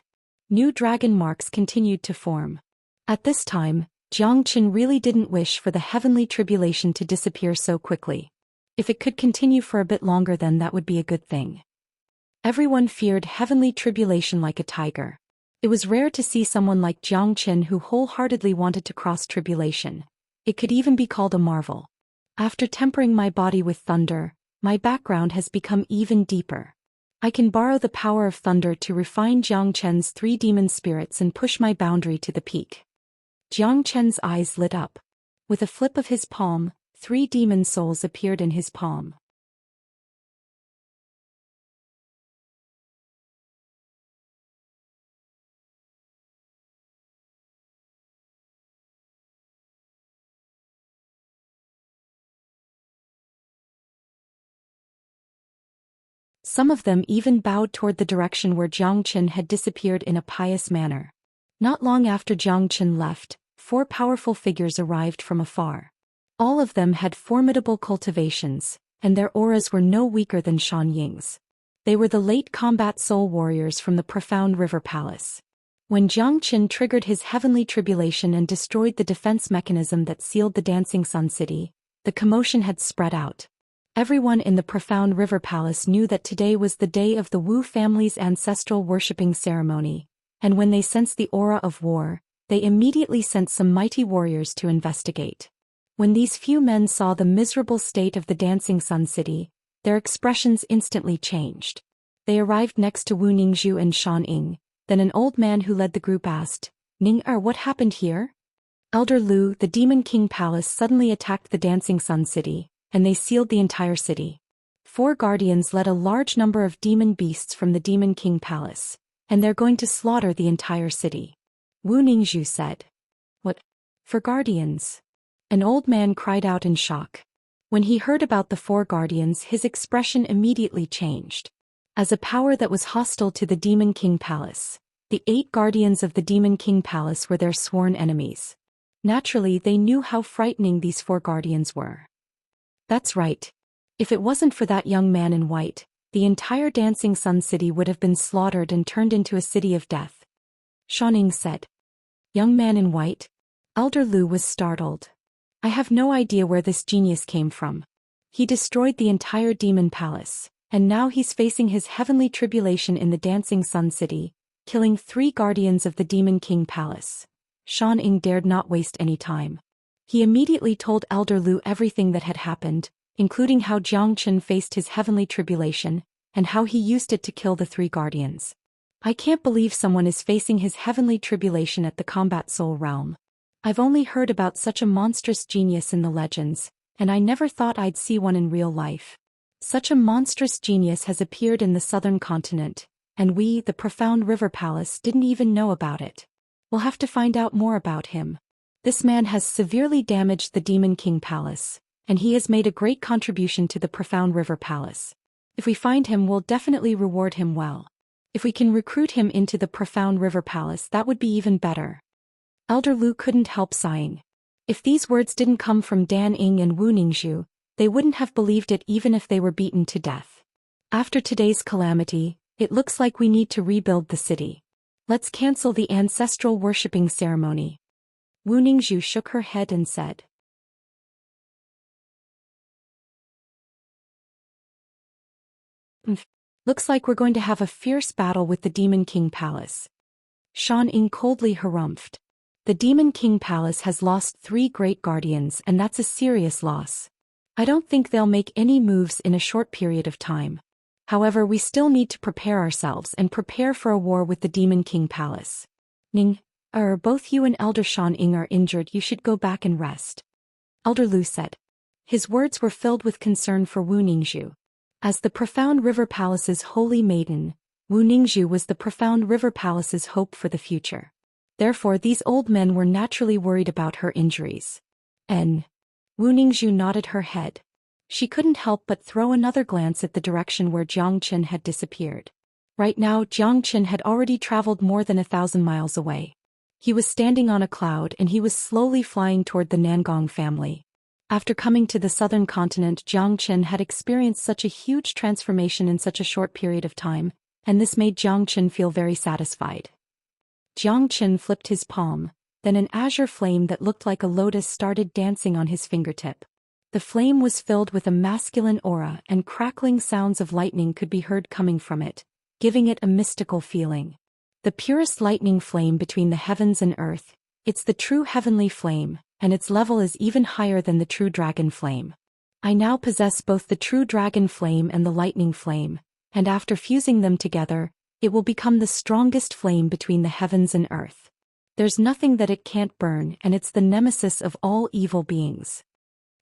New dragon marks continued to form. At this time, Jiang Qin really didn't wish for the heavenly tribulation to disappear so quickly. If it could continue for a bit longer, then that would be a good thing. Everyone feared heavenly tribulation like a tiger. It was rare to see someone like Jiang Qin who wholeheartedly wanted to cross tribulation. It could even be called a marvel. After tempering my body with thunder, my background has become even deeper. I can borrow the power of thunder to refine Jiang Chen's 3 demon spirits and push my boundary to the peak. Jiang Chen's eyes lit up. With a flip of his palm, 3 demon souls appeared in his palm. Some of them even bowed toward the direction where Jiang Qin had disappeared in a pious manner. Not long after Jiang Qin left, 4 powerful figures arrived from afar. All of them had formidable cultivations, and their auras were no weaker than Shan Ying's. They were the late combat soul warriors from the Profound River Palace. When Jiang Qin triggered his heavenly tribulation and destroyed the defense mechanism that sealed the Dancing Sun City, the commotion had spread out. Everyone in the profound river palace knew that today was the day of the Wu family's ancestral worshipping ceremony, and when they sensed the aura of war, they immediately sent some mighty warriors to investigate. When these few men saw the miserable state of the Dancing Sun City, their expressions instantly changed. They arrived next to Wu Ningzhu and Xianxia. Then an old man who led the group asked, "Ning-er, what happened here?" Elder Lu, the Demon King Palace suddenly attacked the Dancing Sun City, and they sealed the entire city. 4 guardians led a large number of demon beasts from the Demon King Palace, and they're going to slaughter the entire city. Wu Ningzhu said. "What? For guardians?" An old man cried out in shock. When he heard about the 4 guardians, his expression immediately changed. As a power that was hostile to the Demon King Palace, the 8 guardians of the Demon King Palace were their sworn enemies. Naturally, they knew how frightening these 4 guardians were. That's right. If it wasn't for that young man in white, the entire Dancing Sun City would have been slaughtered and turned into a city of death. Xianxia said. Young man in white? Elder Lu was startled. I have no idea where this genius came from. He destroyed the entire demon palace, and now he's facing his heavenly tribulation in the Dancing Sun City, killing 3 guardians of the Demon King Palace. Xianxia dared not waste any time. He immediately told Elder Lu everything that had happened, including how Jiangchen faced his heavenly tribulation, and how he used it to kill the 3 guardians. I can't believe someone is facing his heavenly tribulation at the Combat Soul Realm. I've only heard about such a monstrous genius in the legends, and I never thought I'd see one in real life. Such a monstrous genius has appeared in the southern continent, and we, the Profound River Palace, didn't even know about it. We'll have to find out more about him. This man has severely damaged the Demon King Palace, and he has made a great contribution to the Profound River Palace. If we find him, we'll definitely reward him well. If we can recruit him into the Profound River Palace, that would be even better. Elder Lu couldn't help sighing. If these words didn't come from Dan Ying and Wu Ningzhu, they wouldn't have believed it even if they were beaten to death. After today's calamity, it looks like we need to rebuild the city. Let's cancel the ancestral worshipping ceremony. Wu Ningzhu shook her head and said. Looks like we're going to have a fierce battle with the Demon King Palace. Xianxia coldly harumphed. The Demon King Palace has lost 3 great guardians, and that's a serious loss. I don't think they'll make any moves in a short period of time. However, we still need to prepare ourselves and prepare for a war with the Demon King Palace. Both you and Elder Xianxia are injured. You should go back and rest. Elder Lu said. His words were filled with concern for Wu Ningzhu. As the Profound River Palace's holy maiden, Wu Ningzhu was the Profound River Palace's hope for the future. Therefore, these old men were naturally worried about her injuries. Wu Ningzhu nodded her head. She couldn't help but throw another glance at the direction where Jiangchen had disappeared. Right now, Jiangchen had already traveled more than 1,000 miles away. He was standing on a cloud and he was slowly flying toward the Nangong family. After coming to the southern continent, Jiangchen had experienced such a huge transformation in such a short period of time, and this made Jiangchen feel very satisfied. Jiangchen flipped his palm, then an azure flame that looked like a lotus started dancing on his fingertip. The flame was filled with a masculine aura, and crackling sounds of lightning could be heard coming from it, giving it a mystical feeling. The purest lightning flame between the heavens and earth, it's the true heavenly flame, and its level is even higher than the true dragon flame. I now possess both the true dragon flame and the lightning flame, and after fusing them together, it will become the strongest flame between the heavens and earth. There's nothing that it can't burn, and it's the nemesis of all evil beings.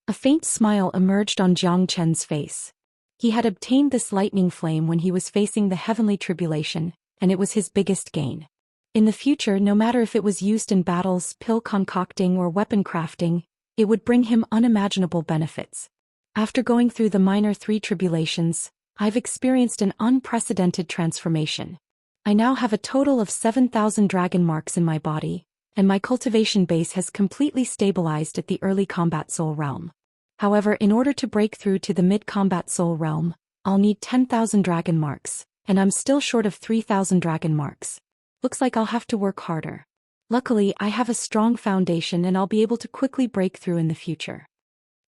A faint smile emerged on Jiangchen's face. He had obtained this lightning flame when he was facing the heavenly tribulation, and it was his biggest gain. In the future, no matter if it was used in battles, pill concocting, or weapon crafting, it would bring him unimaginable benefits. After going through the minor 3 tribulations, I've experienced an unprecedented transformation. I now have a total of 7,000 dragon marks in my body, and my cultivation base has completely stabilized at the early combat soul realm. However, in order to break through to the mid-combat soul realm, I'll need 10,000 dragon marks, and I'm still short of 3,000 dragon marks. Looks like I'll have to work harder. Luckily, I have a strong foundation and I'll be able to quickly break through in the future.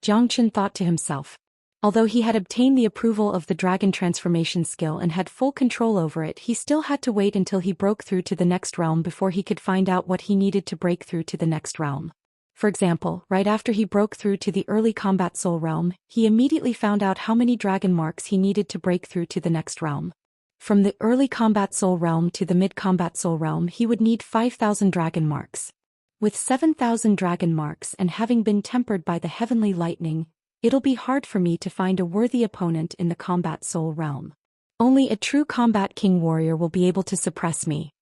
Jiangchen thought to himself. Although he had obtained the approval of the dragon transformation skill and had full control over it, he still had to wait until he broke through to the next realm before he could find out what he needed to break through to the next realm. For example, right after he broke through to the early combat soul realm, he immediately found out how many dragon marks he needed to break through to the next realm. From the early combat soul realm to the mid-combat soul realm, he would need 5,000 dragon marks. With 7,000 dragon marks and having been tempered by the heavenly lightning, it'll be hard for me to find a worthy opponent in the combat soul realm. Only a true combat king warrior will be able to suppress me.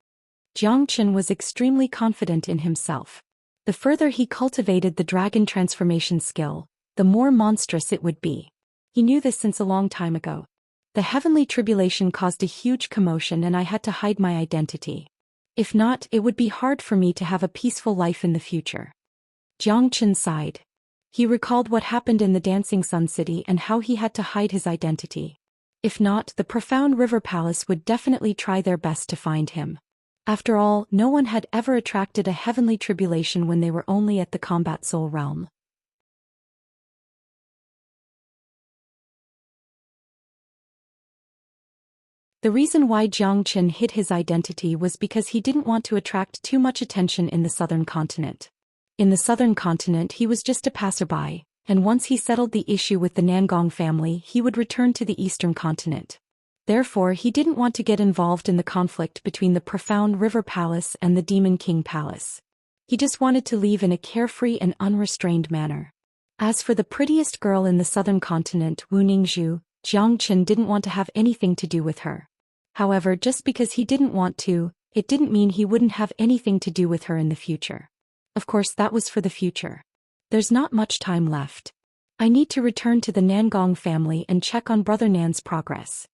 Xianxia was extremely confident in himself. The further he cultivated the dragon transformation skill, the more monstrous it would be. He knew this since a long time ago. The heavenly tribulation caused a huge commotion and I had to hide my identity. If not, it would be hard for me to have a peaceful life in the future. Xianxia sighed. He recalled what happened in the Dancing Sun City and how he had to hide his identity. If not, the Profound River Palace would definitely try their best to find him. After all, no one had ever attracted a heavenly tribulation when they were only at the combat soul realm. The reason why Xianxia hid his identity was because he didn't want to attract too much attention in the southern continent. In the southern continent he was just a passerby, and once he settled the issue with the Nangong family he would return to the eastern continent. Therefore he didn't want to get involved in the conflict between the Profound River Palace and the Demon King Palace. He just wanted to leave in a carefree and unrestrained manner. As for the prettiest girl in the southern continent, Wu Ningzhu, Xianxia didn't want to have anything to do with her. However, just because he didn't want to, it didn't mean he wouldn't have anything to do with her in the future. Of course that was for the future. There's not much time left. I need to return to the Nangong family and check on Brother Nan's progress.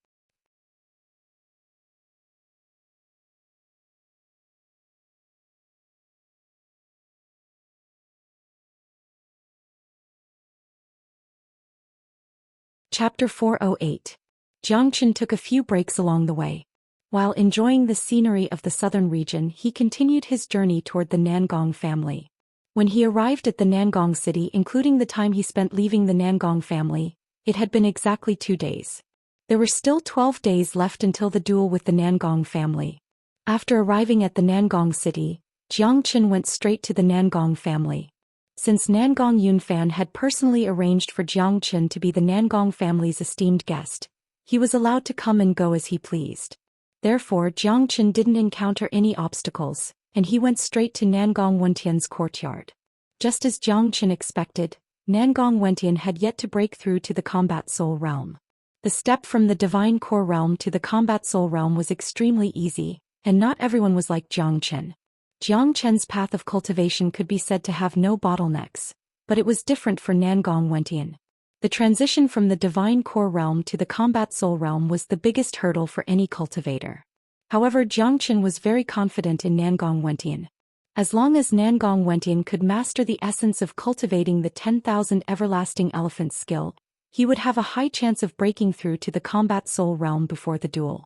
Chapter 408. Xianxia took a few breaks along the way. While enjoying the scenery of the southern region, he continued his journey toward the Nangong family. When he arrived at the Nangong city, including the time he spent leaving the Nangong family, it had been exactly 2 days. There were still 12 days left until the duel with the Nangong family. After arriving at the Nangong city, Xianxia went straight to the Nangong family. Since Nangong Yunfan had personally arranged for Xianxia to be the Nangong family's esteemed guest, he was allowed to come and go as he pleased. Therefore Xianxia didn't encounter any obstacles, and he went straight to Nangong Wentian's courtyard. Just as Xianxia expected, Nangong Wentian had yet to break through to the combat soul realm. The step from the divine core realm to the combat soul realm was extremely easy, and not everyone was like Xianxia. Xianxia's path of cultivation could be said to have no bottlenecks, but it was different for Nangong Wentian. The transition from the divine core realm to the combat soul realm was the biggest hurdle for any cultivator. However, Xianxia was very confident in Nangong Wentian. As long as Nangong Wentian could master the essence of cultivating the 10,000 everlasting elephants skill, he would have a high chance of breaking through to the combat soul realm before the duel.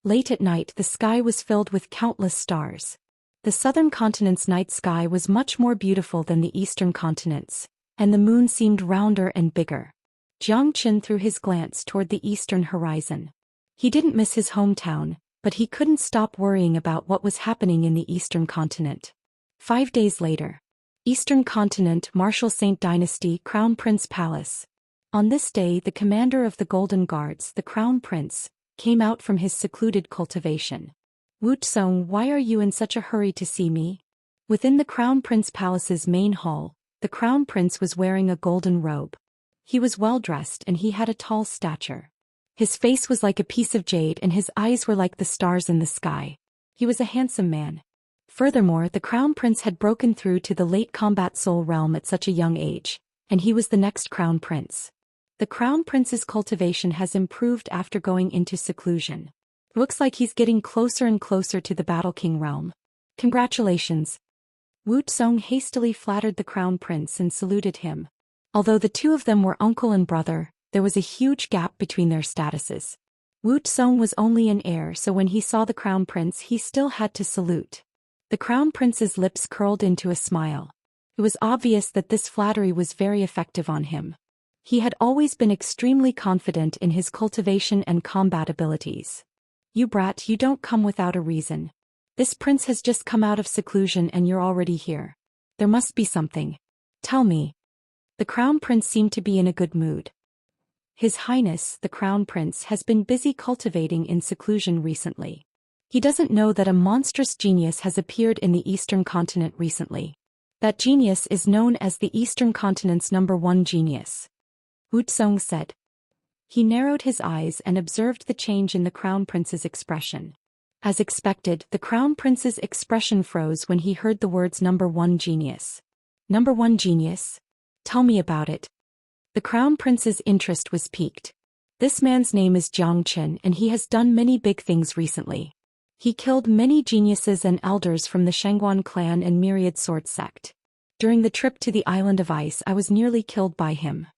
Late at night the sky was filled with countless stars. The southern continent's night sky was much more beautiful than the eastern continent's, and the moon seemed rounder and bigger. Xianxia threw his glance toward the eastern horizon. He didn't miss his hometown, but he couldn't stop worrying about what was happening in the eastern continent. 5 days later. Eastern Continent, Martial Saint Dynasty, Crown Prince Palace. On this day the commander of the Golden Guards, the Crown Prince, came out from his secluded cultivation. Wuxia, why are you in such a hurry to see me? Within the Crown Prince Palace's main hall, the Crown Prince was wearing a golden robe. He was well dressed and he had a tall stature. His face was like a piece of jade and his eyes were like the stars in the sky. He was a handsome man. Furthermore, the Crown Prince had broken through to the late combat soul realm at such a young age, and he was the next Crown Prince. The Crown Prince's cultivation has improved after going into seclusion. Looks like he's getting closer and closer to the Battle King realm. Congratulations. Wuxia hastily flattered the Crown Prince and saluted him. Although the two of them were uncle and brother, there was a huge gap between their statuses. Wuxia was only an heir, so when he saw the Crown Prince he still had to salute. The Crown Prince's lips curled into a smile. It was obvious that this flattery was very effective on him. He had always been extremely confident in his cultivation and combat abilities. You brat, you don't come without a reason. This prince has just come out of seclusion and you're already here. There must be something. Tell me. The crown prince seemed to be in a good mood. His Highness, the crown prince, has been busy cultivating in seclusion recently. He doesn't know that a monstrous genius has appeared in the eastern continent recently. That genius is known as the eastern continent's #1 genius. Wuxia said. He narrowed his eyes and observed the change in the crown prince's expression. As expected, the crown prince's expression froze when he heard the words #1 genius. #1 genius? Tell me about it. The crown prince's interest was piqued. This man's name is Zhou Xian and he has done many big things recently. He killed many geniuses and elders from the Xianxia clan and myriad sword sect. During the trip to the Island of Ice, I was nearly killed by him.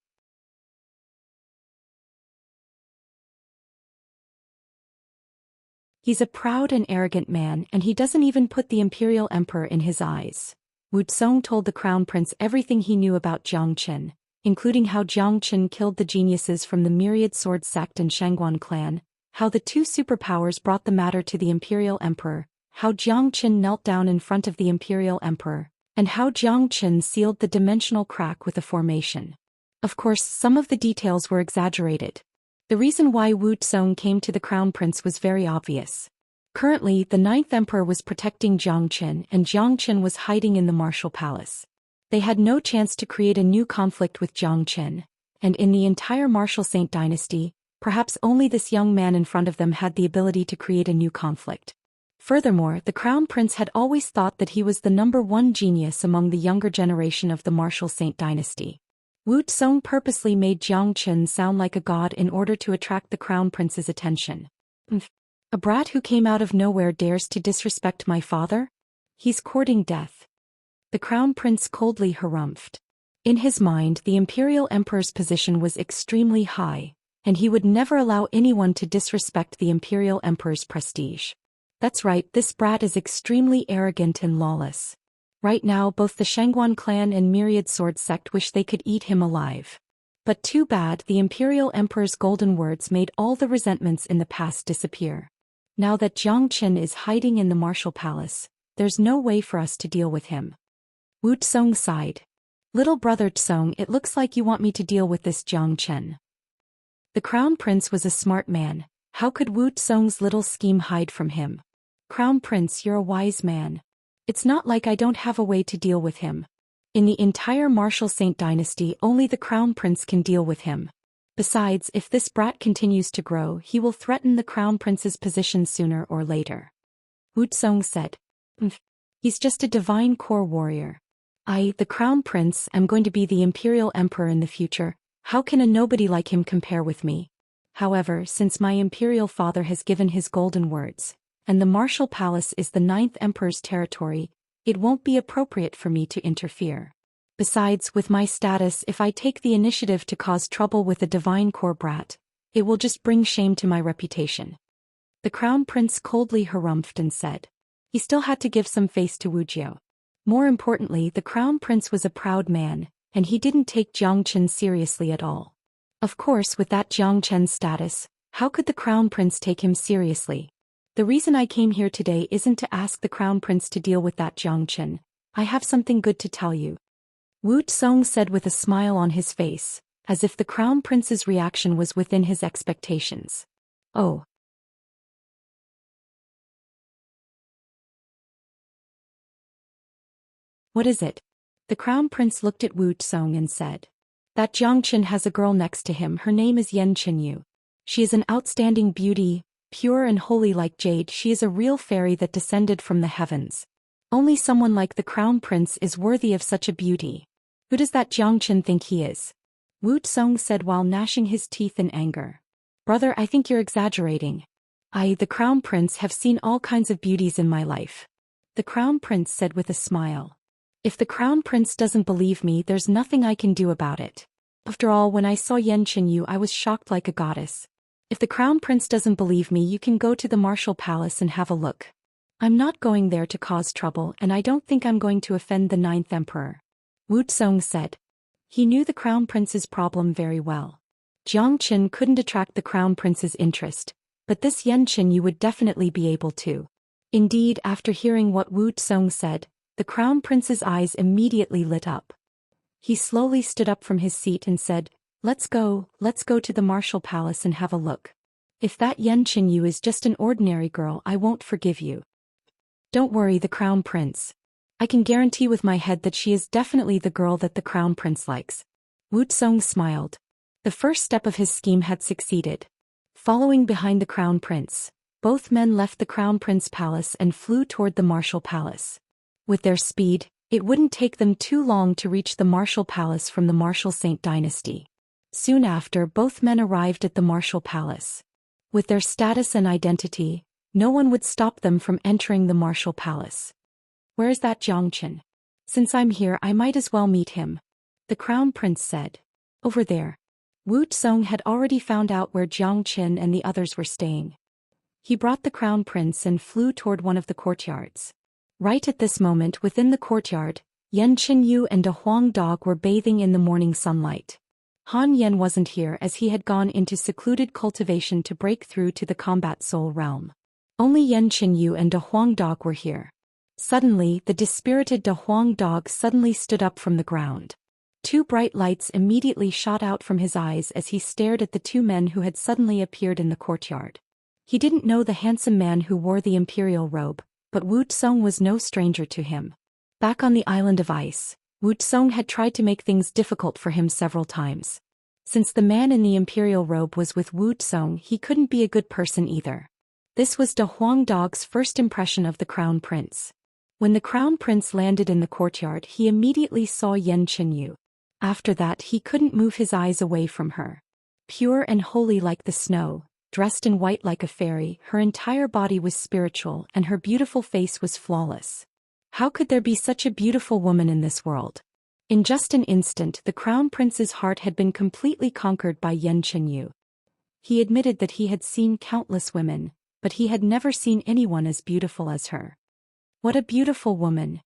He's a proud and arrogant man and he doesn't even put the imperial emperor in his eyes. Wuxia told the crown prince everything he knew about Zhou Xian, including how Zhou Xian killed the geniuses from the myriad sword sect and Xianxia clan, how the two superpowers brought the matter to the imperial emperor, how Zhou Xian knelt down in front of the imperial emperor, and how Zhou Xian sealed the dimensional crack with a formation. Of course, some of the details were exaggerated. The reason why Wuxia came to the crown prince was very obvious. Currently, the 9th emperor was protecting Zhou Xian and Zhou Xian was hiding in the martial palace. They had no chance to create a new conflict with Zhou Xian, and in the entire martial Saint dynasty, perhaps only this young man in front of them had the ability to create a new conflict. Furthermore, the crown prince had always thought that he was the #1 genius among the younger generation of the martial Saint dynasty. Wuxia purposely made Zhou Xian sound like a god in order to attract the crown prince's attention. A brat who came out of nowhere dares to disrespect my father? He's courting death. The crown prince coldly harumphed. In his mind, the imperial emperor's position was extremely high, and he would never allow anyone to disrespect the imperial emperor's prestige. That's right, this brat is extremely arrogant and lawless. Right now, both the Xianxia clan and myriad sword sect wish they could eat him alive. But too bad, the imperial emperor's golden words made all the resentments in the past disappear. Now that Zhou Xian is hiding in the martial palace, there's no way for us to deal with him. Wuxia sighed. Little brother Tsong, it looks like you want me to deal with this Zhou Xian. The crown prince was a smart man. How could Wuxia's little scheme hide from him? Crown prince, you're a wise man. It's not like I don't have a way to deal with him. In the entire martial Saint dynasty, only the crown prince can deal with him. Besides, if this brat continues to grow, he will threaten the crown prince's position sooner or later. Wuxia said. He's just a divine core warrior. I, the crown prince, am going to be the imperial emperor in the future. How can a nobody like him compare with me? However, since my imperial father has given his golden words, and the martial palace is the 9th emperor's territory, it won't be appropriate for me to interfere. Besides, with my status, if I take the initiative to cause trouble with a divine core brat, it will just bring shame to my reputation. The crown prince coldly harumphed and said. He still had to give some face to Wuxia. More importantly, the crown prince was a proud man, and he didn't take Zhou Xian seriously at all. Of course, with that Zhou Xian's status, how could the crown prince take him seriously? The reason I came here today isn't to ask the crown prince to deal with that Zhou Xian. I have something good to tell you. Wuxia said with a smile on his face, as if the crown prince's reaction was within his expectations. Oh. What is it? The crown prince looked at Wuxia and said. That Zhou Xian has a girl next to him. Her name is Yan Qinyu. She is an outstanding beauty, pure and holy like jade. She is a real fairy that descended from the heavens. Only someone like the crown prince is worthy of such a beauty. Who does that Zhou Xian think he is? Wuxia said while gnashing his teeth in anger. Brother, I think you're exaggerating. I, the crown prince, have seen all kinds of beauties in my life. The crown prince said with a smile. If the crown prince doesn't believe me, there's nothing I can do about it. After all, when I saw Yan Qinyu, I was shocked like a goddess. If the crown prince doesn't believe me, you can go to the martial palace and have a look. I'm not going there to cause trouble, and I don't think I'm going to offend the 9th emperor. Wuxia said. He knew the Crown Prince's problem very well. Jiang Qin couldn't attract the Crown Prince's interest, but this Yan Qin you would definitely be able to. Indeed, after hearing what Wu Tsong said, the Crown Prince's eyes immediately lit up. He slowly stood up from his seat and said, let's go to the Martial Palace and have a look. If that Yan Qin Yu is just an ordinary girl, I won't forgive you. Don't worry, the Crown Prince. I can guarantee with my head that she is definitely the girl that the Crown Prince likes. Wu Tsong smiled. The first step of his scheme had succeeded. Following behind the Crown Prince, both men left the Crown Prince Palace and flew toward the Martial Palace. With their speed, it wouldn't take them too long to reach the Martial Palace from the Martial Saint dynasty. Soon after, both men arrived at the Martial Palace. With their status and identity, no one would stop them from entering the Martial Palace. Where is that Jiang Qin? Since I'm here, I might as well meet him. The Crown Prince said. Over there. Wu Tsong had already found out where Jiang Qin and the others were staying. He brought the Crown Prince and flew toward one of the courtyards. Right at this moment within the courtyard, Yan Qinyu and a Huang dog were bathing in the morning sunlight. Han Yan wasn't here as he had gone into secluded cultivation to break through to the combat soul realm. Only Yan Qinyu and a Huang dog were here. Suddenly, the dispirited De Huang dog suddenly stood up from the ground. Two bright lights immediately shot out from his eyes as he stared at the two men who had suddenly appeared in the courtyard. He didn't know the handsome man who wore the imperial robe, but Wu Tsong was no stranger to him. Back on the island of ice, Wu Tsong had tried to make things difficult for him several times. Since the man in the imperial robe was with Wu Tsong, he couldn't be a good person either. This was De Huang dog's first impression of the Crown Prince. When the Crown Prince landed in the courtyard, he immediately saw Yan Qinyu. After that, he couldn't move his eyes away from her. Pure and holy like the snow, dressed in white like a fairy, her entire body was spiritual and her beautiful face was flawless. How could there be such a beautiful woman in this world? In just an instant, the Crown Prince's heart had been completely conquered by Yan Qinyu. He admitted that he had seen countless women, but he had never seen anyone as beautiful as her. What a beautiful woman!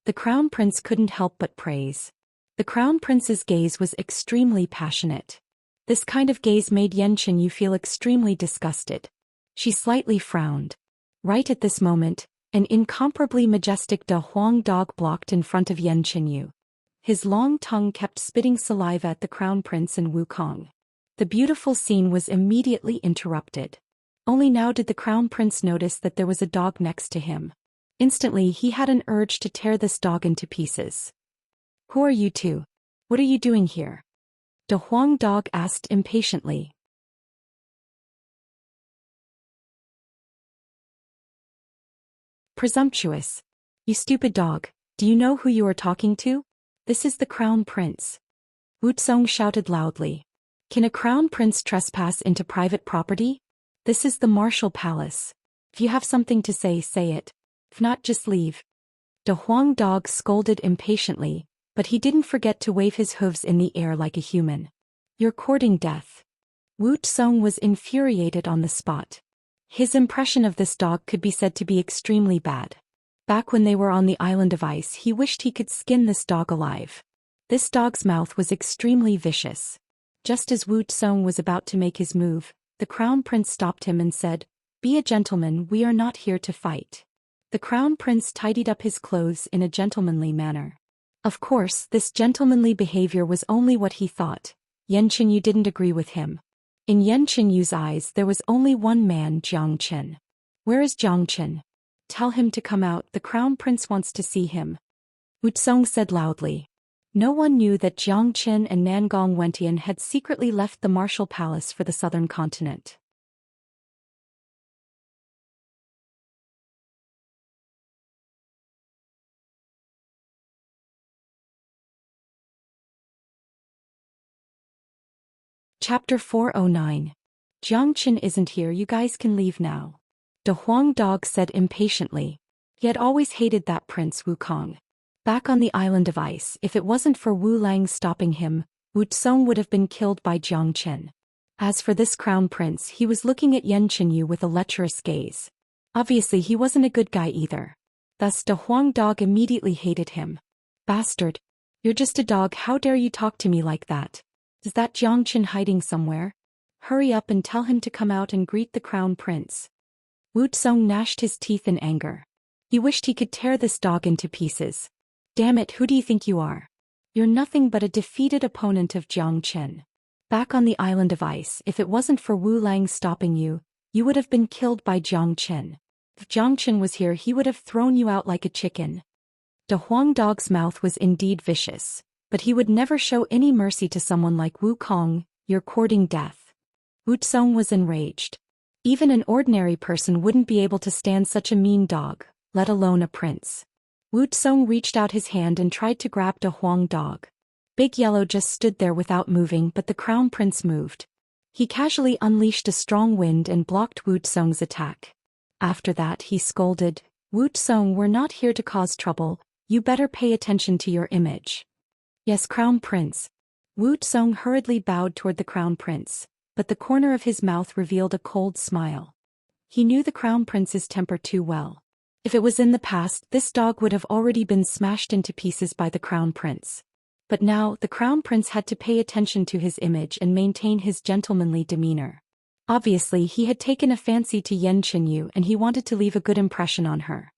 The Crown Prince couldn't help but praise. The Crown Prince's gaze was extremely passionate. This kind of gaze made Yan Qinyu feel extremely disgusted. She slightly frowned. Right at this moment, an incomparably majestic De Huang dog blocked in front of Yan Qinyu. His long tongue kept spitting saliva at the Crown Prince and Wukong. The beautiful scene was immediately interrupted. Only now did the Crown Prince notice that there was a dog next to him. Instantly, he had an urge to tear this dog into pieces. Who are you two? What are you doing here? De Huang dog asked impatiently. Presumptuous. You stupid dog, do you know who you are talking to? This is the Crown Prince. Wu Tsong shouted loudly. Can a Crown Prince trespass into private property? This is the Martial Palace. If you have something to say, say it. If not, just leave. De Huang dog scolded impatiently, but he didn't forget to wave his hooves in the air like a human. You're courting death. Wu Tsong was infuriated on the spot. His impression of this dog could be said to be extremely bad. Back when they were on the island of ice, he wished he could skin this dog alive. This dog's mouth was extremely vicious. Just as Wu Tsong was about to make his move, the Crown Prince stopped him and said, "Be a gentleman, we are not here to fight." The Crown Prince tidied up his clothes in a gentlemanly manner. Of course, this gentlemanly behavior was only what he thought. Yan Qinyu didn't agree with him. In Yan Qinyu's eyes there was only one man, Jiang Qin. Where is Jiang Qin? Tell him to come out, the Crown Prince wants to see him. Wu Tsong said loudly. No one knew that Jiang Qin and Nangong Wentian had secretly left the Martial Palace for the southern continent. Chapter 409. Jiang Qin isn't here, you guys can leave now. De Huang dog said impatiently. He had always hated that Prince Wukong. Back on the island of ice, if it wasn't for Wu Lang stopping him, Wu Tsong would have been killed by Jiang Qin. As for this Crown Prince, he was looking at Yan Qinyu with a lecherous gaze. Obviously he wasn't a good guy either. Thus De Huang dog immediately hated him. Bastard. You're just a dog, how dare you talk to me like that? Is that Xianxia hiding somewhere? Hurry up and tell him to come out and greet the crown prince. Wuxia gnashed his teeth in anger. He wished he could tear this dog into pieces. Damn it, who do you think you are? You're nothing but a defeated opponent of Xianxia. Back on the island of ice, if it wasn't for Wu Lang stopping you, you would have been killed by Xianxia. If Xianxia was here, he would have thrown you out like a chicken. De Huang Dog's mouth was indeed vicious, but he would never show any mercy to someone like Wu Kong. You're courting death. Wuxia was enraged. Even an ordinary person wouldn't be able to stand such a mean dog, let alone a prince. Wuxia reached out his hand and tried to grab De Huang Dog. Big Yellow just stood there without moving, but the crown prince moved. He casually unleashed a strong wind and blocked Wuxia's attack. After that he scolded, Wuxia, we're not here to cause trouble, you better pay attention to your image. Yes, Crown Prince. Wuxia hurriedly bowed toward the Crown Prince, but the corner of his mouth revealed a cold smile. He knew the Crown Prince's temper too well. If it was in the past, this dog would have already been smashed into pieces by the Crown Prince. But now, the Crown Prince had to pay attention to his image and maintain his gentlemanly demeanor. Obviously, he had taken a fancy to Xianxia and he wanted to leave a good impression on her.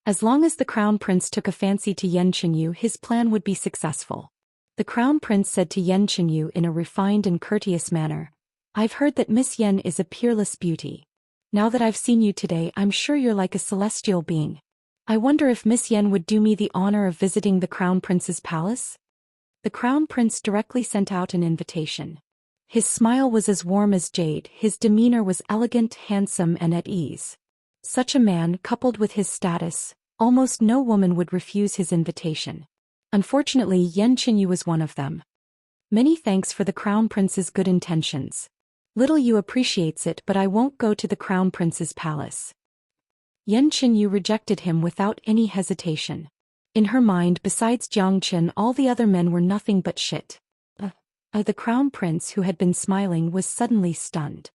As long as the Crown Prince took a fancy to Xianxia, his plan would be successful. The Crown Prince said to Xianxia in a refined and courteous manner, I've heard that Miss Yen is a peerless beauty. Now that I've seen you today, I'm sure you're like a celestial being. I wonder if Miss Yen would do me the honor of visiting the Crown Prince's palace? The Crown Prince directly sent out an invitation. His smile was as warm as jade, his demeanor was elegant, handsome, and at ease. Such a man, coupled with his status, almost no woman would refuse his invitation. Unfortunately, Xianxia was one of them. Many thanks for the Crown Prince's good intentions. Little you appreciates it, but I won't go to the Crown Prince's palace. Xianxia rejected him without any hesitation. In her mind, besides Xianxia, all the other men were nothing but shit. The Crown Prince, who had been smiling, was suddenly stunned.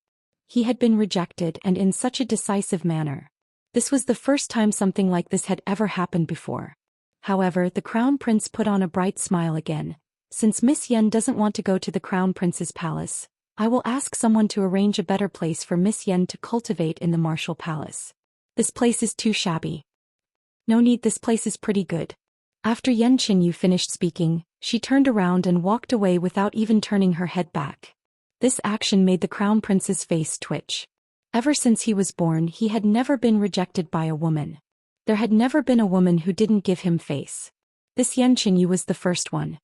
He had been rejected, and in such a decisive manner. This was the first time something like this had ever happened before. However, the Crown Prince put on a bright smile again. Since Miss Yen doesn't want to go to the Crown Prince's palace, I will ask someone to arrange a better place for Miss Yen to cultivate in the Martial Palace. This place is too shabby. No need, this place is pretty good. After Xianxia finished speaking, she turned around and walked away without even turning her head back. This action made the Crown Prince's face twitch. Ever since he was born, he had never been rejected by a woman. There had never been a woman who didn't give him face. This Xianxia was the first one.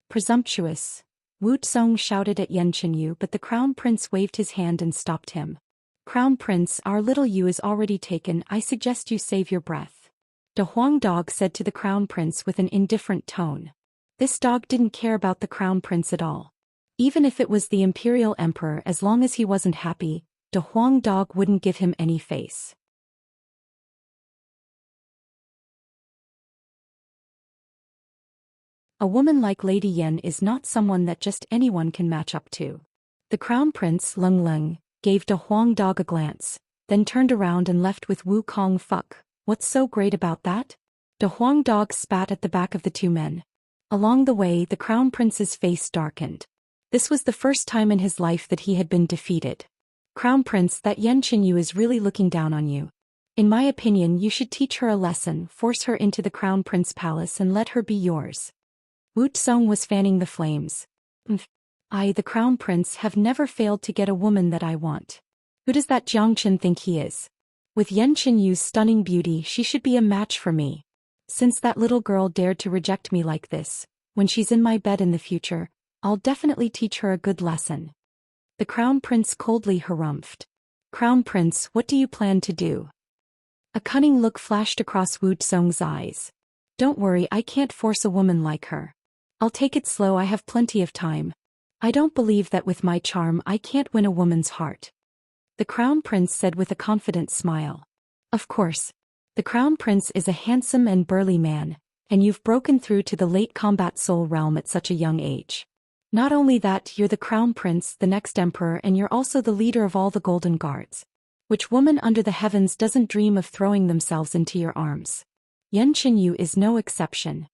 Presumptuous. Wuxia shouted at Xianxia, but the Crown Prince waved his hand and stopped him. Crown Prince, our little Yu is already taken, I suggest you save your breath. De Huang Dog said to the Crown Prince with an indifferent tone. This dog didn't care about the Crown Prince at all. Even if it was the Imperial Emperor, as long as he wasn't happy, De Huang Dog wouldn't give him any face. A woman like Lady Yen is not someone that just anyone can match up to. The Crown Prince, Leng Leng, gave De Huang Dog a glance, then turned around and left with Wu Kong. Fuck, what's so great about that? De Huang Dog spat at the back of the two men. Along the way, the Crown Prince's face darkened. This was the first time in his life that he had been defeated. Crown Prince, that Xianxia is really looking down on you. In my opinion, you should teach her a lesson, force her into the Crown Prince Palace and let her be yours. Wuxia was fanning the flames. I, the Crown Prince, have never failed to get a woman that I want. Who does that Xianxia think he is? With Xianxia's stunning beauty, she should be a match for me. Since that little girl dared to reject me like this, when she's in my bed in the future, I'll definitely teach her a good lesson. The Crown Prince coldly harumphed. Crown Prince, what do you plan to do? A cunning look flashed across Wuxia's eyes. Don't worry, I can't force a woman like her. I'll take it slow, I have plenty of time. I don't believe that with my charm I can't win a woman's heart. The Crown Prince said with a confident smile. Of course. The Crown Prince is a handsome and burly man, and you've broken through to the late combat soul realm at such a young age. Not only that, you're the Crown Prince, the next emperor, and you're also the leader of all the Golden Guards. Which woman under the heavens doesn't dream of throwing themselves into your arms? Xianxia is no exception.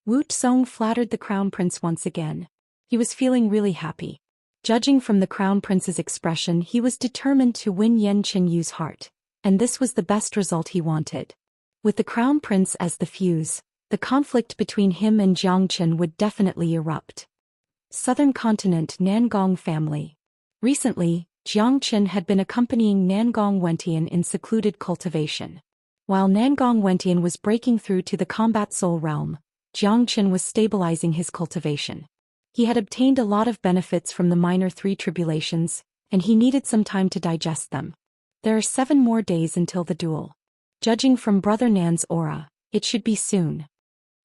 Wu Tsong flattered the crown prince once again. He was feeling really happy. Judging from the crown prince's expression, he was determined to win Yan Qinyu's heart, and this was the best result he wanted. With the crown prince as the fuse, the conflict between him and Jiangchen would definitely erupt. Southern Continent Nangong family. Recently, Jiangchen had been accompanying Nangong Wentian in secluded cultivation. While Nangong Wentian was breaking through to the combat soul realm, Jiangchen was stabilizing his cultivation. He had obtained a lot of benefits from the minor three tribulations, and he needed some time to digest them. There are 7 more days until the duel. Judging from Brother Nan's aura, it should be soon.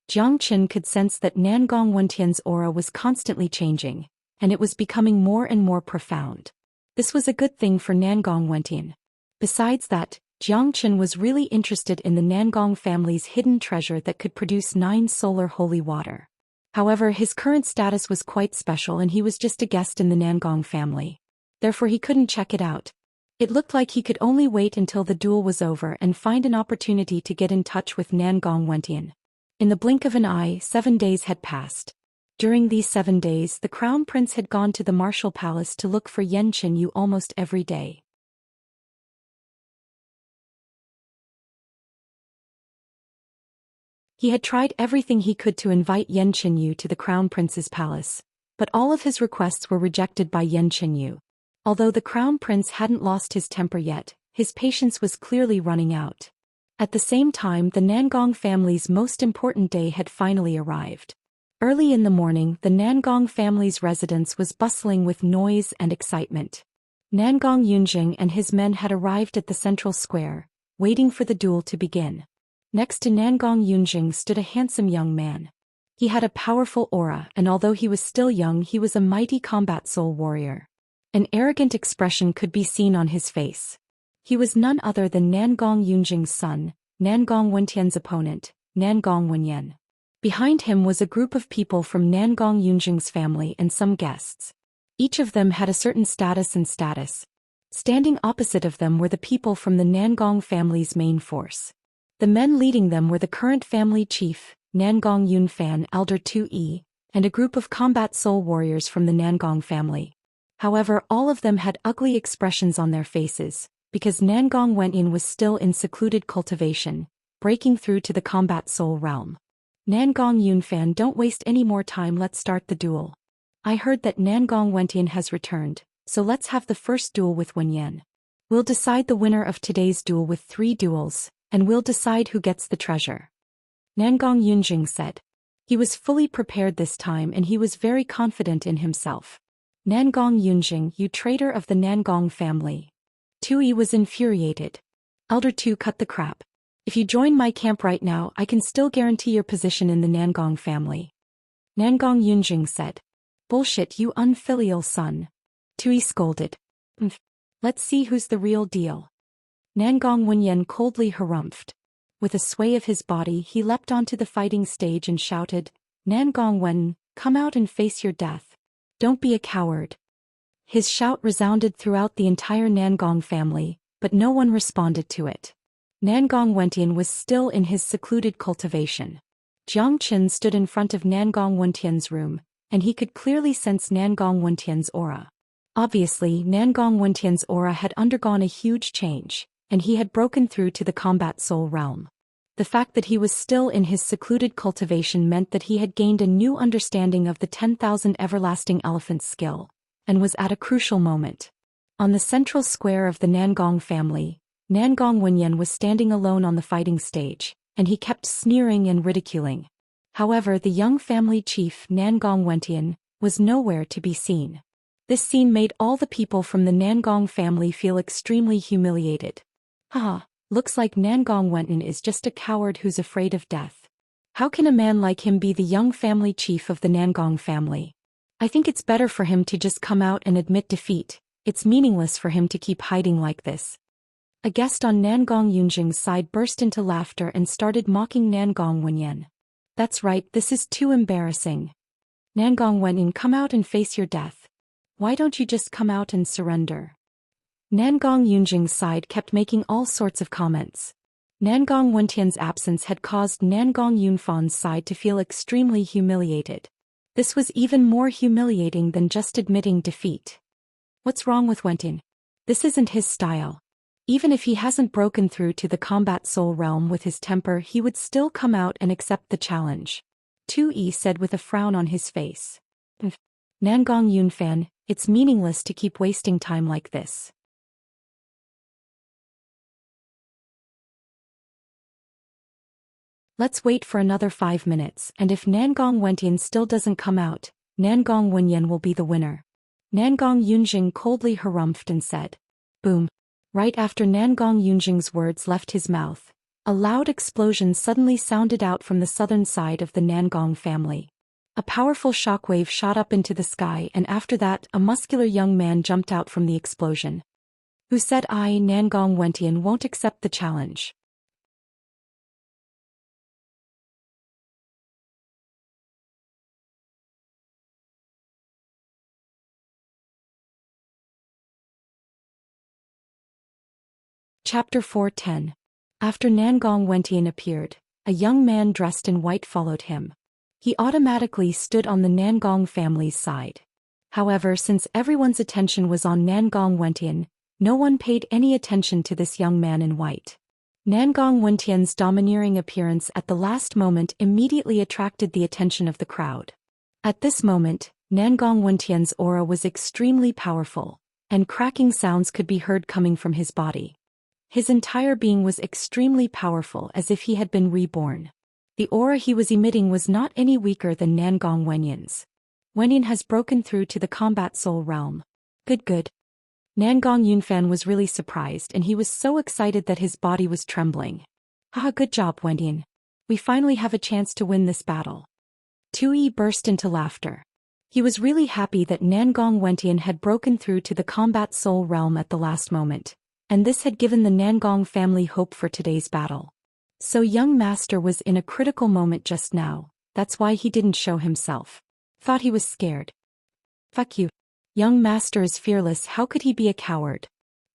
Jiangchen could sense that Nangong Wentian's aura was constantly changing, and it was becoming more and more profound. This was a good thing for Nangong Wentian. Besides that, Jiangchen was really interested in the Nangong family's hidden treasure that could produce 9 solar holy water. However, his current status was quite special and he was just a guest in the Nangong family. Therefore he couldn't check it out. It looked like he could only wait until the duel was over and find an opportunity to get in touch with Nangong Wentian. In the blink of an eye, 7 days had passed. During these 7 days, the crown prince had gone to the martial palace to look for Yan Qinyu almost every day. He had tried everything he could to invite Yan Qinyu to the crown prince's palace, but all of his requests were rejected by Yan Qinyu. Although the crown prince hadn't lost his temper yet, his patience was clearly running out. At the same time, the Nangong family's most important day had finally arrived. Early in the morning, the Nangong family's residence was bustling with noise and excitement. Nangong Yunjing and his men had arrived at the central square, waiting for the duel to begin. Next to Nangong Yunjing stood a handsome young man. He had a powerful aura, and although he was still young, he was a mighty combat soul warrior. An arrogant expression could be seen on his face. He was none other than Nangong Yunjing's son, Nangong Wentian's opponent, Nangong Wenyan. Behind him was a group of people from Nangong Yunjing's family and some guests. Each of them had a certain status and status. Standing opposite of them were the people from the Nangong family's main force. The men leading them were the current family chief, Nangong Yunfan Elder 2E, and a group of combat soul warriors from the Nangong family. However, all of them had ugly expressions on their faces, because Nangong Wenyan was still in secluded cultivation, breaking through to the combat soul realm. Nangong Yunfan, don't waste any more time, let's start the duel. I heard that Nangong Wentian has returned, so let's have the first duel with Wenyan. We'll decide the winner of today's duel with 3 duels, and we'll decide who gets the treasure. Nangong Yunjing said. He was fully prepared this time and he was very confident in himself. Nangong Yunjing, you traitor of the Nangong family. Tui was infuriated. Elder 2, cut the crap. If you join my camp right now, I can still guarantee your position in the Nangong family. Nangong Yunjing said. Bullshit, you unfilial son. Tui scolded. Let's see who's the real deal. Nangong Wenyan coldly harumphed. With a sway of his body, he leapt onto the fighting stage and shouted, Nangong Wen, come out and face your death. Don't be a coward. His shout resounded throughout the entire Nangong family, but no one responded to it. Nangong Wentian was still in his secluded cultivation. Jiangchen stood in front of Nangong Wentian's room, and he could clearly sense Nangong Wentian's aura. Obviously, Nangong Wentian's aura had undergone a huge change, and he had broken through to the combat soul realm. The fact that he was still in his secluded cultivation meant that he had gained a new understanding of the 10,000 everlasting elephants skill, and was at a crucial moment. On the central square of the Nangong family, Nangong Wenyan was standing alone on the fighting stage, and he kept sneering and ridiculing. However, the young family chief, Nangong Wentian, was nowhere to be seen. This scene made all the people from the Nangong family feel extremely humiliated. Haha, looks like Nangong Wentian is just a coward who's afraid of death. How can a man like him be the young family chief of the Nangong family? I think it's better for him to just come out and admit defeat. It's meaningless for him to keep hiding like this. A guest on Nangong Yunjing's side burst into laughter and started mocking Nangong Wenyan. That's right, this is too embarrassing. Nangong Wenyan, come out and face your death. Why don't you just come out and surrender? Nangong Yunjing's side kept making all sorts of comments. Nangong Wentian's absence had caused Nangong Yunfan's side to feel extremely humiliated. This was even more humiliating than just admitting defeat. What's wrong with Wentian? This isn't his style. Even if he hasn't broken through to the combat soul realm with his temper, he would still come out and accept the challenge. Tu Yi said with a frown on his face. Nangong Yunfan, it's meaningless to keep wasting time like this. Let's wait for another 5 minutes, and if Nangong Wentian still doesn't come out, Nangong Wenyan will be the winner. Nangong Yunjing coldly harumphed and said. Boom. Right after Nangong Yunjing's words left his mouth, a loud explosion suddenly sounded out from the southern side of the Nangong family. A powerful shockwave shot up into the sky, and after that a muscular young man jumped out from the explosion. Who said Nangong Wentian won't accept the challenge? Chapter 4:10. After Nangong Wentian appeared, a young man dressed in white followed him. He automatically stood on the Nangong family's side. However, since everyone's attention was on Nangong Wentian, no one paid any attention to this young man in white. Nangong Wentian's domineering appearance at the last moment immediately attracted the attention of the crowd. At this moment, Nangong Wentian's aura was extremely powerful, and cracking sounds could be heard coming from his body. His entire being was extremely powerful, as if he had been reborn. The aura he was emitting was not any weaker than Nangong Wenyan's. Wenyan has broken through to the combat soul realm. Good. Nangong Yunfan was really surprised, and he was so excited that his body was trembling. Haha, good job, Wenyan. We finally have a chance to win this battle. Tu Yi burst into laughter. He was really happy that Nangong Wentian had broken through to the combat soul realm at the last moment, and this had given the Nangong family hope for today's battle. So young master was in a critical moment just now, that's why he didn't show himself. Thought he was scared. Fuck you. Young master is fearless, how could he be a coward?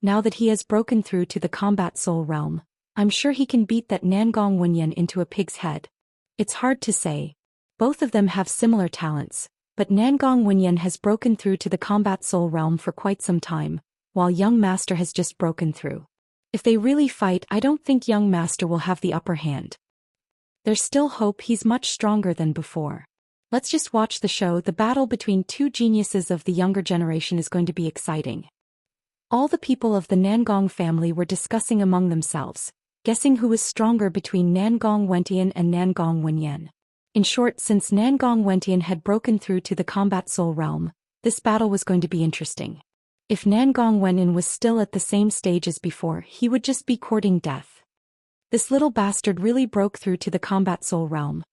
Now that he has broken through to the combat soul realm, I'm sure he can beat that Nangong Wenyan into a pig's head. It's hard to say. Both of them have similar talents, but Nangong Wenyan has broken through to the combat soul realm for quite some time, while young master has just broken through. If they really fight, I don't think young master will have the upper hand. There's still hope, he's much stronger than before. Let's just watch the show. The battle between two geniuses of the younger generation is going to be exciting. All the people of the Nangong family were discussing among themselves, guessing who was stronger between Nangong Wentian and Nangong Wenyan. In short, since Nangong Wentian had broken through to the combat soul realm, this battle was going to be interesting. If Nangong Wenyan was still at the same stage as before, he would just be courting death. This little bastard really broke through to the combat soul realm.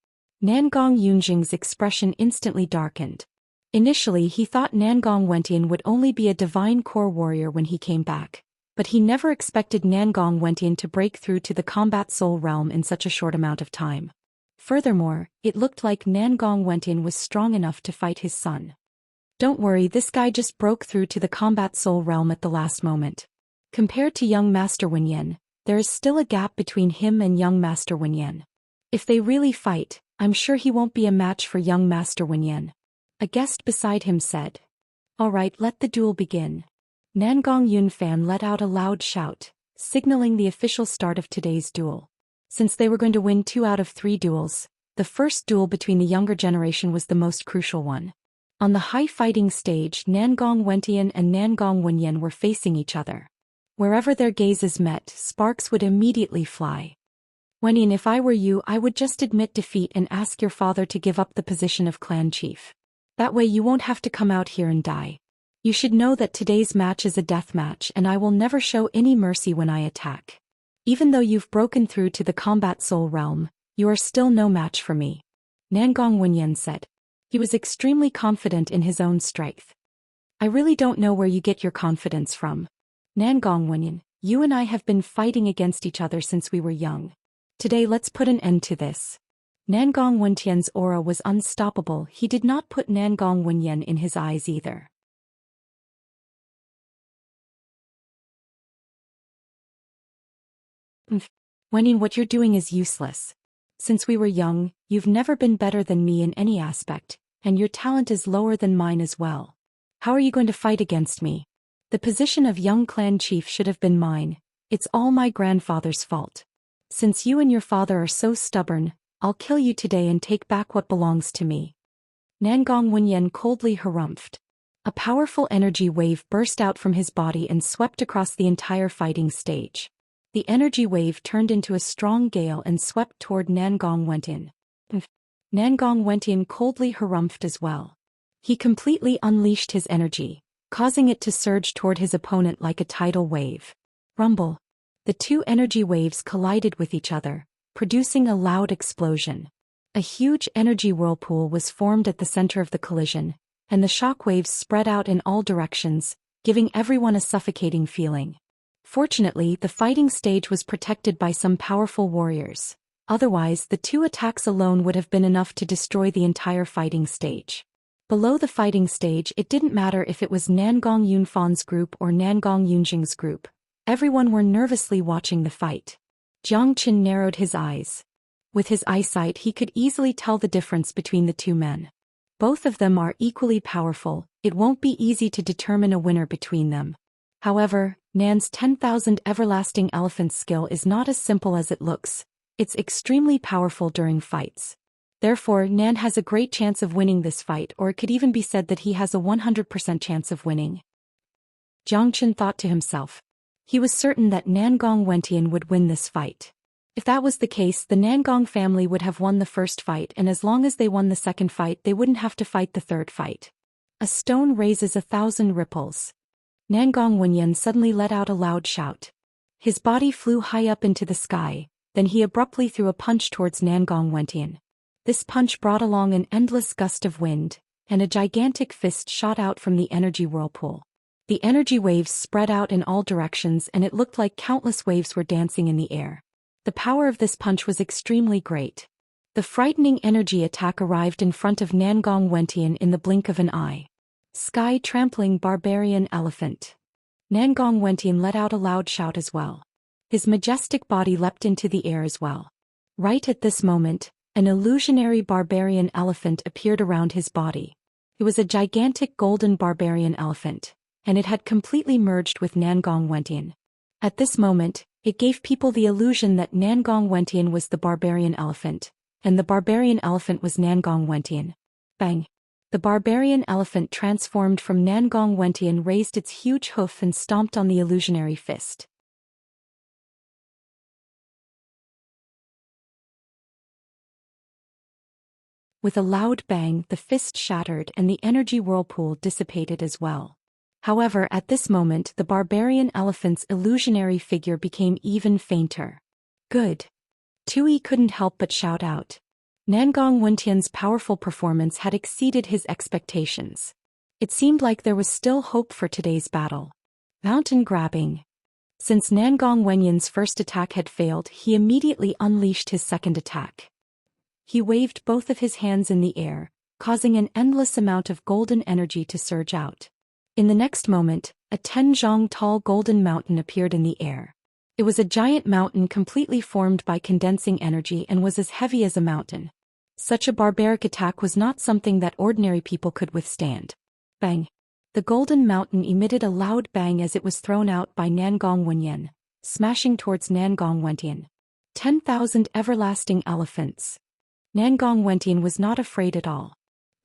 Nangong Yunjing's expression instantly darkened. Initially he thought Nangong Wentian would only be a divine core warrior when he came back, but he never expected Nangong Wentian to break through to the combat soul realm in such a short amount of time. Furthermore, it looked like Nangong Wentian was strong enough to fight his son. Don't worry, this guy just broke through to the combat soul realm at the last moment. Compared to young Master Wenyan, there is still a gap between him and young Master Wenyan. If they really fight, I'm sure he won't be a match for young Master Wenyan. A guest beside him said. Alright, let the duel begin. Nangong Yunfan let out a loud shout, signaling the official start of today's duel. Since they were going to win 2 out of 3 duels, the first duel between the younger generation was the most crucial one. On the high fighting stage, Nangong Wentian and Nangong Wenyan were facing each other. Wherever their gazes met, sparks would immediately fly. Wenyan, if I were you, I would just admit defeat and ask your father to give up the position of clan chief. That way you won't have to come out here and die. You should know that today's match is a death match, and I will never show any mercy when I attack. Even though you've broken through to the combat soul realm, you are still no match for me. Nangong Wenyan said. He was extremely confident in his own strength. I really don't know where you get your confidence from. Nangong Wenyan, you and I have been fighting against each other since we were young. Today let's put an end to this. Nangong Wentian's aura was unstoppable. He did not put Nangong Wenyan in his eyes either. Wenyin, what you're doing is useless. Since we were young, you've never been better than me in any aspect, and your talent is lower than mine as well. How are you going to fight against me? The position of young clan chief should have been mine. It's all my grandfather's fault. Since you and your father are so stubborn, I'll kill you today and take back what belongs to me. Nangong Wenyin coldly harumphed. A powerful energy wave burst out from his body and swept across the entire fighting stage. The energy wave turned into a strong gale and swept toward Nangong Wenyin. Nangong Wenyin coldly harumphed as well. He completely unleashed his energy, causing it to surge toward his opponent like a tidal wave. Rumble. The two energy waves collided with each other, producing a loud explosion. A huge energy whirlpool was formed at the center of the collision, and the shock waves spread out in all directions, giving everyone a suffocating feeling. Fortunately, the fighting stage was protected by some powerful warriors. Otherwise, the two attacks alone would have been enough to destroy the entire fighting stage. Below the fighting stage, it didn't matter if it was Nangong Yunfan's group or Nangong Yunjing's group. Everyone were nervously watching the fight. Jiang Qin narrowed his eyes. With his eyesight, he could easily tell the difference between the two men. Both of them are equally powerful. It won't be easy to determine a winner between them. However, Nan's 10,000 everlasting elephants skill is not as simple as it looks. It's extremely powerful during fights. Therefore, Nan has a great chance of winning this fight, or it could even be said that he has a 100% chance of winning. Jiang Qin thought to himself. He was certain that Nangong Wenyin would win this fight. If that was the case, the Nangong family would have won the first fight, and as long as they won the second fight, they wouldn't have to fight the third fight. A stone raises 1,000 ripples. Nangong Wenyin suddenly let out a loud shout. His body flew high up into the sky, then he abruptly threw a punch towards Nangong Wenyin. This punch brought along an endless gust of wind, and a gigantic fist shot out from the energy whirlpool. The energy waves spread out in all directions, and it looked like countless waves were dancing in the air. The power of this punch was extremely great. The frightening energy attack arrived in front of Nangong Wenyin in the blink of an eye. Sky trampling barbarian elephant. Nangong Wenyin let out a loud shout as well. His majestic body leapt into the air as well. Right at this moment, an illusionary barbarian elephant appeared around his body. It was a gigantic golden barbarian elephant, and it had completely merged with Nangong Wenyin. At this moment, it gave people the illusion that Nangong Wenyin was the barbarian elephant, and the barbarian elephant was Nangong Wenyin. Bang! The barbarian elephant transformed from Nangong Wenyin raised its huge hoof and stomped on the illusionary fist. With a loud bang, the fist shattered and the energy whirlpool dissipated as well. However, at this moment, the barbarian elephant's illusionary figure became even fainter. Good. Tui couldn't help but shout out. Nangong Wenyin's powerful performance had exceeded his expectations. It seemed like there was still hope for today's battle. Mountain grabbing. Since Nangong Wenyin's first attack had failed, he immediately unleashed his second attack. He waved both of his hands in the air, causing an endless amount of golden energy to surge out. In the next moment, a 10-zhang tall golden mountain appeared in the air. It was a giant mountain completely formed by condensing energy and was as heavy as a mountain. Such a barbaric attack was not something that ordinary people could withstand. Bang! The golden mountain emitted a loud bang as it was thrown out by Nangong Wenyin, smashing towards Nangong Wenyin. 10,000 everlasting elephants. Nangong Wenyin was not afraid at all.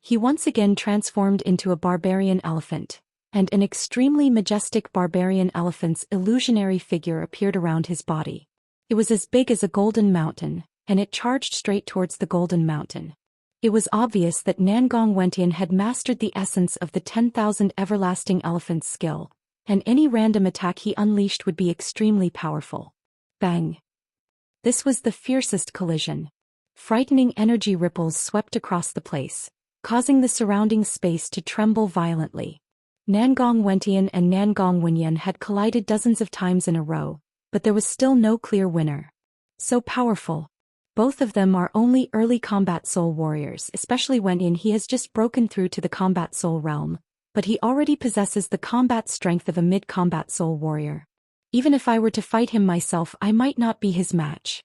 He once again transformed into a barbarian elephant, and an extremely majestic barbarian elephant's illusionary figure appeared around his body. It was as big as a golden mountain, and it charged straight towards the golden mountain. It was obvious that Nangong Wenyin had mastered the essence of the 10,000 everlasting elephant's skill, and any random attack he unleashed would be extremely powerful. Bang! This was the fiercest collision. Frightening energy ripples swept across the place, causing the surrounding space to tremble violently. Nangong Wenyin and Nangong Wenyin had collided dozens of times in a row, but there was still no clear winner. So powerful. Both of them are only early combat soul warriors, especially Wenyin. He has just broken through to the combat soul realm, but he already possesses the combat strength of a mid-combat soul warrior. Even if I were to fight him myself, I might not be his match.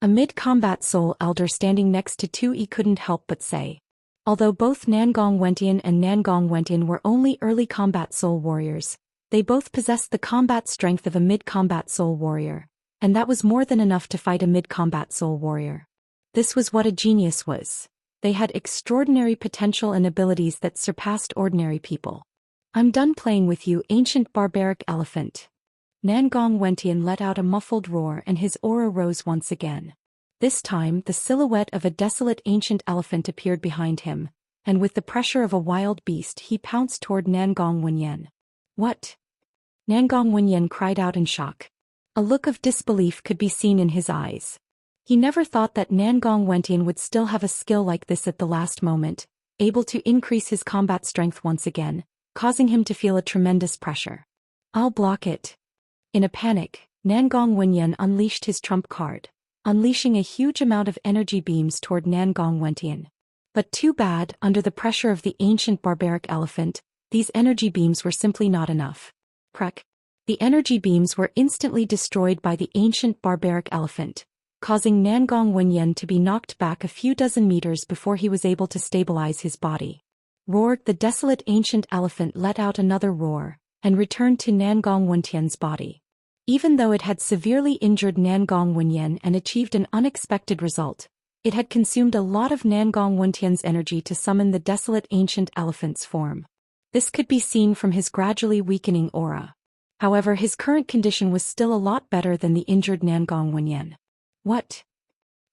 A mid-combat soul elder standing next to 2E couldn't help but say. Although both Nangong Wentian and Nangong Wentian were only early combat soul warriors, they both possessed the combat strength of a mid-combat soul warrior, and that was more than enough to fight a mid-combat soul warrior. This was what a genius was. They had extraordinary potential and abilities that surpassed ordinary people. I'm done playing with you, ancient barbaric elephant. Nangong Wentian let out a muffled roar and his aura rose once again. This time the silhouette of a desolate ancient elephant appeared behind him, and with the pressure of a wild beast he pounced toward Nangong Wenyan. What? Nangong Wenyan cried out in shock. A look of disbelief could be seen in his eyes. He never thought that Nangong Wentian would still have a skill like this at the last moment, able to increase his combat strength once again, causing him to feel a tremendous pressure. I'll block it. In a panic, Nangong Wenyan unleashed his trump card, unleashing a huge amount of energy beams toward Nangong Wentian. But too bad, under the pressure of the ancient barbaric elephant, these energy beams were simply not enough. Crack. The energy beams were instantly destroyed by the ancient barbaric elephant, causing Nangong Wenyan to be knocked back a few dozen meters before he was able to stabilize his body. Roared the desolate ancient elephant let out another roar, and returned to Nangong Wentian's body. Even though it had severely injured Nangong Wenyan and achieved an unexpected result, it had consumed a lot of Nangong Wentian's energy to summon the desolate ancient elephant's form. This could be seen from his gradually weakening aura. However, his current condition was still a lot better than the injured Nangong Wenyan. What?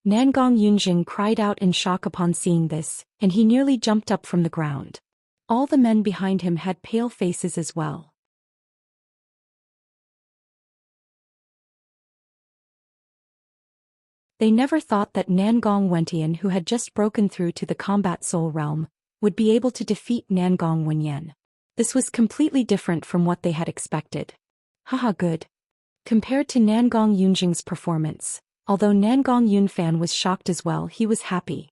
Nangong Yunjing cried out in shock upon seeing this, and he nearly jumped up from the ground. All the men behind him had pale faces as well. They never thought that Nangong Wentian, who had just broken through to the combat soul realm, would be able to defeat Nangong Wenyan. This was completely different from what they had expected. Haha, good. Compared to Nangong Yunjing's performance, although Nangong Yunfan was shocked as well, he was happy.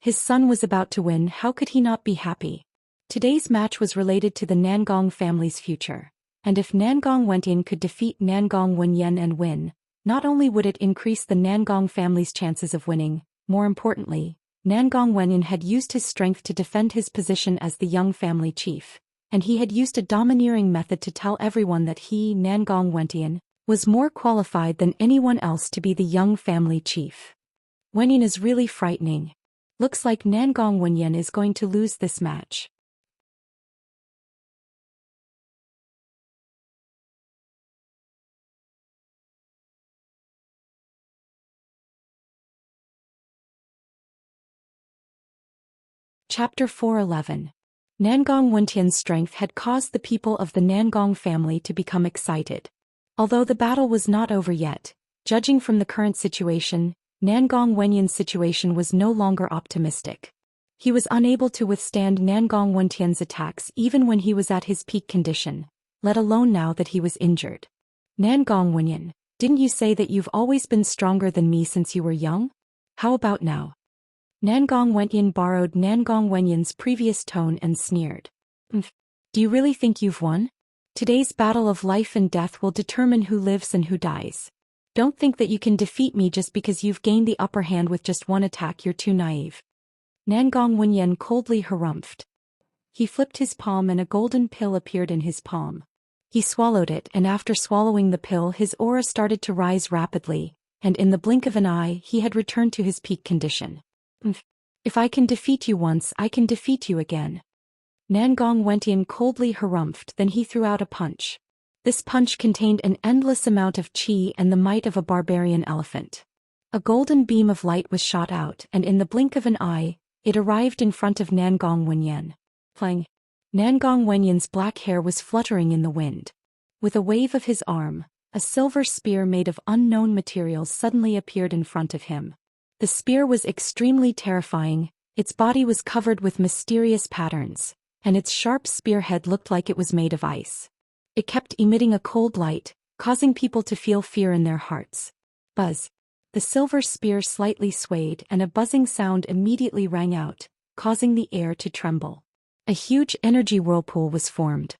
His son was about to win, how could he not be happy? Today's match was related to the Nangong family's future, and if Nangong Wentian could defeat Nangong Wenyan and win, not only would it increase the Nangong family's chances of winning, more importantly, Nangong Wenyan had used his strength to defend his position as the young family chief, and he had used a domineering method to tell everyone that he, Nangong Wentian, was more qualified than anyone else to be the young family chief. Wenyan is really frightening. Looks like Nangong Wenyan is going to lose this match. Chapter 4:11. Nangong Wentian's strength had caused the people of the Nangong family to become excited. Although the battle was not over yet, judging from the current situation, Nangong Wenyan's situation was no longer optimistic. He was unable to withstand Nangong Wentian's attacks even when he was at his peak condition, let alone now that he was injured. Nangong Wenyan, didn't you say that you've always been stronger than me since you were young? How about now? Nangong Wentian borrowed Nangong Wenyan's previous tone and sneered. Do you really think you've won? Today's battle of life and death will determine who lives and who dies. Don't think that you can defeat me just because you've gained the upper hand with just one attack, you're too naive. Nangong Wenyan coldly harumphed. He flipped his palm and a golden pill appeared in his palm. He swallowed it, and after swallowing the pill his aura started to rise rapidly, and in the blink of an eye he had returned to his peak condition. If I can defeat you once, I can defeat you again. Nangong Wentian coldly harumphed, then he threw out a punch. This punch contained an endless amount of qi and the might of a barbarian elephant. A golden beam of light was shot out, and in the blink of an eye, it arrived in front of Nangong Wenyan. Plang! Nangong Wenyan's black hair was fluttering in the wind. With a wave of his arm, a silver spear made of unknown materials suddenly appeared in front of him. The spear was extremely terrifying, its body was covered with mysterious patterns, and its sharp spearhead looked like it was made of ice. It kept emitting a cold light, causing people to feel fear in their hearts. Buzz! The silver spear slightly swayed and a buzzing sound immediately rang out, causing the air to tremble. A huge energy whirlpool was formed.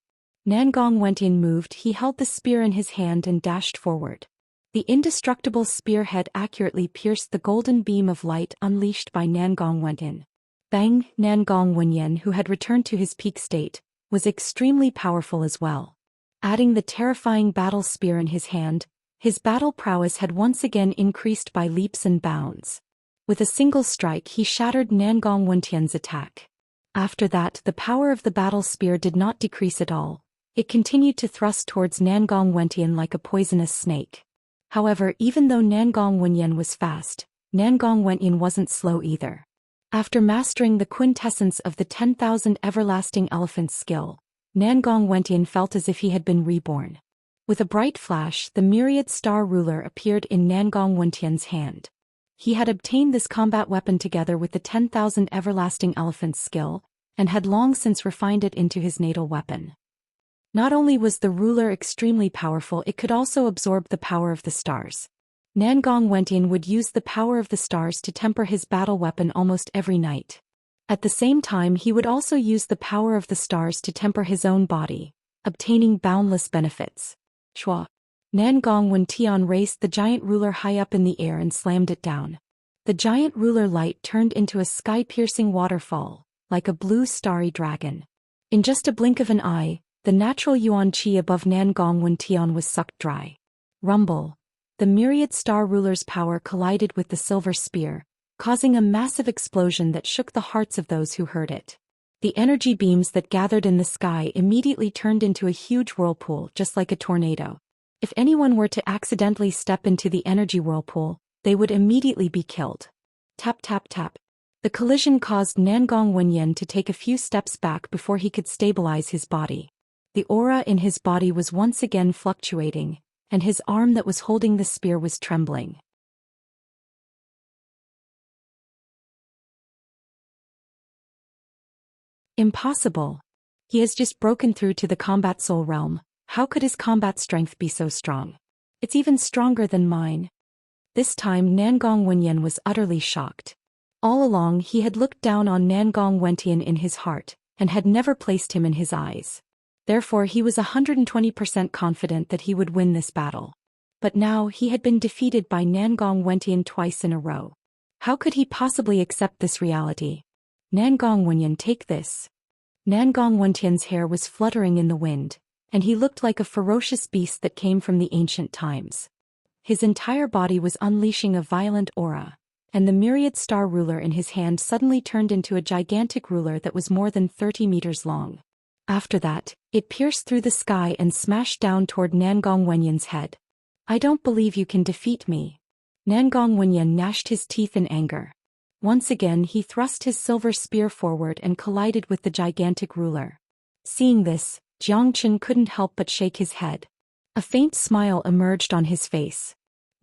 Nangong Wentian moved. He held the spear in his hand and dashed forward. The indestructible spearhead accurately pierced the golden beam of light unleashed by Nangong Wentian. Bang! Nangong Wenyan, who had returned to his peak state, was extremely powerful as well. Adding the terrifying battle spear in his hand, his battle prowess had once again increased by leaps and bounds. With a single strike he shattered Nangong Wentian's attack. After that the power of the battle spear did not decrease at all. It continued to thrust towards Nangong Wentian like a poisonous snake. However, even though Nangong Wenyan was fast, Nangong Wentian wasn't slow either. After mastering the quintessence of the 10,000 everlasting elephants skill, Nangong Wentian felt as if he had been reborn. With a bright flash, the myriad star ruler appeared in Nangong Wentian's hand. He had obtained this combat weapon together with the 10,000 everlasting elephants skill, and had long since refined it into his natal weapon. Not only was the ruler extremely powerful, it could also absorb the power of the stars. Nangong Wentian would use the power of the stars to temper his battle weapon almost every night. At the same time he would also use the power of the stars to temper his own body, obtaining boundless benefits. Shua. Nangong Wentian raised the giant ruler high up in the air and slammed it down. The giant ruler light turned into a sky-piercing waterfall, like a blue starry dragon. In just a blink of an eye, the natural yuan qi above Nangong Wentian was sucked dry. Rumble. The myriad star ruler's power collided with the silver spear, causing a massive explosion that shook the hearts of those who heard it. The energy beams that gathered in the sky immediately turned into a huge whirlpool, just like a tornado. If anyone were to accidentally step into the energy whirlpool, they would immediately be killed. Tap tap tap. The collision caused Nangong Wenyan to take a few steps back before he could stabilize his body. The aura in his body was once again fluctuating, and his arm that was holding the spear was trembling. Impossible. He has just broken through to the combat soul realm. How could his combat strength be so strong? It's even stronger than mine. This time Nangong Wenyan was utterly shocked. All along he had looked down on Nangong Wentian in his heart, and had never placed him in his eyes. Therefore he was 120% confident that he would win this battle. But now he had been defeated by Nangong Wentian twice in a row. How could he possibly accept this reality? Nangong Wenyan, take this. Nangong Wentian's hair was fluttering in the wind, and he looked like a ferocious beast that came from the ancient times. His entire body was unleashing a violent aura, and the myriad star ruler in his hand suddenly turned into a gigantic ruler that was more than 30 meters long. After that, it pierced through the sky and smashed down toward Nangong Wenyan's head. I don't believe you can defeat me. Nangong Wenyan gnashed his teeth in anger. Once again he thrust his silver spear forward and collided with the gigantic ruler. Seeing this, Jiangchen couldn't help but shake his head. A faint smile emerged on his face.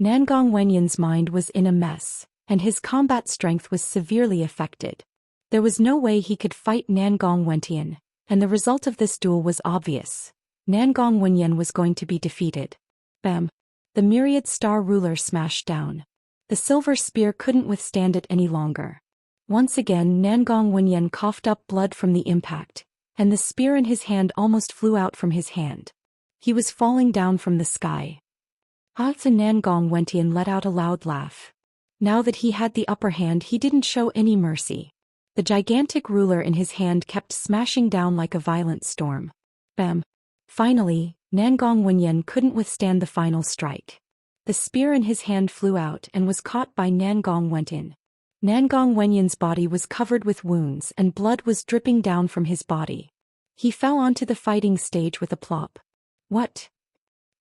Nangong Wenyan's mind was in a mess, and his combat strength was severely affected. There was no way he could fight Nangong Wentian, and the result of this duel was obvious. Nangong Wenyan was going to be defeated. Bam! The myriad star ruler smashed down. The silver spear couldn't withstand it any longer. Once again Nangong Wenyan coughed up blood from the impact, and the spear in his hand almost flew out from his hand. He was falling down from the sky. Nangong Wentian let out a loud laugh. Now that he had the upper hand he didn't show any mercy. The gigantic ruler in his hand kept smashing down like a violent storm. Bam! Finally, Nangong Wenyan couldn't withstand the final strike. The spear in his hand flew out and was caught by Nangong Wentian. Nangong Wenyan's body was covered with wounds and blood was dripping down from his body. He fell onto the fighting stage with a plop. What?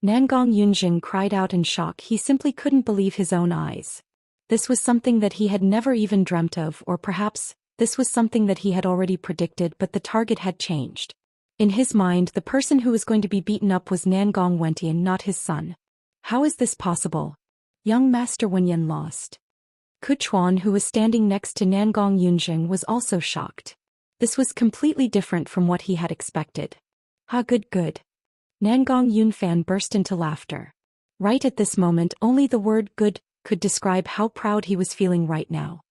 Nangong Yunjing cried out in shock. He simply couldn't believe his own eyes. This was something that he had never even dreamt of, or perhaps this was something that he had already predicted, but the target had changed. In his mind, the person who was going to be beaten up was Nangong Wentian, not his son. How is this possible? Young Master Wenyan lost. Kuchuan, who was standing next to Nangong Yunjing, was also shocked. This was completely different from what he had expected. Good. Nangong Yunfan burst into laughter. Right at this moment, only the word good could describe how proud he was feeling right now.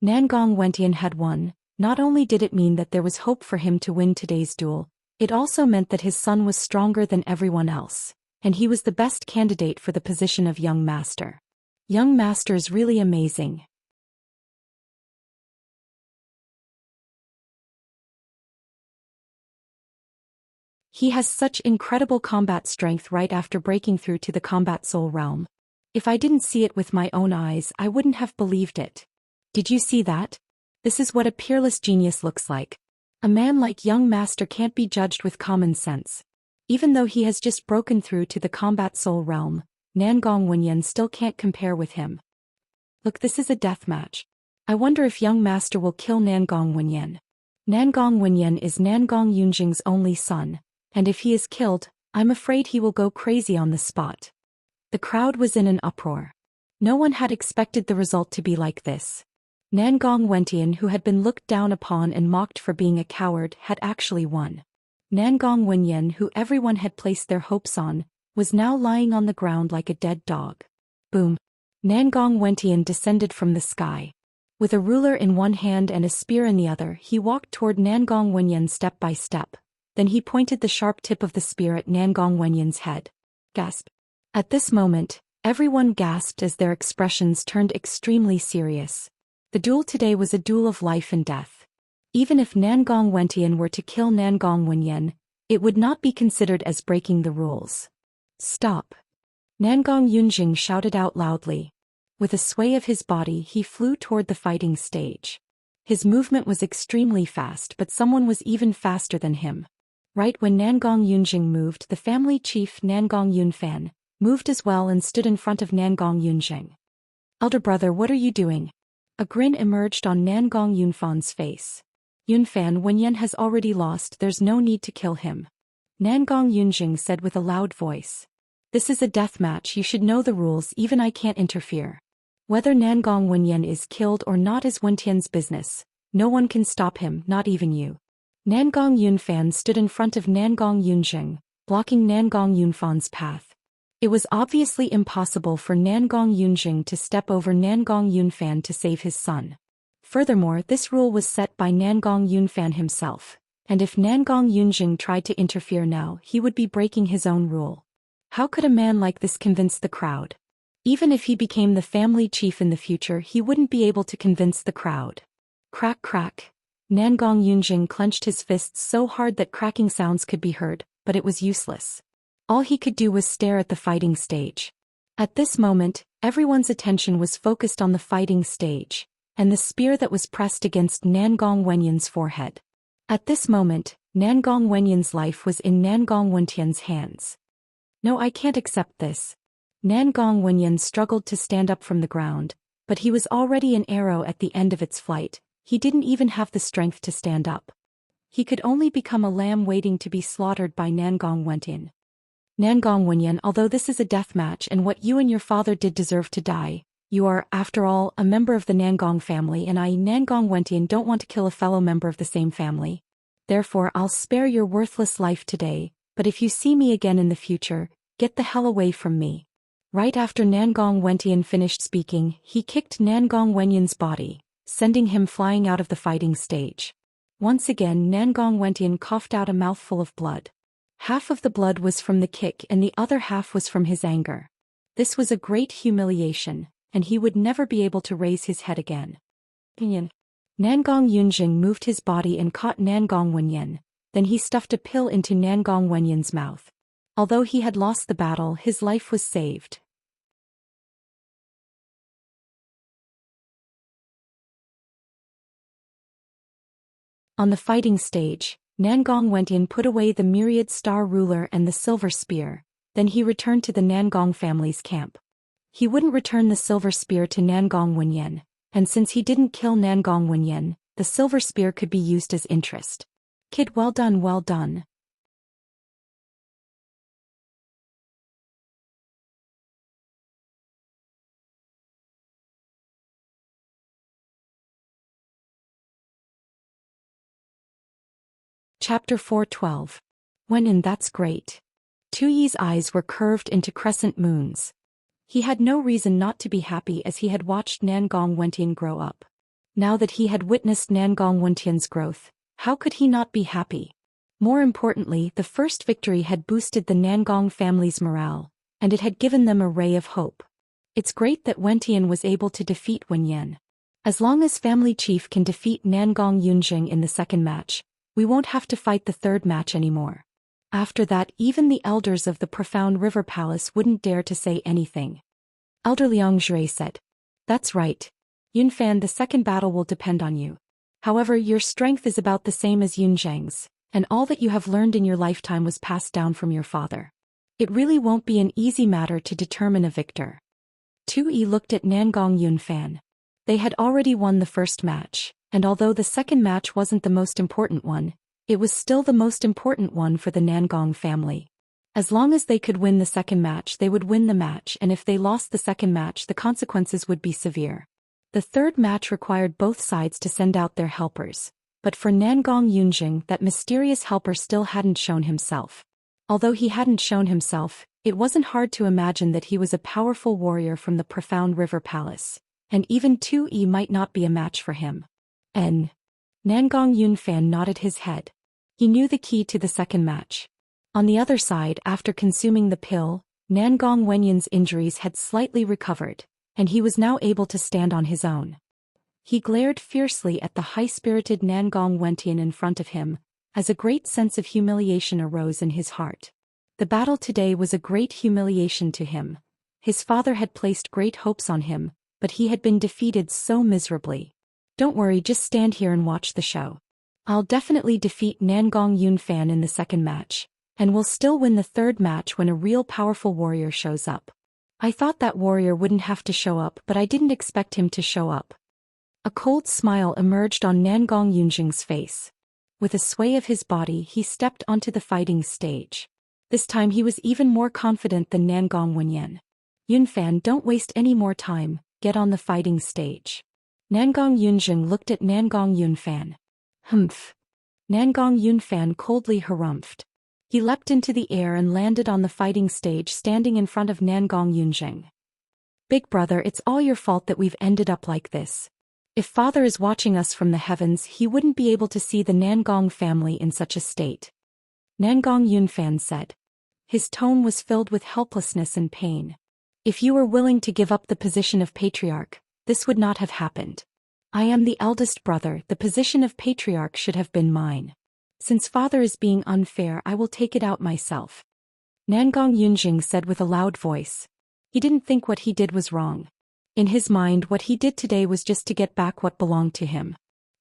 Nangong Wentian had won. Not only did it mean that there was hope for him to win today's duel, It also meant that his son was stronger than everyone else, and he was the best candidate for the position of young master. Young master's really amazing. He has such incredible combat strength right after breaking through to the combat soul realm. If I didn't see it with my own eyes, I wouldn't have believed it. Did you see that? This is what a peerless genius looks like. A man like young master can't be judged with common sense. Even though he has just broken through to the combat soul realm, Nangong Wenyan still can't compare with him. Look, this is a death match. I wonder if young master will kill Nangong Wenyan. Nangong Wenyan is Nangong Yunjing's only son, and if he is killed, I'm afraid he will go crazy on the spot. The crowd was in an uproar. No one had expected the result to be like this. Nangong Wenyan, who had been looked down upon and mocked for being a coward, had actually won. Nangong Wenyan, who everyone had placed their hopes on, was now lying on the ground like a dead dog. Boom! Nangong Wenyan descended from the sky. With a ruler in one hand and a spear in the other, he walked toward Nangong Wenyan step by step. Then he pointed the sharp tip of the spear at Nangong Wenyan's head. Gasp! At this moment, everyone gasped as their expressions turned extremely serious. The duel today was a duel of life and death. Even if Nangong Wenyan were to kill Nangong Wenyan, it would not be considered as breaking the rules. Stop! Nangong Yunjing shouted out loudly. With a sway of his body, he flew toward the fighting stage. His movement was extremely fast, but someone was even faster than him. Right when Nangong Yunjing moved, the family chief Nangong Yunfan moved as well and stood in front of Nangong Yunjing. Elder brother, what are you doing? A grin emerged on Nangong Yunfan's face. Yunfan, Wenyan has already lost, there's no need to kill him. Nangong Yunjing said with a loud voice. This is a death match, you should know the rules, even I can't interfere. Whether Nangong Wenyan is killed or not is Wentian's business. No one can stop him, not even you. Nangong Yunfan stood in front of Nangong Yunjing, blocking Nangong Yunfan's path. It was obviously impossible for Nangong Yunjing to step over Nangong Yunfan to save his son. Furthermore, this rule was set by Nangong Yunfan himself, and if Nangong Yunjing tried to interfere now, he would be breaking his own rule. How could a man like this convince the crowd? Even if he became the family chief in the future, he wouldn't be able to convince the crowd. Crack crack. Nangong Yunjing clenched his fists so hard that cracking sounds could be heard, but it was useless. All he could do was stare at the fighting stage. At this moment, everyone's attention was focused on the fighting stage, and the spear that was pressed against Nangong Wenyan's forehead. At this moment, Nangong Wenyan's life was in Nangong Wentian's hands. No, I can't accept this. Nangong Wenyan struggled to stand up from the ground, but he was already an arrow at the end of its flight. He didn't even have the strength to stand up. He could only become a lamb waiting to be slaughtered by Nangong Wenyan. Nangong Wenyan, although this is a death match and what you and your father did deserve to die, you are, after all, a member of the Nangong family, and I, Nangong Wenyan, don't want to kill a fellow member of the same family. Therefore, I'll spare your worthless life today, but if you see me again in the future, get the hell away from me. Right after Nangong Wenyan finished speaking, he kicked Nangong Wenyan's body, sending him flying out of the fighting stage. Once again, Nangong Wenyan coughed out a mouthful of blood. Half of the blood was from the kick and the other half was from his anger. This was a great humiliation, and he would never be able to raise his head again. Nangong Yunjing moved his body and caught Nangong Wenyan, then he stuffed a pill into Nangong Wenyan's mouth. Although he had lost the battle, his life was saved. On the fighting stage, Nangong Wenyan put away the myriad star ruler and the silver spear, then he returned to the Nangong family's camp. He wouldn't return the silver spear to Nangong Wenyan, and since he didn't kill Nangong Wenyan, the silver spear could be used as interest. Kid, well done, well done. Chapter 4:12. Wenyan, that's great. Tu Yi's eyes were curved into crescent moons. He had no reason not to be happy as he had watched Nangong Wenyan grow up. Now that he had witnessed Nangong Wentian's growth, how could he not be happy? More importantly, the first victory had boosted the Nangong family's morale, and it had given them a ray of hope. It's great that Wentian was able to defeat Wenyan. As long as family chief can defeat Nangong Yunjing in the second match, we won't have to fight the third match anymore. After that, even the elders of the Profound River Palace wouldn't dare to say anything. Elder Liang Jue said, "That's right. Yunfan, the second battle will depend on you. However, your strength is about the same as Yunzhang's, and all that you have learned in your lifetime was passed down from your father. It really won't be an easy matter to determine a victor." Tu Yi looked at Nangong Yunfan. They had already won the first match, and although the second match wasn't the most important one, it was still the most important one for the Nangong family. As long as they could win the second match, they would win the match, and if they lost the second match, the consequences would be severe. The third match required both sides to send out their helpers, but for Nangong Yunjing, that mysterious helper still hadn't shown himself. Although he hadn't shown himself, it wasn't hard to imagine that he was a powerful warrior from the Profound River Palace, and even Tu Yi might not be a match for him. Nangong Yunfan nodded his head. He knew the key to the second match. On the other side, after consuming the pill, Nangong Wenyan's injuries had slightly recovered, and he was now able to stand on his own. He glared fiercely at the high-spirited Nangong Wentian in front of him, as a great sense of humiliation arose in his heart. The battle today was a great humiliation to him. His father had placed great hopes on him, but he had been defeated so miserably. "Don't worry, just stand here and watch the show. I'll definitely defeat Nangong Yunfan in the second match, and we'll still win the third match when a real powerful warrior shows up. I thought that warrior wouldn't have to show up, but I didn't expect him to show up." A cold smile emerged on Nangong Yunjing's face. With a sway of his body, he stepped onto the fighting stage. This time he was even more confident than Nangong Wenyan. "Yunfan, don't waste any more time, get on the fighting stage." Nangong Yunjing looked at Nangong Yunfan. "Humph." Nangong Yunfan coldly harumphed. He leapt into the air and landed on the fighting stage, standing in front of Nangong Yunjing. "Big brother, it's all your fault that we've ended up like this. If father is watching us from the heavens, he wouldn't be able to see the Nangong family in such a state," Nangong Yunfan said. His tone was filled with helplessness and pain. "If you were willing to give up the position of patriarch, this would not have happened. I am the eldest brother, the position of patriarch should have been mine. Since father is being unfair, I will take it out myself," Nangong Yunjing said with a loud voice. He didn't think what he did was wrong. In his mind, what he did today was just to get back what belonged to him.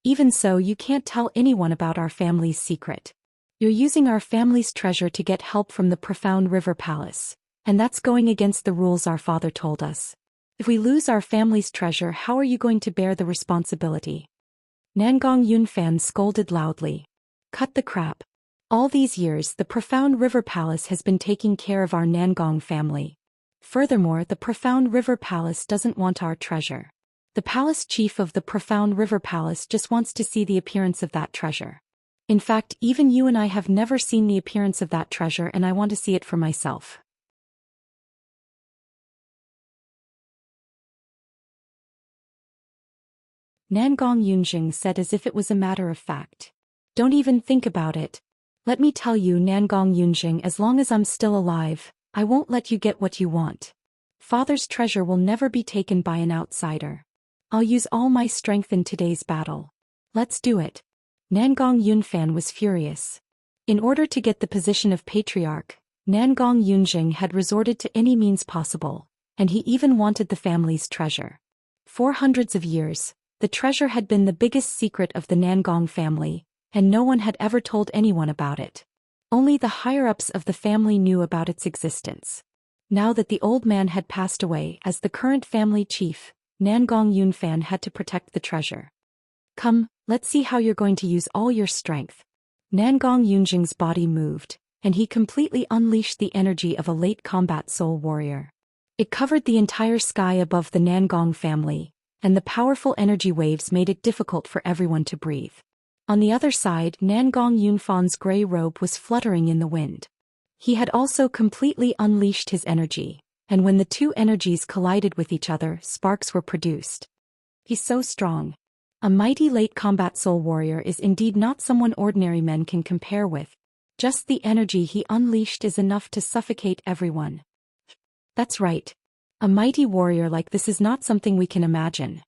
"Even so, you can't tell anyone about our family's secret. You're using our family's treasure to get help from the Profound River Palace, and that's going against the rules our father told us. If we lose our family's treasure, how are you going to bear the responsibility?" Nangong Yunfan scolded loudly. "Cut the crap. All these years, the Profound River Palace has been taking care of our Nangong family. Furthermore, the Profound River Palace doesn't want our treasure. The palace chief of the Profound River Palace just wants to see the appearance of that treasure. In fact, even you and I have never seen the appearance of that treasure, and I want to see it for myself." Nangong Yunjing said as if it was a matter of fact. "Don't even think about it. Let me tell you, Nangong Yunjing, as long as I'm still alive, I won't let you get what you want. Father's treasure will never be taken by an outsider. I'll use all my strength in today's battle. Let's do it." Nangong Yunfan was furious. In order to get the position of patriarch, Nangong Yunjing had resorted to any means possible, and he even wanted the family's treasure. For hundreds of years, the treasure had been the biggest secret of the Nangong family, and no one had ever told anyone about it. Only the higher-ups of the family knew about its existence. Now that the old man had passed away as the current family chief, Nangong Yunfan had to protect the treasure. "Come, let's see how you're going to use all your strength." Nangong Yunjing's body moved, and he completely unleashed the energy of a late combat soul warrior. It covered the entire sky above the Nangong family, and the powerful energy waves made it difficult for everyone to breathe. On the other side, Nangong Yunfan's gray robe was fluttering in the wind. He had also completely unleashed his energy, and when the two energies collided with each other, sparks were produced. He's so strong. A mighty late combat soul warrior is indeed not someone ordinary men can compare with, Just the energy he unleashed is enough to suffocate everyone. That's right. A mighty warrior like this is not something we can imagine.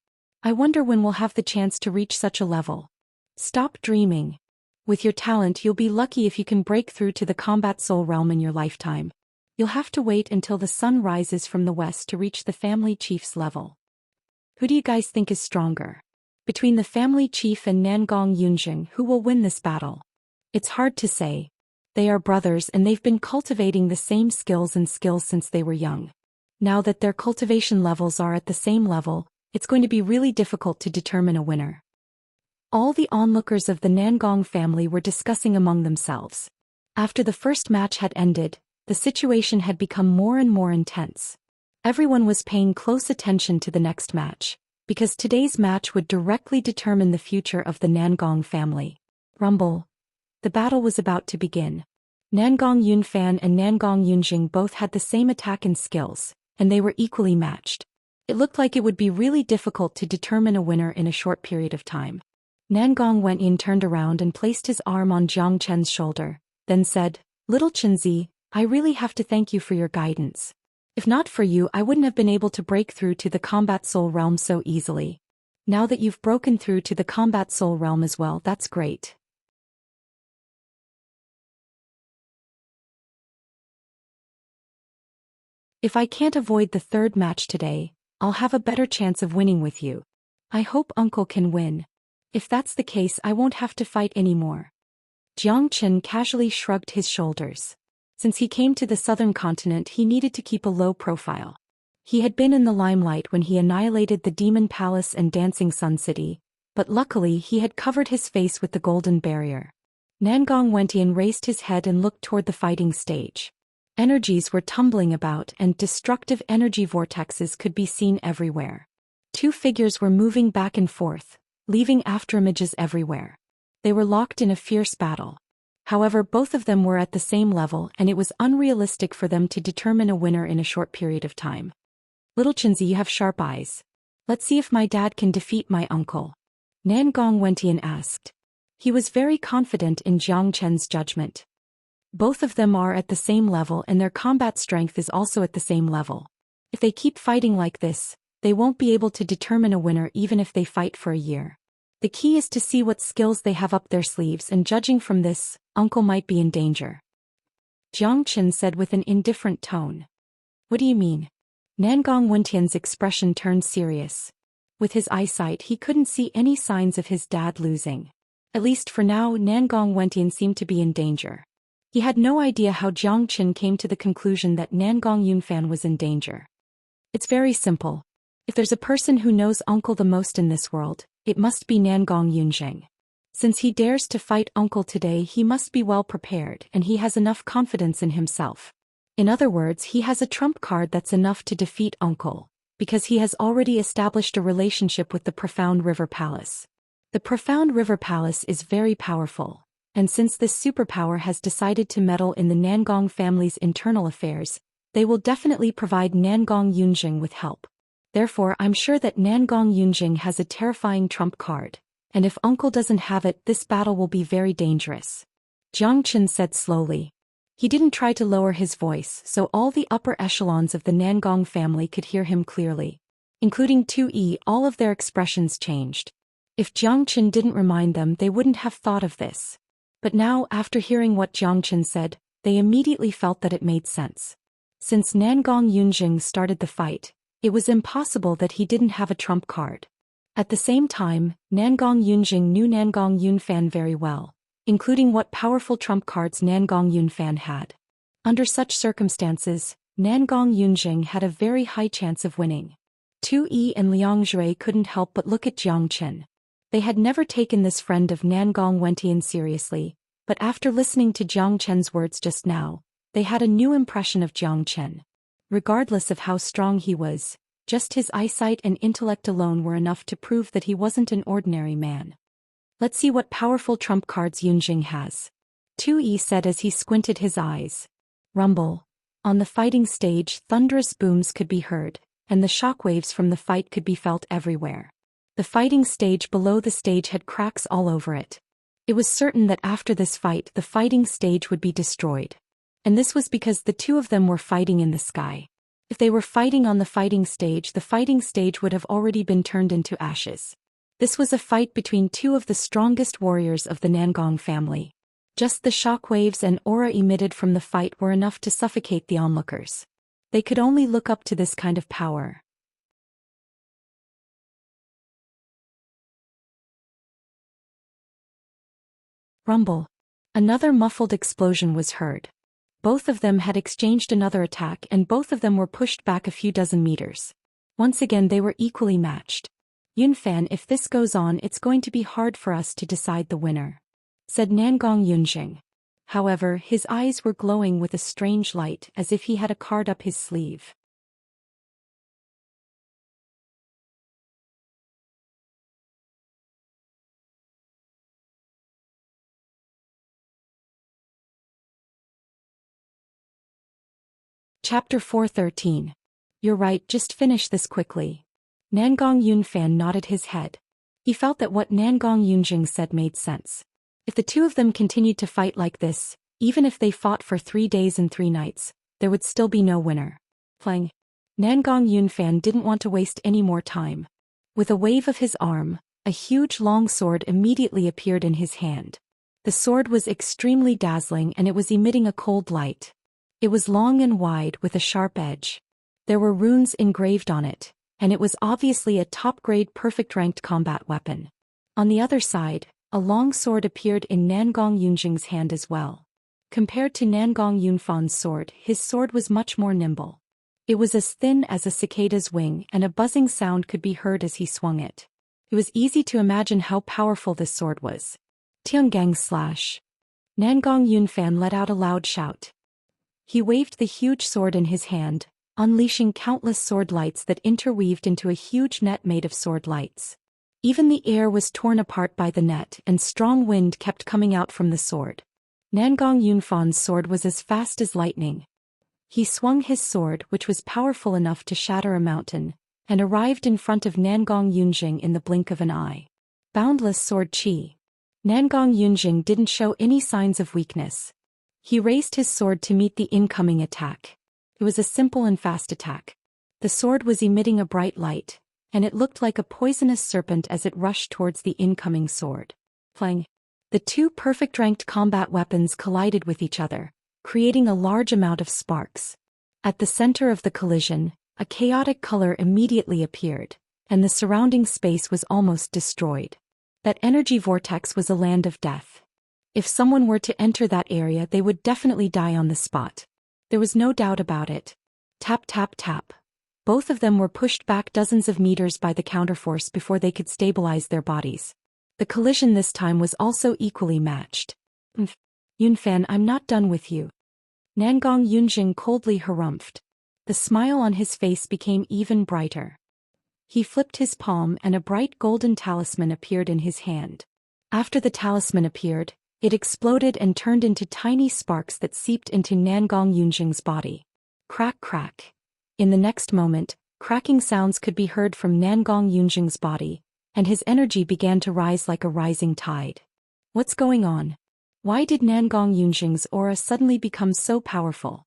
I wonder when we'll have the chance to reach such a level. Stop dreaming. With your talent you'll be lucky if you can break through to the combat soul realm in your lifetime. You'll have to wait until the sun rises from the west to reach the family chief's level. Who do you guys think is stronger? Between the family chief and Nangong Yunjing, who will win this battle? It's hard to say. They are brothers and they've been cultivating the same skills since they were young. Now that their cultivation levels are at the same level, it's going to be really difficult to determine a winner. All the onlookers of the Nangong family were discussing among themselves. After the first match had ended, the situation had become more and more intense. Everyone was paying close attention to the next match, because today's match would directly determine the future of the Nangong family. Rumble. The battle was about to begin. Nangong Yunfan and Nangong Yunjing both had the same attack and skills, and they were equally matched. It looked like it would be really difficult to determine a winner in a short period of time. Nangong Wenyin turned around and placed his arm on Jiang Chen's shoulder, then said, "Little Chenzi, I really have to thank you for your guidance. If not for you I wouldn't have been able to break through to the combat soul realm so easily. Now that you've broken through to the combat soul realm as well, that's great. If I can't avoid the third match today, I'll have a better chance of winning with you. I hope Uncle can win. If that's the case I won't have to fight anymore." Jiang Chen casually shrugged his shoulders. Since he came to the southern continent he needed to keep a low profile. He had been in the limelight when he annihilated the Demon Palace and Dancing Sun City, but luckily he had covered his face with the golden barrier. Nangong Wendian raised his head and looked toward the fighting stage. Energies were tumbling about and destructive energy vortexes could be seen everywhere. Two figures were moving back and forth, leaving afterimages everywhere. They were locked in a fierce battle. However, both of them were at the same level and it was unrealistic for them to determine a winner in a short period of time. "Little Chenzi, you have sharp eyes. Let's see if my dad can defeat my uncle," Nangong Wendian asked. He was very confident in Jiang Chen's judgment. Both of them are at the same level and their combat strength is also at the same level. If they keep fighting like this, they won't be able to determine a winner even if they fight for a year. The key is to see what skills they have up their sleeves, and judging from this, Uncle might be in danger. Jiang Chen said with an indifferent tone. "What do you mean?" Nangong Wendian's expression turned serious. With his eyesight he couldn't see any signs of his dad losing. At least for now Nangong Wendian seemed to be in danger. He had no idea how Jiang Chen came to the conclusion that Nangong Yunfan was in danger. It's very simple. If there's a person who knows Uncle the most in this world, it must be Nangong Yunjing. Since he dares to fight Uncle today he must be well prepared and he has enough confidence in himself. In other words, he has a trump card that's enough to defeat Uncle, because he has already established a relationship with the Profound River Palace. The Profound River Palace is very powerful, and since this superpower has decided to meddle in the Nangong family's internal affairs, they will definitely provide Nangong Yunjing with help. Therefore I'm sure that Nangong Yunjing has a terrifying trump card, and if Uncle doesn't have it this battle will be very dangerous. Jiang Chen said slowly. He didn't try to lower his voice so all the upper echelons of the Nangong family could hear him clearly. Including 2E, all of their expressions changed. If Jiang Chen didn't remind them they wouldn't have thought of this. But now after hearing what Jiang Chen said, they immediately felt that it made sense. Since Nangong Yunjing started the fight, it was impossible that he didn't have a trump card. At the same time, Nangong Yunjing knew Nangong Yunfan very well, including what powerful trump cards Nangong Yunfan had. Under such circumstances, Nangong Yunjing had a very high chance of winning. 2E and Liang Zhui couldn't help but look at Jiang Chen. They had never taken this friend of Nangong Wendian seriously, but after listening to Jiang Chen's words just now, they had a new impression of Jiang Chen. Regardless of how strong he was, just his eyesight and intellect alone were enough to prove that he wasn't an ordinary man. "Let's see what powerful trump cards Yunjing has," 2E said as he squinted his eyes. Rumble. On the fighting stage thunderous booms could be heard, and the shockwaves from the fight could be felt everywhere. The fighting stage below the stage had cracks all over it. It was certain that after this fight the fighting stage would be destroyed. And this was because the two of them were fighting in the sky. If they were fighting on the fighting stage would have already been turned into ashes. This was a fight between two of the strongest warriors of the Nangong family. Just the shockwaves and aura emitted from the fight were enough to suffocate the onlookers. They could only look up to this kind of power. Rumble. Another muffled explosion was heard. Both of them had exchanged another attack and both of them were pushed back a few dozen meters. Once again they were equally matched. Yunfan, if this goes on it's going to be hard for us to decide the winner, said Nangong Yunjing. However, his eyes were glowing with a strange light as if he had a card up his sleeve. Chapter 413. You're right, just finish this quickly. Nangong Yunfan nodded his head. He felt that what Nangong Yunjing said made sense. If the two of them continued to fight like this, even if they fought for 3 days and 3 nights, there would still be no winner. Playing. Nangong Yunfan didn't want to waste any more time. With a wave of his arm, a huge long sword immediately appeared in his hand. The sword was extremely dazzling and it was emitting a cold light. It was long and wide with a sharp edge. There were runes engraved on it, and it was obviously a top-grade perfect-ranked combat weapon. On the other side, a long sword appeared in Nangong Yunjing's hand as well. Compared to Nangong Yunfan's sword, his sword was much more nimble. It was as thin as a cicada's wing and a buzzing sound could be heard as he swung it. It was easy to imagine how powerful this sword was. Tiangang slash. Nangong Yunfan let out a loud shout. He waved the huge sword in his hand, unleashing countless sword lights that interweaved into a huge net made of sword lights. Even the air was torn apart by the net and strong wind kept coming out from the sword. Nangong Yunfan's sword was as fast as lightning. He swung his sword, which was powerful enough to shatter a mountain, and arrived in front of Nangong Yunjing in the blink of an eye. Boundless sword chi. Nangong Yunjing didn't show any signs of weakness. He raised his sword to meet the incoming attack. It was a simple and fast attack. The sword was emitting a bright light, and it looked like a poisonous serpent as it rushed towards the incoming sword. Playing. The two perfect-ranked combat weapons collided with each other, creating a large amount of sparks. At the center of the collision, a chaotic color immediately appeared, and the surrounding space was almost destroyed. That energy vortex was a land of death. If someone were to enter that area they would definitely die on the spot. There was no doubt about it. Tap tap tap. Both of them were pushed back dozens of meters by the counterforce before they could stabilize their bodies. The collision this time was also equally matched. Yunfan, I'm not done with you. Nangong Yunjing coldly harumphed. The smile on his face became even brighter. He flipped his palm and a bright golden talisman appeared in his hand. After the talisman appeared, it exploded and turned into tiny sparks that seeped into Nangong Yunjing's body. Crack crack. In the next moment, cracking sounds could be heard from Nangong Yunjing's body, and his energy began to rise like a rising tide. What's going on? Why did Nangong Yunjing's aura suddenly become so powerful?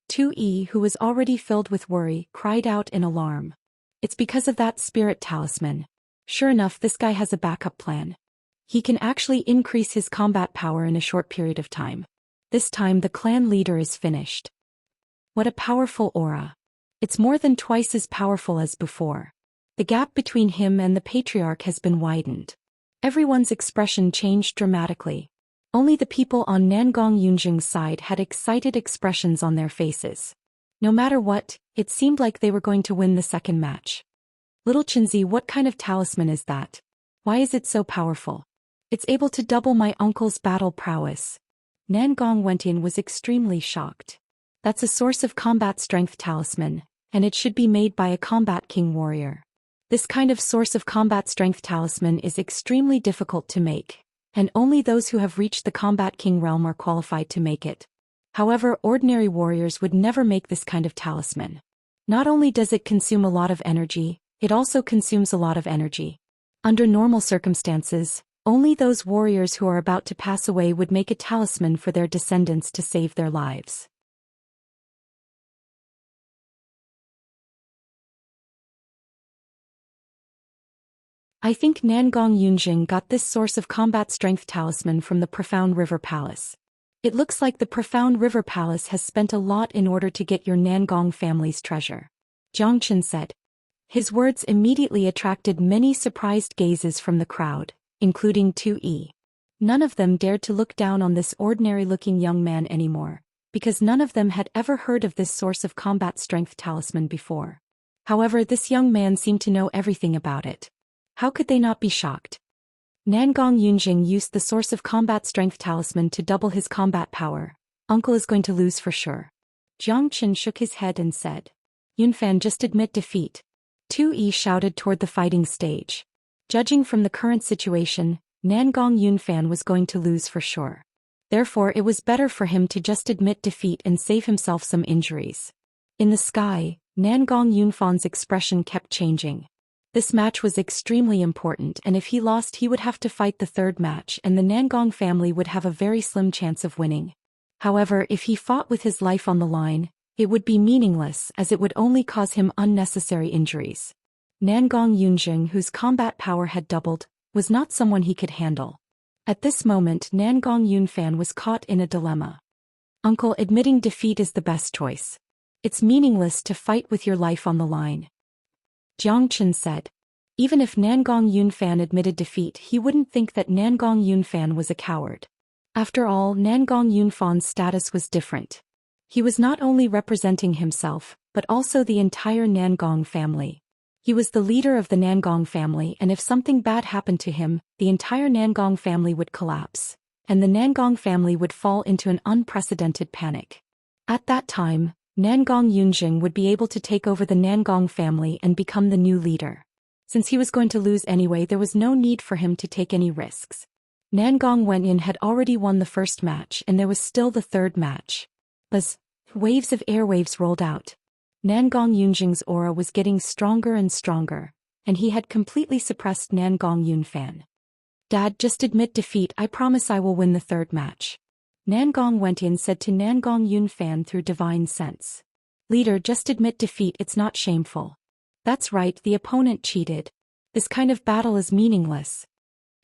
2E, who was already filled with worry, cried out in alarm. It's because of that spirit talisman. Sure enough, this guy has a backup plan. He can actually increase his combat power in a short period of time. This time the clan leader is finished. What a powerful aura. It's more than twice as powerful as before. The gap between him and the patriarch has been widened. Everyone's expression changed dramatically. Only the people on Nangong Yunjing's side had excited expressions on their faces. No matter what, it seemed like they were going to win the second match. Little Chinzi, what kind of talisman is that? Why is it so powerful? It's able to double my uncle's battle prowess. Nangong Wentin was extremely shocked. That's a source of combat strength talisman, and it should be made by a combat king warrior. This kind of source of combat strength talisman is extremely difficult to make, and only those who have reached the combat king realm are qualified to make it. However, ordinary warriors would never make this kind of talisman. Not only does it consume a lot of energy, it also consumes a lot of energy. Under normal circumstances, Only those warriors who are about to pass away would make a talisman for their descendants to save their lives. I think Nangong Yunjing got this source of combat strength talisman from the Profound River Palace. It looks like the Profound River Palace has spent a lot in order to get your Nangong family's treasure, Jiang Chen said. His words immediately attracted many surprised gazes from the crowd, including 2E. None of them dared to look down on this ordinary-looking young man anymore, because none of them had ever heard of this source of combat strength talisman before. However, this young man seemed to know everything about it. How could they not be shocked? Nangong Yunjing used the source of combat strength talisman to double his combat power. Uncle is going to lose for sure. Jiang Chen shook his head and said. Yunfan, just admit defeat. 2E shouted toward the fighting stage. Judging from the current situation, Nangong Yunfan was going to lose for sure. Therefore, it was better for him to just admit defeat and save himself some injuries. In the sky, Nangong Yunfan's expression kept changing. This match was extremely important, and if he lost he would have to fight the third match and the Nangong family would have a very slim chance of winning. However, if he fought with his life on the line, it would be meaningless as it would only cause him unnecessary injuries. Nangong Yunjing, whose combat power had doubled, was not someone he could handle. At this moment Nangong Yunfan was caught in a dilemma. Uncle, admitting defeat is the best choice. It's meaningless to fight with your life on the line. Jiang Chen said. Even if Nangong Yunfan admitted defeat, he wouldn't think that Nangong Yunfan was a coward. After all, Nangong Yunfan's status was different. He was not only representing himself, but also the entire Nangong family. He was the leader of the Nangong family, and if something bad happened to him, the entire Nangong family would collapse, and the Nangong family would fall into an unprecedented panic. At that time, Nangong Yunjing would be able to take over the Nangong family and become the new leader. Since he was going to lose anyway, there was no need for him to take any risks. Nangong Wenyin had already won the first match and there was still the third match. Buzz! Waves of airwaves rolled out. Nangong Yunjing's aura was getting stronger and stronger, and he had completely suppressed Nangong Yunfan. Dad, just admit defeat, I promise I will win the third match. Nangong Wenyin said to Nangong Yunfan through divine sense. Leader, just admit defeat, it's not shameful. That's right, the opponent cheated. This kind of battle is meaningless.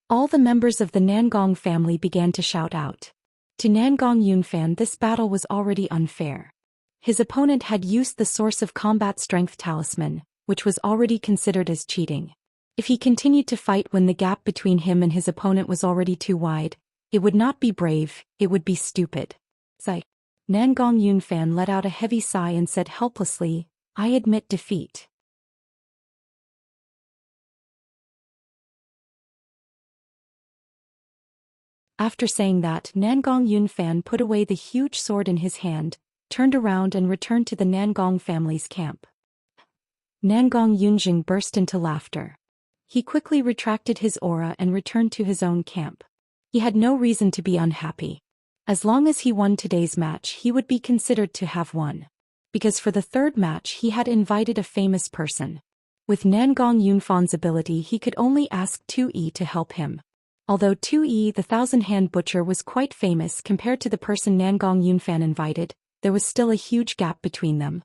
All the members of the Nangong family began to shout out. To Nangong Yunfan, this battle was already unfair. His opponent had used the source of combat strength talisman, which was already considered as cheating. If he continued to fight when the gap between him and his opponent was already too wide, it would not be brave, it would be stupid. Sigh. Nangong Yunfan let out a heavy sigh and said helplessly, I admit defeat. After saying that, Nangong Yunfan put away the huge sword in his hand, turned around and returned to the Nangong family's camp. Nangong Yunjing burst into laughter. He quickly retracted his aura and returned to his own camp. He had no reason to be unhappy. As long as he won today's match, he would be considered to have won. Because for the third match he had invited a famous person. With Nangong Yunfan's ability he could only ask 2E to help him. Although 2E the Thousand-Hand Butcher was quite famous compared to the person Nangong Yunfan invited, there was still a huge gap between them.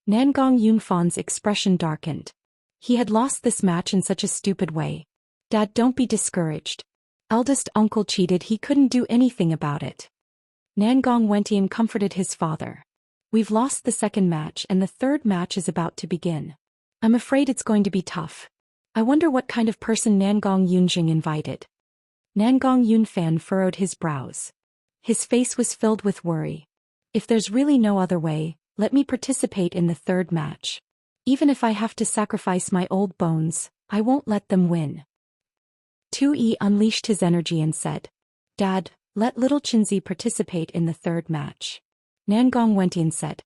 Nangong Yunfan's expression darkened. He had lost this match in such a stupid way. Dad, don't be discouraged. Eldest uncle cheated, he couldn't do anything about it. Nangong Wenyin comforted his father. We've lost the second match and the third match is about to begin. I'm afraid it's going to be tough. I wonder what kind of person Nangong Yunjing invited. Nangong Yunfan furrowed his brows. His face was filled with worry. If there's really no other way, let me participate in the third match. Even if I have to sacrifice my old bones, I won't let them win. 2E unleashed his energy and said, Dad, let little Chinzi participate in the third match. Nangong Wenyin said,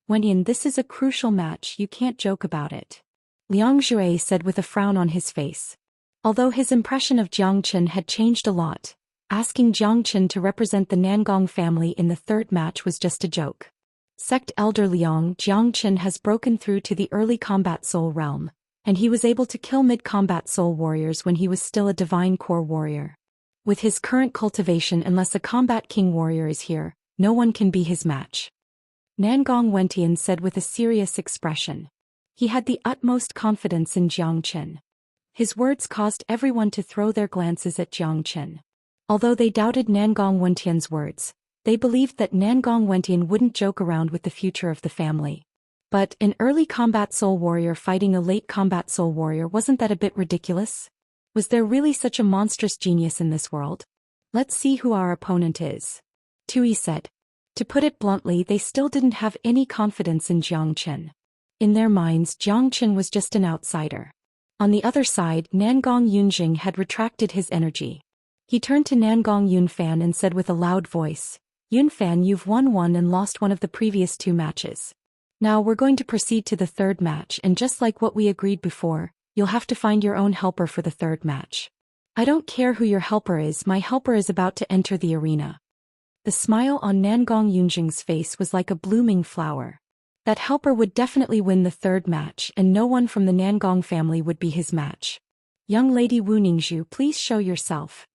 Wenyin, this is a crucial match, you can't joke about it. Liang Jue said with a frown on his face. Although his impression of Jiang Chen had changed a lot, asking Jiang Chen to represent the Nangong family in the third match was just a joke. Sect Elder Liang Jiang Chen has broken through to the early combat soul realm, and he was able to kill mid-combat soul warriors when he was still a divine core warrior. With his current cultivation, unless a combat king warrior is here, no one can be his match. Nangong Wentian said with a serious expression. He had the utmost confidence in Jiang Qin. His words caused everyone to throw their glances at Jiang Qin. Although they doubted Nangong Wentian's words, they believed that Nangong Wentian wouldn't joke around with the future of the family. But an early combat soul warrior fighting a late combat soul warrior, wasn't that a bit ridiculous? Was there really such a monstrous genius in this world? Let's see who our opponent is. Tui said. To put it bluntly, they still didn't have any confidence in Jiang Qin. In their minds, Jiang Qin was just an outsider. On the other side, Nangong Yunjing had retracted his energy. He turned to Nangong Yunfan and said with a loud voice, Yunfan, you've won one and lost one of the previous 2 matches. Now we're going to proceed to the 3rd match, and just like what we agreed before, you'll have to find your own helper for the 3rd match. I don't care who your helper is, my helper is about to enter the arena. The smile on Nangong Yunjing's face was like a blooming flower. That helper would definitely win the 3rd match, and no one from the Nangong family would be his match. Young lady Wu Ningzhu, please show yourself.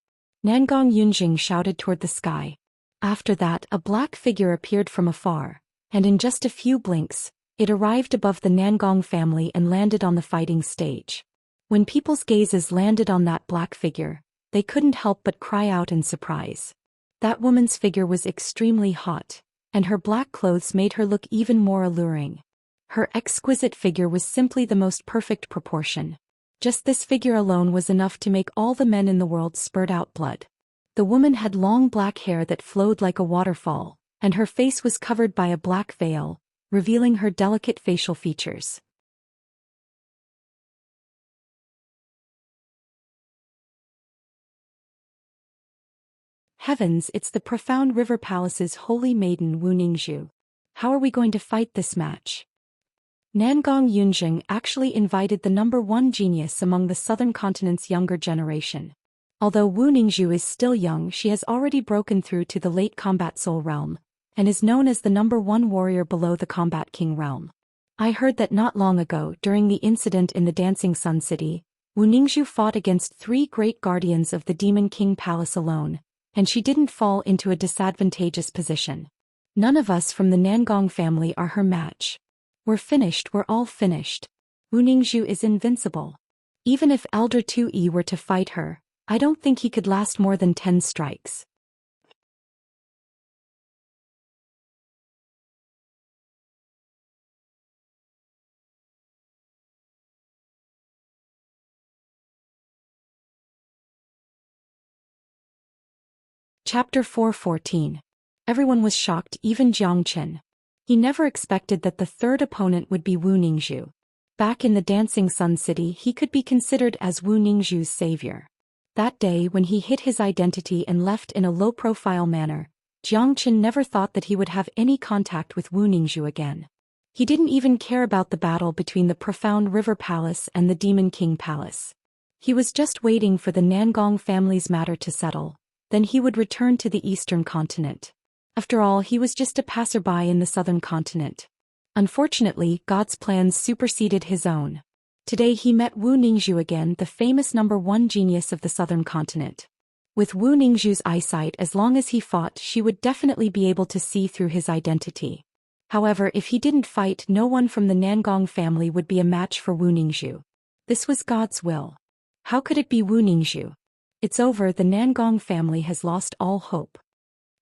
Nangong Yunjing shouted toward the sky. After that, a black figure appeared from afar, and in just a few blinks, it arrived above the Nangong family and landed on the fighting stage. When people's gazes landed on that black figure, they couldn't help but cry out in surprise. That woman's figure was extremely hot, and her black clothes made her look even more alluring. Her exquisite figure was simply the most perfect proportion. Just this figure alone was enough to make all the men in the world spurt out blood. The woman had long black hair that flowed like a waterfall, and her face was covered by a black veil, revealing her delicate facial features. Heavens, it's the Profound River Palace's holy maiden Wu Ningzhu. How are we going to fight this match? Nangong Yunjing actually invited the #1 genius among the southern continent's younger generation. Although Wu Ningzhu is still young, she has already broken through to the late combat soul realm, and is known as the #1 warrior below the combat king realm. I heard that not long ago, during the incident in the Dancing Sun City, Wu Ningzhu fought against 3 great guardians of the Demon King Palace alone, and she didn't fall into a disadvantageous position. None of us from the Nangong family are her match. We're finished, we're all finished. Wu Ningzhu is invincible. Even if Elder 2E were to fight her, I don't think he could last more than 10 strikes. Chapter 4:14. Everyone was shocked, even Jiang Qin. He never expected that the 3rd opponent would be Wu Ningzhu. Back in the Dancing Sun City, he could be considered as Wu Ningzhu's savior. That day when he hid his identity and left in a low-profile manner, Jiang Qin never thought that he would have any contact with Wu Ningzhu again. He didn't even care about the battle between the Profound River Palace and the Demon King Palace. He was just waiting for the Nangong family's matter to settle. Then he would return to the eastern continent. After all, he was just a passerby in the southern continent. Unfortunately, God's plans superseded his own. Today he met Wu Ningzhu again, the famous #1 genius of the southern continent. With Wu Ningzhu's eyesight, as long as he fought, she would definitely be able to see through his identity. However, if he didn't fight, no one from the Nangong family would be a match for Wu Ningzhu. This was God's will. How could it be Wu Ningzhu? It's over, the Nangong family has lost all hope.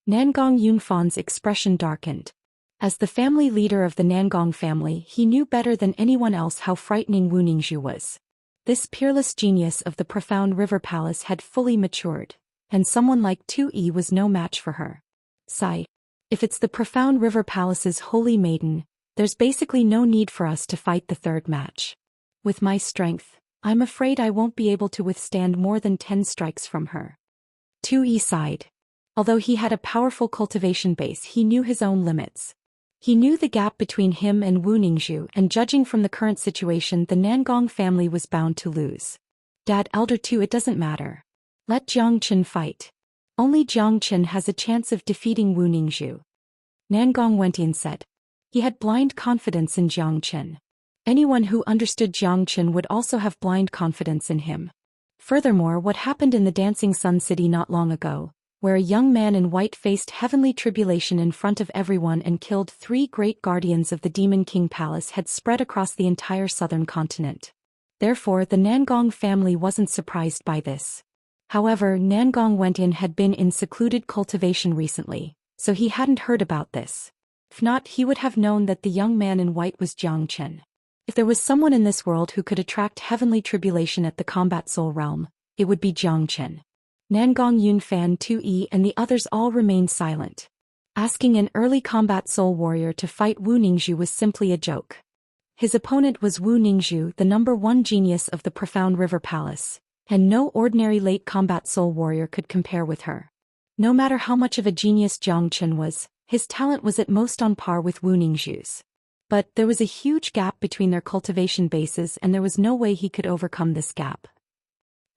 Nangong Yunfan's expression darkened. As the family leader of the Nangong family, he knew better than anyone else how frightening Wu Ningzhu was. This peerless genius of the Profound River Palace had fully matured, and someone like 2E was no match for her. Sigh. If it's the Profound River Palace's holy maiden, there's basically no need for us to fight the 3rd match. With my strength, I'm afraid I won't be able to withstand more than 10 strikes from her. 2E sighed. Although he had a powerful cultivation base, he knew his own limits. He knew the gap between him and Wu Ningzhu, and judging from the current situation, the Nangong family was bound to lose. Dad, Elder 2, it doesn't matter. Let Jiang Qin fight. Only Jiang Qin has a chance of defeating Wu Ningzhu. Nangong Wentian said. He had blind confidence in Jiang Qin. Anyone who understood Jiang Qin would also have blind confidence in him. Furthermore, what happened in the Dancing Sun City not long ago, where a young man in white faced heavenly tribulation in front of everyone and killed 3 great guardians of the Demon King Palace, had spread across the entire southern continent. Therefore, the Nangong family wasn't surprised by this. However, Nangong Wentian had been in secluded cultivation recently, so he hadn't heard about this. If not, he would have known that the young man in white was Zhou Xian. If there was someone in this world who could attract heavenly tribulation at the combat soul realm, it would be Zhou Xian. Nangong Yunfan 2E and the others all remained silent. Asking an early combat soul warrior to fight Wu Ningzhu was simply a joke. His opponent was Wu Ningzhu, the number 1 genius of the Profound River Palace, and no ordinary late combat soul warrior could compare with her. No matter how much of a genius Zhou Xian was, his talent was at most on par with Wu Ningzhu's. But there was a huge gap between their cultivation bases, and there was no way he could overcome this gap.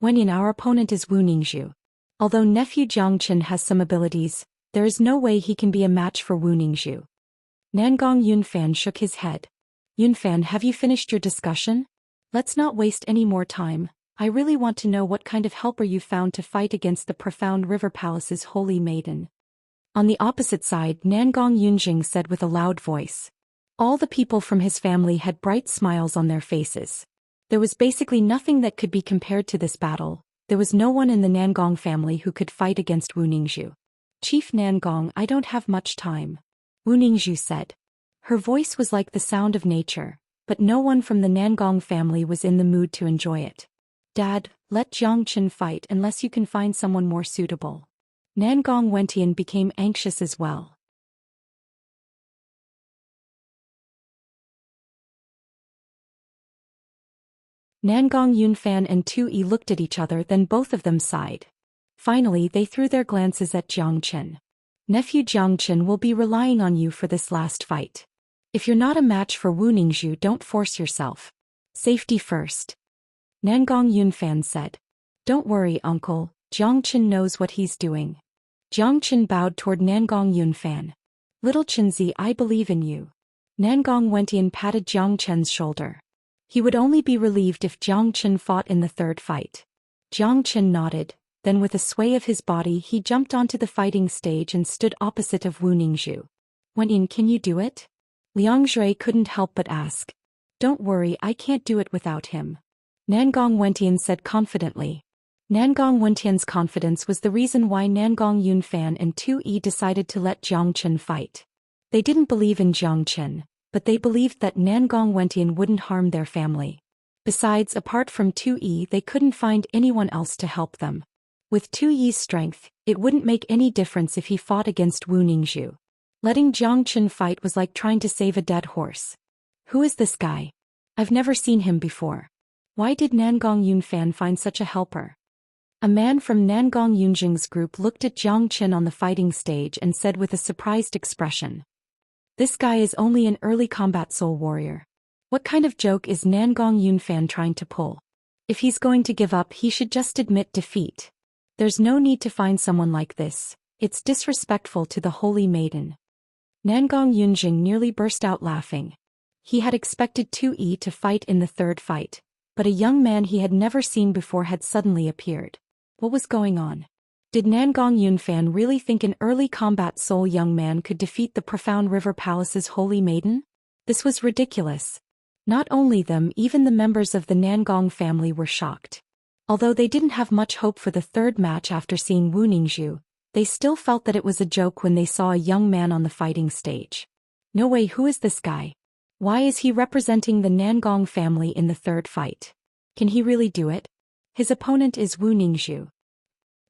Wenyan, our opponent is Wu Ningzhu. Although nephew Zhou Xian has some abilities, there is no way he can be a match for Wu Ningzhu. Nangong Yunfan shook his head. Yunfan, have you finished your discussion? Let's not waste any more time. I really want to know what kind of helper you found to fight against the Profound River Palace's holy maiden. On the opposite side, Nangong Yunjing said with a loud voice. All the people from his family had bright smiles on their faces. There was basically nothing that could be compared to this battle. There was no one in the Nangong family who could fight against Wu Ningzhu. Chief Nangong, I don't have much time. Wu Ningzhu said. Her voice was like the sound of nature, but no one from the Nangong family was in the mood to enjoy it. Dad, let Zhou Xian fight unless you can find someone more suitable. Nangong Wentian became anxious as well. Nangong Yunfan and 2E looked at each other, then both of them sighed. Finally, they threw their glances at Zhou Xian. Nephew Zhou Xian will be relying on you for this last fight. If you're not a match for Wu Ningzhu, don't force yourself. Safety first. Nangong Yunfan said. Don't worry, uncle, Zhou Xian knows what he's doing. Zhou Xian bowed toward Nangong Yunfan. Little Qinzi, I believe in you. Nangong Wentian patted Zhou Xian's shoulder. He would only be relieved if Zhou Xian fought in the third fight. Zhou Xian nodded, then with a sway of his body he jumped onto the fighting stage and stood opposite of Wu Ningzhu. Wenyan, can you do it? Liang Zhui couldn't help but ask. Don't worry, I can't do it without him. Nangong Wentian said confidently. Nangong Wentian's confidence was the reason why Nangong Yunfan and 2E decided to let Zhou Xian fight. They didn't believe in Zhou Xian, but they believed that Nangong Wentian wouldn't harm their family. Besides, apart from 2E, they couldn't find anyone else to help them. With 2E's strength, it wouldn't make any difference if he fought against Wu Ningzhu. Letting Zhou Xian fight was like trying to save a dead horse. Who is this guy? I've never seen him before. Why did Nangong Yunfan find such a helper? A man from Nangong Yunjing's group looked at Zhou Xian on the fighting stage and said with a surprised expression. This guy is only an early combat soul warrior. What kind of joke is Nangong Yunfan trying to pull? If he's going to give up, he should just admit defeat. There's no need to find someone like this. It's disrespectful to the holy maiden. Nangong Yunjing nearly burst out laughing. He had expected 2E to fight in the third fight, but a young man he had never seen before had suddenly appeared. What was going on? Did Nangong Yunfan really think an early combat soul young man could defeat the Profound River Palace's holy maiden? This was ridiculous. Not only them, even the members of the Nangong family were shocked. Although they didn't have much hope for the third match after seeing Wu Ningzhu, they still felt that it was a joke when they saw a young man on the fighting stage. No way, who is this guy? Why is he representing the Nangong family in the third fight? Can he really do it? His opponent is Wu Ningzhu.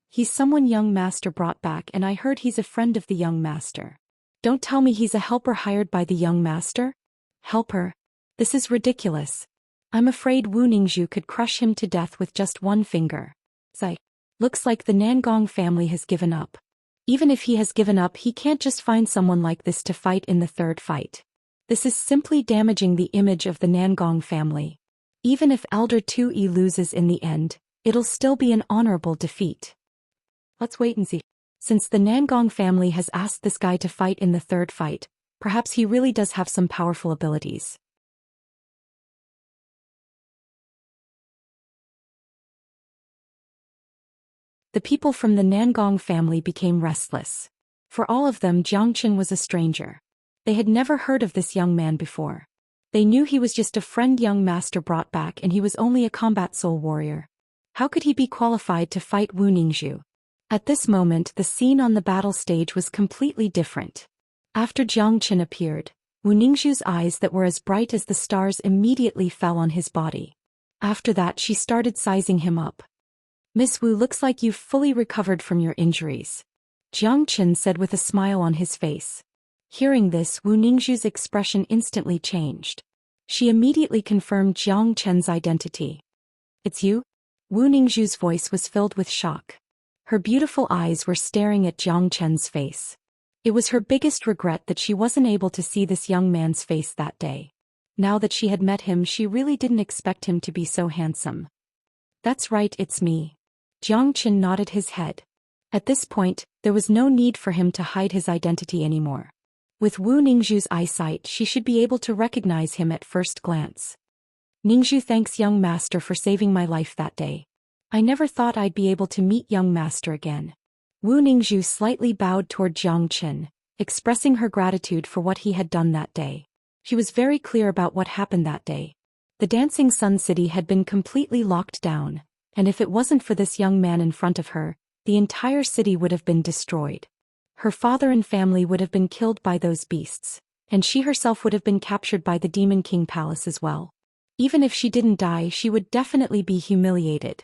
He's someone young master brought back, and I heard he's a friend of the young master. Don't tell me he's a helper hired by the young master? Helper? This is ridiculous. I'm afraid Wu Ningzhu could crush him to death with just one finger. Zai. Looks like the Nangong family has given up. Even if he has given up, he can't just find someone like this to fight in the third fight. This is simply damaging the image of the Nangong family. Even if Elder 2E loses in the end, it'll still be an honorable defeat. Let's wait and see. Since the Nangong family has asked this guy to fight in the third fight, perhaps he really does have some powerful abilities. The people from the Nangong family became restless. For all of them, Xianxia was a stranger. They had never heard of this young man before. They knew he was just a friend young master brought back, and he was only a combat soul warrior. How could he be qualified to fight Wu Ningzhu? At this moment, the scene on the battle stage was completely different. After Xianxia appeared, Wu Ningzhu's eyes that were as bright as the stars immediately fell on his body. After that, she started sizing him up. "Miss Wu, looks like you've fully recovered from your injuries," Xianxia said with a smile on his face. Hearing this, Wu Ningzhu's expression instantly changed. She immediately confirmed Xianxia's identity. "It's you?" Wu Ningzhu's voice was filled with shock. Her beautiful eyes were staring at Xianxia's face. It was her biggest regret that she wasn't able to see this young man's face that day. Now that she had met him, she really didn't expect him to be so handsome. "That's right, it's me." Xianxia nodded his head. At this point, there was no need for him to hide his identity anymore. With Wu Ningzhu's eyesight, she should be able to recognize him at first glance. "Ningzhu, thanks young master for saving my life that day. I never thought I'd be able to meet young master again." Wu Ningzhu slightly bowed toward Xianxia, expressing her gratitude for what he had done that day. She was very clear about what happened that day. The Dancing Sun City had been completely locked down, and if it wasn't for this young man in front of her, the entire city would have been destroyed. Her father and family would have been killed by those beasts, and she herself would have been captured by the Demon King Palace as well. Even if she didn't die, she would definitely be humiliated.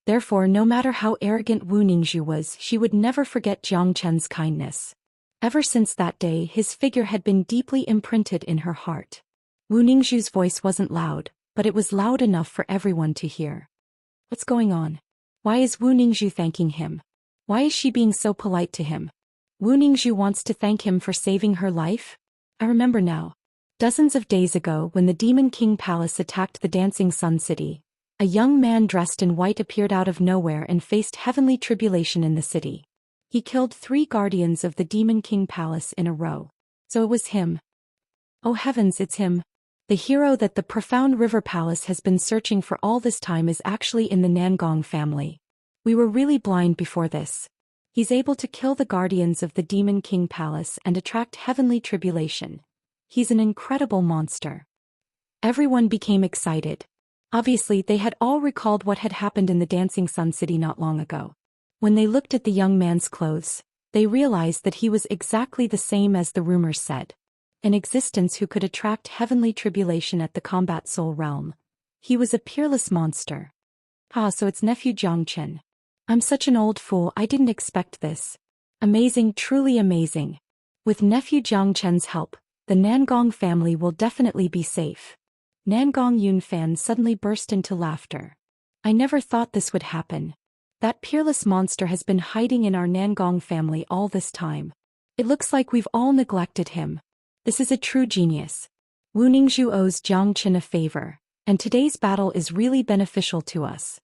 Therefore, no matter how arrogant Wu Ningzhu was, she would never forget Xianxia's kindness. Ever since that day, his figure had been deeply imprinted in her heart. Wu Ningzhu's voice wasn't loud, but it was loud enough for everyone to hear. What's going on? Why is Wu Ningzhu thanking him? Why is she being so polite to him? Wu Ningzhu wants to thank him for saving her life? I remember now. Dozens of days ago, when the Demon King Palace attacked the Dancing Sun City, a young man dressed in white appeared out of nowhere and faced heavenly tribulation in the city. He killed 3 guardians of the Demon King Palace in a row. So it was him. Oh heavens, it's him. The hero that the profound river palace has been searching for all this time is actually in the Nangong family. We were really blind before this. He's able to kill the guardians of the Demon King Palace and attract heavenly tribulation. He's an incredible monster. Everyone became excited. Obviously, they had all recalled what had happened in the Dancing Sun City not long ago. When they looked at the young man's clothes, they realized that he was exactly the same as the rumors said. An existence who could attract heavenly tribulation at the combat soul realm. He was a peerless monster. So it's nephew Xianxia. I'm such an old fool, I didn't expect this. Amazing, truly amazing. With nephew Xianxia's help, the Nangong family will definitely be safe. Nangong Yun Fan suddenly burst into laughter. I never thought this would happen. That peerless monster has been hiding in our Nangong family all this time. It looks like we've all neglected him. This is a true genius. Wu Ningzhu owes Xianxia a favor, and today's battle is really beneficial to us.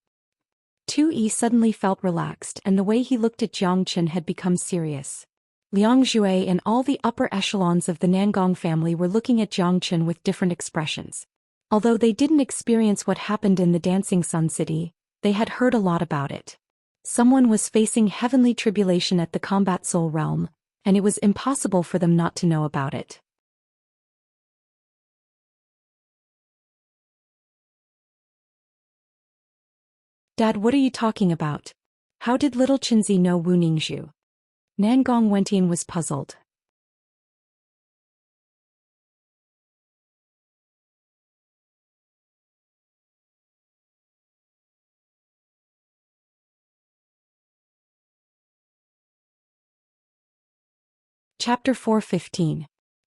2E suddenly felt relaxed, and the way he looked at Xianxia had become serious. Liang Jue and all the upper echelons of the Nangong family were looking at Xianxia with different expressions. Although they didn't experience what happened in the Dancing Sun City, they had heard a lot about it. Someone was facing heavenly tribulation at the combat soul realm, and it was impossible for them not to know about it. Dad, what are you talking about? How did little Chinzi know Wu Ningzhu? Nangong Wentian was puzzled. Chapter 4:15.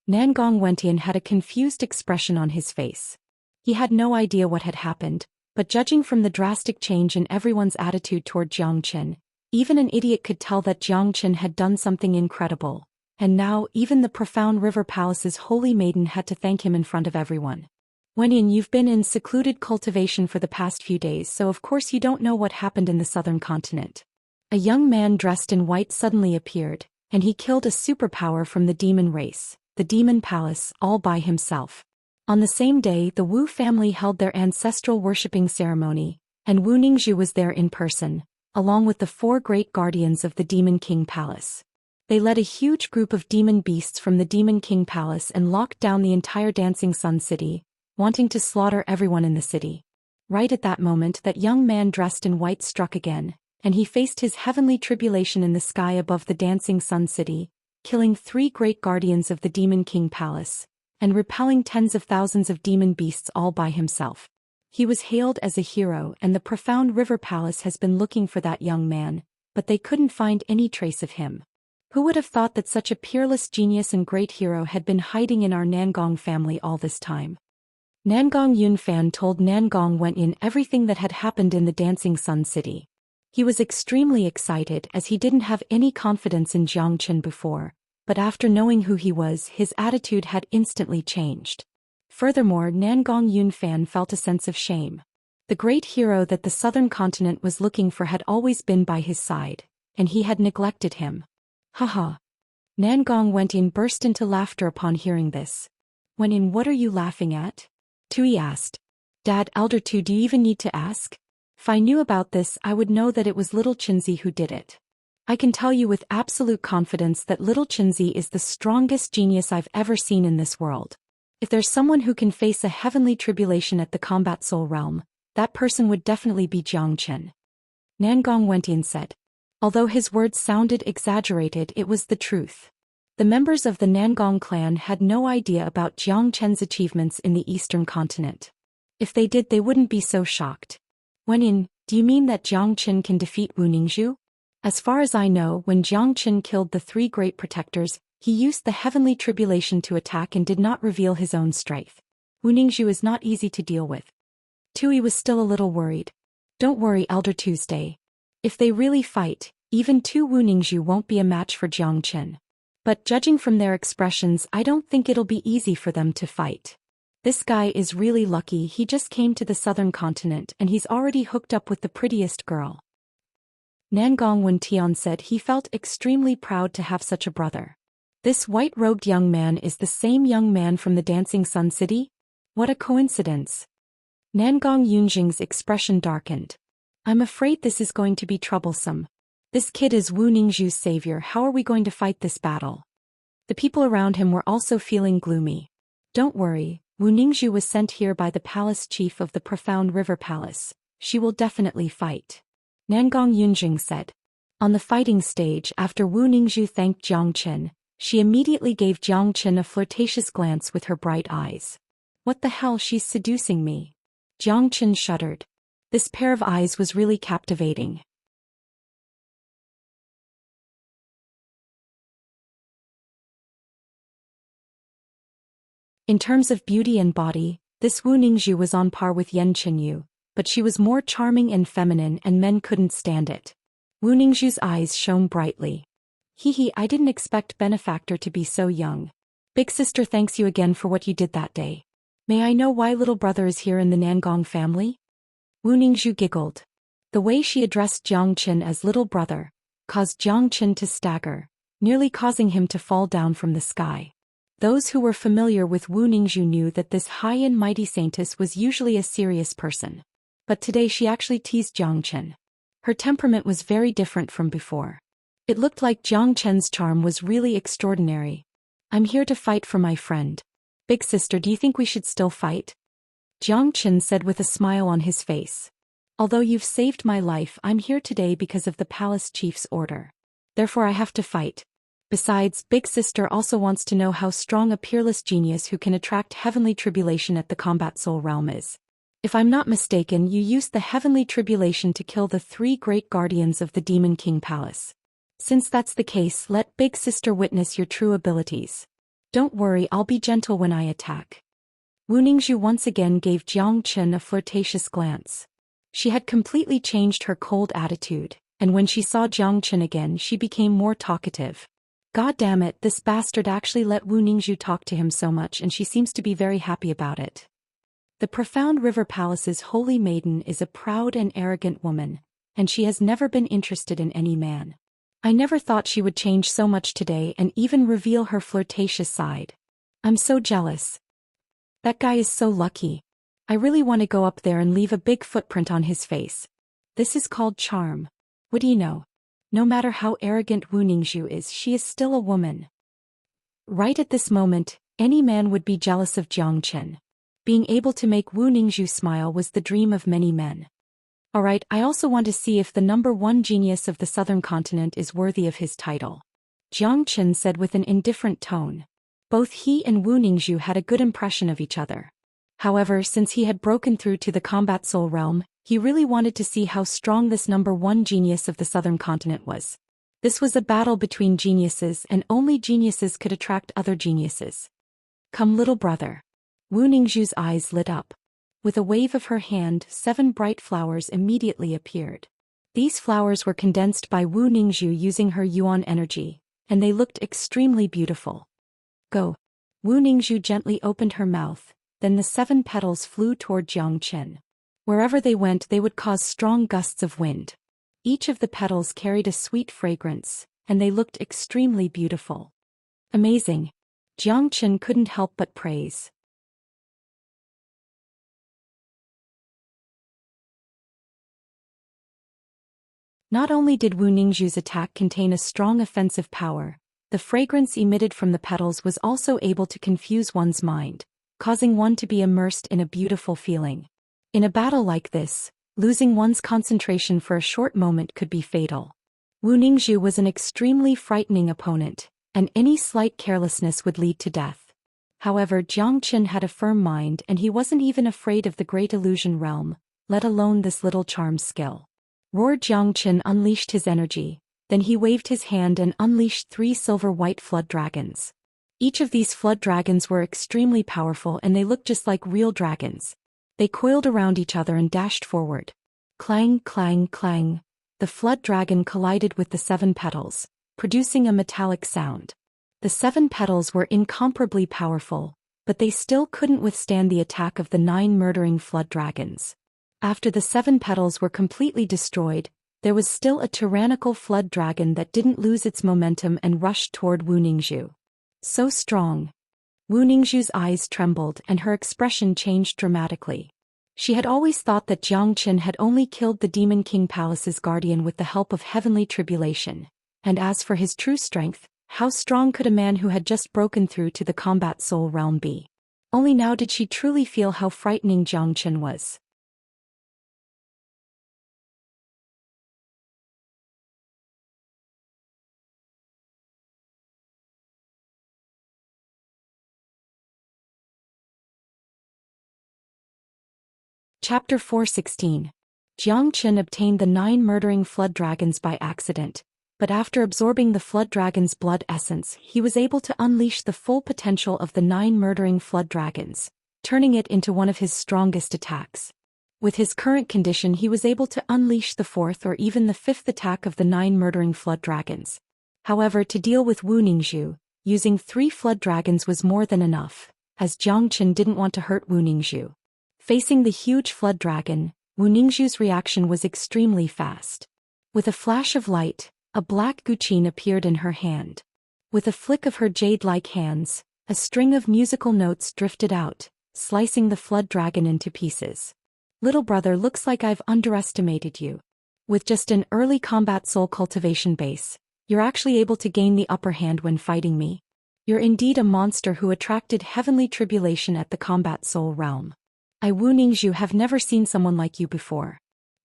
Nangong Wentian had a confused expression on his face. He had no idea what had happened, but judging from the drastic change in everyone's attitude toward Xianxia, even an idiot could tell that Xianxia had done something incredible, and now even the profound river palace's holy maiden had to thank him in front of everyone. Wentian, you've been in secluded cultivation for the past few days, so of course you don't know what happened in the southern continent. A young man dressed in white suddenly appeared, and he killed a superpower from the demon race, the demon palace, all by himself. On the same day, the Wu family held their ancestral worshipping ceremony, and Wu Ningzhu was there in person, along with the 4 great guardians of the Demon King Palace. They led a huge group of demon beasts from the Demon King Palace and locked down the entire Dancing Sun City, wanting to slaughter everyone in the city. Right at that moment, that young man dressed in white struck again, and he faced his heavenly tribulation in the sky above the Dancing Sun City, killing 3 great guardians of the Demon King Palace, and repelling tens of thousands of demon beasts all by himself. He was hailed as a hero, and the Profound River Palace has been looking for that young man, but they couldn't find any trace of him. Who would have thought that such a peerless genius and great hero had been hiding in our Nangong family all this time? Nangong Yunfan told Nangong Wenyin everything that had happened in the Dancing Sun City. He was extremely excited as he didn't have any confidence in Jiang Chen before, but after knowing who he was, his attitude had instantly changed. Furthermore, Nangong Yunfan felt a sense of shame. The great hero that the southern continent was looking for had always been by his side, and he had neglected him. Haha. Nangong Wenyin burst into laughter upon hearing this. Wenyin, what are you laughing at? Tui asked. Dad, Elder Tu, do you even need to ask? If I knew about this, I would know that it was little Chinzi who did it. I can tell you with absolute confidence that little Chinzi is the strongest genius I've ever seen in this world. If there's someone who can face a heavenly tribulation at the Combat Soul Realm, that person would definitely be Jiang Chen. Nangong Wenyin said. Although his words sounded exaggerated, it was the truth. The members of the Nangong clan had no idea about Jiang Chen's achievements in the eastern continent. If they did, they wouldn't be so shocked. Wenyin, do you mean that Jiang Chen can defeat Wu Ningzhu? As far as I know, when Jiang Chen killed the 3 great protectors, he used the heavenly tribulation to attack and did not reveal his own strength. Wu Ningzhu is not easy to deal with. Tui was still a little worried. Don't worry, Elder Tuesday. If they really fight, even 2 Wu Ningzhu won't be a match for Jiang Chen. But judging from their expressions, I don't think it'll be easy for them to fight. This guy is really lucky. He just came to the southern continent and he's already hooked up with the prettiest girl. Nangong Wentian said he felt extremely proud to have such a brother. This white-robed young man is the same young man from the Dancing Sun City? What a coincidence. Nangong Yunjing's expression darkened. I'm afraid this is going to be troublesome. This kid is Wu Ningzhu's savior. How are we going to fight this battle? The people around him were also feeling gloomy. Don't worry, Wu Ningzhu was sent here by the palace chief of the Profound River Palace. She will definitely fight. Nangong Yunjing said. On the fighting stage, after Wu Ningzhu thanked Jiang Chen, she immediately gave Jiang Chen a flirtatious glance with her bright eyes. What the hell, she's seducing me. Jiang Chen shuddered. This pair of eyes was really captivating. In terms of beauty and body, this Wu Ningzhu was on par with Yan Chenyu, but she was more charming and feminine and men couldn't stand it. Wu Ningzhu's eyes shone brightly. Hee, I didn't expect Benefactor to be so young. Big sister thanks you again for what you did that day. May I know why little brother is here in the Nangong family? Wu Ningzhu giggled. The way she addressed Jiang Chen as little brother caused Jiang Chen to stagger, nearly causing him to fall down from the sky. Those who were familiar with Wu Ningzhu knew that this high and mighty saintess was usually a serious person. But today she actually teased Jiang Chen. Her temperament was very different from before. It looked like Jiang Chen's charm was really extraordinary. I'm here to fight for my friend. Big sister, do you think we should still fight? Jiang Chen said with a smile on his face. Although you've saved my life, I'm here today because of the palace chief's order. Therefore I have to fight. Besides, Big Sister also wants to know how strong a peerless genius who can attract heavenly tribulation at the Combat Soul Realm is. If I'm not mistaken, you used the heavenly tribulation to kill the 3 great guardians of the Demon King Palace. Since that's the case, let Big Sister witness your true abilities. Don't worry, I'll be gentle when I attack. Wu Ningzhu once again gave Jiang Chen a flirtatious glance. She had completely changed her cold attitude, and when she saw Jiang Chen again, she became more talkative. God damn it, this bastard actually let Wu Ningzhu talk to him so much, and she seems to be very happy about it. The Profound River Palace's holy maiden is a proud and arrogant woman, and she has never been interested in any man. I never thought she would change so much today and even reveal her flirtatious side. I'm so jealous. That guy is so lucky. I really want to go up there and leave a big footprint on his face. This is called charm. What do you know? No matter how arrogant Wu Ningxu is, she is still a woman. Right at this moment, any man would be jealous of Jiang Chen. Being able to make Wu Ningxu smile was the dream of many men. Alright, I also want to see if the #1 genius of the southern continent is worthy of his title. Jiang Chen said with an indifferent tone. Both he and Wu Ningxu had a good impression of each other. However, since he had broken through to the combat soul realm, he really wanted to see how strong this #1 genius of the southern continent was. This was a battle between geniuses, and only geniuses could attract other geniuses. Come, little brother. Wu Ningxu's eyes lit up. With a wave of her hand, 7 bright flowers immediately appeared. These flowers were condensed by Wu Ningxu using her yuan energy, and they looked extremely beautiful. Go. Wu Ningxu gently opened her mouth, then the 7 petals flew toward Jiang Chen. Wherever they went, they would cause strong gusts of wind. Each of the petals carried a sweet fragrance, and they looked extremely beautiful. Amazing. Jiang Chen couldn't help but praise. Not only did Wu Ningxu's attack contain a strong offensive power, the fragrance emitted from the petals was also able to confuse one's mind, causing one to be immersed in a beautiful feeling. In a battle like this, losing one's concentration for a short moment could be fatal. Wu Ningxu was an extremely frightening opponent, and any slight carelessness would lead to death. However, Jiang Chen had a firm mind, and he wasn't even afraid of the great illusion realm, let alone this little charm skill. Roared Jiang Chen unleashed his energy, then he waved his hand and unleashed 3 silver-white flood dragons. Each of these flood dragons were extremely powerful, and they looked just like real dragons. They coiled around each other and dashed forward. Clang, clang, clang. The flood dragon collided with the 7 petals, producing a metallic sound. The 7 petals were incomparably powerful, but they still couldn't withstand the attack of the 9 murdering flood dragons. After the 7 petals were completely destroyed, there was still a tyrannical flood dragon that didn't lose its momentum and rushed toward Wu Ningxu. So strong. Wu Ningxu's eyes trembled and her expression changed dramatically. She had always thought that Jiang Chen had only killed the Demon King Palace's guardian with the help of heavenly tribulation, and as for his true strength, how strong could a man who had just broken through to the combat soul realm be? Only now did she truly feel how frightening Jiang Chen was. Chapter 416. Jiang Chen obtained the 9 murdering flood dragons by accident, but after absorbing the flood dragon's blood essence, he was able to unleash the full potential of the 9 murdering flood dragons, turning it into one of his strongest attacks. With his current condition, he was able to unleash the 4th or even the 5th attack of the 9 murdering flood dragons. However, to deal with Wu Ningxu, using 3 flood dragons was more than enough, as Jiang Chen didn't want to hurt Wu Ningxu. Facing the huge flood dragon, Wu Ningxu's reaction was extremely fast. With a flash of light, a black guqin appeared in her hand. With a flick of her jade-like hands, a string of musical notes drifted out, slicing the flood dragon into pieces. Little brother, looks like I've underestimated you. With just an early combat soul cultivation base, you're actually able to gain the upper hand when fighting me. You're indeed a monster who attracted heavenly tribulation at the combat soul realm. I, Wu Ningxu, have never seen someone like you before.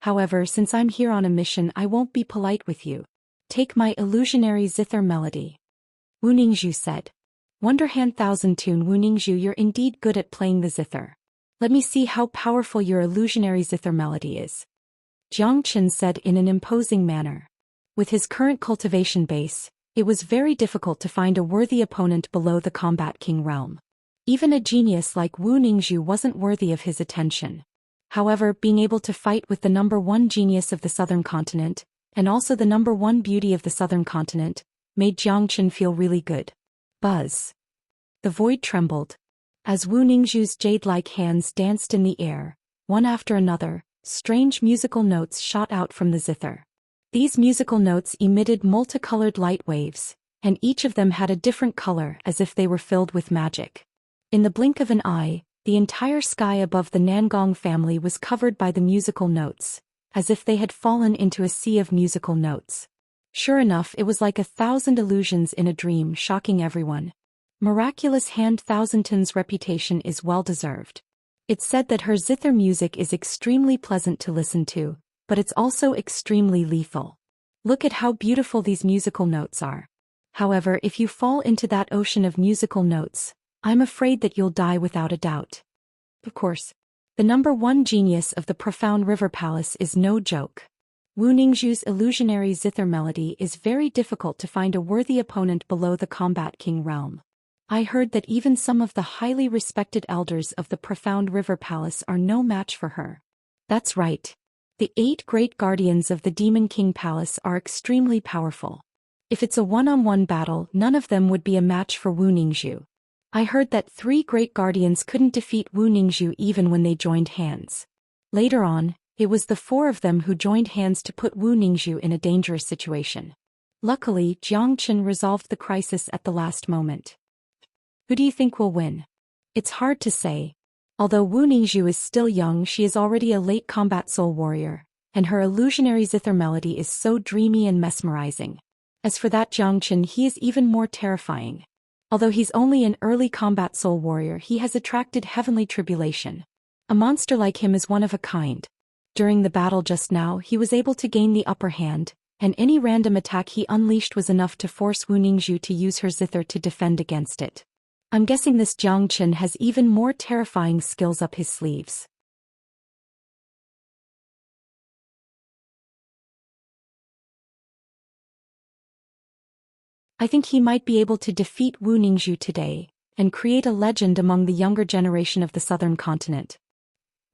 However, since I'm here on a mission, I won't be polite with you. Take my illusionary zither melody. Wu Ningxu said. Wonderhand Thousand Tune. Wu Ningxu, you're indeed good at playing the zither. Let me see how powerful your illusionary zither melody is. Jiang Chen said in an imposing manner. With his current cultivation base, it was very difficult to find a worthy opponent below the Combat King realm. Even a genius like Wu Ningxu wasn't worthy of his attention. However, being able to fight with the #1 genius of the southern continent, and also the #1 beauty of the southern continent, made Jiang Chen feel really good. Buzz. The void trembled. As Wu Ningxu's jade-like hands danced in the air, one after another, strange musical notes shot out from the zither. These musical notes emitted multicolored light waves, and each of them had a different color as if they were filled with magic. In the blink of an eye, the entire sky above the Nangong family was covered by the musical notes, as if they had fallen into a sea of musical notes. Sure enough, it was like 1,000 illusions in a dream, shocking everyone. Miraculous Hand Thousandton's reputation is well-deserved. It's said that her zither music is extremely pleasant to listen to, but it's also extremely lethal. Look at how beautiful these musical notes are. However, if you fall into that ocean of musical notes, I'm afraid that you'll die without a doubt. Of course, the #1 genius of the Profound River Palace is no joke. Wu Ningzhu's illusionary zither melody is very difficult to find a worthy opponent below the Combat King realm. I heard that even some of the highly respected elders of the Profound River Palace are no match for her. That's right. The 8 great guardians of the Demon King Palace are extremely powerful. If it's a one-on-one battle, none of them would be a match for Wu Ningzhu. I heard that 3 great guardians couldn't defeat Wu Ningzhu even when they joined hands. Later on, it was the 4 of them who joined hands to put Wu Ningzhu in a dangerous situation. Luckily, Xianxia resolved the crisis at the last moment. Who do you think will win? It's hard to say. Although Wu Ningzhu is still young, she is already a late combat soul warrior, and her illusionary zither melody is so dreamy and mesmerizing. As for that Xianxia, he is even more terrifying. Although he's only an early combat soul warrior, he has attracted heavenly tribulation. A monster like him is one of a kind. During the battle just now, he was able to gain the upper hand, and any random attack he unleashed was enough to force Wu Ningzhu to use her zither to defend against it. I'm guessing this Xianxia has even more terrifying skills up his sleeves. I think he might be able to defeat Wu Ningzhu today, and create a legend among the younger generation of the southern continent.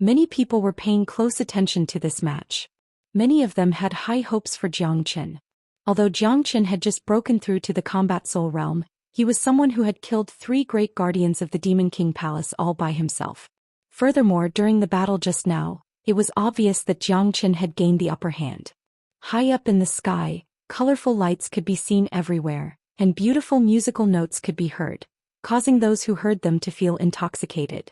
Many people were paying close attention to this match. Many of them had high hopes for Xianxia. Although Xianxia had just broken through to the combat soul realm, he was someone who had killed 3 great guardians of the Demon King Palace all by himself. Furthermore, during the battle just now, it was obvious that Xianxia had gained the upper hand. High up in the sky, colorful lights could be seen everywhere, and beautiful musical notes could be heard, causing those who heard them to feel intoxicated.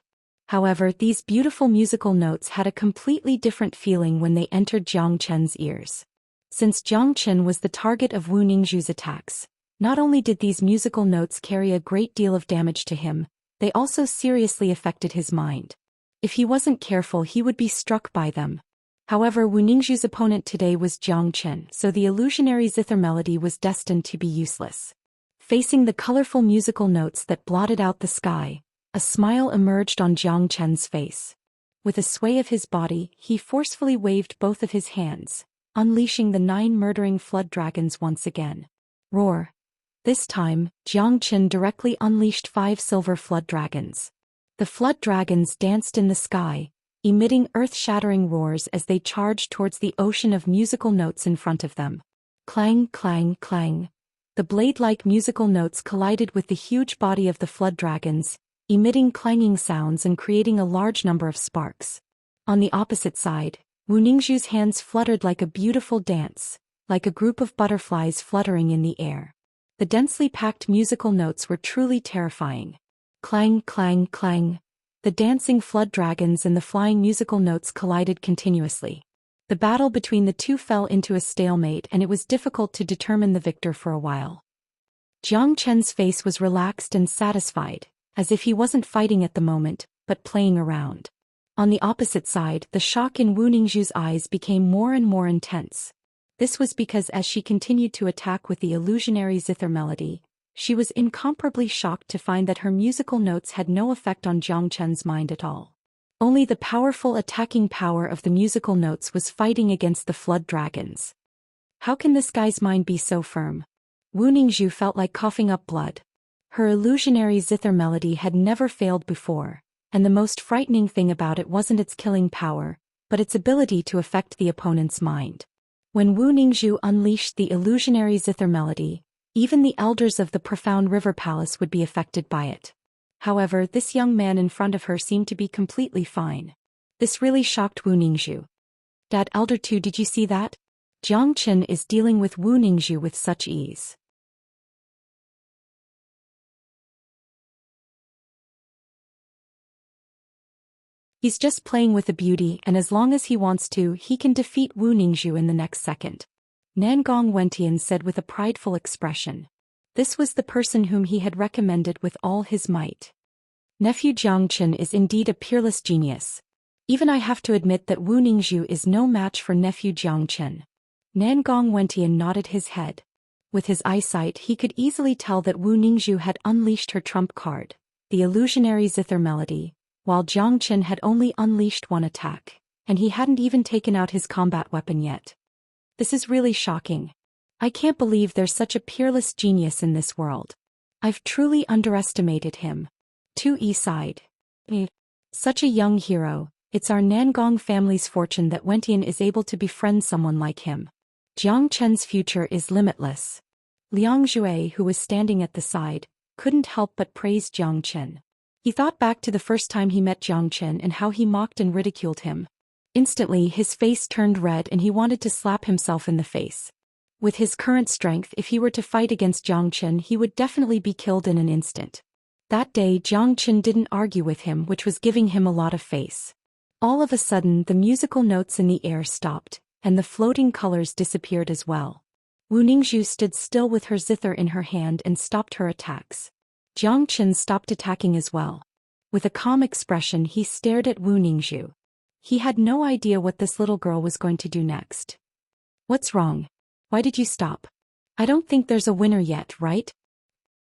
However, these beautiful musical notes had a completely different feeling when they entered Xianxia's ears. Since Xianxia was the target of Wu Ningzhu's attacks, not only did these musical notes carry a great deal of damage to him, they also seriously affected his mind. If he wasn't careful, he would be struck by them. However, Wu Ningzhu's opponent today was Xianxia, so the illusionary zither melody was destined to be useless. Facing the colorful musical notes that blotted out the sky, a smile emerged on Xianxia's face. With a sway of his body, he forcefully waved both of his hands, unleashing the 9 murdering flood dragons once again. Roar! This time, Xianxia directly unleashed 5 silver flood dragons. The flood dragons danced in the sky, emitting earth-shattering roars as they charged towards the ocean of musical notes in front of them. Clang, clang, clang. The blade-like musical notes collided with the huge body of the flood dragons, emitting clanging sounds and creating a large number of sparks. On the opposite side, Wu Ningzhu's hands fluttered like a beautiful dance, like a group of butterflies fluttering in the air. The densely packed musical notes were truly terrifying. Clang, clang, clang. The dancing flood dragons and the flying musical notes collided continuously. The battle between the two fell into a stalemate, and it was difficult to determine the victor for a while. Xianxia's face was relaxed and satisfied, as if he wasn't fighting at the moment, but playing around. On the opposite side, the shock in Wu Ningzhu's eyes became more and more intense. This was because as she continued to attack with the illusionary zither melody, she was incomparably shocked to find that her musical notes had no effect on Xianxia's mind at all. Only the powerful attacking power of the musical notes was fighting against the flood dragons. How can this guy's mind be so firm? Wu Ningzhu felt like coughing up blood. Her illusionary zither melody had never failed before, and the most frightening thing about it wasn't its killing power, but its ability to affect the opponent's mind. When Wu Ningzhu unleashed the illusionary zither melody, even the elders of the Profound River Palace would be affected by it. However, this young man in front of her seemed to be completely fine. This really shocked Wu Ningzhu. "Dad, Elder 2, did you see that? Xianxia is dealing with Wu Ningzhu with such ease." He's just playing with the beauty, and as long as he wants to, he can defeat Wu Ningzhu in the next second. Nangong Wentian said with a prideful expression. This was the person whom he had recommended with all his might. Nephew Jiangchen is indeed a peerless genius. Even I have to admit that Wu Ningzhu is no match for nephew Jiangchen. Nangong Wentian nodded his head. With his eyesight he could easily tell that Wu Ningzhu had unleashed her trump card, the illusionary zither melody, while Jiangchen had only unleashed one attack, and he hadn't even taken out his combat weapon yet. This is really shocking. I can't believe there's such a peerless genius in this world. I've truly underestimated him. 2E sighed. Such a young hero, it's our Nangong family's fortune that Wentian is able to befriend someone like him. Jiang Chen's future is limitless. Liang Jue, who was standing at the side, couldn't help but praise Jiang Chen. He thought back to the first time he met Jiang Chen and how he mocked and ridiculed him. Instantly his face turned red and he wanted to slap himself in the face. With his current strength, if he were to fight against Jiang Chen, he would definitely be killed in an instant. That day Jiang Chen didn't argue with him, which was giving him a lot of face. All of a sudden the musical notes in the air stopped, and the floating colors disappeared as well. Wu Ningzhu stood still with her zither in her hand and stopped her attacks. Jiang Chen stopped attacking as well. With a calm expression he stared at Wu Ningzhu. He had no idea what this little girl was going to do next. What's wrong? Why did you stop? I don't think there's a winner yet, right?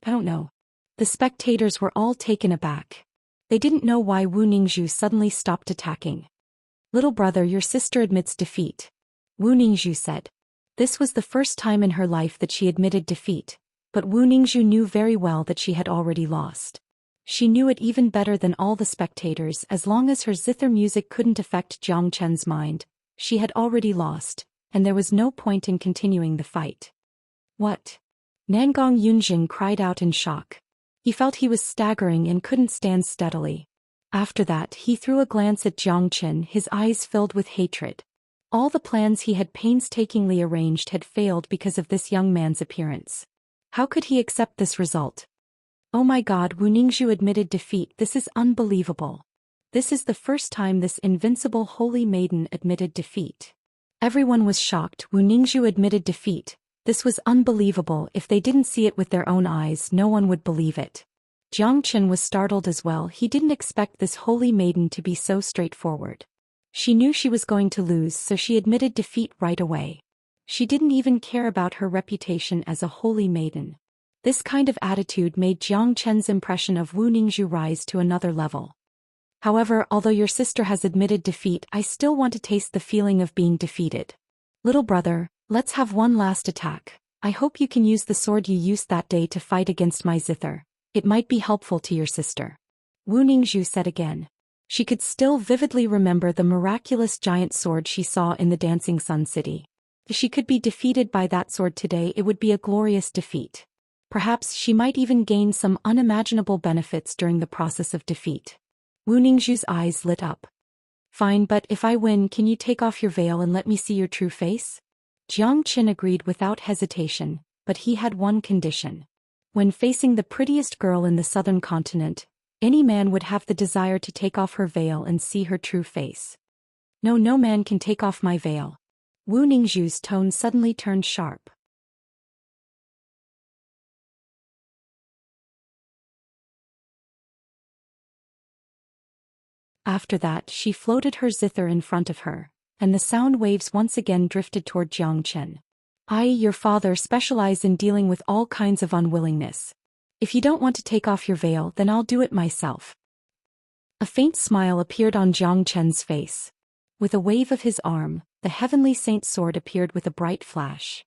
I don't know. The spectators were all taken aback. They didn't know why Wu Ningzhu suddenly stopped attacking. Little brother, your sister admits defeat. Wu Ningzhu said. This was the first time in her life that she admitted defeat, but Wu Ningzhu knew very well that she had already lost. She knew it even better than all the spectators. As long as her zither music couldn't affect Jiang Chen's mind, she had already lost, and there was no point in continuing the fight. What? Nangong Yunjing cried out in shock. He felt he was staggering and couldn't stand steadily. After that he threw a glance at Jiang Chen, his eyes filled with hatred. All the plans he had painstakingly arranged had failed because of this young man's appearance. How could he accept this result? Oh my God, Wu Ningzhu admitted defeat. This is unbelievable. This is the first time this invincible holy maiden admitted defeat. Everyone was shocked. Wu Ningzhu admitted defeat. This was unbelievable. If they didn't see it with their own eyes, no one would believe it. Jiang Chen was startled as well. He didn't expect this holy maiden to be so straightforward. She knew she was going to lose, so she admitted defeat right away. She didn't even care about her reputation as a holy maiden. This kind of attitude made Jiang Chen's impression of Wu Ningzhu rise to another level. However, although your sister has admitted defeat, I still want to taste the feeling of being defeated. Little brother, let's have one last attack. I hope you can use the sword you used that day to fight against my zither. It might be helpful to your sister. Wu Ningzhu said again. She could still vividly remember the miraculous giant sword she saw in the Dancing Sun City. If she could be defeated by that sword today, it would be a glorious defeat. Perhaps she might even gain some unimaginable benefits during the process of defeat. Wu Ningzhu's eyes lit up. Fine, but if I win, can you take off your veil and let me see your true face? Jiang Chen agreed without hesitation, but he had one condition. When facing the prettiest girl in the southern continent, any man would have the desire to take off her veil and see her true face. No, no man can take off my veil. Wu Ningzhu's tone suddenly turned sharp. After that she floated her zither in front of her, and the sound waves once again drifted toward Jiang Chen. Your father specialized in dealing with all kinds of unwillingness. If you don't want to take off your veil, then I'll do it myself. A faint smile appeared on Jiang Chen's face. With a wave of his arm, the heavenly saint's sword appeared with a bright flash.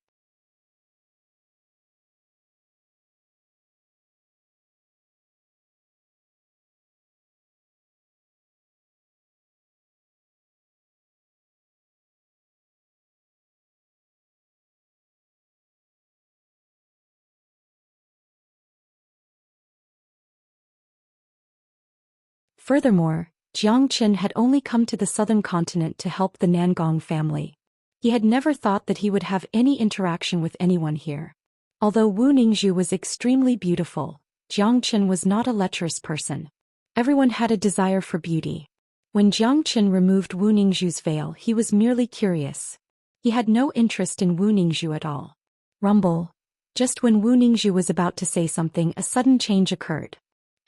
Furthermore, Jiang Chen had only come to the southern continent to help the Nangong family. He had never thought that he would have any interaction with anyone here. Although Wu Ningzhu was extremely beautiful, Jiang Chen was not a lecherous person. Everyone had a desire for beauty. When Jiang Qin removed Wu Ningzhu's veil, he was merely curious. He had no interest in Wu Ningzhu at all. Rumble. Just when Wu Ningzhu was about to say something, a sudden change occurred.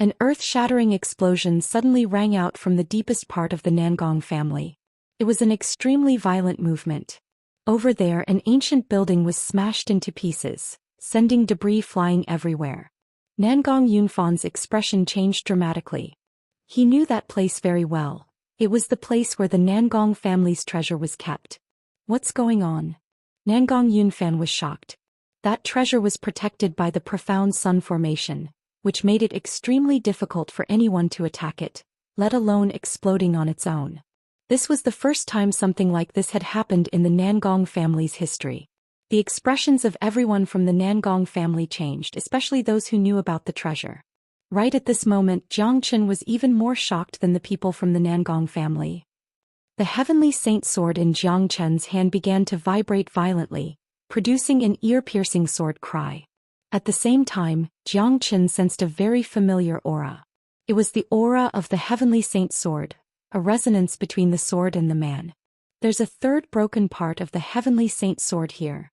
An earth-shattering explosion suddenly rang out from the deepest part of the Nangong family. It was an extremely violent movement. Over there, an ancient building was smashed into pieces, sending debris flying everywhere. Nangong Yunfan's expression changed dramatically. He knew that place very well. It was the place where the Nangong family's treasure was kept. What's going on? Nangong Yunfan was shocked. That treasure was protected by the profound sun formation, which made it extremely difficult for anyone to attack it, let alone exploding on its own. This was the first time something like this had happened in the Nangong family's history. The expressions of everyone from the Nangong family changed, especially those who knew about the treasure. Right at this moment, Jiang Qin was even more shocked than the people from the Nangong family. The heavenly saint sword in Jiang Qin's hand began to vibrate violently, producing an ear-piercing sword cry. At the same time, Jiang Qin sensed a very familiar aura. It was the aura of the heavenly saint sword, a resonance between the sword and the man. There's a third broken part of the heavenly saint sword here.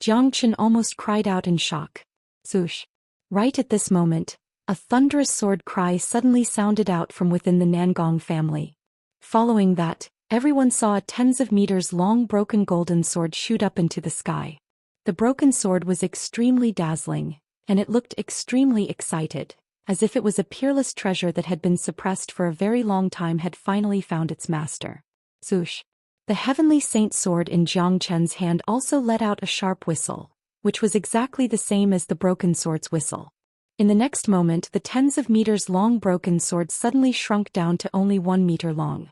Jiang Qin almost cried out in shock. Swoosh! Right at this moment, a thunderous sword cry suddenly sounded out from within the Nangong family. Following that, everyone saw a tens of meters long broken golden sword shoot up into the sky. The broken sword was extremely dazzling, and it looked extremely excited, as if it was a peerless treasure that had been suppressed for a very long time had finally found its master. Swoosh! The heavenly saint sword in Jiang Qin's hand also let out a sharp whistle, which was exactly the same as the broken sword's whistle. In the next moment, the tens of meters long broken sword suddenly shrunk down to only 1 meter long.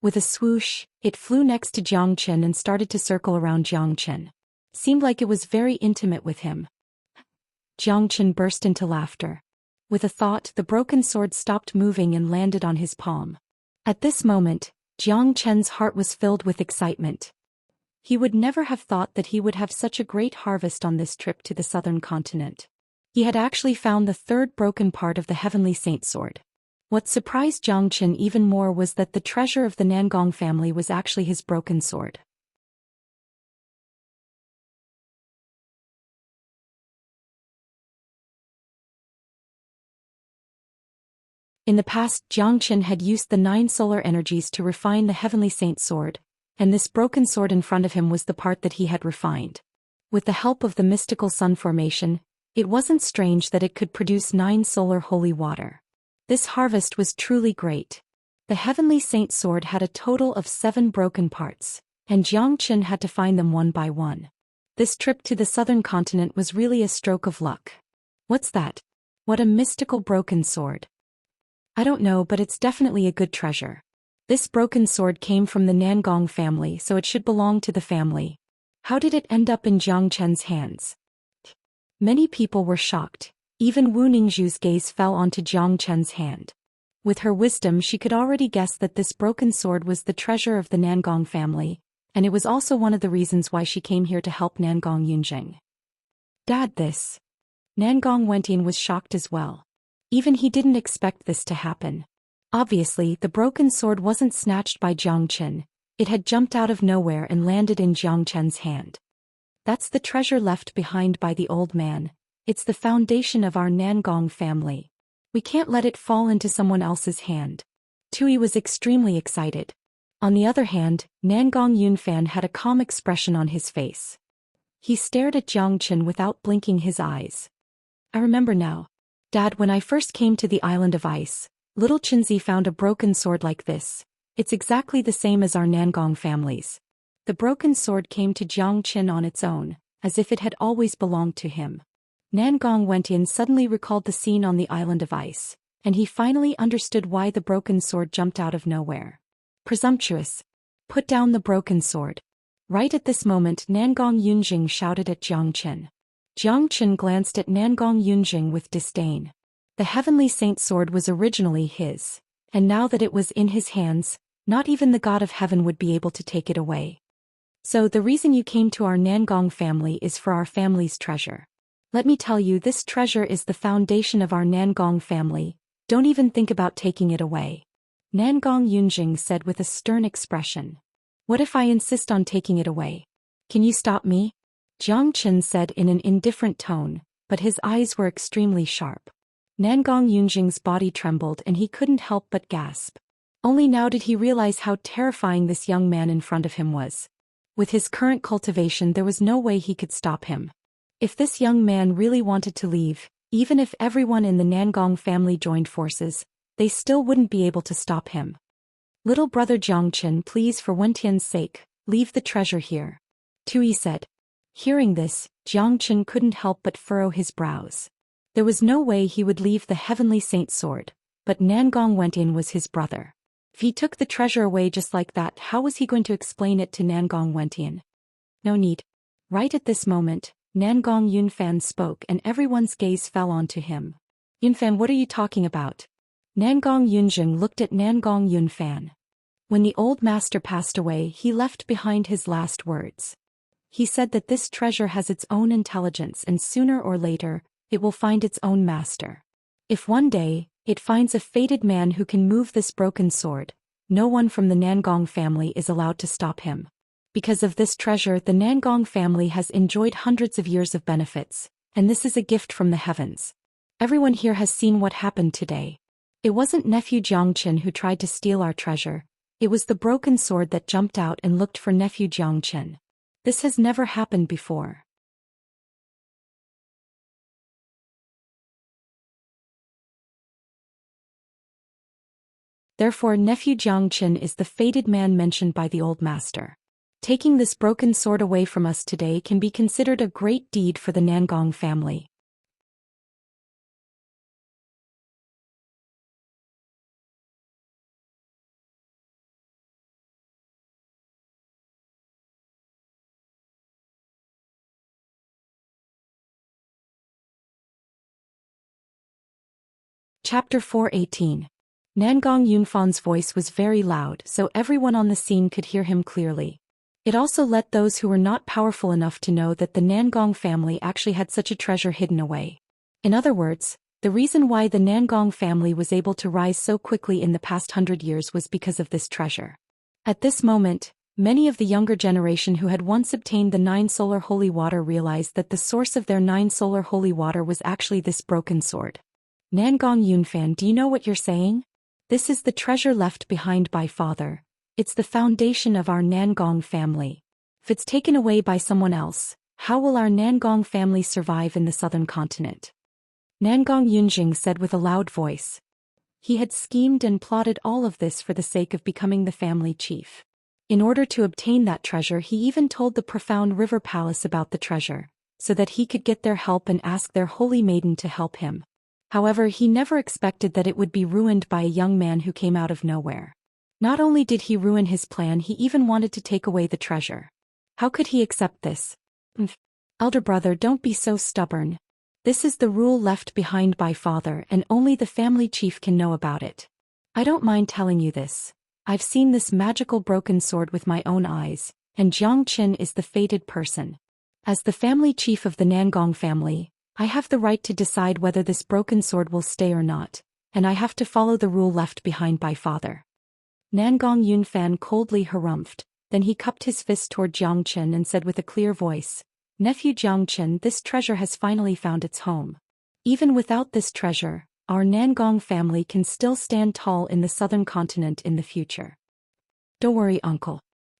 With a swoosh, it flew next to Jiang Qin and started to circle around Jiang Qin. Seemed like it was very intimate with him. Jiang Qin burst into laughter. With a thought, the broken sword stopped moving and landed on his palm. At this moment, Jiang Qin's heart was filled with excitement. He would never have thought that he would have such a great harvest on this trip to the southern continent. He had actually found the third broken part of the heavenly saint sword. What surprised Jiang Qin even more was that the treasure of the Nangong family was actually his broken sword. In the past, Jiang Qin had used the 9 solar energies to refine the heavenly saint sword, and this broken sword in front of him was the part that he had refined. With the help of the mystical sun formation, it wasn't strange that it could produce 9 solar holy water. This harvest was truly great. The heavenly saint sword had a total of 7 broken parts, and Jiang Qin had to find them one by one. This trip to the southern continent was really a stroke of luck. What's that? What a mystical broken sword. I don't know, but it's definitely a good treasure. This broken sword came from the Nangong family, so it should belong to the family. How did it end up in Jiang Qin's hands? Many people were shocked. Even Wu Ningzhu's gaze fell onto Jiang Qin's hand. With her wisdom, she could already guess that this broken sword was the treasure of the Nangong family, and it was also one of the reasons why she came here to help Nangong Yunjing. Dad, this. Nangong Wentian was shocked as well. Even he didn't expect this to happen. Obviously, the broken sword wasn't snatched by Jiang Qin. It had jumped out of nowhere and landed in Jiang Qin's hand. That's the treasure left behind by the old man. It's the foundation of our Nangong family. We can't let it fall into someone else's hand. Tui was extremely excited. On the other hand, Nangong Yunfan had a calm expression on his face. He stared at Jiang Qin without blinking his eyes. I remember now. Dad, when I first came to the island of ice, little Qinzi found a broken sword like this. It's exactly the same as our Nangong families. The broken sword came to Jiang Qin on its own, as if it had always belonged to him. Nangong Wentian suddenly recalled the scene on the island of ice, and he finally understood why the broken sword jumped out of nowhere. Presumptuous. Put down the broken sword. Right at this moment, Nangong Yunjing shouted at Jiang Qin. Jiang Qin glanced at Nangong Yunjing with disdain. The heavenly saint sword was originally his, and now that it was in his hands, not even the god of heaven would be able to take it away. So the reason you came to our Nangong family is for our family's treasure. Let me tell you, this treasure is the foundation of our Nangong family. Don't even think about taking it away. Nangong Yunjing said with a stern expression. What if I insist on taking it away? Can you stop me? Jiang Chen said in an indifferent tone, but his eyes were extremely sharp. Nangong Yunjing's body trembled and he couldn't help but gasp. Only now did he realize how terrifying this young man in front of him was. With his current cultivation there was no way he could stop him. If this young man really wanted to leave, even if everyone in the Nangong family joined forces, they still wouldn't be able to stop him. Little brother Jiangchen, please, for Wentian's sake, leave the treasure here. Tui said. Hearing this, Jiangchen couldn't help but furrow his brows. There was no way he would leave the heavenly saint sword, but Nangong Wentian was his brother. If he took the treasure away just like that, how was he going to explain it to Nangong Wentian? No need. Right at this moment, Nangong Yunfan spoke and everyone's gaze fell onto him. Yunfan, what are you talking about? Nangong Yunjing looked at Nangong Yunfan. When the old master passed away, he left behind his last words. He said that this treasure has its own intelligence and sooner or later, it will find its own master. If one day, it finds a fated man who can move this broken sword, no one from the Nangong family is allowed to stop him. Because of this treasure, the Nangong family has enjoyed hundreds of years of benefits, and this is a gift from the heavens. Everyone here has seen what happened today. It wasn't nephew Jiangchen who tried to steal our treasure, it was the broken sword that jumped out and looked for nephew Jiangchen. This has never happened before. Therefore nephew Jiangchen is the fated man mentioned by the old master. Taking this broken sword away from us today can be considered a great deed for the Nangong family. Chapter 418. Nangong Yunfan's voice was very loud so everyone on the scene could hear him clearly. It also let those who were not powerful enough to know that the Nangong family actually had such a treasure hidden away. In other words, the reason why the Nangong family was able to rise so quickly in the past 100 years was because of this treasure. At this moment, many of the younger generation who had once obtained the 9 solar holy water realized that the source of their 9 solar holy water was actually this broken sword. Nangong Yunfan, do you know what you're saying? This is the treasure left behind by father. It's the foundation of our Nangong family. If it's taken away by someone else, how will our Nangong family survive in the southern continent? Nangong Yunjing said with a loud voice. He had schemed and plotted all of this for the sake of becoming the family chief. In order to obtain that treasure, he even told the profound river palace about the treasure, so that he could get their help and ask their holy maiden to help him. However, he never expected that it would be ruined by a young man who came out of nowhere. Not only did he ruin his plan, he even wanted to take away the treasure. How could he accept this? Elder brother, don't be so stubborn. This is the rule left behind by father and only the family chief can know about it. I don't mind telling you this. I've seen this magical broken sword with my own eyes, and Jiangchen is the fated person. As the family chief of the Nangong family, I have the right to decide whether this broken sword will stay or not, and I have to follow the rule left behind by father. Nangong Yunfan coldly harumphed, then he cupped his fist toward Jiangchen and said with a clear voice, Nephew Jiangchen, this treasure has finally found its home. Even without this treasure, our Nangong family can still stand tall in the southern continent in the future. Don't worry, uncle.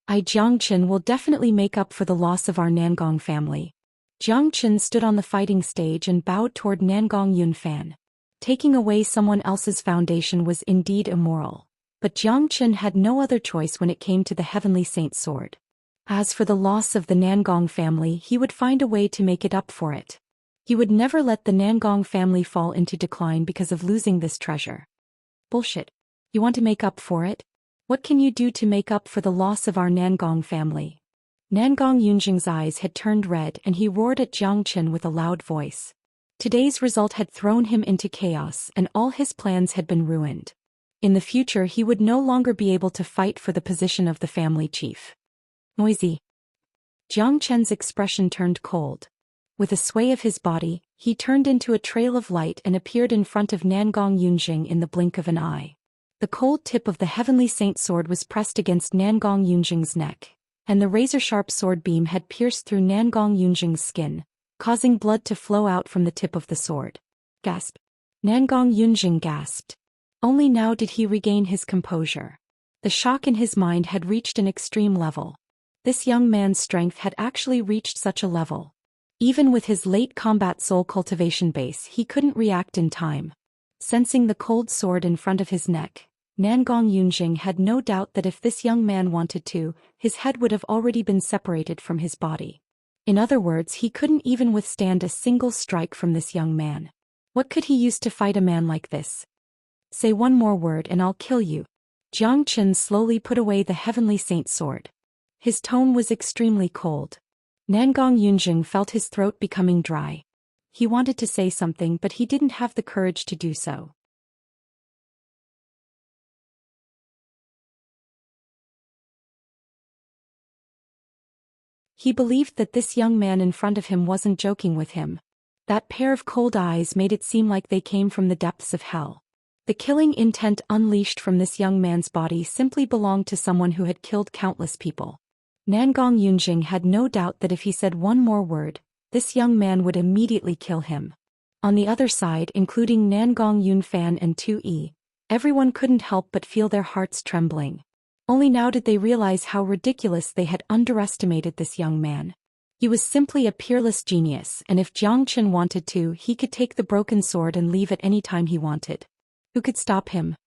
Jiangchen will definitely make up for the loss of our Nangong family. Jiangchen stood on the fighting stage and bowed toward Nangong Yunfan. Taking away someone else's foundation was indeed immoral, but Jiangchen had no other choice when it came to the heavenly saint sword. As for the loss of the Nangong family, he would find a way to make it up for it. He would never let the Nangong family fall into decline because of losing this treasure. Bullshit. You want to make up for it? What can you do to make up for the loss of our Nangong family? Nangong Yunjing's eyes had turned red and he roared at Jiangchen with a loud voice. Today's result had thrown him into chaos and all his plans had been ruined. In the future he would no longer be able to fight for the position of the family chief. Noisy. Jiangchen's expression turned cold. With a sway of his body, he turned into a trail of light and appeared in front of Nangong Yunjing in the blink of an eye. The cold tip of the heavenly saint sword was pressed against Nangong Yunjing's neck, and the razor-sharp sword beam had pierced through Nangong Yunjing's skin, causing blood to flow out from the tip of the sword. Gasp. Nangong Yunjing gasped. Only now did he regain his composure. The shock in his mind had reached an extreme level. This young man's strength had actually reached such a level. Even with his late combat soul cultivation base, he couldn't react in time. Sensing the cold sword in front of his neck, Nangong Yunjing had no doubt that if this young man wanted to, his head would have already been separated from his body. In other words, he couldn't even withstand a single strike from this young man. What could he use to fight a man like this? Say one more word and I'll kill you. Jiang Chen slowly put away the heavenly saint sword. His tone was extremely cold. Nangong Yunjing felt his throat becoming dry. He wanted to say something but he didn't have the courage to do so. He believed that this young man in front of him wasn't joking with him. That pair of cold eyes made it seem like they came from the depths of hell. The killing intent unleashed from this young man's body simply belonged to someone who had killed countless people. Nangong Yunjing had no doubt that if he said one more word, this young man would immediately kill him. On the other side, including Nangong Yunfan and 2E, everyone couldn't help but feel their hearts trembling. Only now did they realize how ridiculous they had underestimated this young man. He was simply a peerless genius, and if Jiang Chen wanted to, he could take the broken sword and leave at any time he wanted. Who could stop him?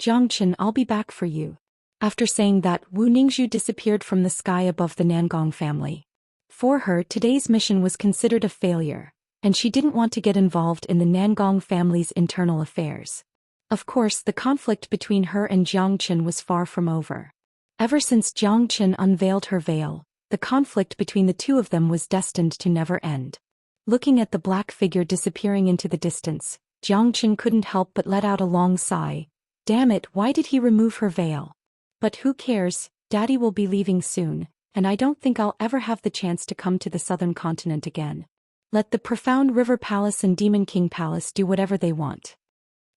Jiang Chen, I'll be back for you. After saying that, Wu Ningzhu disappeared from the sky above the Nangong family. For her, today's mission was considered a failure, and she didn't want to get involved in the Nangong family's internal affairs. Of course, the conflict between her and Jiang Chen was far from over. Ever since Jiang Chen unveiled her veil, the conflict between the two of them was destined to never end. Looking at the black figure disappearing into the distance, Jiang Chen couldn't help but let out a long sigh. Damn it, why did he remove her veil? But who cares, Daddy will be leaving soon, and I don't think I'll ever have the chance to come to the southern continent again. Let the Profound River Palace and Demon King Palace do whatever they want.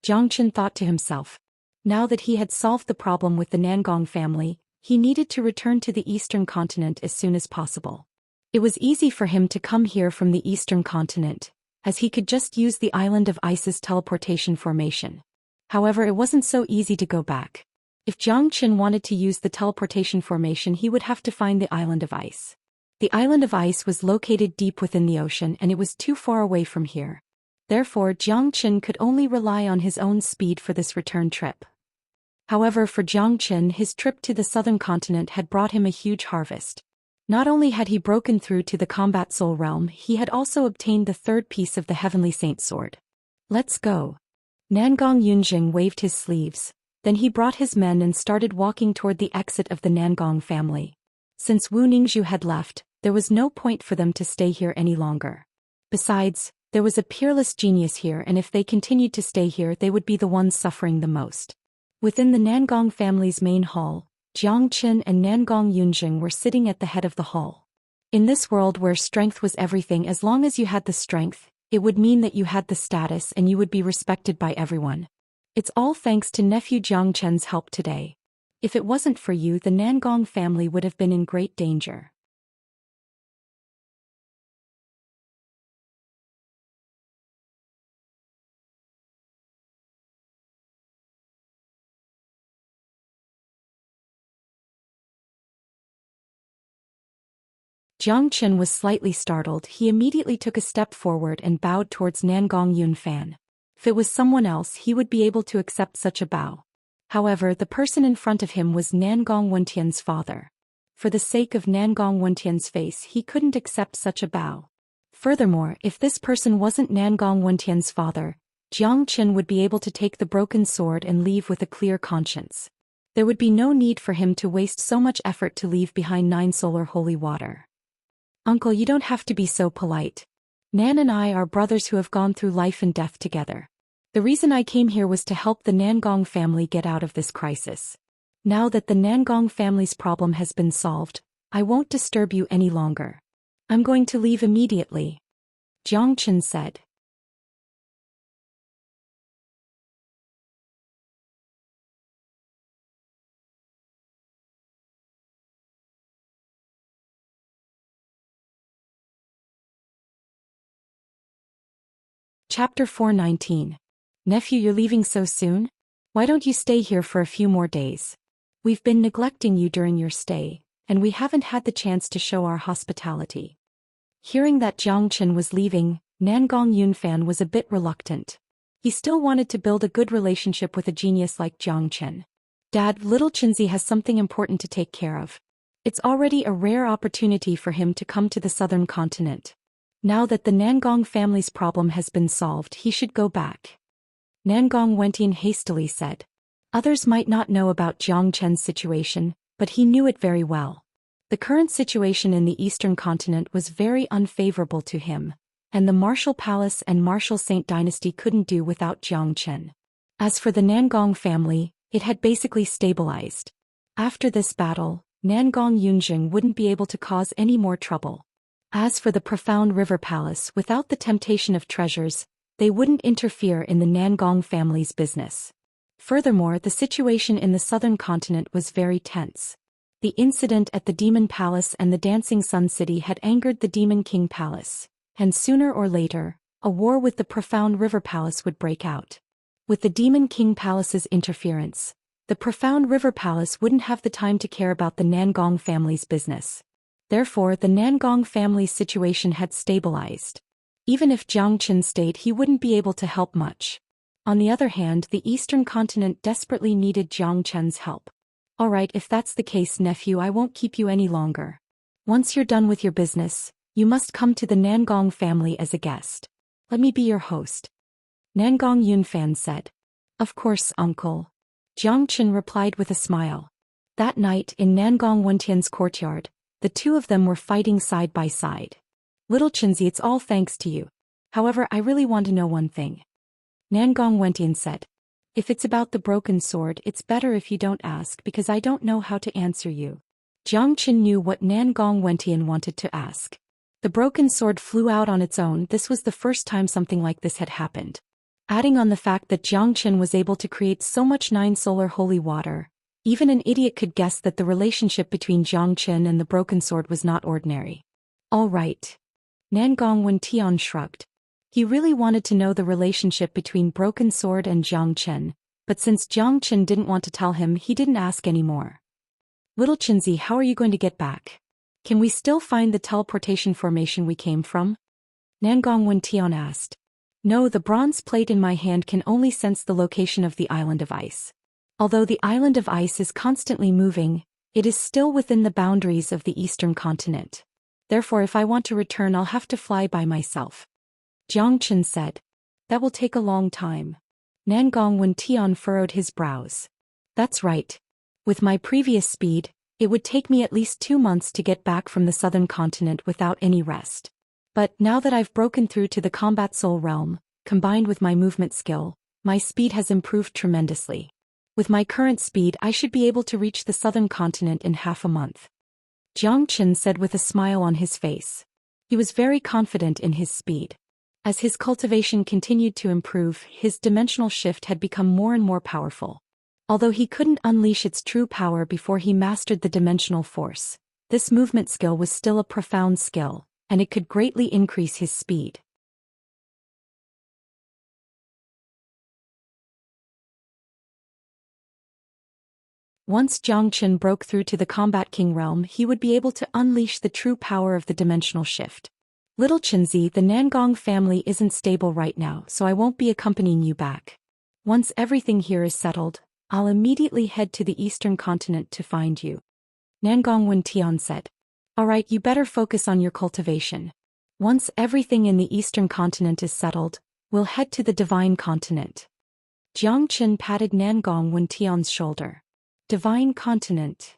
Jiang Chen thought to himself. Now that he had solved the problem with the Nangong family, he needed to return to the eastern continent as soon as possible. It was easy for him to come here from the eastern continent, as he could just use the Island of Ice's teleportation formation. However, it wasn't so easy to go back. If Jiang Chen wanted to use the teleportation formation, he would have to find the Island of Ice. The Island of Ice was located deep within the ocean and it was too far away from here. Therefore, Jiang Chen could only rely on his own speed for this return trip. However, for Jiang Chen, his trip to the southern continent had brought him a huge harvest. Not only had he broken through to the combat soul realm, he had also obtained the third piece of the heavenly saint sword. Let's go. Nangong Yunjing waved his sleeves. Then he brought his men and started walking toward the exit of the Nangong family. Since Wu Ningzhu had left, there was no point for them to stay here any longer. Besides, there was a peerless genius here, and if they continued to stay here, they would be the ones suffering the most. Within the Nangong family's main hall, Jiang Chen and Nangong Yunjing were sitting at the head of the hall. In this world where strength was everything, as long as you had the strength, it would mean that you had the status and you would be respected by everyone. It's all thanks to nephew Jiang Chen's help today. If it wasn't for you, the Nangong family would have been in great danger. Jiang Chen was slightly startled. He immediately took a step forward and bowed towards Nangong Yunfan. If it was someone else, he would be able to accept such a bow. However, the person in front of him was Nangong Wentian's father. For the sake of Nangong Wentian's face, he couldn't accept such a bow. Furthermore, if this person wasn't Nangong Wentian's father, Jiang Chen would be able to take the broken sword and leave with a clear conscience. There would be no need for him to waste so much effort to leave behind 9 solar holy water. Uncle, you don't have to be so polite. Nan and I are brothers who have gone through life and death together. The reason I came here was to help the Nangong family get out of this crisis. Now that the Nangong family's problem has been solved, I won't disturb you any longer. I'm going to leave immediately. Jiang Chen said. Chapter 419. Nephew, you're leaving so soon? Why don't you stay here for a few more days? We've been neglecting you during your stay, and we haven't had the chance to show our hospitality. Hearing that Zhang Chen was leaving, Nangong Yunfan was a bit reluctant. He still wanted to build a good relationship with a genius like Zhang Chen. Dad, little Chenzi has something important to take care of. It's already a rare opportunity for him to come to the southern continent. Now that the Nangong family's problem has been solved, he should go back. Nangong Wentian hastily said. Others might not know about Zhang Chen's situation, but he knew it very well. The current situation in the eastern continent was very unfavorable to him, and the Martial Palace and Martial Saint dynasty couldn't do without Zhang Chen. As for the Nangong family, it had basically stabilized. After this battle, Nangong Yunjing wouldn't be able to cause any more trouble. As for the profound river palace, without the temptation of treasures, they wouldn't interfere in the Nangong family's business. Furthermore, the situation in the southern continent was very tense. The incident at the Demon Palace and the Dancing Sun City had angered the Demon King Palace, and sooner or later, a war with the Profound River Palace would break out. With the Demon King Palace's interference, the Profound River Palace wouldn't have the time to care about the Nangong family's business. Therefore, the Nangong family's situation had stabilized. Even if Zhang Chen stayed, he wouldn't be able to help much. On the other hand, the eastern continent desperately needed Zhang Chen's help. Alright, if that's the case, nephew, I won't keep you any longer. Once you're done with your business, you must come to the Nangong family as a guest. Let me be your host. Nangong Yunfan said. Of course, uncle. Zhang Chen replied with a smile. That night, in Nangong Wentian's courtyard, the two of them were fighting side by side. Little Chenzi, it's all thanks to you. However, I really want to know one thing. Nangong Wentian said. If it's about the broken sword, it's better if you don't ask because I don't know how to answer you. Zhang Chen knew what Nangong Wentian wanted to ask. The broken sword flew out on its own. This was the first time something like this had happened. Adding on the fact that Zhang Chen was able to create so much 9 solar holy water, even an idiot could guess that the relationship between Zhang Chen and the broken sword was not ordinary. All right. Nangong Wentian shrugged. He really wanted to know the relationship between broken sword and Zhang Chen, but since Zhang Chen didn't want to tell him, he didn't ask anymore. Little Chenzi, how are you going to get back? Can we still find the teleportation formation we came from? Nangong Wentian asked. No, the bronze plate in my hand can only sense the location of the island of ice. Although the island of ice is constantly moving, it is still within the boundaries of the eastern continent. Therefore, if I want to return, I'll have to fly by myself. Zhang Chen said. That will take a long time. Nangong Wentian furrowed his brows. That's right. With my previous speed, it would take me at least 2 months to get back from the southern continent without any rest. But now that I've broken through to the combat soul realm, combined with my movement skill, my speed has improved tremendously. With my current speed, I should be able to reach the southern continent in half a month. Zhang Chen said with a smile on his face. He was very confident in his speed. As his cultivation continued to improve, his dimensional shift had become more and more powerful. Although he couldn't unleash its true power before he mastered the dimensional force, this movement skill was still a profound skill, and it could greatly increase his speed. Once Zhang Chen broke through to the Combat King realm, he would be able to unleash the true power of the dimensional shift. Little Chenzi, the Nangong family isn't stable right now, so I won't be accompanying you back. Once everything here is settled, I'll immediately head to the eastern continent to find you. Nangong Wentian said. Alright, you better focus on your cultivation. Once everything in the eastern continent is settled, we'll head to the divine continent. Zhang Chen patted Nangong Wentian's shoulder. Divine continent.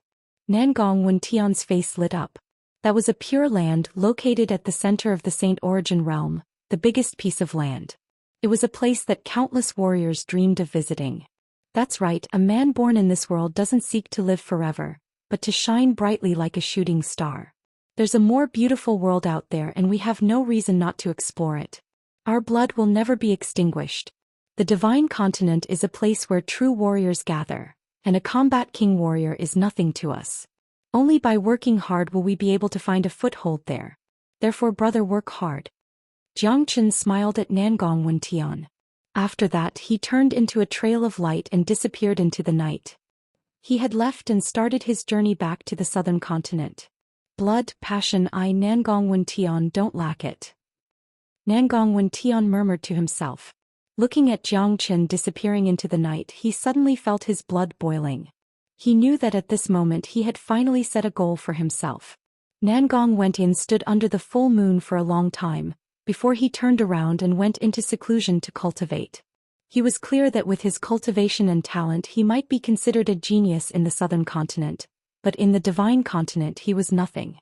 Nangong Wentian's face lit up. That was a pure land located at the center of the Saint Origin realm, the biggest piece of land. It was a place that countless warriors dreamed of visiting. That's right, a man born in this world doesn't seek to live forever, but to shine brightly like a shooting star. There's a more beautiful world out there and we have no reason not to explore it. Our blood will never be extinguished. The divine continent is a place where true warriors gather, and a combat king warrior is nothing to us. Only by working hard will we be able to find a foothold there. Therefore, brother, work hard. Jiang Chen smiled at Nangong Wentian. After that he turned into a trail of light and disappeared into the night. He had left and started his journey back to the southern continent. Blood, passion, I Nangong Wentian don't lack it. Nangong Wentian murmured to himself. Looking at Jiang Chen disappearing into the night, he suddenly felt his blood boiling. He knew that at this moment he had finally set a goal for himself. Nangong Wentian stood under the full moon for a long time, before he turned around and went into seclusion to cultivate. He was clear that with his cultivation and talent he might be considered a genius in the southern continent, but in the divine continent he was nothing.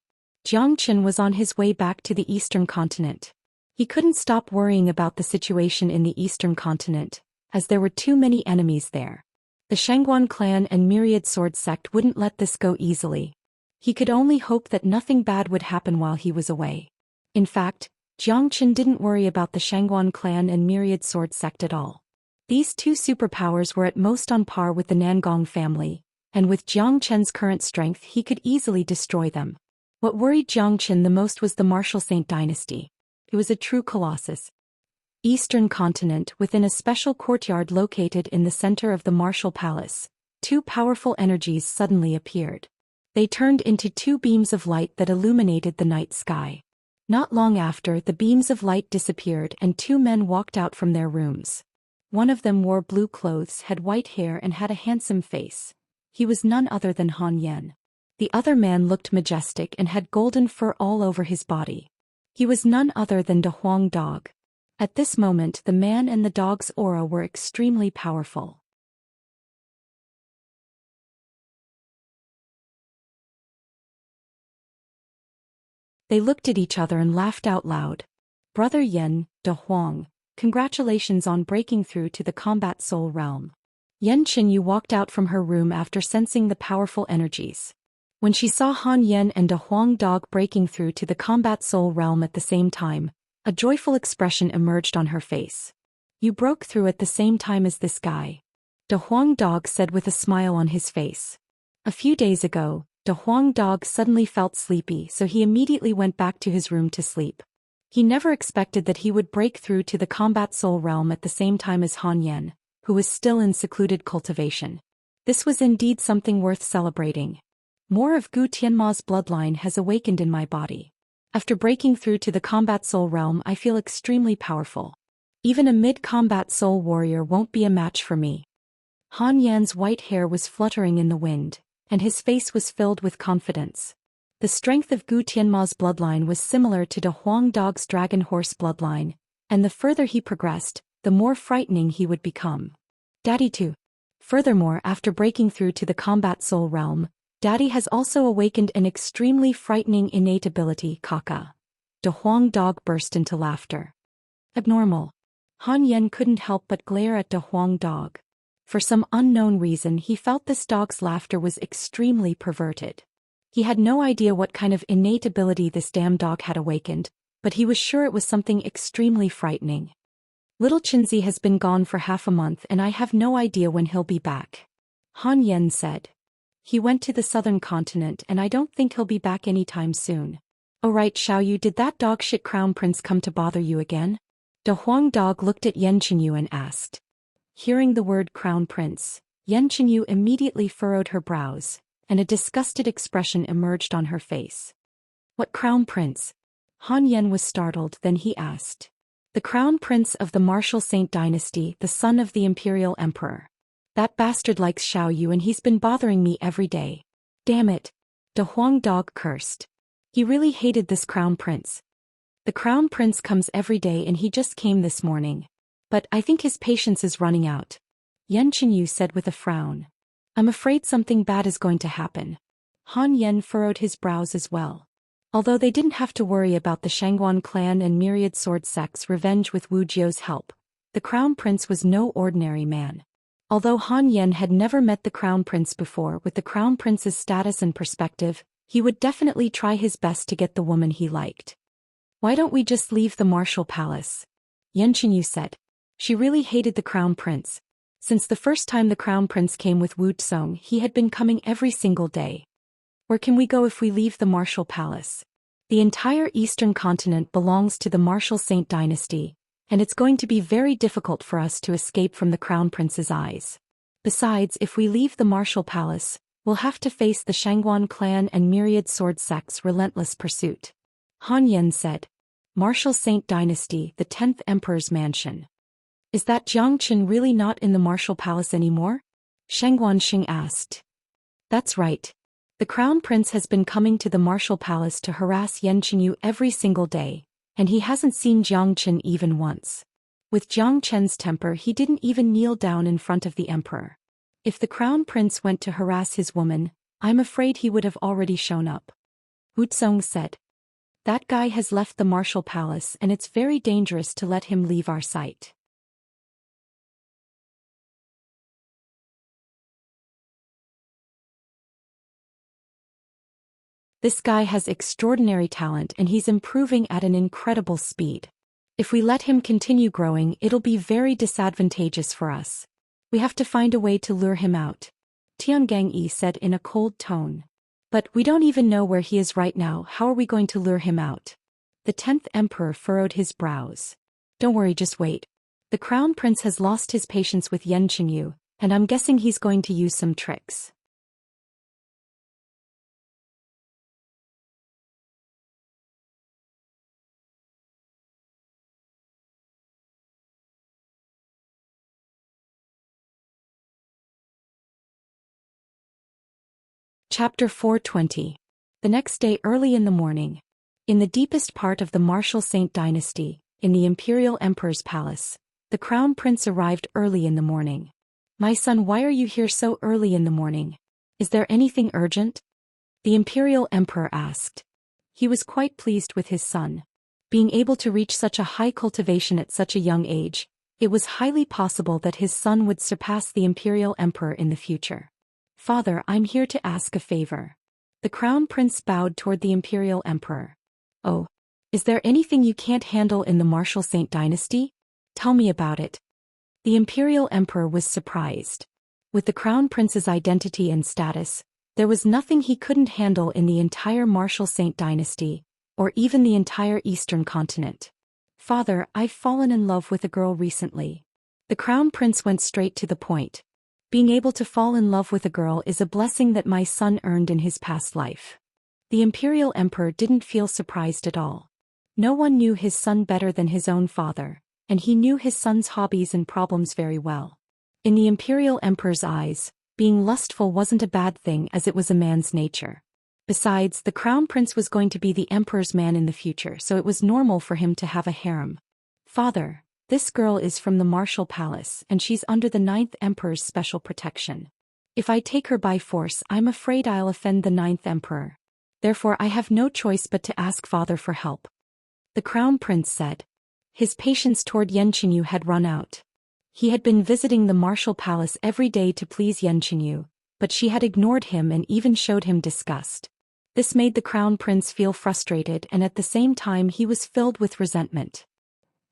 Jiang Chen was on his way back to the eastern continent. He couldn't stop worrying about the situation in the eastern continent, as there were too many enemies there. The Shangguan clan and Myriad Sword sect wouldn't let this go easily. He could only hope that nothing bad would happen while he was away. In fact, Jiang Chen didn't worry about the Shangguan clan and Myriad Sword sect at all. These two superpowers were at most on par with the Nangong family, and with Jiang Chen's current strength he could easily destroy them. What worried Jiang Chen the most was the Martial Saint dynasty. It was a true colossus. Eastern continent, within a special courtyard located in the center of the Martial Palace, two powerful energies suddenly appeared. They turned into two beams of light that illuminated the night sky. Not long after, the beams of light disappeared and two men walked out from their rooms. One of them wore blue clothes, had white hair and had a handsome face. He was none other than Han Yan. The other man looked majestic and had golden fur all over his body. He was none other than De Huang Dog. At this moment the man and the dog's aura were extremely powerful. They looked at each other and laughed out loud. Brother Yen, De Huang, congratulations on breaking through to the combat soul realm. Yen Qinyu walked out from her room after sensing the powerful energies. When she saw Han Yen and De Huang Dog breaking through to the combat soul realm at the same time, a joyful expression emerged on her face. You broke through at the same time as this guy. De Huang Dog said with a smile on his face. A few days ago, De Huang Dog suddenly felt sleepy, so he immediately went back to his room to sleep. He never expected that he would break through to the combat soul realm at the same time as Han Yen, who was still in secluded cultivation. This was indeed something worth celebrating. More of Gu Tianma's bloodline has awakened in my body. After breaking through to the combat soul realm, I feel extremely powerful. Even a mid-combat soul warrior won't be a match for me. Han Yan's white hair was fluttering in the wind, and his face was filled with confidence. The strength of Gu Tianma's bloodline was similar to De Huang Dog's dragon horse bloodline, and the further he progressed, the more frightening he would become. Daddy too. Furthermore, after breaking through to the combat soul realm, Daddy has also awakened an extremely frightening innate ability, Kaka. De Huang Dog burst into laughter. Abnormal. Han Yen couldn't help but glare at De Huang Dog. For some unknown reason he felt this dog's laughter was extremely perverted. He had no idea what kind of innate ability this damn dog had awakened, but he was sure it was something extremely frightening. Little Chinzi has been gone for half a month and I have no idea when he'll be back. Han Yen said. He went to the southern continent and I don't think he'll be back anytime soon. Oh right, Xiaoyu, did that dog shit crown prince come to bother you again? De Huang Dog looked at Yen Qinyu and asked. Hearing the word crown prince, Yen Qinyu immediately furrowed her brows, and a disgusted expression emerged on her face. What crown prince? Han Yen was startled, then he asked. The crown prince of the Martial Saint dynasty, the son of the imperial emperor. That bastard likes Xiaoyu and he's been bothering me every day. Damn it. De Huang Dog cursed. He really hated this crown prince. The crown prince comes every day and he just came this morning. But I think his patience is running out. Yen Qinyu said with a frown. I'm afraid something bad is going to happen. Han Yen furrowed his brows as well. Although they didn't have to worry about the Shangguan clan and Myriad Sword sect's revenge with Wu Jiao's help, the crown prince was no ordinary man. Although Han Yen had never met the crown prince before, with the crown prince's status and perspective, he would definitely try his best to get the woman he liked. Why don't we just leave the martial palace? Yen Qinyu said. She really hated the crown prince. Since the first time the crown prince came with Wu Tsong, he had been coming every single day. Where can we go if we leave the martial palace? The entire eastern continent belongs to the Martial Saint dynasty, and it's going to be very difficult for us to escape from the Crown Prince's eyes. Besides, if we leave the Martial Palace, we'll have to face the Shangguan clan and myriad sword sects' relentless pursuit. Han Yen said. Martial Saint dynasty, the 10th Emperor's mansion. Is that Jiang Qin really not in the Martial Palace anymore? Shangguan Xing asked. That's right. The Crown Prince has been coming to the Martial Palace to harass Yan Qinyu every single day, and he hasn't seen Jiang Qin even once. With Jiang Qin's temper, he didn't even kneel down in front of the emperor. If the Crown Prince went to harass his woman, I'm afraid he would have already shown up. Wuxia said. That guy has left the Martial Palace and it's very dangerous to let him leave our sight. This guy has extraordinary talent and he's improving at an incredible speed. If we let him continue growing, it'll be very disadvantageous for us. We have to find a way to lure him out. Tiangang Yi said in a cold tone. But we don't even know where he is right now. How are we going to lure him out? The 10th Emperor furrowed his brows. Don't worry, just wait. The Crown Prince has lost his patience with Yan Qinyu, and I'm guessing he's going to use some tricks. Chapter 420. The next day early in the morning. In the deepest part of the Martial Saint dynasty, in the Imperial Emperor's palace, the Crown Prince arrived early in the morning. My son, why are you here so early in the morning? Is there anything urgent? The Imperial Emperor asked. He was quite pleased with his son. Being able to reach such a high cultivation at such a young age, it was highly possible that his son would surpass the Imperial Emperor in the future. Father, I'm here to ask a favor. The Crown Prince bowed toward the Imperial Emperor. Oh, is there anything you can't handle in the Martial Saint dynasty? Tell me about it. The Imperial Emperor was surprised. With the Crown Prince's identity and status, there was nothing he couldn't handle in the entire Martial Saint dynasty, or even the entire Eastern continent. Father, I've fallen in love with a girl recently. The Crown Prince went straight to the point. Being able to fall in love with a girl is a blessing that my son earned in his past life. The Imperial Emperor didn't feel surprised at all. No one knew his son better than his own father, and he knew his son's hobbies and problems very well. In the Imperial Emperor's eyes, being lustful wasn't a bad thing as it was a man's nature. Besides, the Crown Prince was going to be the Emperor's man in the future, so it was normal for him to have a harem. Father, this girl is from the Martial Palace and she's under the 9th Emperor's special protection. If I take her by force, I'm afraid I'll offend the 9th Emperor. Therefore I have no choice but to ask Father for help. The Crown Prince said. His patience toward Yan Qinyu had run out. He had been visiting the Martial Palace every day to please Yan Qinyu, but she had ignored him and even showed him disgust. This made the Crown Prince feel frustrated, and at the same time he was filled with resentment.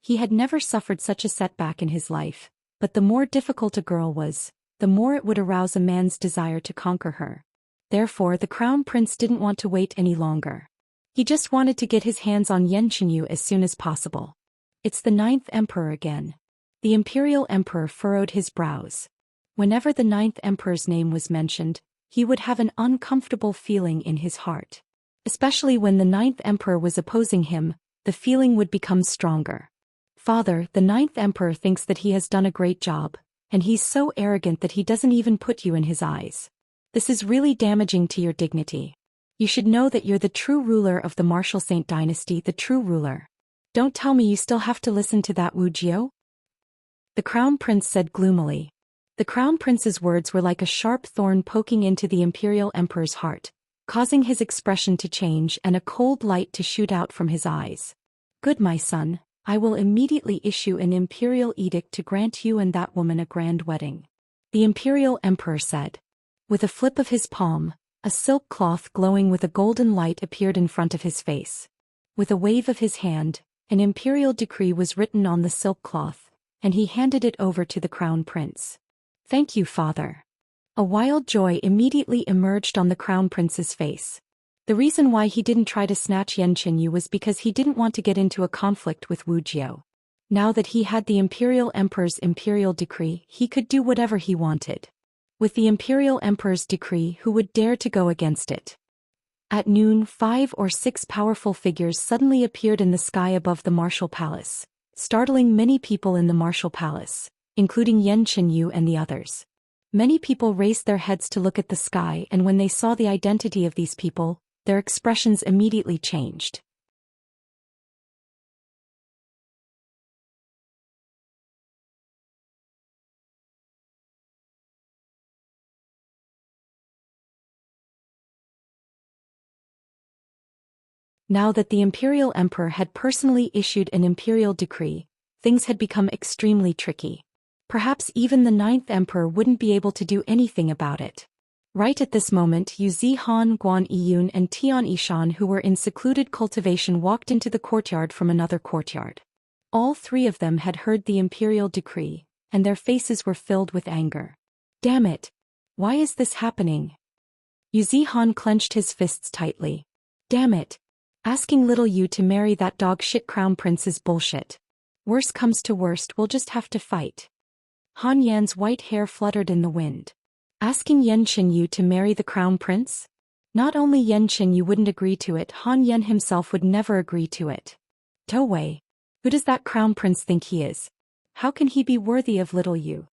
He had never suffered such a setback in his life, but the more difficult a girl was, the more it would arouse a man's desire to conquer her. Therefore the Crown Prince didn't want to wait any longer. He just wanted to get his hands on Yan Qinyu as soon as possible. It's the 9th Emperor again. The Imperial Emperor furrowed his brows. Whenever the 9th Emperor's name was mentioned, he would have an uncomfortable feeling in his heart. Especially when the 9th Emperor was opposing him, the feeling would become stronger. Father, the 9th Emperor thinks that he has done a great job, and he's so arrogant that he doesn't even put you in his eyes. This is really damaging to your dignity. You should know that you're the true ruler of the Martial Saint dynasty, the true ruler. Don't tell me you still have to listen to that Wuxia? The Crown Prince said gloomily. The Crown Prince's words were like a sharp thorn poking into the Imperial Emperor's heart, causing his expression to change and a cold light to shoot out from his eyes. Good, my son, I will immediately issue an imperial edict to grant you and that woman a grand wedding. The Imperial Emperor said. With a flip of his palm, a silk cloth glowing with a golden light appeared in front of his face. With a wave of his hand, an imperial decree was written on the silk cloth, and he handed it over to the Crown Prince. Thank you, Father. A wild joy immediately emerged on the Crown Prince's face. The reason why he didn't try to snatch Yan Qinyu was because he didn't want to get into a conflict with Wujiu. Now that he had the Imperial Emperor's imperial decree, he could do whatever he wanted. With the Imperial Emperor's decree, who would dare to go against it? At noon, 5 or 6 powerful figures suddenly appeared in the sky above the Martial Palace, startling many people in the Martial Palace, including Yan Qinyu and the others. Many people raised their heads to look at the sky, and when they saw the identity of these people, their expressions immediately changed. Now that the Imperial Emperor had personally issued an imperial decree, things had become extremely tricky. Perhaps even the 9th Emperor wouldn't be able to do anything about it. Right at this moment, Yu Zihan, Guan Yiyun and Tian Yishan, who were in secluded cultivation, walked into the courtyard from another courtyard. All 3 of them had heard the imperial decree, and their faces were filled with anger. Damn it! Why is this happening? Yu Zihan clenched his fists tightly. Damn it! Asking little Yu to marry that dog shit crown prince is bullshit. Worst comes to worst, we'll just have to fight. Han Yan's white hair fluttered in the wind. Asking Yan Qinyu to marry the crown prince? Not only Yan Qinyu wouldn't agree to it, Han Yan himself would never agree to it. Wei, who does that crown prince think he is? How can he be worthy of little Yu?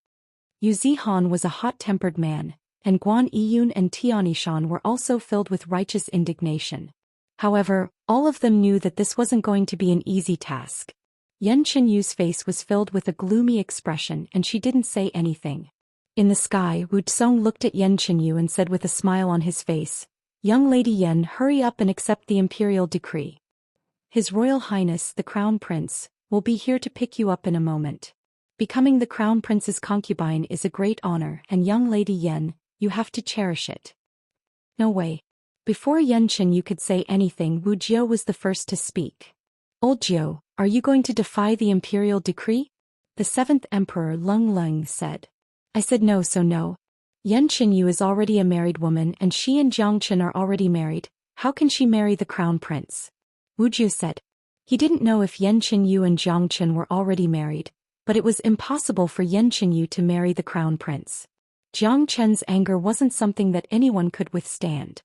Yu Zihan was a hot-tempered man, and Guan Yiyun and Tian Yishan were also filled with righteous indignation. However, all of them knew that this wasn't going to be an easy task. Yan Qinyu's face was filled with a gloomy expression, and she didn't say anything. In the sky, Wu Tsong looked at Yan Qinyu and said with a smile on his face, "Young Lady Yan, hurry up and accept the imperial decree. His Royal Highness, the Crown Prince, will be here to pick you up in a moment. Becoming the Crown Prince's concubine is a great honor, and young Lady Yan, you have to cherish it." No way. Before Yan Qinyu could say anything, Wu Jiu was the first to speak. "Old Jiu, are you going to defy the imperial decree?" The 7th Emperor Leng Leng said. "I said no, so no. Yan Qinyu is already a married woman, and she and Jiang Chen are already married. How can she marry the crown prince?" Wu Jiu said. He didn't know if Yan Qinyu and Jiang Chen were already married, but it was impossible for Yan Qinyu to marry the crown prince. Jiang Chen's anger wasn't something that anyone could withstand.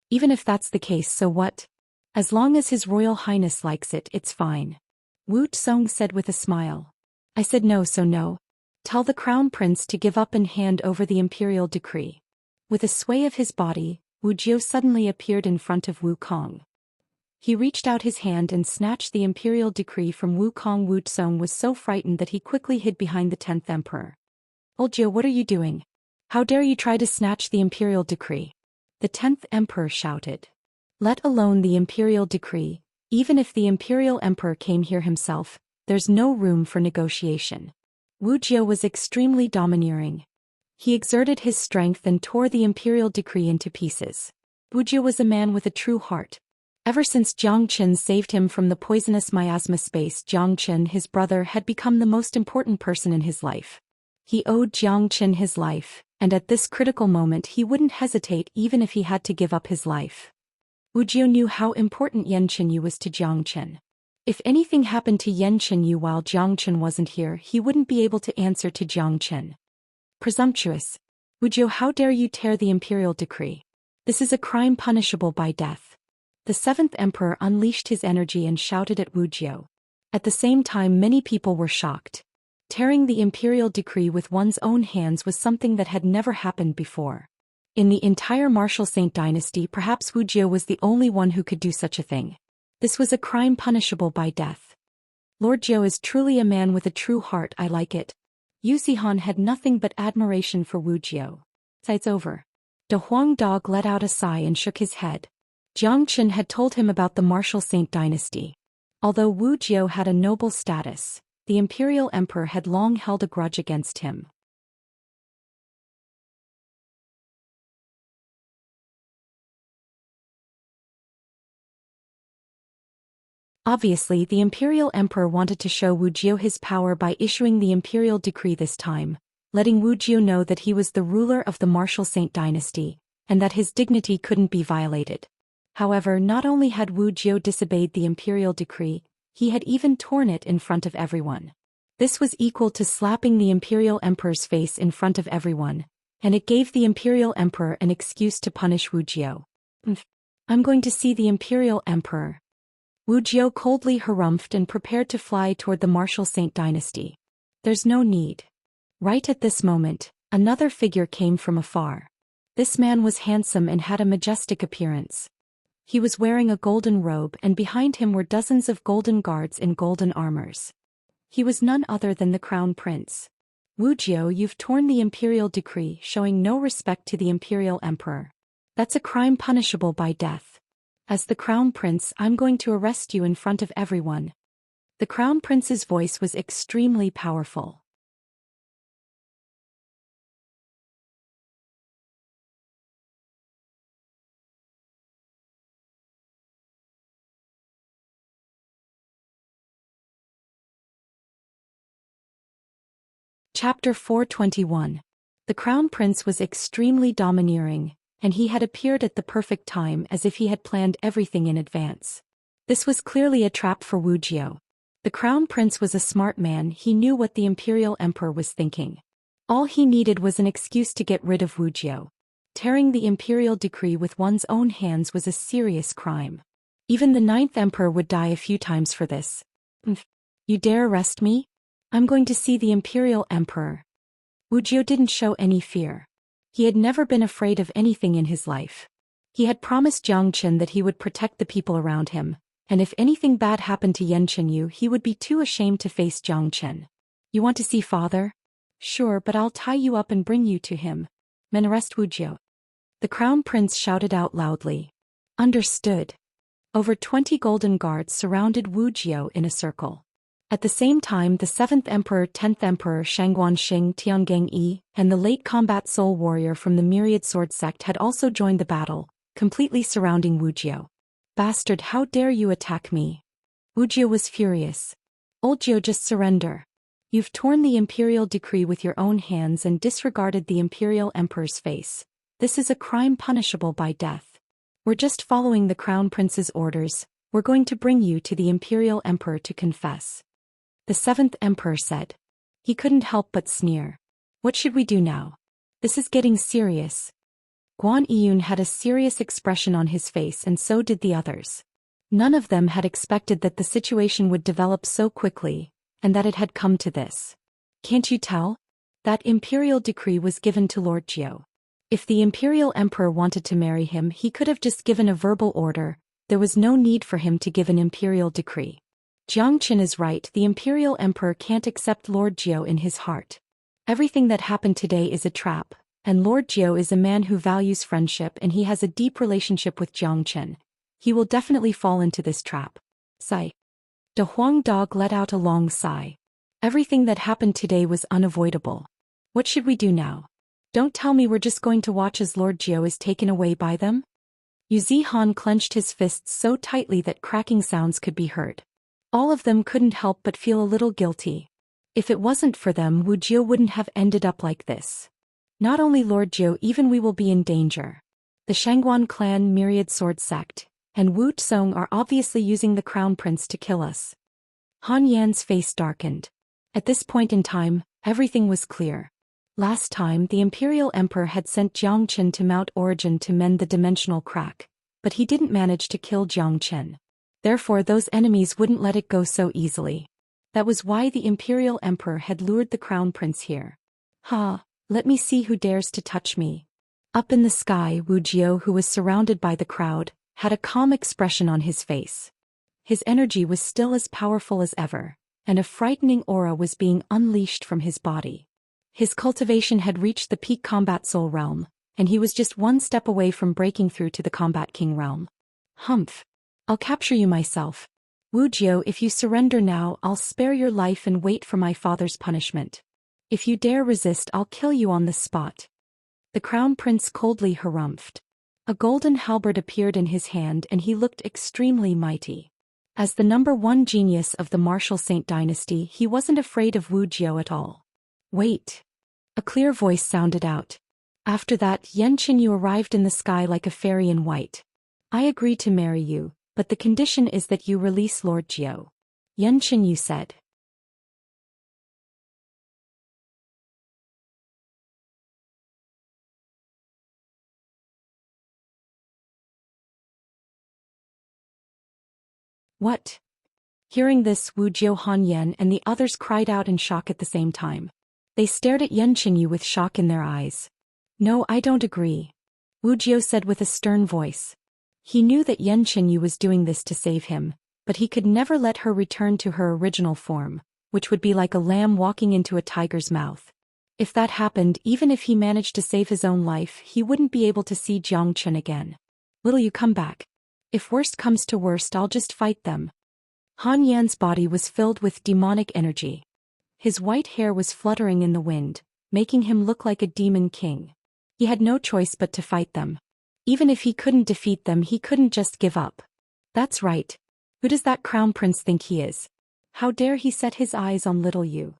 Even if that's the case, so what? As long as His Royal Highness likes it, it's fine. Wu Tsong said with a smile. "I said no, so no. Tell the crown prince to give up and hand over the imperial decree." With a sway of his body, Wu Jiu suddenly appeared in front of Wu Kong. He reached out his hand and snatched the imperial decree from Wu Kong. Wu Tsong was so frightened that he quickly hid behind the 10th Emperor. "Old Jiu, what are you doing? How dare you try to snatch the imperial decree?" The 10th Emperor shouted. "Let alone the imperial decree, even if the imperial emperor came here himself, there's no room for negotiation." Wu Jiu was extremely domineering. He exerted his strength and tore the imperial decree into pieces. Wu Jiu was a man with a true heart. Ever since Jiang Chen saved him from the poisonous miasma space, Jiang Chen, his brother, had become the most important person in his life. He owed Jiang Chen his life, and at this critical moment he wouldn't hesitate even if he had to give up his life. Wu Jiu knew how important Yan Qinyu was to Jiang Chen. If anything happened to Yan Qinyu while Jiang Chen wasn't here, he wouldn't be able to answer to Jiang Chen. "Presumptuous. Wu Jiu, how dare you tear the imperial decree? This is a crime punishable by death." The 7th Emperor unleashed his energy and shouted at Wu Jiu. At the same time, many people were shocked. Tearing the imperial decree with one's own hands was something that had never happened before. In the entire Martial Saint dynasty, perhaps Wu Jiu was the only one who could do such a thing. This was a crime punishable by death. "Lord Jiu is truly a man with a true heart, I like it." Yu Zihan had nothing but admiration for Wu Jiu. "It's over." De Huang Dog let out a sigh and shook his head. Jiang Chen had told him about the Martial Saint dynasty. Although Wu Jiu had a noble status, the imperial emperor had long held a grudge against him. Obviously, the imperial emperor wanted to show Wu Jiu his power by issuing the imperial decree this time, letting Wu Jiu know that he was the ruler of the Martial Saint dynasty, and that his dignity couldn't be violated. However, not only had Wu Jiu disobeyed the imperial decree, he had even torn it in front of everyone. This was equal to slapping the imperial emperor's face in front of everyone, and it gave the imperial emperor an excuse to punish Wu Jiu. I'm going to see the imperial emperor. Wu Jiu coldly harumphed and prepared to fly toward the martial Saint dynasty. There's no need. Right at this moment, another figure came from afar. This man was handsome and had a majestic appearance. He was wearing a golden robe, and behind him were dozens of golden guards in golden armors. He was none other than the crown prince. Wu Jiu, you've torn the imperial decree, showing no respect to the imperial emperor. That's a crime punishable by death. As the crown prince, I'm going to arrest you in front of everyone. The crown prince's voice was extremely powerful. Chapter 421. The crown prince was extremely domineering, and he had appeared at the perfect time as if he had planned everything in advance. This was clearly a trap for Wu Jiu. The crown prince was a smart man, he knew what the imperial emperor was thinking. All he needed was an excuse to get rid of Wu Jiu. Tearing the imperial decree with one's own hands was a serious crime. Even the 9th emperor would die a few times for this. You dare arrest me? I'm going to see the imperial emperor. Wu Jiu didn't show any fear. He had never been afraid of anything in his life. He had promised Xianxia that he would protect the people around him, and if anything bad happened to Yanqinyu, he would be too ashamed to face Xianxia. You want to see father? Sure, but I'll tie you up and bring you to him. Men, arrest Wu Jiu. The crown prince shouted out loudly. Understood. Over 20 golden guards surrounded Wu Jiu in a circle. At the same time, the 7th Emperor, 10th Emperor Shangguanxing Tiangang Yi, and the late combat soul warrior from the Myriad Sword sect had also joined the battle, completely surrounding Wu Jiu. Bastard, how dare you attack me? Wu Jiu was furious. Old Jiu, just surrender. You've torn the imperial decree with your own hands and disregarded the imperial emperor's face. This is a crime punishable by death. We're just following the crown prince's orders. We're going to bring you to the imperial emperor to confess. The 7th emperor said. He couldn't help but sneer. What should we do now? This is getting serious. Guan Yiyun had a serious expression on his face, and so did the others. None of them had expected that the situation would develop so quickly, and that it had come to this. Can't you tell? That imperial decree was given to Lord Jiu. If the imperial emperor wanted to marry him, he could have just given a verbal order. There was no need for him to give an imperial decree. Jiangqin is right, the imperial emperor can't accept Lord Jiu in his heart. Everything that happened today is a trap, and Lord Jiu is a man who values friendship, and he has a deep relationship with Jiangqin. He will definitely fall into this trap. Sigh. De Huang Dog let out a long sigh. Everything that happened today was unavoidable. What should we do now? Don't tell me we're just going to watch as Lord Jiu is taken away by them? Yu Zihan clenched his fists so tightly that cracking sounds could be heard. All of them couldn't help but feel a little guilty. If it wasn't for them, Wu Jiu wouldn't have ended up like this. Not only Lord Jiu, even we will be in danger. The Shangguan clan, Myriad Sword sect, and Wu Tsong are obviously using the crown prince to kill us. Han Yan's face darkened. At this point in time, everything was clear. Last time, the imperial emperor had sent Jiangqin to Mount Origin to mend the dimensional crack, but he didn't manage to kill Jiangqin. Therefore, those enemies wouldn't let it go so easily. That was why the imperial emperor had lured the crown prince here. Ha, let me see who dares to touch me. Up in the sky, Wu Jiu, who was surrounded by the crowd, had a calm expression on his face. His energy was still as powerful as ever, and a frightening aura was being unleashed from his body. His cultivation had reached the peak combat soul realm, and he was just one step away from breaking through to the combat king realm. Humph. I'll capture you myself. Wu Jiu, if you surrender now, I'll spare your life and wait for my father's punishment. If you dare resist, I'll kill you on the spot. The crown prince coldly harumphed. A golden halberd appeared in his hand, and he looked extremely mighty. As the #1 genius of the martial Saint dynasty, he wasn't afraid of Wu Jiu at all. Wait. A clear voice sounded out. After that, Yanqinyu arrived in the sky like a fairy in white. I agree to marry you, but the condition is that you release Lord Zhou. Xianxia said. What? Hearing this, Wuxiu Hanyan and the others cried out in shock at the same time. They stared at Xianxia with shock in their eyes. No, I don't agree. Wuxiu said with a stern voice. He knew that Xianxia was doing this to save him, but he could never let her return to her original form, which would be like a lamb walking into a tiger's mouth. If that happened, even if he managed to save his own life, he wouldn't be able to see Jiangchen again. Will you come back? If worst comes to worst, I'll just fight them. Han Yan's body was filled with demonic energy. His white hair was fluttering in the wind, making him look like a demon king. He had no choice but to fight them. Even if he couldn't defeat them, he couldn't just give up. That's right. Who does that crown prince think he is? How dare he set his eyes on little Yu?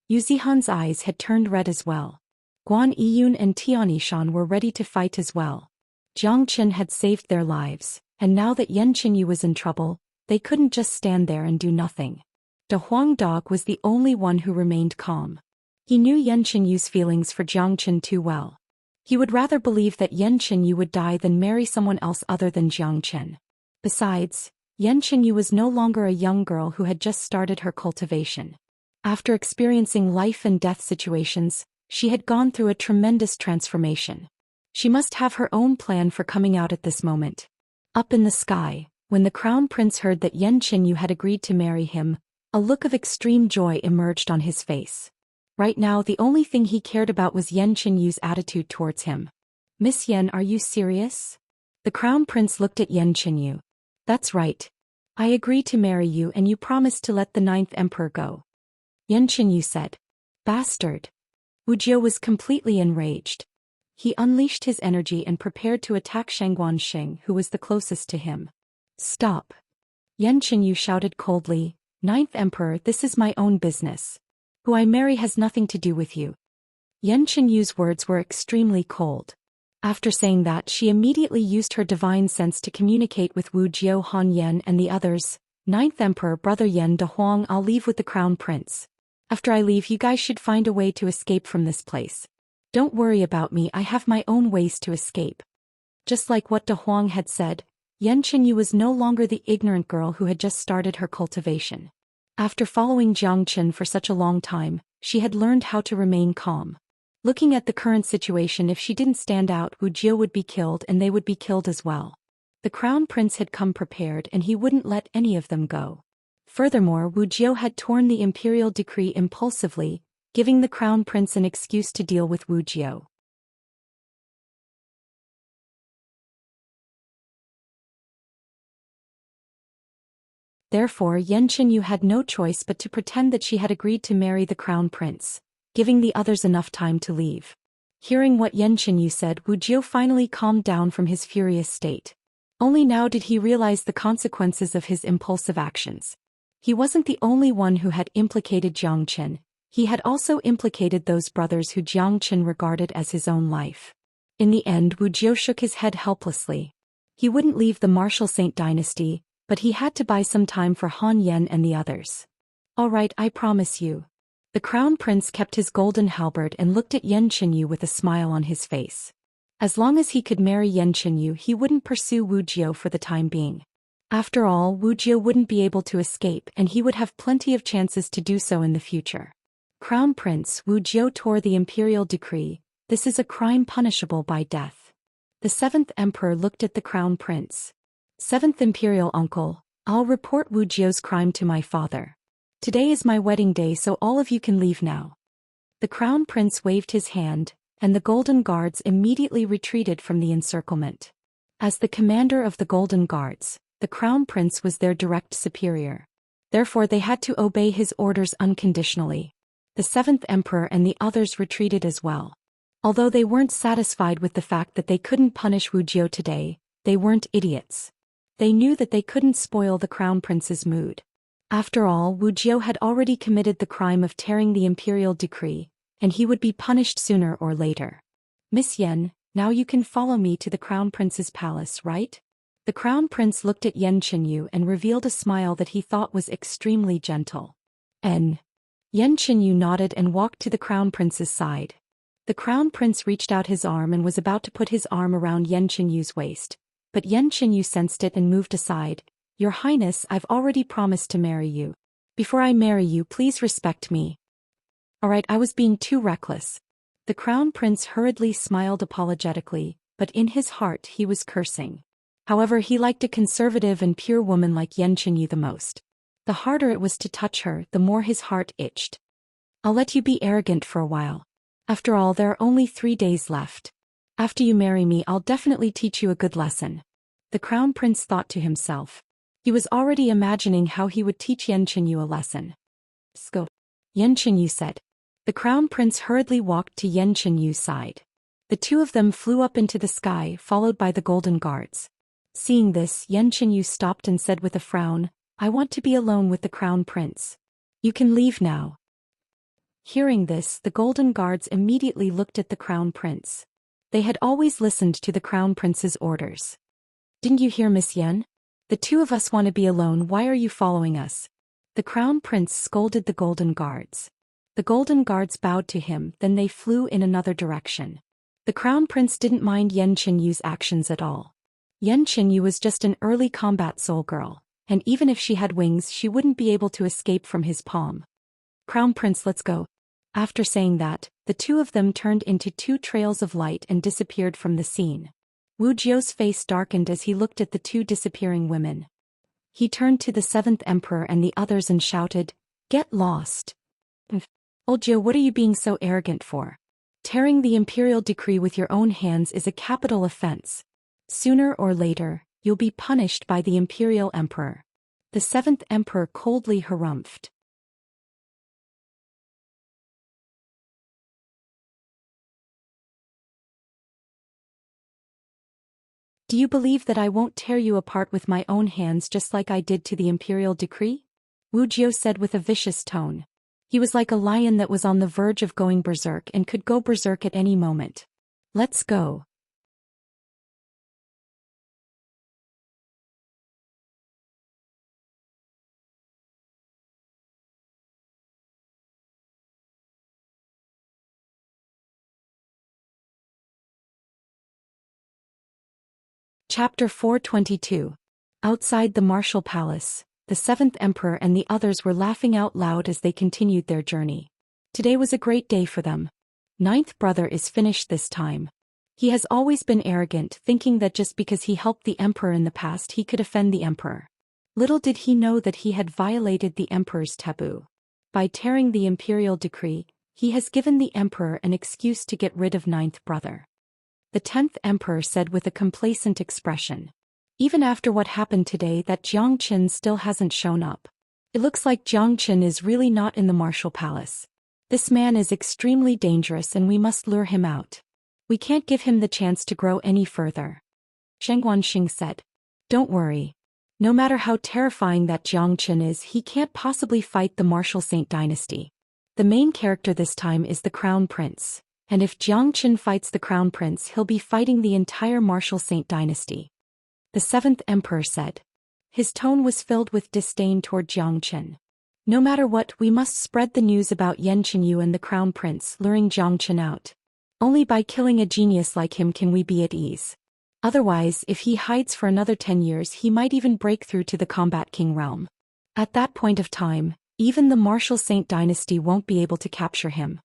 Yu Zihan's eyes had turned red as well. Guan Yiyun and Tianishan were ready to fight as well. Jiangchen had saved their lives, and now that Yanqinyu was in trouble, they couldn't just stand there and do nothing. De Huang Dog was the only one who remained calm. He knew Yanqinyu's feelings for Jiangchen too well. He would rather believe that Yanqinyu would die than marry someone else other than Jiangchen. Besides, Yanqinyu was no longer a young girl who had just started her cultivation. After experiencing life and death situations, she had gone through a tremendous transformation. She must have her own plan for coming out at this moment. Up in the sky, when the crown prince heard that Yanqinyu had agreed to marry him, a look of extreme joy emerged on his face. Right now the only thing he cared about was Yanqinyu's attitude towards him. Miss Yan, are you serious? The crown prince looked at Yanqinyu. That's right. I agree to marry you and you promised to let the 9th emperor go. Yanqinyu said. Bastard. Wujiu was completely enraged. He unleashed his energy and prepared to attack Shangguan Xing, who was the closest to him. Stop. Yanqinyu shouted coldly, 9th emperor, this is my own business. Who I marry has nothing to do with you. Yanqinyu's words were extremely cold. After saying that, she immediately used her divine sense to communicate with Wujiu Hanyan and the others. 9th emperor, brother Yan De Huang, I'll leave with the crown prince. After I leave, you guys should find a way to escape from this place. Don't worry about me, I have my own ways to escape. Just like what De Huang had said, Yanqinyu was no longer the ignorant girl who had just started her cultivation. After following Jiangchen for such a long time, she had learned how to remain calm. Looking at the current situation, if she didn't stand out, Wujiu would be killed and they would be killed as well. The crown prince had come prepared and he wouldn't let any of them go. Furthermore, Wujiu had torn the imperial decree impulsively, giving the crown prince an excuse to deal with Wujiu. Therefore, Yanqinyu had no choice but to pretend that she had agreed to marry the crown prince, giving the others enough time to leave. Hearing what Yanqinyu said, Wujiu finally calmed down from his furious state. Only now did he realize the consequences of his impulsive actions. He wasn't the only one who had implicated Jiangchen. He had also implicated those brothers who Jiangchen regarded as his own life. In the end, Wujiu shook his head helplessly. He wouldn't leave the martial Saint dynasty, but he had to buy some time for Han Yan and the others. All right, I promise you. The crown prince kept his golden halberd and looked at Yanqinyu with a smile on his face. As long as he could marry Yanqinyu, he wouldn't pursue Wujiu for the time being. After all, Wujiu wouldn't be able to escape and he would have plenty of chances to do so in the future. Crown Prince, Wujiu tore the imperial decree. This is a crime punishable by death. The 7th emperor looked at the crown prince. 7th imperial uncle, I'll report Wujiu's crime to my father. Today is my wedding day, so all of you can leave now. The crown prince waved his hand, and the golden guards immediately retreated from the encirclement. As the commander of the golden guards, the crown prince was their direct superior. Therefore they had to obey his orders unconditionally. The 7th emperor and the others retreated as well. Although they weren't satisfied with the fact that they couldn't punish Wujiu today, they weren't idiots. They knew that they couldn't spoil the crown prince's mood. After all, Wujiu had already committed the crime of tearing the imperial decree, and he would be punished sooner or later. Miss Yen, Now you can follow me to the Crown Prince's palace, right? The Crown Prince looked at Yan Qinyu and revealed a smile that he thought was extremely gentle. Yan Qinyu nodded and walked to the Crown Prince's side. The Crown Prince reached out his arm and was about to put his arm around Yan Qinyu's waist, but Yan Qinyu sensed it and moved aside. Your Highness, I've already promised to marry you. Before I marry you, please respect me. Alright, I was being too reckless. The Crown Prince hurriedly smiled apologetically, but in his heart he was cursing. However, he liked a conservative and pure woman like Yan Qinyu the most. The harder it was to touch her, the more his heart itched. I'll let you be arrogant for a while. After all, there are only 3 days left. After you marry me, I'll definitely teach you a good lesson. The Crown Prince thought to himself. He was already imagining how he would teach Yan Qinyu a lesson. Go. Yan Qinyu said. The Crown Prince hurriedly walked to Yan Qinyu's side. The two of them flew up into the sky, followed by the golden guards. Seeing this, Yan Qinyu stopped and said with a frown, I want to be alone with the Crown Prince. You can leave now. Hearing this, the golden guards immediately looked at the Crown Prince. They had always listened to the Crown Prince's orders. Didn't you hear, Miss Yan? The two of us want to be alone, why are you following us? The Crown Prince scolded the golden guards. The golden guards bowed to him, then they flew in another direction. The Crown Prince didn't mind Yan Qinyu's actions at all. Yan Qinyu was just an early combat soul girl, and even if she had wings she wouldn't be able to escape from his palm. Crown Prince, let's go. After saying that, the two of them turned into 2 trails of light and disappeared from the scene. Wu Jiu's face darkened as he looked at the 2 disappearing women. He turned to the 7th Emperor and the others and shouted, Get lost. Old Jiu, what are you being so arrogant for? Tearing the imperial decree with your own hands is a capital offense. Sooner or later, you'll be punished by the imperial emperor. The 7th Emperor coldly harumphed. Do you believe that I won't tear you apart with my own hands just like I did to the imperial decree? Wu Jiu said with a vicious tone. He was like a lion that was on the verge of going berserk and could go berserk at any moment. Let's go. Chapter 422. Outside the martial palace, the 7th Emperor and the others were laughing out loud as they continued their journey. Today was a great day for them. 9th brother is finished this time. He has always been arrogant, thinking that just because he helped the Emperor in the past he could offend the Emperor. Little did he know that he had violated the Emperor's taboo. By tearing the imperial decree, he has given the Emperor an excuse to get rid of 9th brother. The 10th Emperor said with a complacent expression. Even after what happened today, that Jiang Qin still hasn't shown up. It looks like Jiang Qin is really not in the martial palace. This man is extremely dangerous and we must lure him out. We can't give him the chance to grow any further. Zheng Guanxing said. Don't worry. No matter how terrifying that Jiang Qin is, he can't possibly fight the martial Saint dynasty. The main character this time is the Crown Prince. And if Jiang Qin fights the Crown Prince, he'll be fighting the entire martial Saint dynasty. The 7th Emperor said. His tone was filled with disdain toward Jiang Qin. No matter what, we must spread the news about Yan Qinyu and the Crown Prince, luring Jiang Qin out. Only by killing a genius like him can we be at ease. Otherwise, if he hides for another 10 years, he might even break through to the Combat King realm. At that point of time, even the martial Saint dynasty won't be able to capture him.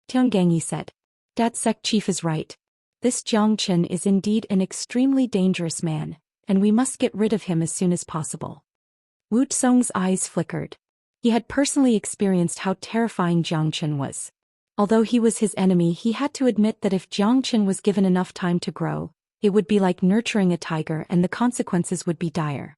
Tian Gangyi said. Dat sect chief is right. This Jiang Qin is indeed an extremely dangerous man, and we must get rid of him as soon as possible. Wu Tsong's eyes flickered. He had personally experienced how terrifying Jiang Qin was. Although he was his enemy, he had to admit that if Jiang Qin was given enough time to grow, it would be like nurturing a tiger and the consequences would be dire.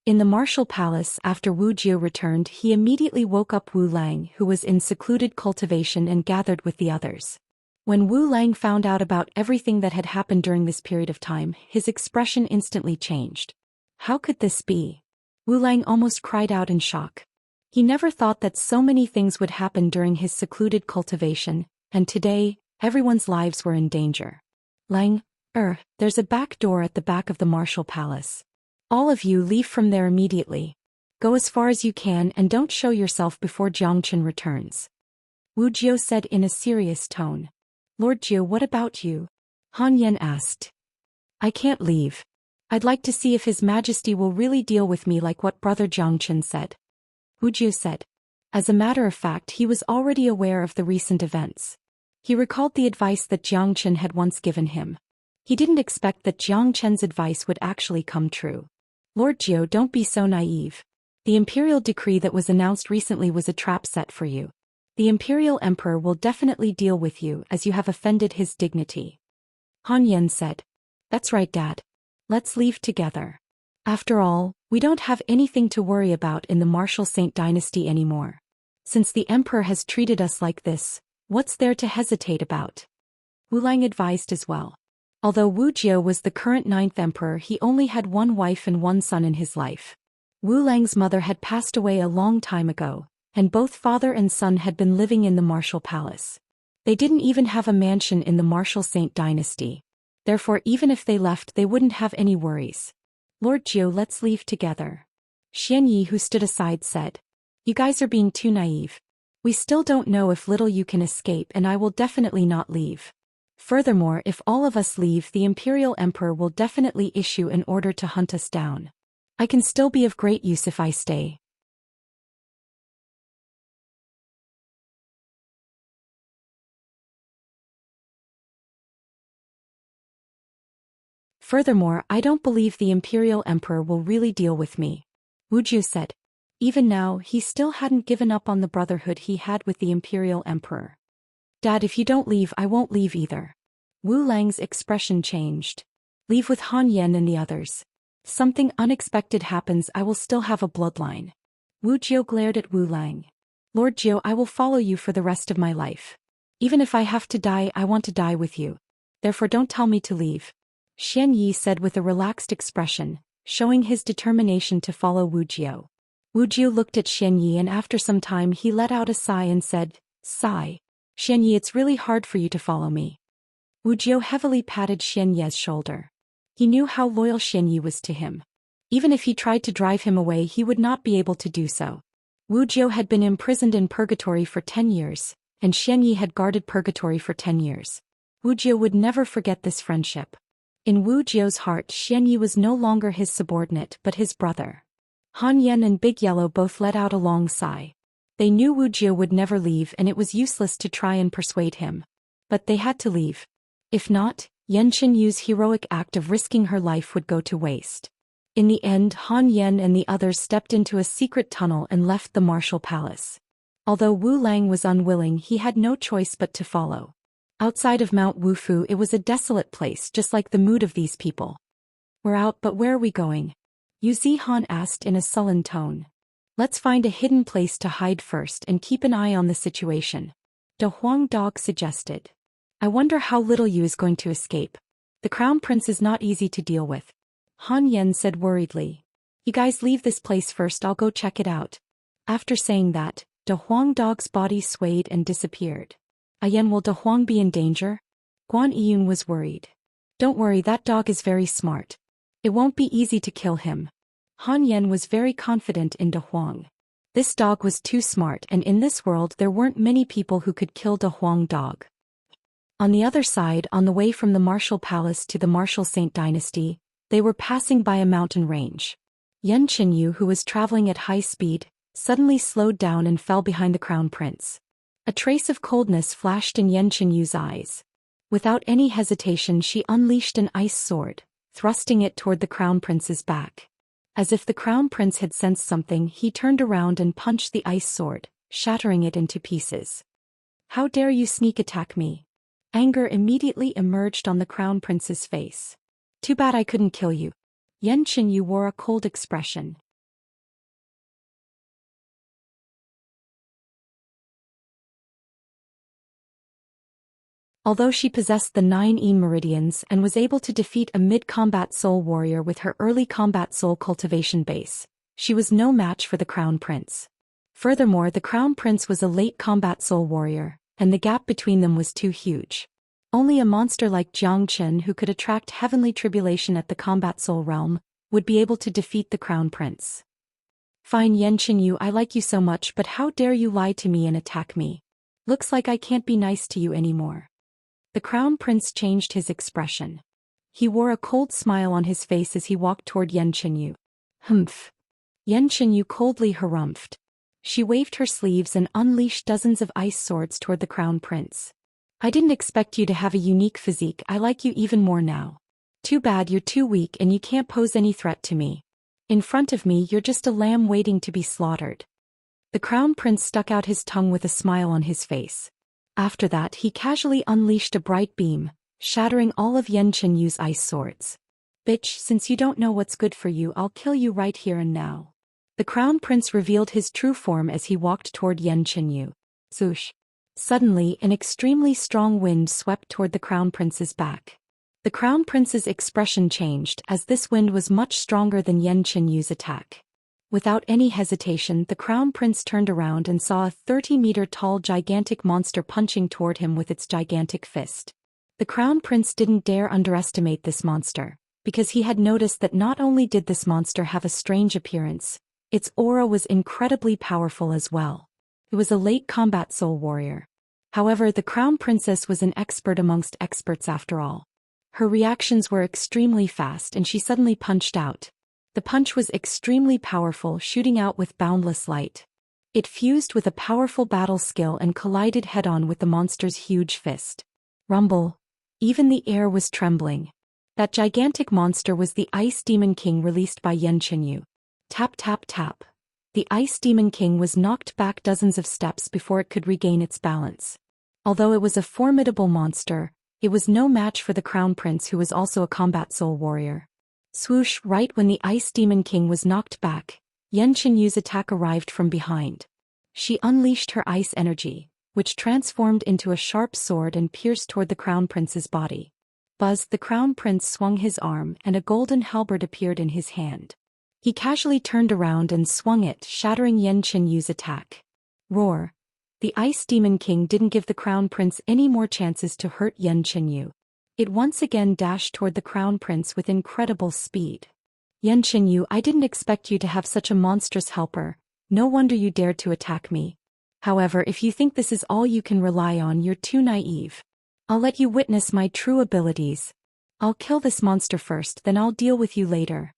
In the martial palace, after Wu Jiu returned, he immediately woke up Wu Lang, who was in secluded cultivation, and gathered with the others. When Wu Lang found out about everything that had happened during this period of time, his expression instantly changed. How could this be? Wu Lang almost cried out in shock. He never thought that so many things would happen during his secluded cultivation, and today, everyone's lives were in danger. Lang, there's a back door at the back of the martial palace. All of you leave from there immediately. Go as far as you can and don't show yourself before Jiangchen returns. Wujiu said in a serious tone. Lord Jiu, what about you? Han Yan asked. I can't leave. I'd like to see if His Majesty will really deal with me like what Brother Jiangchen said. Wujiu said. As a matter of fact, he was already aware of the recent events. He recalled the advice that Jiangchen had once given him. He didn't expect that Jiangchen's advice would actually come true. Lord Jiu, don't be so naive. The imperial decree that was announced recently was a trap set for you. The imperial emperor will definitely deal with you as you have offended his dignity. Han Yan said. That's right, Dad. Let's leave together. After all, we don't have anything to worry about in the martial Saint dynasty anymore. Since the emperor has treated us like this, what's there to hesitate about? Wu Lang advised as well. Although Wu Jiu was the current 9th emperor, he only had one wife and one son in his life. Wu Lang's mother had passed away a long time ago, and both father and son had been living in the martial palace. They didn't even have a mansion in the martial Saint dynasty. Therefore, even if they left, they wouldn't have any worries. Lord Jiu, let's leave together. Xianyi, who stood aside, said. You guys are being too naive. We still don't know if little you can escape, and I will definitely not leave. Furthermore, if all of us leave, the imperial emperor will definitely issue an order to hunt us down. I can still be of great use if I stay. Furthermore, I don't believe the imperial emperor will really deal with me. Wujiu said. Even now, he still hadn't given up on the brotherhood he had with the imperial emperor. Dad, if you don't leave, I won't leave either. Wu Lang's expression changed. Leave with Han Yan and the others. If something unexpected happens, I will still have a bloodline. Wu Jiu glared at Wu Lang. Lord Jiu, I will follow you for the rest of my life. Even if I have to die, I want to die with you. Therefore, don't tell me to leave. Xianyi said with a relaxed expression, showing his determination to follow Wu Jiu. Wu Jiu looked at Xianyi, and after some time he let out a sigh and said, Sigh. Xianyi, it's really hard for you to follow me. Wu Jiu heavily patted Xianyi's shoulder. He knew how loyal Xianyi was to him. Even if he tried to drive him away, he would not be able to do so. Wu Jiu had been imprisoned in purgatory for 10 years, and Xianyi had guarded purgatory for 10 years. Wu Jiu would never forget this friendship. In Wu Jiu's heart, Xianyi was no longer his subordinate but his brother. Han Yan and Big Yellow both let out a long sigh. They knew Wu Jiu would never leave, and it was useless to try and persuade him. But they had to leave. If not, Yan Qinyu's heroic act of risking her life would go to waste. In the end, Han Yan and the others stepped into a secret tunnel and left the martial palace. Although Wu Lang was unwilling, he had no choice but to follow. Outside of Mount Wufu, it was a desolate place, just like the mood of these people. We're out, but where are we going? Yu Zihan asked in a sullen tone. Let's find a hidden place to hide first and keep an eye on the situation. De Huang Dog suggested. I wonder how little Yu is going to escape. The crown prince is not easy to deal with. Han Yan said worriedly. You guys leave this place first, I'll go check it out. After saying that, De Huang Dog's body swayed and disappeared. Ayen, will De Huang be in danger? Guan Yiyun was worried. Don't worry, that dog is very smart. It won't be easy to kill him. Han Yan was very confident in De Huang. This dog was too smart, and in this world there weren't many people who could kill De Huang Dog. On the other side, on the way from the martial palace to the martial Saint dynasty, they were passing by a mountain range. Yan Qinyu, who was traveling at high speed, suddenly slowed down and fell behind the crown prince. A trace of coldness flashed in Yan Qinyu's eyes. Without any hesitation, she unleashed an ice sword, thrusting it toward the crown prince's back. As if the crown prince had sensed something, he turned around and punched the ice sword, shattering it into pieces. How dare you sneak attack me? Anger immediately emerged on the crown prince's face. Too bad I couldn't kill you. Yan Qinyu wore a cold expression. Although she possessed the 9 meridians and was able to defeat a mid-combat soul warrior with her early combat soul cultivation base, she was no match for the crown prince. Furthermore, the crown prince was a late combat soul warrior, and the gap between them was too huge. Only a monster like Xianxia, who could attract heavenly tribulation at the combat soul realm, would be able to defeat the crown prince. Fine Xianxia, I like you so much, but how dare you lie to me and attack me? Looks like I can't be nice to you anymore. The crown prince changed his expression. He wore a cold smile on his face as he walked toward Xianxia. Humph. Xianxia coldly harumphed. She waved her sleeves and unleashed dozens of ice swords toward the crown prince. I didn't expect you to have a unique physique. I like you even more now. Too bad you're too weak and you can't pose any threat to me. In front of me you're just a lamb waiting to be slaughtered. The crown prince stuck out his tongue with a smile on his face. After that he casually unleashed a bright beam, shattering all of Xianxia's ice swords. Bitch, since you don't know what's good for you, I'll kill you right here and now. The crown prince revealed his true form as he walked toward Xianxia. Swoosh. Suddenly, an extremely strong wind swept toward the crown prince's back. The crown prince's expression changed as this wind was much stronger than Xianxia's attack. Without any hesitation, the crown prince turned around and saw a 30-meter-tall gigantic monster punching toward him with its gigantic fist. The crown prince didn't dare underestimate this monster, because he had noticed that not only did this monster have a strange appearance, its aura was incredibly powerful as well. It was a late combat soul warrior. However, the crown princess was an expert amongst experts after all. Her reactions were extremely fast and she suddenly punched out. The punch was extremely powerful, shooting out with boundless light. It fused with a powerful battle skill and collided head-on with the monster's huge fist. Rumble. Even the air was trembling. That gigantic monster was the Ice Demon King released by Xianxia. Tap tap tap. The Ice Demon King was knocked back dozens of steps before it could regain its balance. Although it was a formidable monster, it was no match for the crown prince, who was also a combat soul warrior. Swoosh! Right when the Ice Demon King was knocked back, Xianxia's attack arrived from behind. She unleashed her ice energy, which transformed into a sharp sword and pierced toward the crown prince's body. Buzz! The crown prince swung his arm and a golden halberd appeared in his hand. He casually turned around and swung it, shattering Xianxia's attack. Roar! The Ice Demon King didn't give the crown prince any more chances to hurt Xianxia. It once again dashed toward the crown prince with incredible speed. Xianxia, I didn't expect you to have such a monstrous helper. No wonder you dared to attack me. However, if you think this is all you can rely on, you're too naive. I'll let you witness my true abilities. I'll kill this monster first, then I'll deal with you later.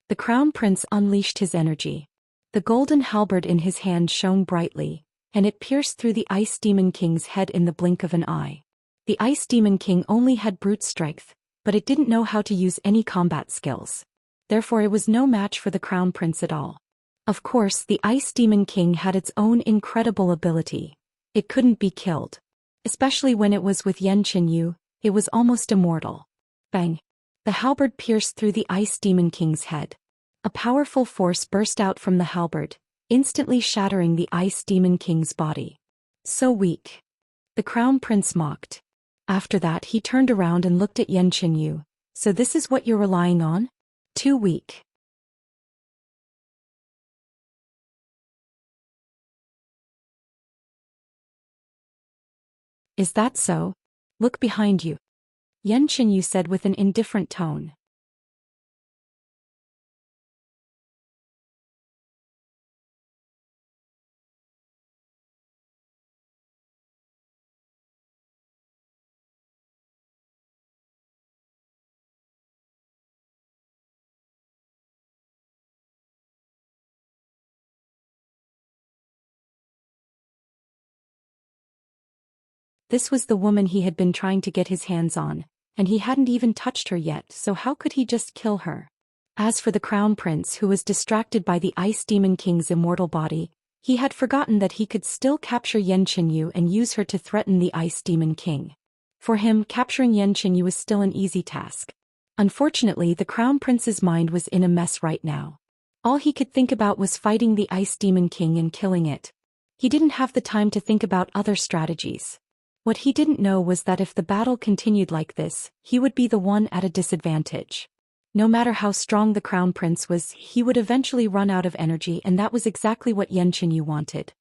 The crown prince unleashed his energy. The golden halberd in his hand shone brightly, and it pierced through the Ice Demon King's head in the blink of an eye. The Ice Demon King only had brute strength, but it didn't know how to use any combat skills. Therefore it was no match for the crown prince at all. Of course, the Ice Demon King had its own incredible ability. It couldn't be killed. Especially when it was with Xianxia, it was almost immortal. Bang! The halberd pierced through the Ice Demon King's head. A powerful force burst out from the halberd, instantly shattering the Ice Demon King's body. So weak. The crown prince mocked. After that he turned around and looked at Xianxia. So this is what you're relying on? Too weak. Is that so? Look behind you. Xianxia said with an indifferent tone. This was the woman he had been trying to get his hands on, and he hadn't even touched her yet, so how could he just kill her? As for the crown prince, who was distracted by the Ice Demon King's immortal body, he had forgotten that he could still capture Xianxia and use her to threaten the Ice Demon King. For him, capturing Xianxia was still an easy task. Unfortunately, the crown prince's mind was in a mess right now. All he could think about was fighting the Ice Demon King and killing it. He didn't have the time to think about other strategies. What he didn't know was that if the battle continued like this, he would be the one at a disadvantage. No matter how strong the crown prince was, he would eventually run out of energy, and that was exactly what Xianxia wanted.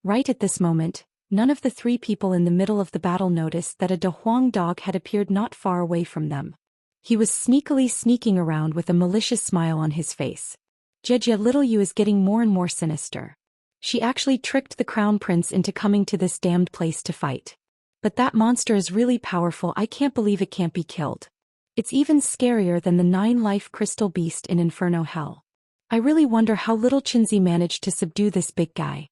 Right at this moment, None of the three people in the middle of the battle noticed that a Dahuang dog had appeared not far away from them. He was sneakily sneaking around with a malicious smile on his face. Jejia, little you is getting more and more sinister. She actually tricked the crown prince into coming to this damned place to fight. But that monster is really powerful. I can't believe it can't be killed. It's even scarier than the 9-life crystal beast in Inferno Hell. I really wonder how little Qinzi managed to subdue this big guy.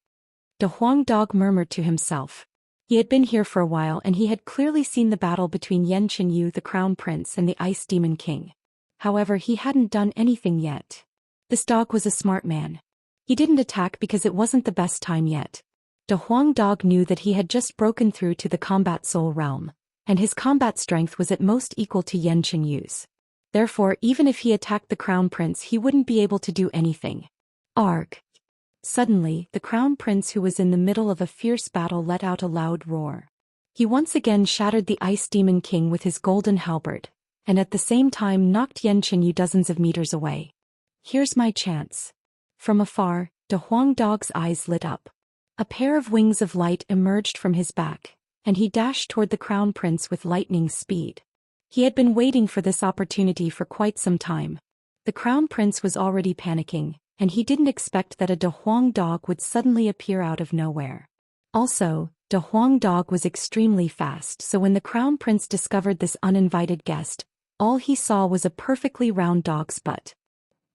De Huang Dog murmured to himself. He had been here for a while and he had clearly seen the battle between Yan Qinyu the Crown Prince and the Ice Demon King. However, he hadn't done anything yet. This dog was a smart man. He didn't attack because it wasn't the best time yet. De Huang Dog knew that he had just broken through to the combat soul realm, and his combat strength was at most equal to Yan Qinyu's. Therefore, even if he attacked the Crown Prince, he wouldn't be able to do anything. Arg! Suddenly, the Crown Prince, who was in the middle of a fierce battle, let out a loud roar. He once again shattered the Ice Demon King with his golden halberd, and at the same time knocked Yan Qinyu dozens of meters away. Here's my chance. From afar, De Huang Dog's eyes lit up. A pair of wings of light emerged from his back, and he dashed toward the Crown Prince with lightning speed. He had been waiting for this opportunity for quite some time. The Crown Prince was already panicking, and he didn't expect that a De Huang Dog would suddenly appear out of nowhere. Also, De Huang Dog was extremely fast, so when the Crown Prince discovered this uninvited guest, all he saw was a perfectly round dog's butt.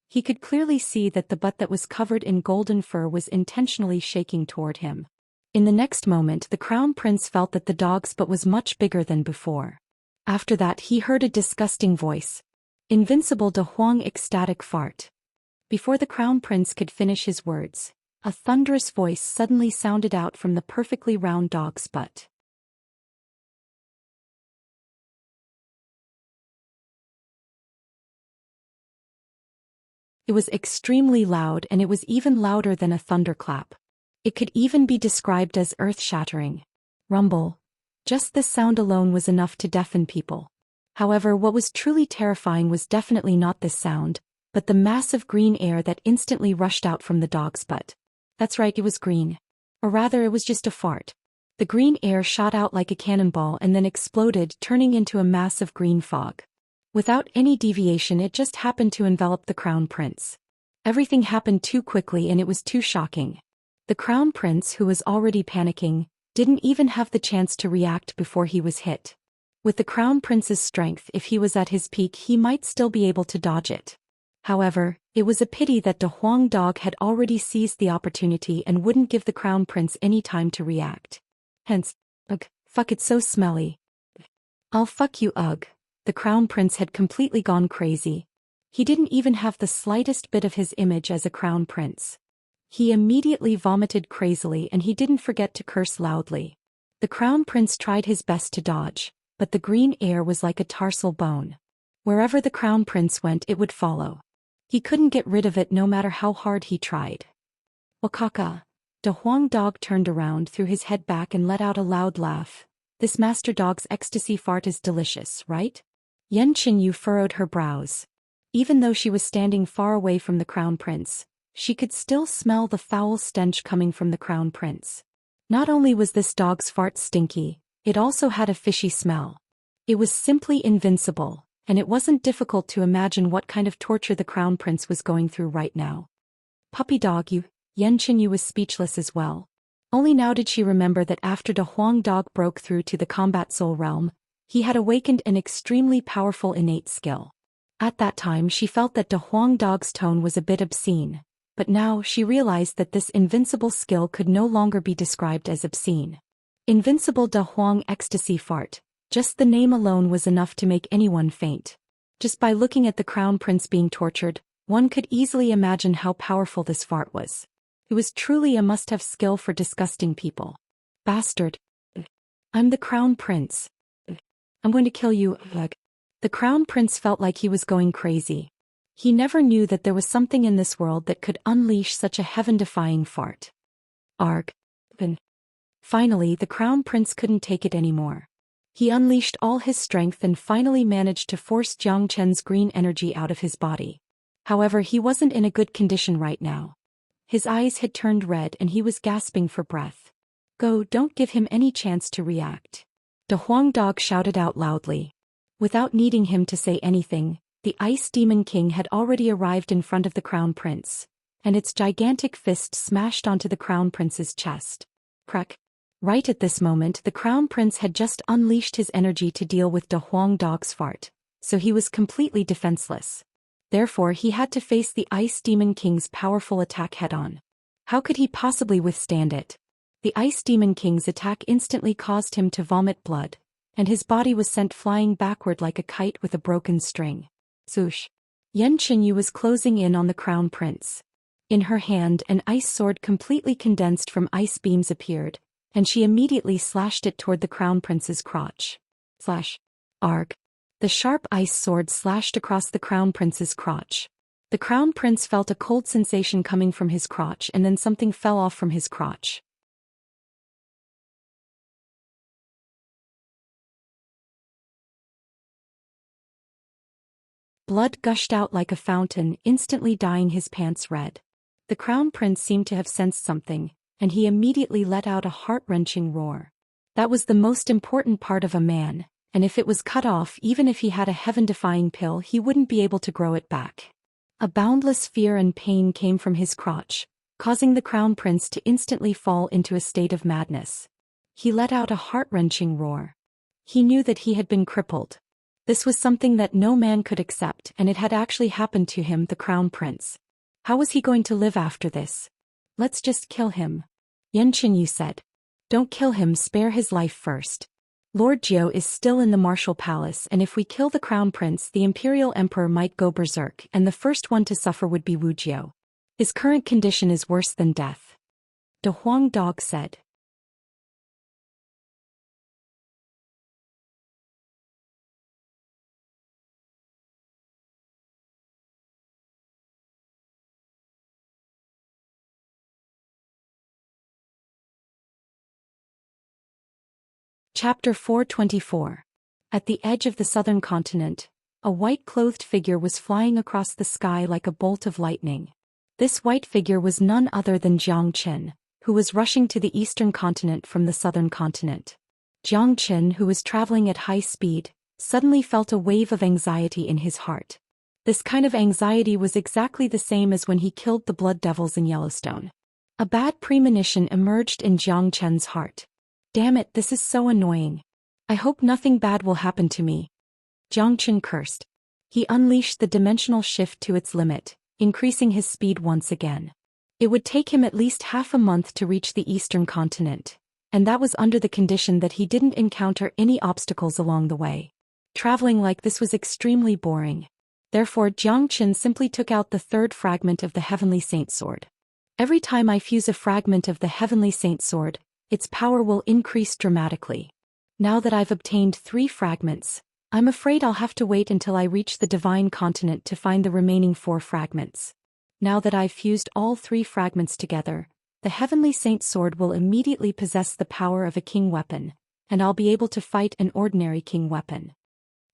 He could clearly see that the butt that was covered in golden fur was intentionally shaking toward him. In the next moment, the Crown Prince felt that the dog's butt was much bigger than before. After that, he heard a disgusting voice. Invincible De Huang ecstatic fart. Before the Crown Prince could finish his words, a thunderous voice suddenly sounded out from the perfectly round dog's butt. It was extremely loud, and it was even louder than a thunderclap. It could even be described as earth-shattering. Rumble. Just this sound alone was enough to deafen people. However, what was truly terrifying was definitely not this sound, but the massive green air that instantly rushed out from the dog's butt. That's right, it was green. Or rather, it was just a fart. The green air shot out like a cannonball and then exploded, turning into a massive green fog. Without any deviation, it just happened to envelop the Crown Prince. Everything happened too quickly and it was too shocking. The Crown Prince, who was already panicking, didn't even have the chance to react before he was hit. With the Crown Prince's strength, if he was at his peak, he might still be able to dodge it. However, it was a pity that De Huang Dog had already seized the opportunity and wouldn't give the Crown Prince any time to react. Hence, ugh, fuck, it's so smelly. I'll fuck you, ugh. The Crown Prince had completely gone crazy. He didn't even have the slightest bit of his image as a Crown Prince. He immediately vomited crazily and he didn't forget to curse loudly. The Crown Prince tried his best to dodge, but the green air was like a tarsal bone. Wherever the Crown Prince went, it would follow. He couldn't get rid of it no matter how hard he tried. Wakaka. De Huang Dog turned around, threw his head back and let out a loud laugh. This master dog's ecstasy fart is delicious, right? Yan Qinyu furrowed her brows. Even though she was standing far away from the Crown Prince, she could still smell the foul stench coming from the Crown Prince. Not only was this dog's fart stinky, it also had a fishy smell. It was simply invincible, and it wasn't difficult to imagine what kind of torture the Crown Prince was going through right now. Puppy dog, you. Yan Qinyu was speechless as well. Only now did she remember that after De Huang Dog broke through to the combat soul realm, he had awakened an extremely powerful innate skill. At that time she felt that De Huang Dog's tone was a bit obscene, but now she realized that this invincible skill could no longer be described as obscene. Invincible De Huang ecstasy fart. Just the name alone was enough to make anyone faint. Just by looking at the Crown Prince being tortured, one could easily imagine how powerful this fart was. It was truly a must-have skill for disgusting people. Bastard. I'm the Crown Prince. I'm going to kill you, ugh. The Crown Prince felt like he was going crazy. He never knew that there was something in this world that could unleash such a heaven-defying fart. Arg. Finally, the Crown Prince couldn't take it anymore. He unleashed all his strength and finally managed to force Jiang Chen's green energy out of his body. However, he wasn't in a good condition right now. His eyes had turned red and he was gasping for breath. Go, don't give him any chance to react. The Huang dog shouted out loudly. Without needing him to say anything, the Ice Demon King had already arrived in front of the Crown Prince, and its gigantic fist smashed onto the Crown Prince's chest. Crack. Right at this moment, the Crown Prince had just unleashed his energy to deal with the Huang dog's fart, so he was completely defenseless. Therefore, he had to face the Ice Demon King's powerful attack head-on. How could he possibly withstand it? The Ice Demon King's attack instantly caused him to vomit blood, and his body was sent flying backward like a kite with a broken string. Swoosh. Yan Qinyu was closing in on the Crown Prince. In her hand, an ice sword completely condensed from ice beams appeared, and she immediately slashed it toward the Crown Prince's crotch. Slash. Arg. The sharp ice sword slashed across the Crown Prince's crotch. The Crown Prince felt a cold sensation coming from his crotch, and then something fell off from his crotch. Blood gushed out like a fountain, instantly dyeing his pants red. The Crown Prince seemed to have sensed something, and he immediately let out a heart-wrenching roar. That was the most important part of a man, and if it was cut off, even if he had a heaven-defying pill, he wouldn't be able to grow it back. A boundless fear and pain came from his crotch, causing the Crown Prince to instantly fall into a state of madness. He let out a heart-wrenching roar. He knew that he had been crippled. This was something that no man could accept, and it had actually happened to him, the Crown Prince. How was he going to live after this? Let's just kill him. Yan Qinyu said. Don't kill him, spare his life first. Lord Zhou is still in the martial palace, and if we kill the Crown Prince, the Imperial Emperor might go berserk, and the first one to suffer would be Wuxia. His current condition is worse than death. The Huang dog said. Chapter 424. At the edge of the southern continent, a white-clothed figure was flying across the sky like a bolt of lightning. This white figure was none other than Zhou Xian, who was rushing to the eastern continent from the southern continent. Zhou Xian, who was traveling at high speed, suddenly felt a wave of anxiety in his heart. This kind of anxiety was exactly the same as when he killed the blood devils in Yellowstone. A bad premonition emerged in Zhou Qian's heart. Damn it, this is so annoying. I hope nothing bad will happen to me. Zhou Qian cursed. He unleashed the dimensional shift to its limit, increasing his speed once again. It would take him at least half a month to reach the eastern continent, and that was under the condition that he didn't encounter any obstacles along the way. Traveling like this was extremely boring. Therefore, Zhou Qian simply took out the third fragment of the Heavenly Saint Sword. Every time I fuse a fragment of the Heavenly Saint Sword, its power will increase dramatically. Now that I've obtained 3 fragments, I'm afraid I'll have to wait until I reach the Divine Continent to find the remaining 4 fragments. Now that I've fused all 3 fragments together, the Heavenly Saint Sword will immediately possess the power of a king weapon, and I'll be able to fight an ordinary king weapon.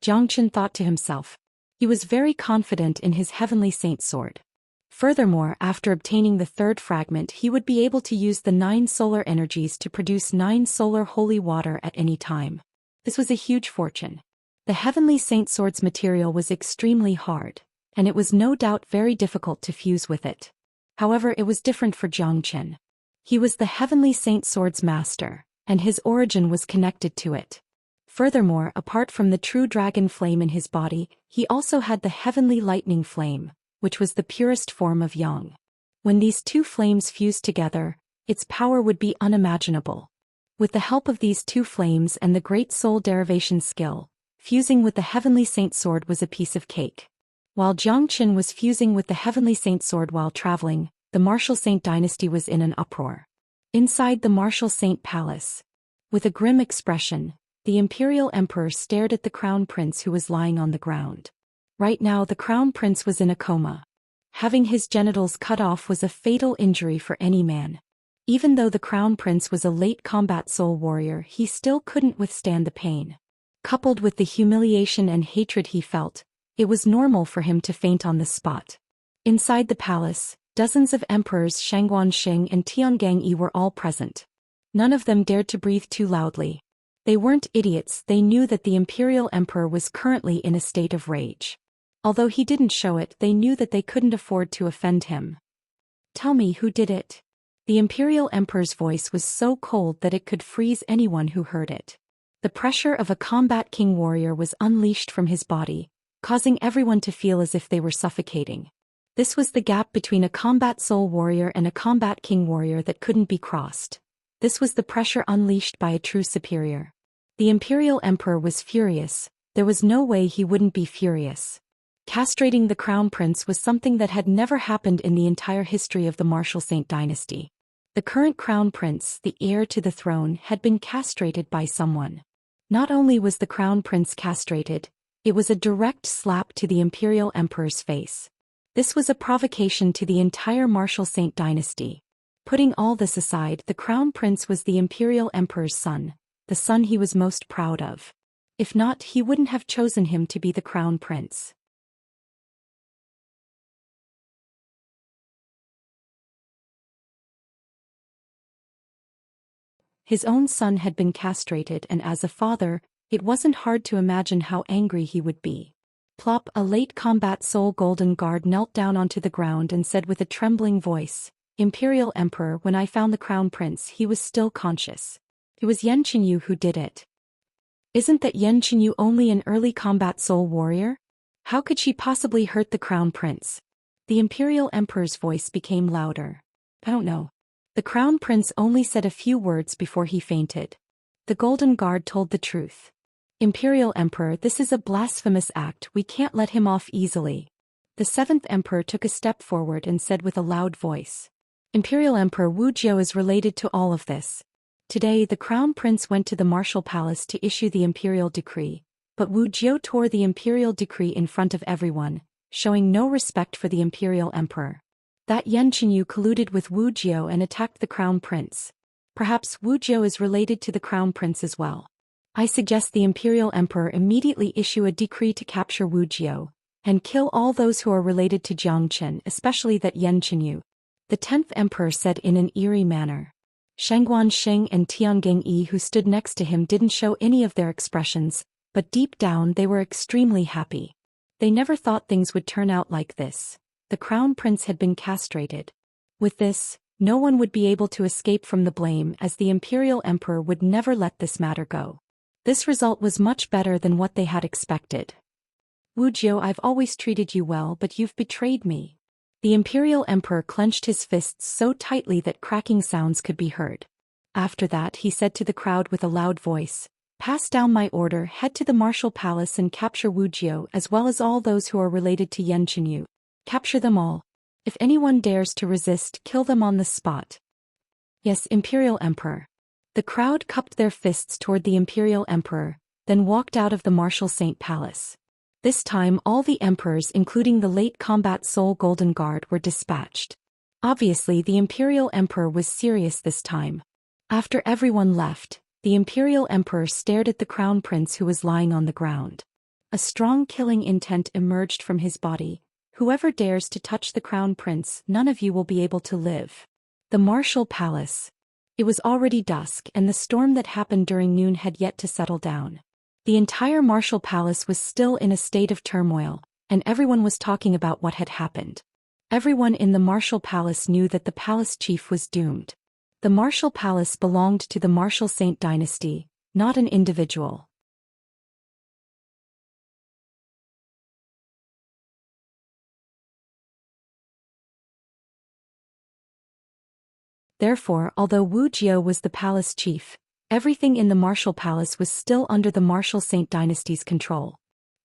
Zhou Qian thought to himself. He was very confident in his Heavenly Saint Sword. Furthermore, after obtaining the 3rd fragment, he would be able to use the 9 solar energies to produce 9 solar holy water at any time. This was a huge fortune. The Heavenly Saint Sword's material was extremely hard, and it was no doubt very difficult to fuse with it. However, it was different for Zhou Qian. He was the Heavenly Saint Sword's master, and his origin was connected to it. Furthermore, apart from the true dragon flame in his body, he also had the Heavenly Lightning Flame, which was the purest form of yang. When these 2 flames fused together, its power would be unimaginable. With the help of these 2 flames and the great soul derivation skill, fusing with the Heavenly Saint Sword was a piece of cake. While Zhou Qian was fusing with the Heavenly Saint Sword while traveling, the Martial Saint dynasty was in an uproar. Inside the Martial Saint Palace, with a grim expression, the Imperial Emperor stared at the Crown Prince who was lying on the ground. Right now the Crown Prince was in a coma. Having his genitals cut off was a fatal injury for any man. Even though the Crown Prince was a late combat soul warrior, he still couldn't withstand the pain. Coupled with the humiliation and hatred he felt, it was normal for him to faint on the spot. Inside the palace, dozens of emperors Shangguan Xing and Tiangang Yi were all present. None of them dared to breathe too loudly. They weren't idiots, they knew that the Imperial Emperor was currently in a state of rage. Although he didn't show it, they knew that they couldn't afford to offend him. "Tell me who did it." The Imperial Emperor's voice was so cold that it could freeze anyone who heard it. The pressure of a combat king warrior was unleashed from his body, causing everyone to feel as if they were suffocating. This was the gap between a combat soul warrior and a combat king warrior that couldn't be crossed. This was the pressure unleashed by a true superior. The Imperial Emperor was furious. There was no way he wouldn't be furious. Castrating the Crown Prince was something that had never happened in the entire history of the Martial Saint dynasty. The current Crown Prince, the heir to the throne, had been castrated by someone. Not only was the Crown Prince castrated, it was a direct slap to the Imperial Emperor's face. This was a provocation to the entire Martial Saint dynasty. Putting all this aside, the Crown Prince was the Imperial Emperor's son, the son he was most proud of. If not, he wouldn't have chosen him to be the Crown Prince. His own son had been castrated, and as a father, it wasn't hard to imagine how angry he would be. Plop, a late combat soul golden guard knelt down onto the ground and said with a trembling voice, "Imperial Emperor, when I found the Crown Prince, he was still conscious. It was Yan Qinyu who did it." "Isn't that Yan Qinyu only an early combat soul warrior? How could she possibly hurt the Crown Prince?" The Imperial Emperor's voice became louder. "I don't know." The Crown Prince only said a few words before he fainted. The Golden Guard told the truth. "Imperial Emperor, this is a blasphemous act, we can't let him off easily." The 7th Emperor took a step forward and said with a loud voice, "Imperial Emperor Wuxia is related to all of this." Today the Crown Prince went to the Martial Palace to issue the Imperial Decree, but Wuxia tore the Imperial Decree in front of everyone, showing no respect for the Imperial Emperor. That Yan Qinyu colluded with Wuxia and attacked the Crown Prince. Perhaps Wuxia is related to the Crown Prince as well. I suggest the Imperial Emperor immediately issue a decree to capture Wuxia and kill all those who are related to Jiangchen, especially that Yan Qinyu. The 10th Emperor said in an eerie manner. Shangguan Xing and Tiangang Yi, who stood next to him, didn't show any of their expressions, but deep down they were extremely happy. They never thought things would turn out like this. The Crown Prince had been castrated. With this, no one would be able to escape from the blame, as the Imperial Emperor would never let this matter go. This result was much better than what they had expected. "Wuxia, I've always treated you well, but you've betrayed me." The Imperial Emperor clenched his fists so tightly that cracking sounds could be heard. After that, he said to the crowd with a loud voice, "Pass down my order, head to the Martial Palace and capture Wuxia as well as all those who are related to Yan Qinyu. Capture them all. If anyone dares to resist, kill them on the spot." "Yes, Imperial Emperor." The crowd cupped their fists toward the Imperial Emperor, then walked out of the Martial Saint Palace. This time all the emperors, including the late combat soul Golden Guard, were dispatched. Obviously the Imperial Emperor was serious this time. After everyone left, the Imperial Emperor stared at the Crown Prince who was lying on the ground. A strong killing intent emerged from his body. "Whoever dares to touch the Crown Prince, none of you will be able to live." The Martial Palace. It was already dusk, and the storm that happened during noon had yet to settle down. The entire Martial Palace was still in a state of turmoil, and everyone was talking about what had happened. Everyone in the Martial Palace knew that the palace chief was doomed. The Martial Palace belonged to the Martial Saint dynasty, not an individual. Therefore, although Wuxia was the palace chief, everything in the Martial Palace was still under the Martial Saint dynasty's control.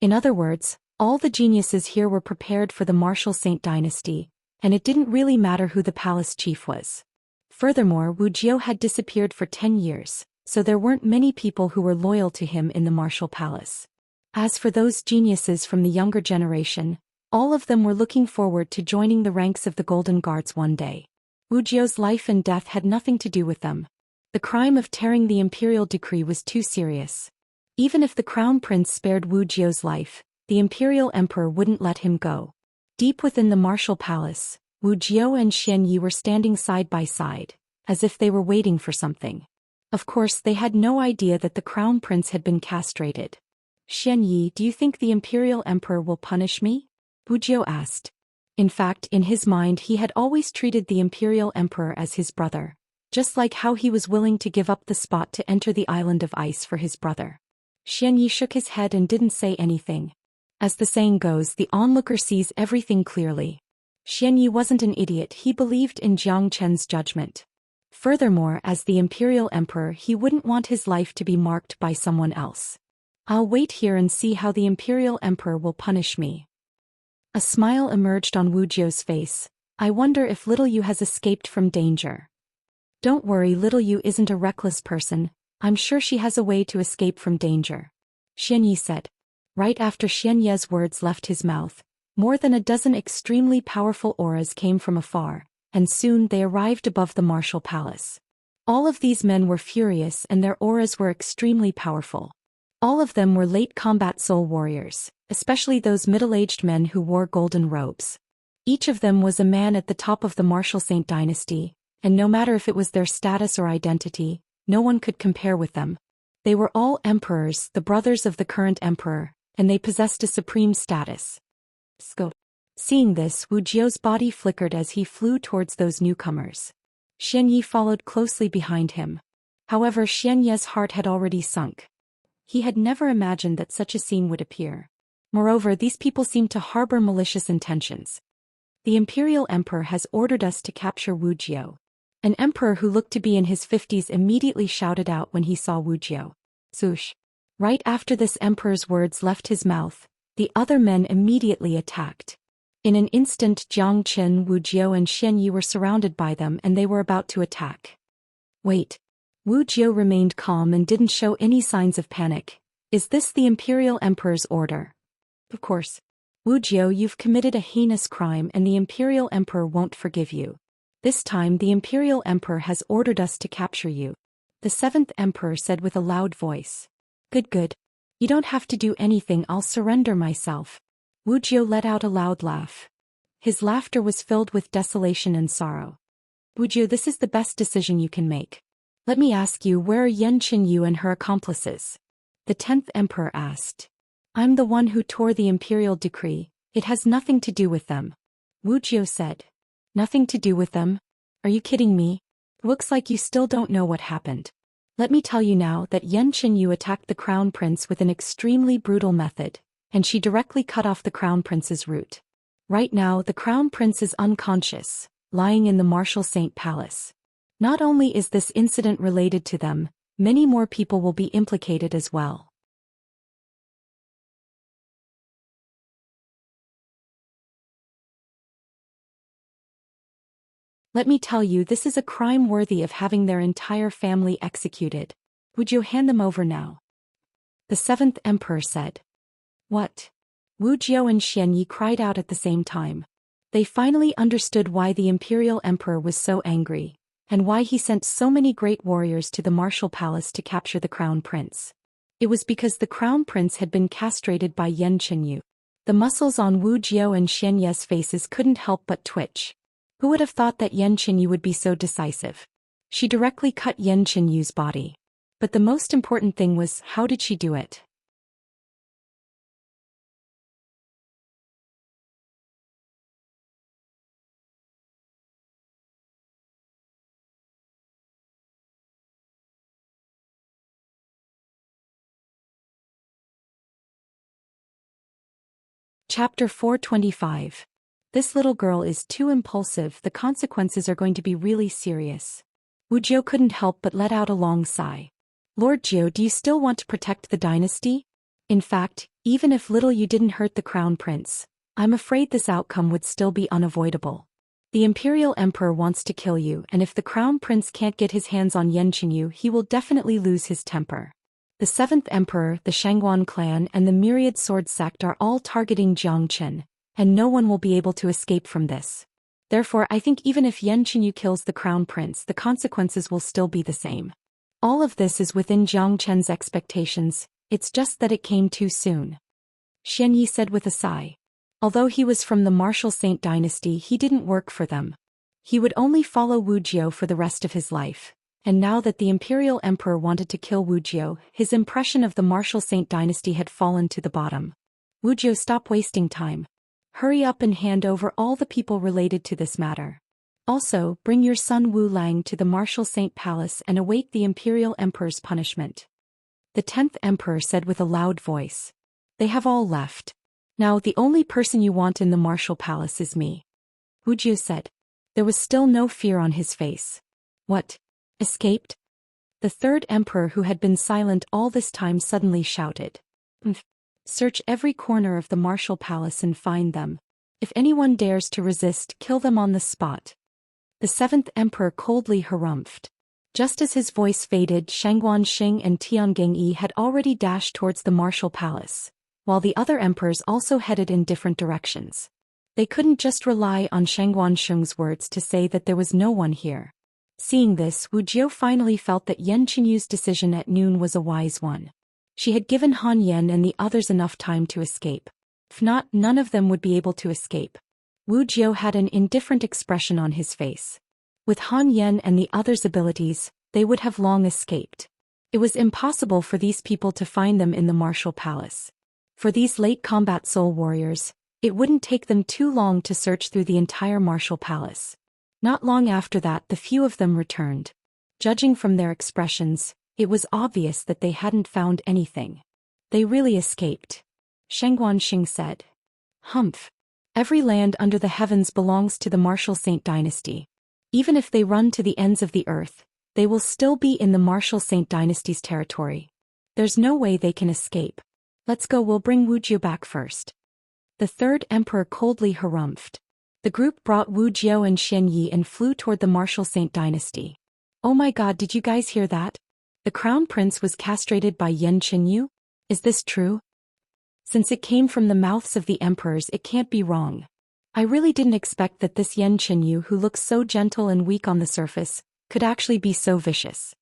In other words, all the geniuses here were prepared for the Martial Saint dynasty, and it didn't really matter who the palace chief was. Furthermore, Wuxia had disappeared for 10 years, so there weren't many people who were loyal to him in the Martial Palace. As for those geniuses from the younger generation, all of them were looking forward to joining the ranks of the Golden Guards one day. Wuxia's life and death had nothing to do with them. The crime of tearing the imperial decree was too serious. Even if the crown prince spared Wuxia's life, the imperial emperor wouldn't let him go. Deep within the martial palace, Wuxia and Xianyi were standing side by side, as if they were waiting for something. Of course, they had no idea that the crown prince had been castrated. Xianyi, do you think the imperial emperor will punish me? Wujiu asked. In fact, in his mind he had always treated the imperial emperor as his brother, just like how he was willing to give up the spot to enter the island of ice for his brother. Xianyi shook his head and didn't say anything. As the saying goes, the onlooker sees everything clearly. Xianyi wasn't an idiot, he believed in Jiang Chen's judgment. Furthermore, as the imperial emperor, he wouldn't want his life to be marked by someone else. I'll wait here and see how the imperial emperor will punish me. A smile emerged on Wu Jiu's face. I wonder if little Yu has escaped from danger. Don't worry, little Yu isn't a reckless person. I'm sure she has a way to escape from danger. Xianyi said. Right after Xianye's words left his mouth, more than a dozen extremely powerful auras came from afar, and soon they arrived above the martial palace. All of these men were furious and their auras were extremely powerful. All of them were late combat soul warriors, especially those middle-aged men who wore golden robes. Each of them was a man at the top of the martial saint dynasty, and no matter if it was their status or identity, no one could compare with them. They were all emperors, the brothers of the current emperor, and they possessed a supreme status. Seeing this, Wu Jiu's body flickered as he flew towards those newcomers. Xianyi followed closely behind him. However, Xianye's heart had already sunk. He had never imagined that such a scene would appear. Moreover, these people seemed to harbor malicious intentions. The imperial emperor has ordered us to capture Wu Jiu. An emperor who looked to be in his 50s immediately shouted out when he saw Wu Jiu. Zush. Right after this emperor's words left his mouth, the other men immediately attacked. In an instant, Jiang Chen, Wu Jiu and Xianyi were surrounded by them and they were about to attack. Wait. Wu Jiu remained calm and didn't show any signs of panic. Is this the imperial emperor's order? Of course. Wu Jiu, you've committed a heinous crime and the imperial emperor won't forgive you. This time the imperial emperor has ordered us to capture you. The seventh emperor said with a loud voice. Good. You don't have to do anything, I'll surrender myself. Wu Jiu let out a loud laugh. His laughter was filled with desolation and sorrow. Wu Jiu, this is the best decision you can make. Let me ask you, where are Yan Qinyu and her accomplices? The 10th emperor asked. I'm the one who tore the imperial decree, it has nothing to do with them. Wu Jiu said. Nothing to do with them? Are you kidding me? Looks like you still don't know what happened. Let me tell you now that Yan Qinyu attacked the crown prince with an extremely brutal method, and she directly cut off the crown prince's root. Right now the crown prince is unconscious, lying in the martial saint palace. Not only is this incident related to them, many more people will be implicated as well. Let me tell you, this is a crime worthy of having their entire family executed. Would you hand them over now? The 7th emperor said. What? Wu Jiu and Xianyi cried out at the same time. They finally understood why the imperial emperor was so angry, and why he sent so many great warriors to the martial palace to capture the crown prince. It was because the crown prince had been castrated by Yan Qinyu. The muscles on Wu Jiu and Xianye's faces couldn't help but twitch. Who would have thought that Yan Qinyu would be so decisive? She directly cut Yan Qinyu's body. But the most important thing was, how did she do it? Chapter 425. This little girl is too impulsive, the consequences are going to be really serious. Wu Jiu couldn't help but let out a long sigh. Lord Jiu, do you still want to protect the dynasty? In fact, even if little you didn't hurt the crown prince, I'm afraid this outcome would still be unavoidable. The imperial emperor wants to kill you, and if the crown prince can't get his hands on Yan Qinyu, he will definitely lose his temper. The 7th emperor, the Shangguan clan and the myriad sword sect are all targeting Jiang Chen, and no one will be able to escape from this. Therefore, I think even if Yan Qinyu kills the crown prince, the consequences will still be the same. All of this is within Jiang Chen's expectations, it's just that it came too soon. Xianyi said with a sigh. Although he was from the martial saint dynasty, he didn't work for them. He would only follow Wu Jiu for the rest of his life, And now that the Imperial Emperor wanted to kill Wujiu, his impression of the martial Saint dynasty had fallen to the bottom. Wujiu, stop wasting time. Hurry up and hand over all the people related to this matter. Also, bring your son Wu Lang to the martial Saint Palace and await the Imperial Emperor's punishment. The 10th Emperor said with a loud voice. They have all left. Now the only person you want in the martial palace is me. Wujiu said. There was still no fear on his face. What? Escaped? The 3rd Emperor, who had been silent all this time, suddenly shouted. Search every corner of the martial palace and find them. If anyone dares to resist, kill them on the spot. The 7th Emperor coldly harumphed. Just as his voice faded, Shangguan Xing and Tiangang Yi had already dashed towards the martial palace, while the other emperors also headed in different directions. They couldn't just rely on Shangguan Xing's words to say that there was no one here. Seeing this, Wujiu finally felt that Yan Qinyu's decision at noon was a wise one. She had given Han Yan and the others enough time to escape. If not, none of them would be able to escape. Wujiu had an indifferent expression on his face. With Han Yan and the others' abilities, they would have long escaped. It was impossible for these people to find them in the martial palace. For these late combat soul warriors, it wouldn't take them too long to search through the entire martial palace. Not long after that, the few of them returned. Judging from their expressions, it was obvious that they hadn't found anything. They really escaped. Shangguan Xing said. Humph. Every land under the heavens belongs to the martial Saint dynasty. Even if they run to the ends of the earth, they will still be in the martial Saint dynasty's territory. There's no way they can escape. Let's go, we'll bring Wujiu back first. The 3rd Emperor coldly harumphed. The group brought Wujiu and Xian Yi and flew toward the martial Saint dynasty. Oh my god, did you guys hear that? The crown prince was castrated by Yan Qinyu? Is this true? Since it came from the mouths of the emperors, it can't be wrong. I really didn't expect that this Yan Qinyu, who looks so gentle and weak on the surface, could actually be so vicious.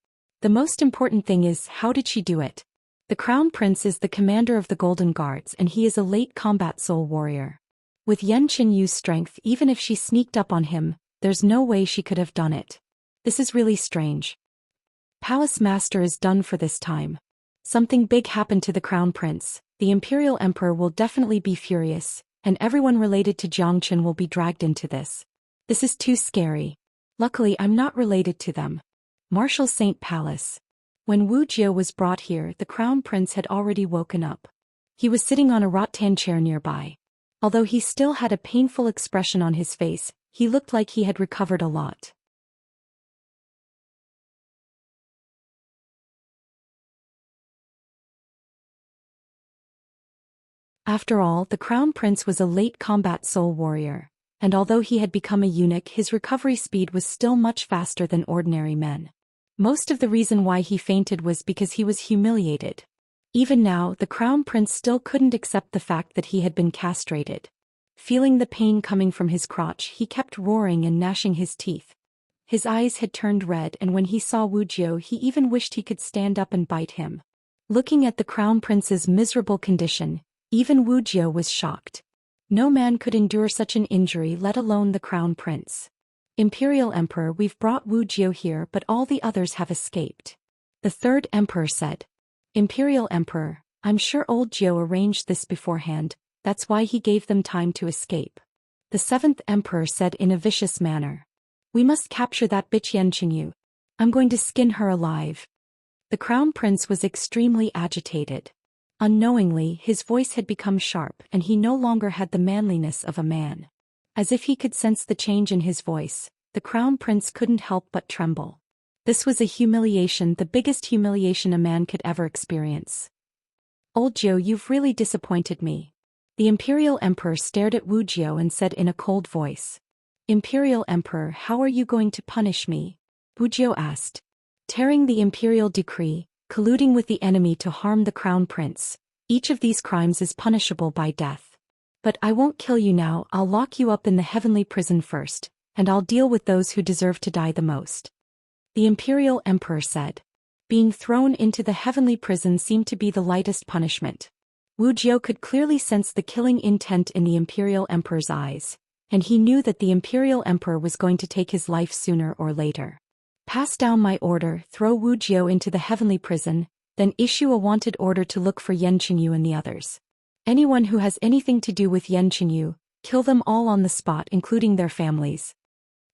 The most important thing is, how did she do it? The crown prince is the commander of the Golden Guards, and he is a late combat soul warrior. With Yan Qinyu's strength, even if she sneaked up on him, there's no way she could have done it. This is really strange. Palace Master is done for this time. Something big happened to the crown prince. The Imperial Emperor will definitely be furious, and everyone related to Jiangchen will be dragged into this. This is too scary. Luckily, I'm not related to them. Martial Saint Palace. When Wujiu was brought here, the crown prince had already woken up. He was sitting on a rattan chair nearby. Although he still had a painful expression on his face, he looked like he had recovered a lot. After all, the crown prince was a late combat soul warrior, and although he had become a eunuch, his recovery speed was still much faster than ordinary men. Most of the reason why he fainted was because he was humiliated. Even now, the crown prince still couldn't accept the fact that he had been castrated. Feeling the pain coming from his crotch, he kept roaring and gnashing his teeth. His eyes had turned red, and when he saw Wujiu, he even wished he could stand up and bite him. Looking at the crown prince's miserable condition, even Wujiu was shocked. No man could endure such an injury, let alone the crown prince. Imperial Emperor, we've brought Wujiu here, but all the others have escaped. The 3rd Emperor said. Imperial Emperor, I'm sure old Jiu arranged this beforehand, that's why he gave them time to escape. The 7th Emperor said in a vicious manner. We must capture that bitch Yan Qinyu. I'm going to skin her alive. The crown prince was extremely agitated. Unknowingly, his voice had become sharp, and he no longer had the manliness of a man. As if he could sense the change in his voice, the crown prince couldn't help but tremble. This was a humiliation, the biggest humiliation a man could ever experience. Old Jiu, you've really disappointed me. The Imperial Emperor stared at Wujiu and said in a cold voice. Imperial Emperor, how are you going to punish me? Wujiu asked. Tearing the imperial decree, colluding with the enemy to harm the crown prince. Each of these crimes is punishable by death. But I won't kill you now, I'll lock you up in the heavenly prison first, and I'll deal with those who deserve to die the most. The Imperial Emperor said. Being thrown into the heavenly prison seemed to be the lightest punishment. Wujiu could clearly sense the killing intent in the Imperial Emperor's eyes, and he knew that the Imperial Emperor was going to take his life sooner or later. Pass down my order, throw Wujiu into the heavenly prison, then issue a wanted order to look for Yan Qinyu and the others. Anyone who has anything to do with Yan Qinyu, kill them all on the spot including their families.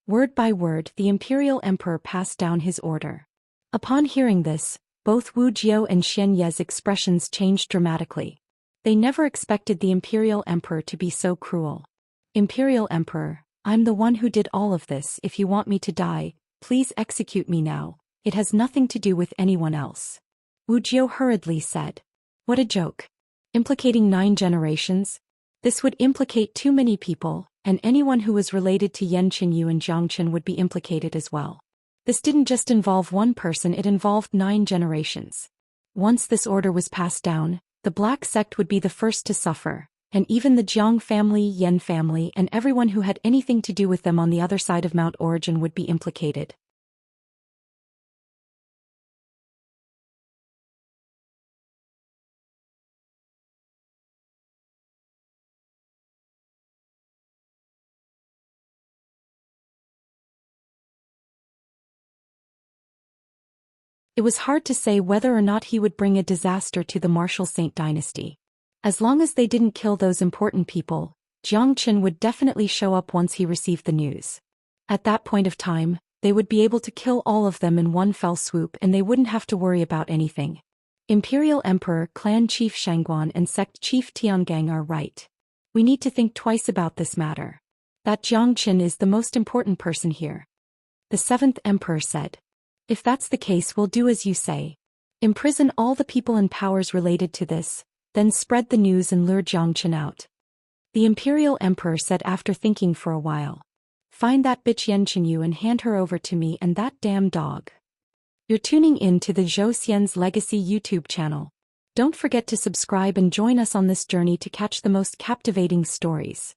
Word by word, the Imperial Emperor passed down his order. Upon hearing this, both Wujiu and Xianxia's expressions changed dramatically. They never expected the Imperial Emperor to be so cruel. Imperial Emperor, I'm the one who did all of this. If you want me to die, please execute me now. It has nothing to do with anyone else. Wujiu hurriedly said. What a joke. Implicating 9 generations? This would implicate too many people, and anyone who was related to Yan Qinyu and Zhangchen would be implicated as well. This didn't just involve one person, it involved 9 generations. Once this order was passed down, the Black Sect would be the first to suffer, and even the Jiang family, Yan family, and everyone who had anything to do with them on the other side of Mount Origin would be implicated. It was hard to say whether or not he would bring a disaster to the Martial Saint dynasty. As long as they didn't kill those important people, Jiang Qin would definitely show up once he received the news. At that point of time, they would be able to kill all of them in one fell swoop and they wouldn't have to worry about anything. Imperial Emperor, Clan Chief Shangguan and Sect Chief Tiangang are right. We need to think twice about this matter. That Jiang Qin is the most important person here. The 7th Emperor said. If that's the case, we'll do as you say. Imprison all the people and powers related to this, then spread the news and lure Jiang Qin out. The Imperial Emperor said after thinking for a while. Find that bitch Yan Qinyu and hand her over to me and that damn dog. You're tuning in to the Zhou Xian's Legacy YouTube channel. Don't forget to subscribe and join us on this journey to catch the most captivating stories.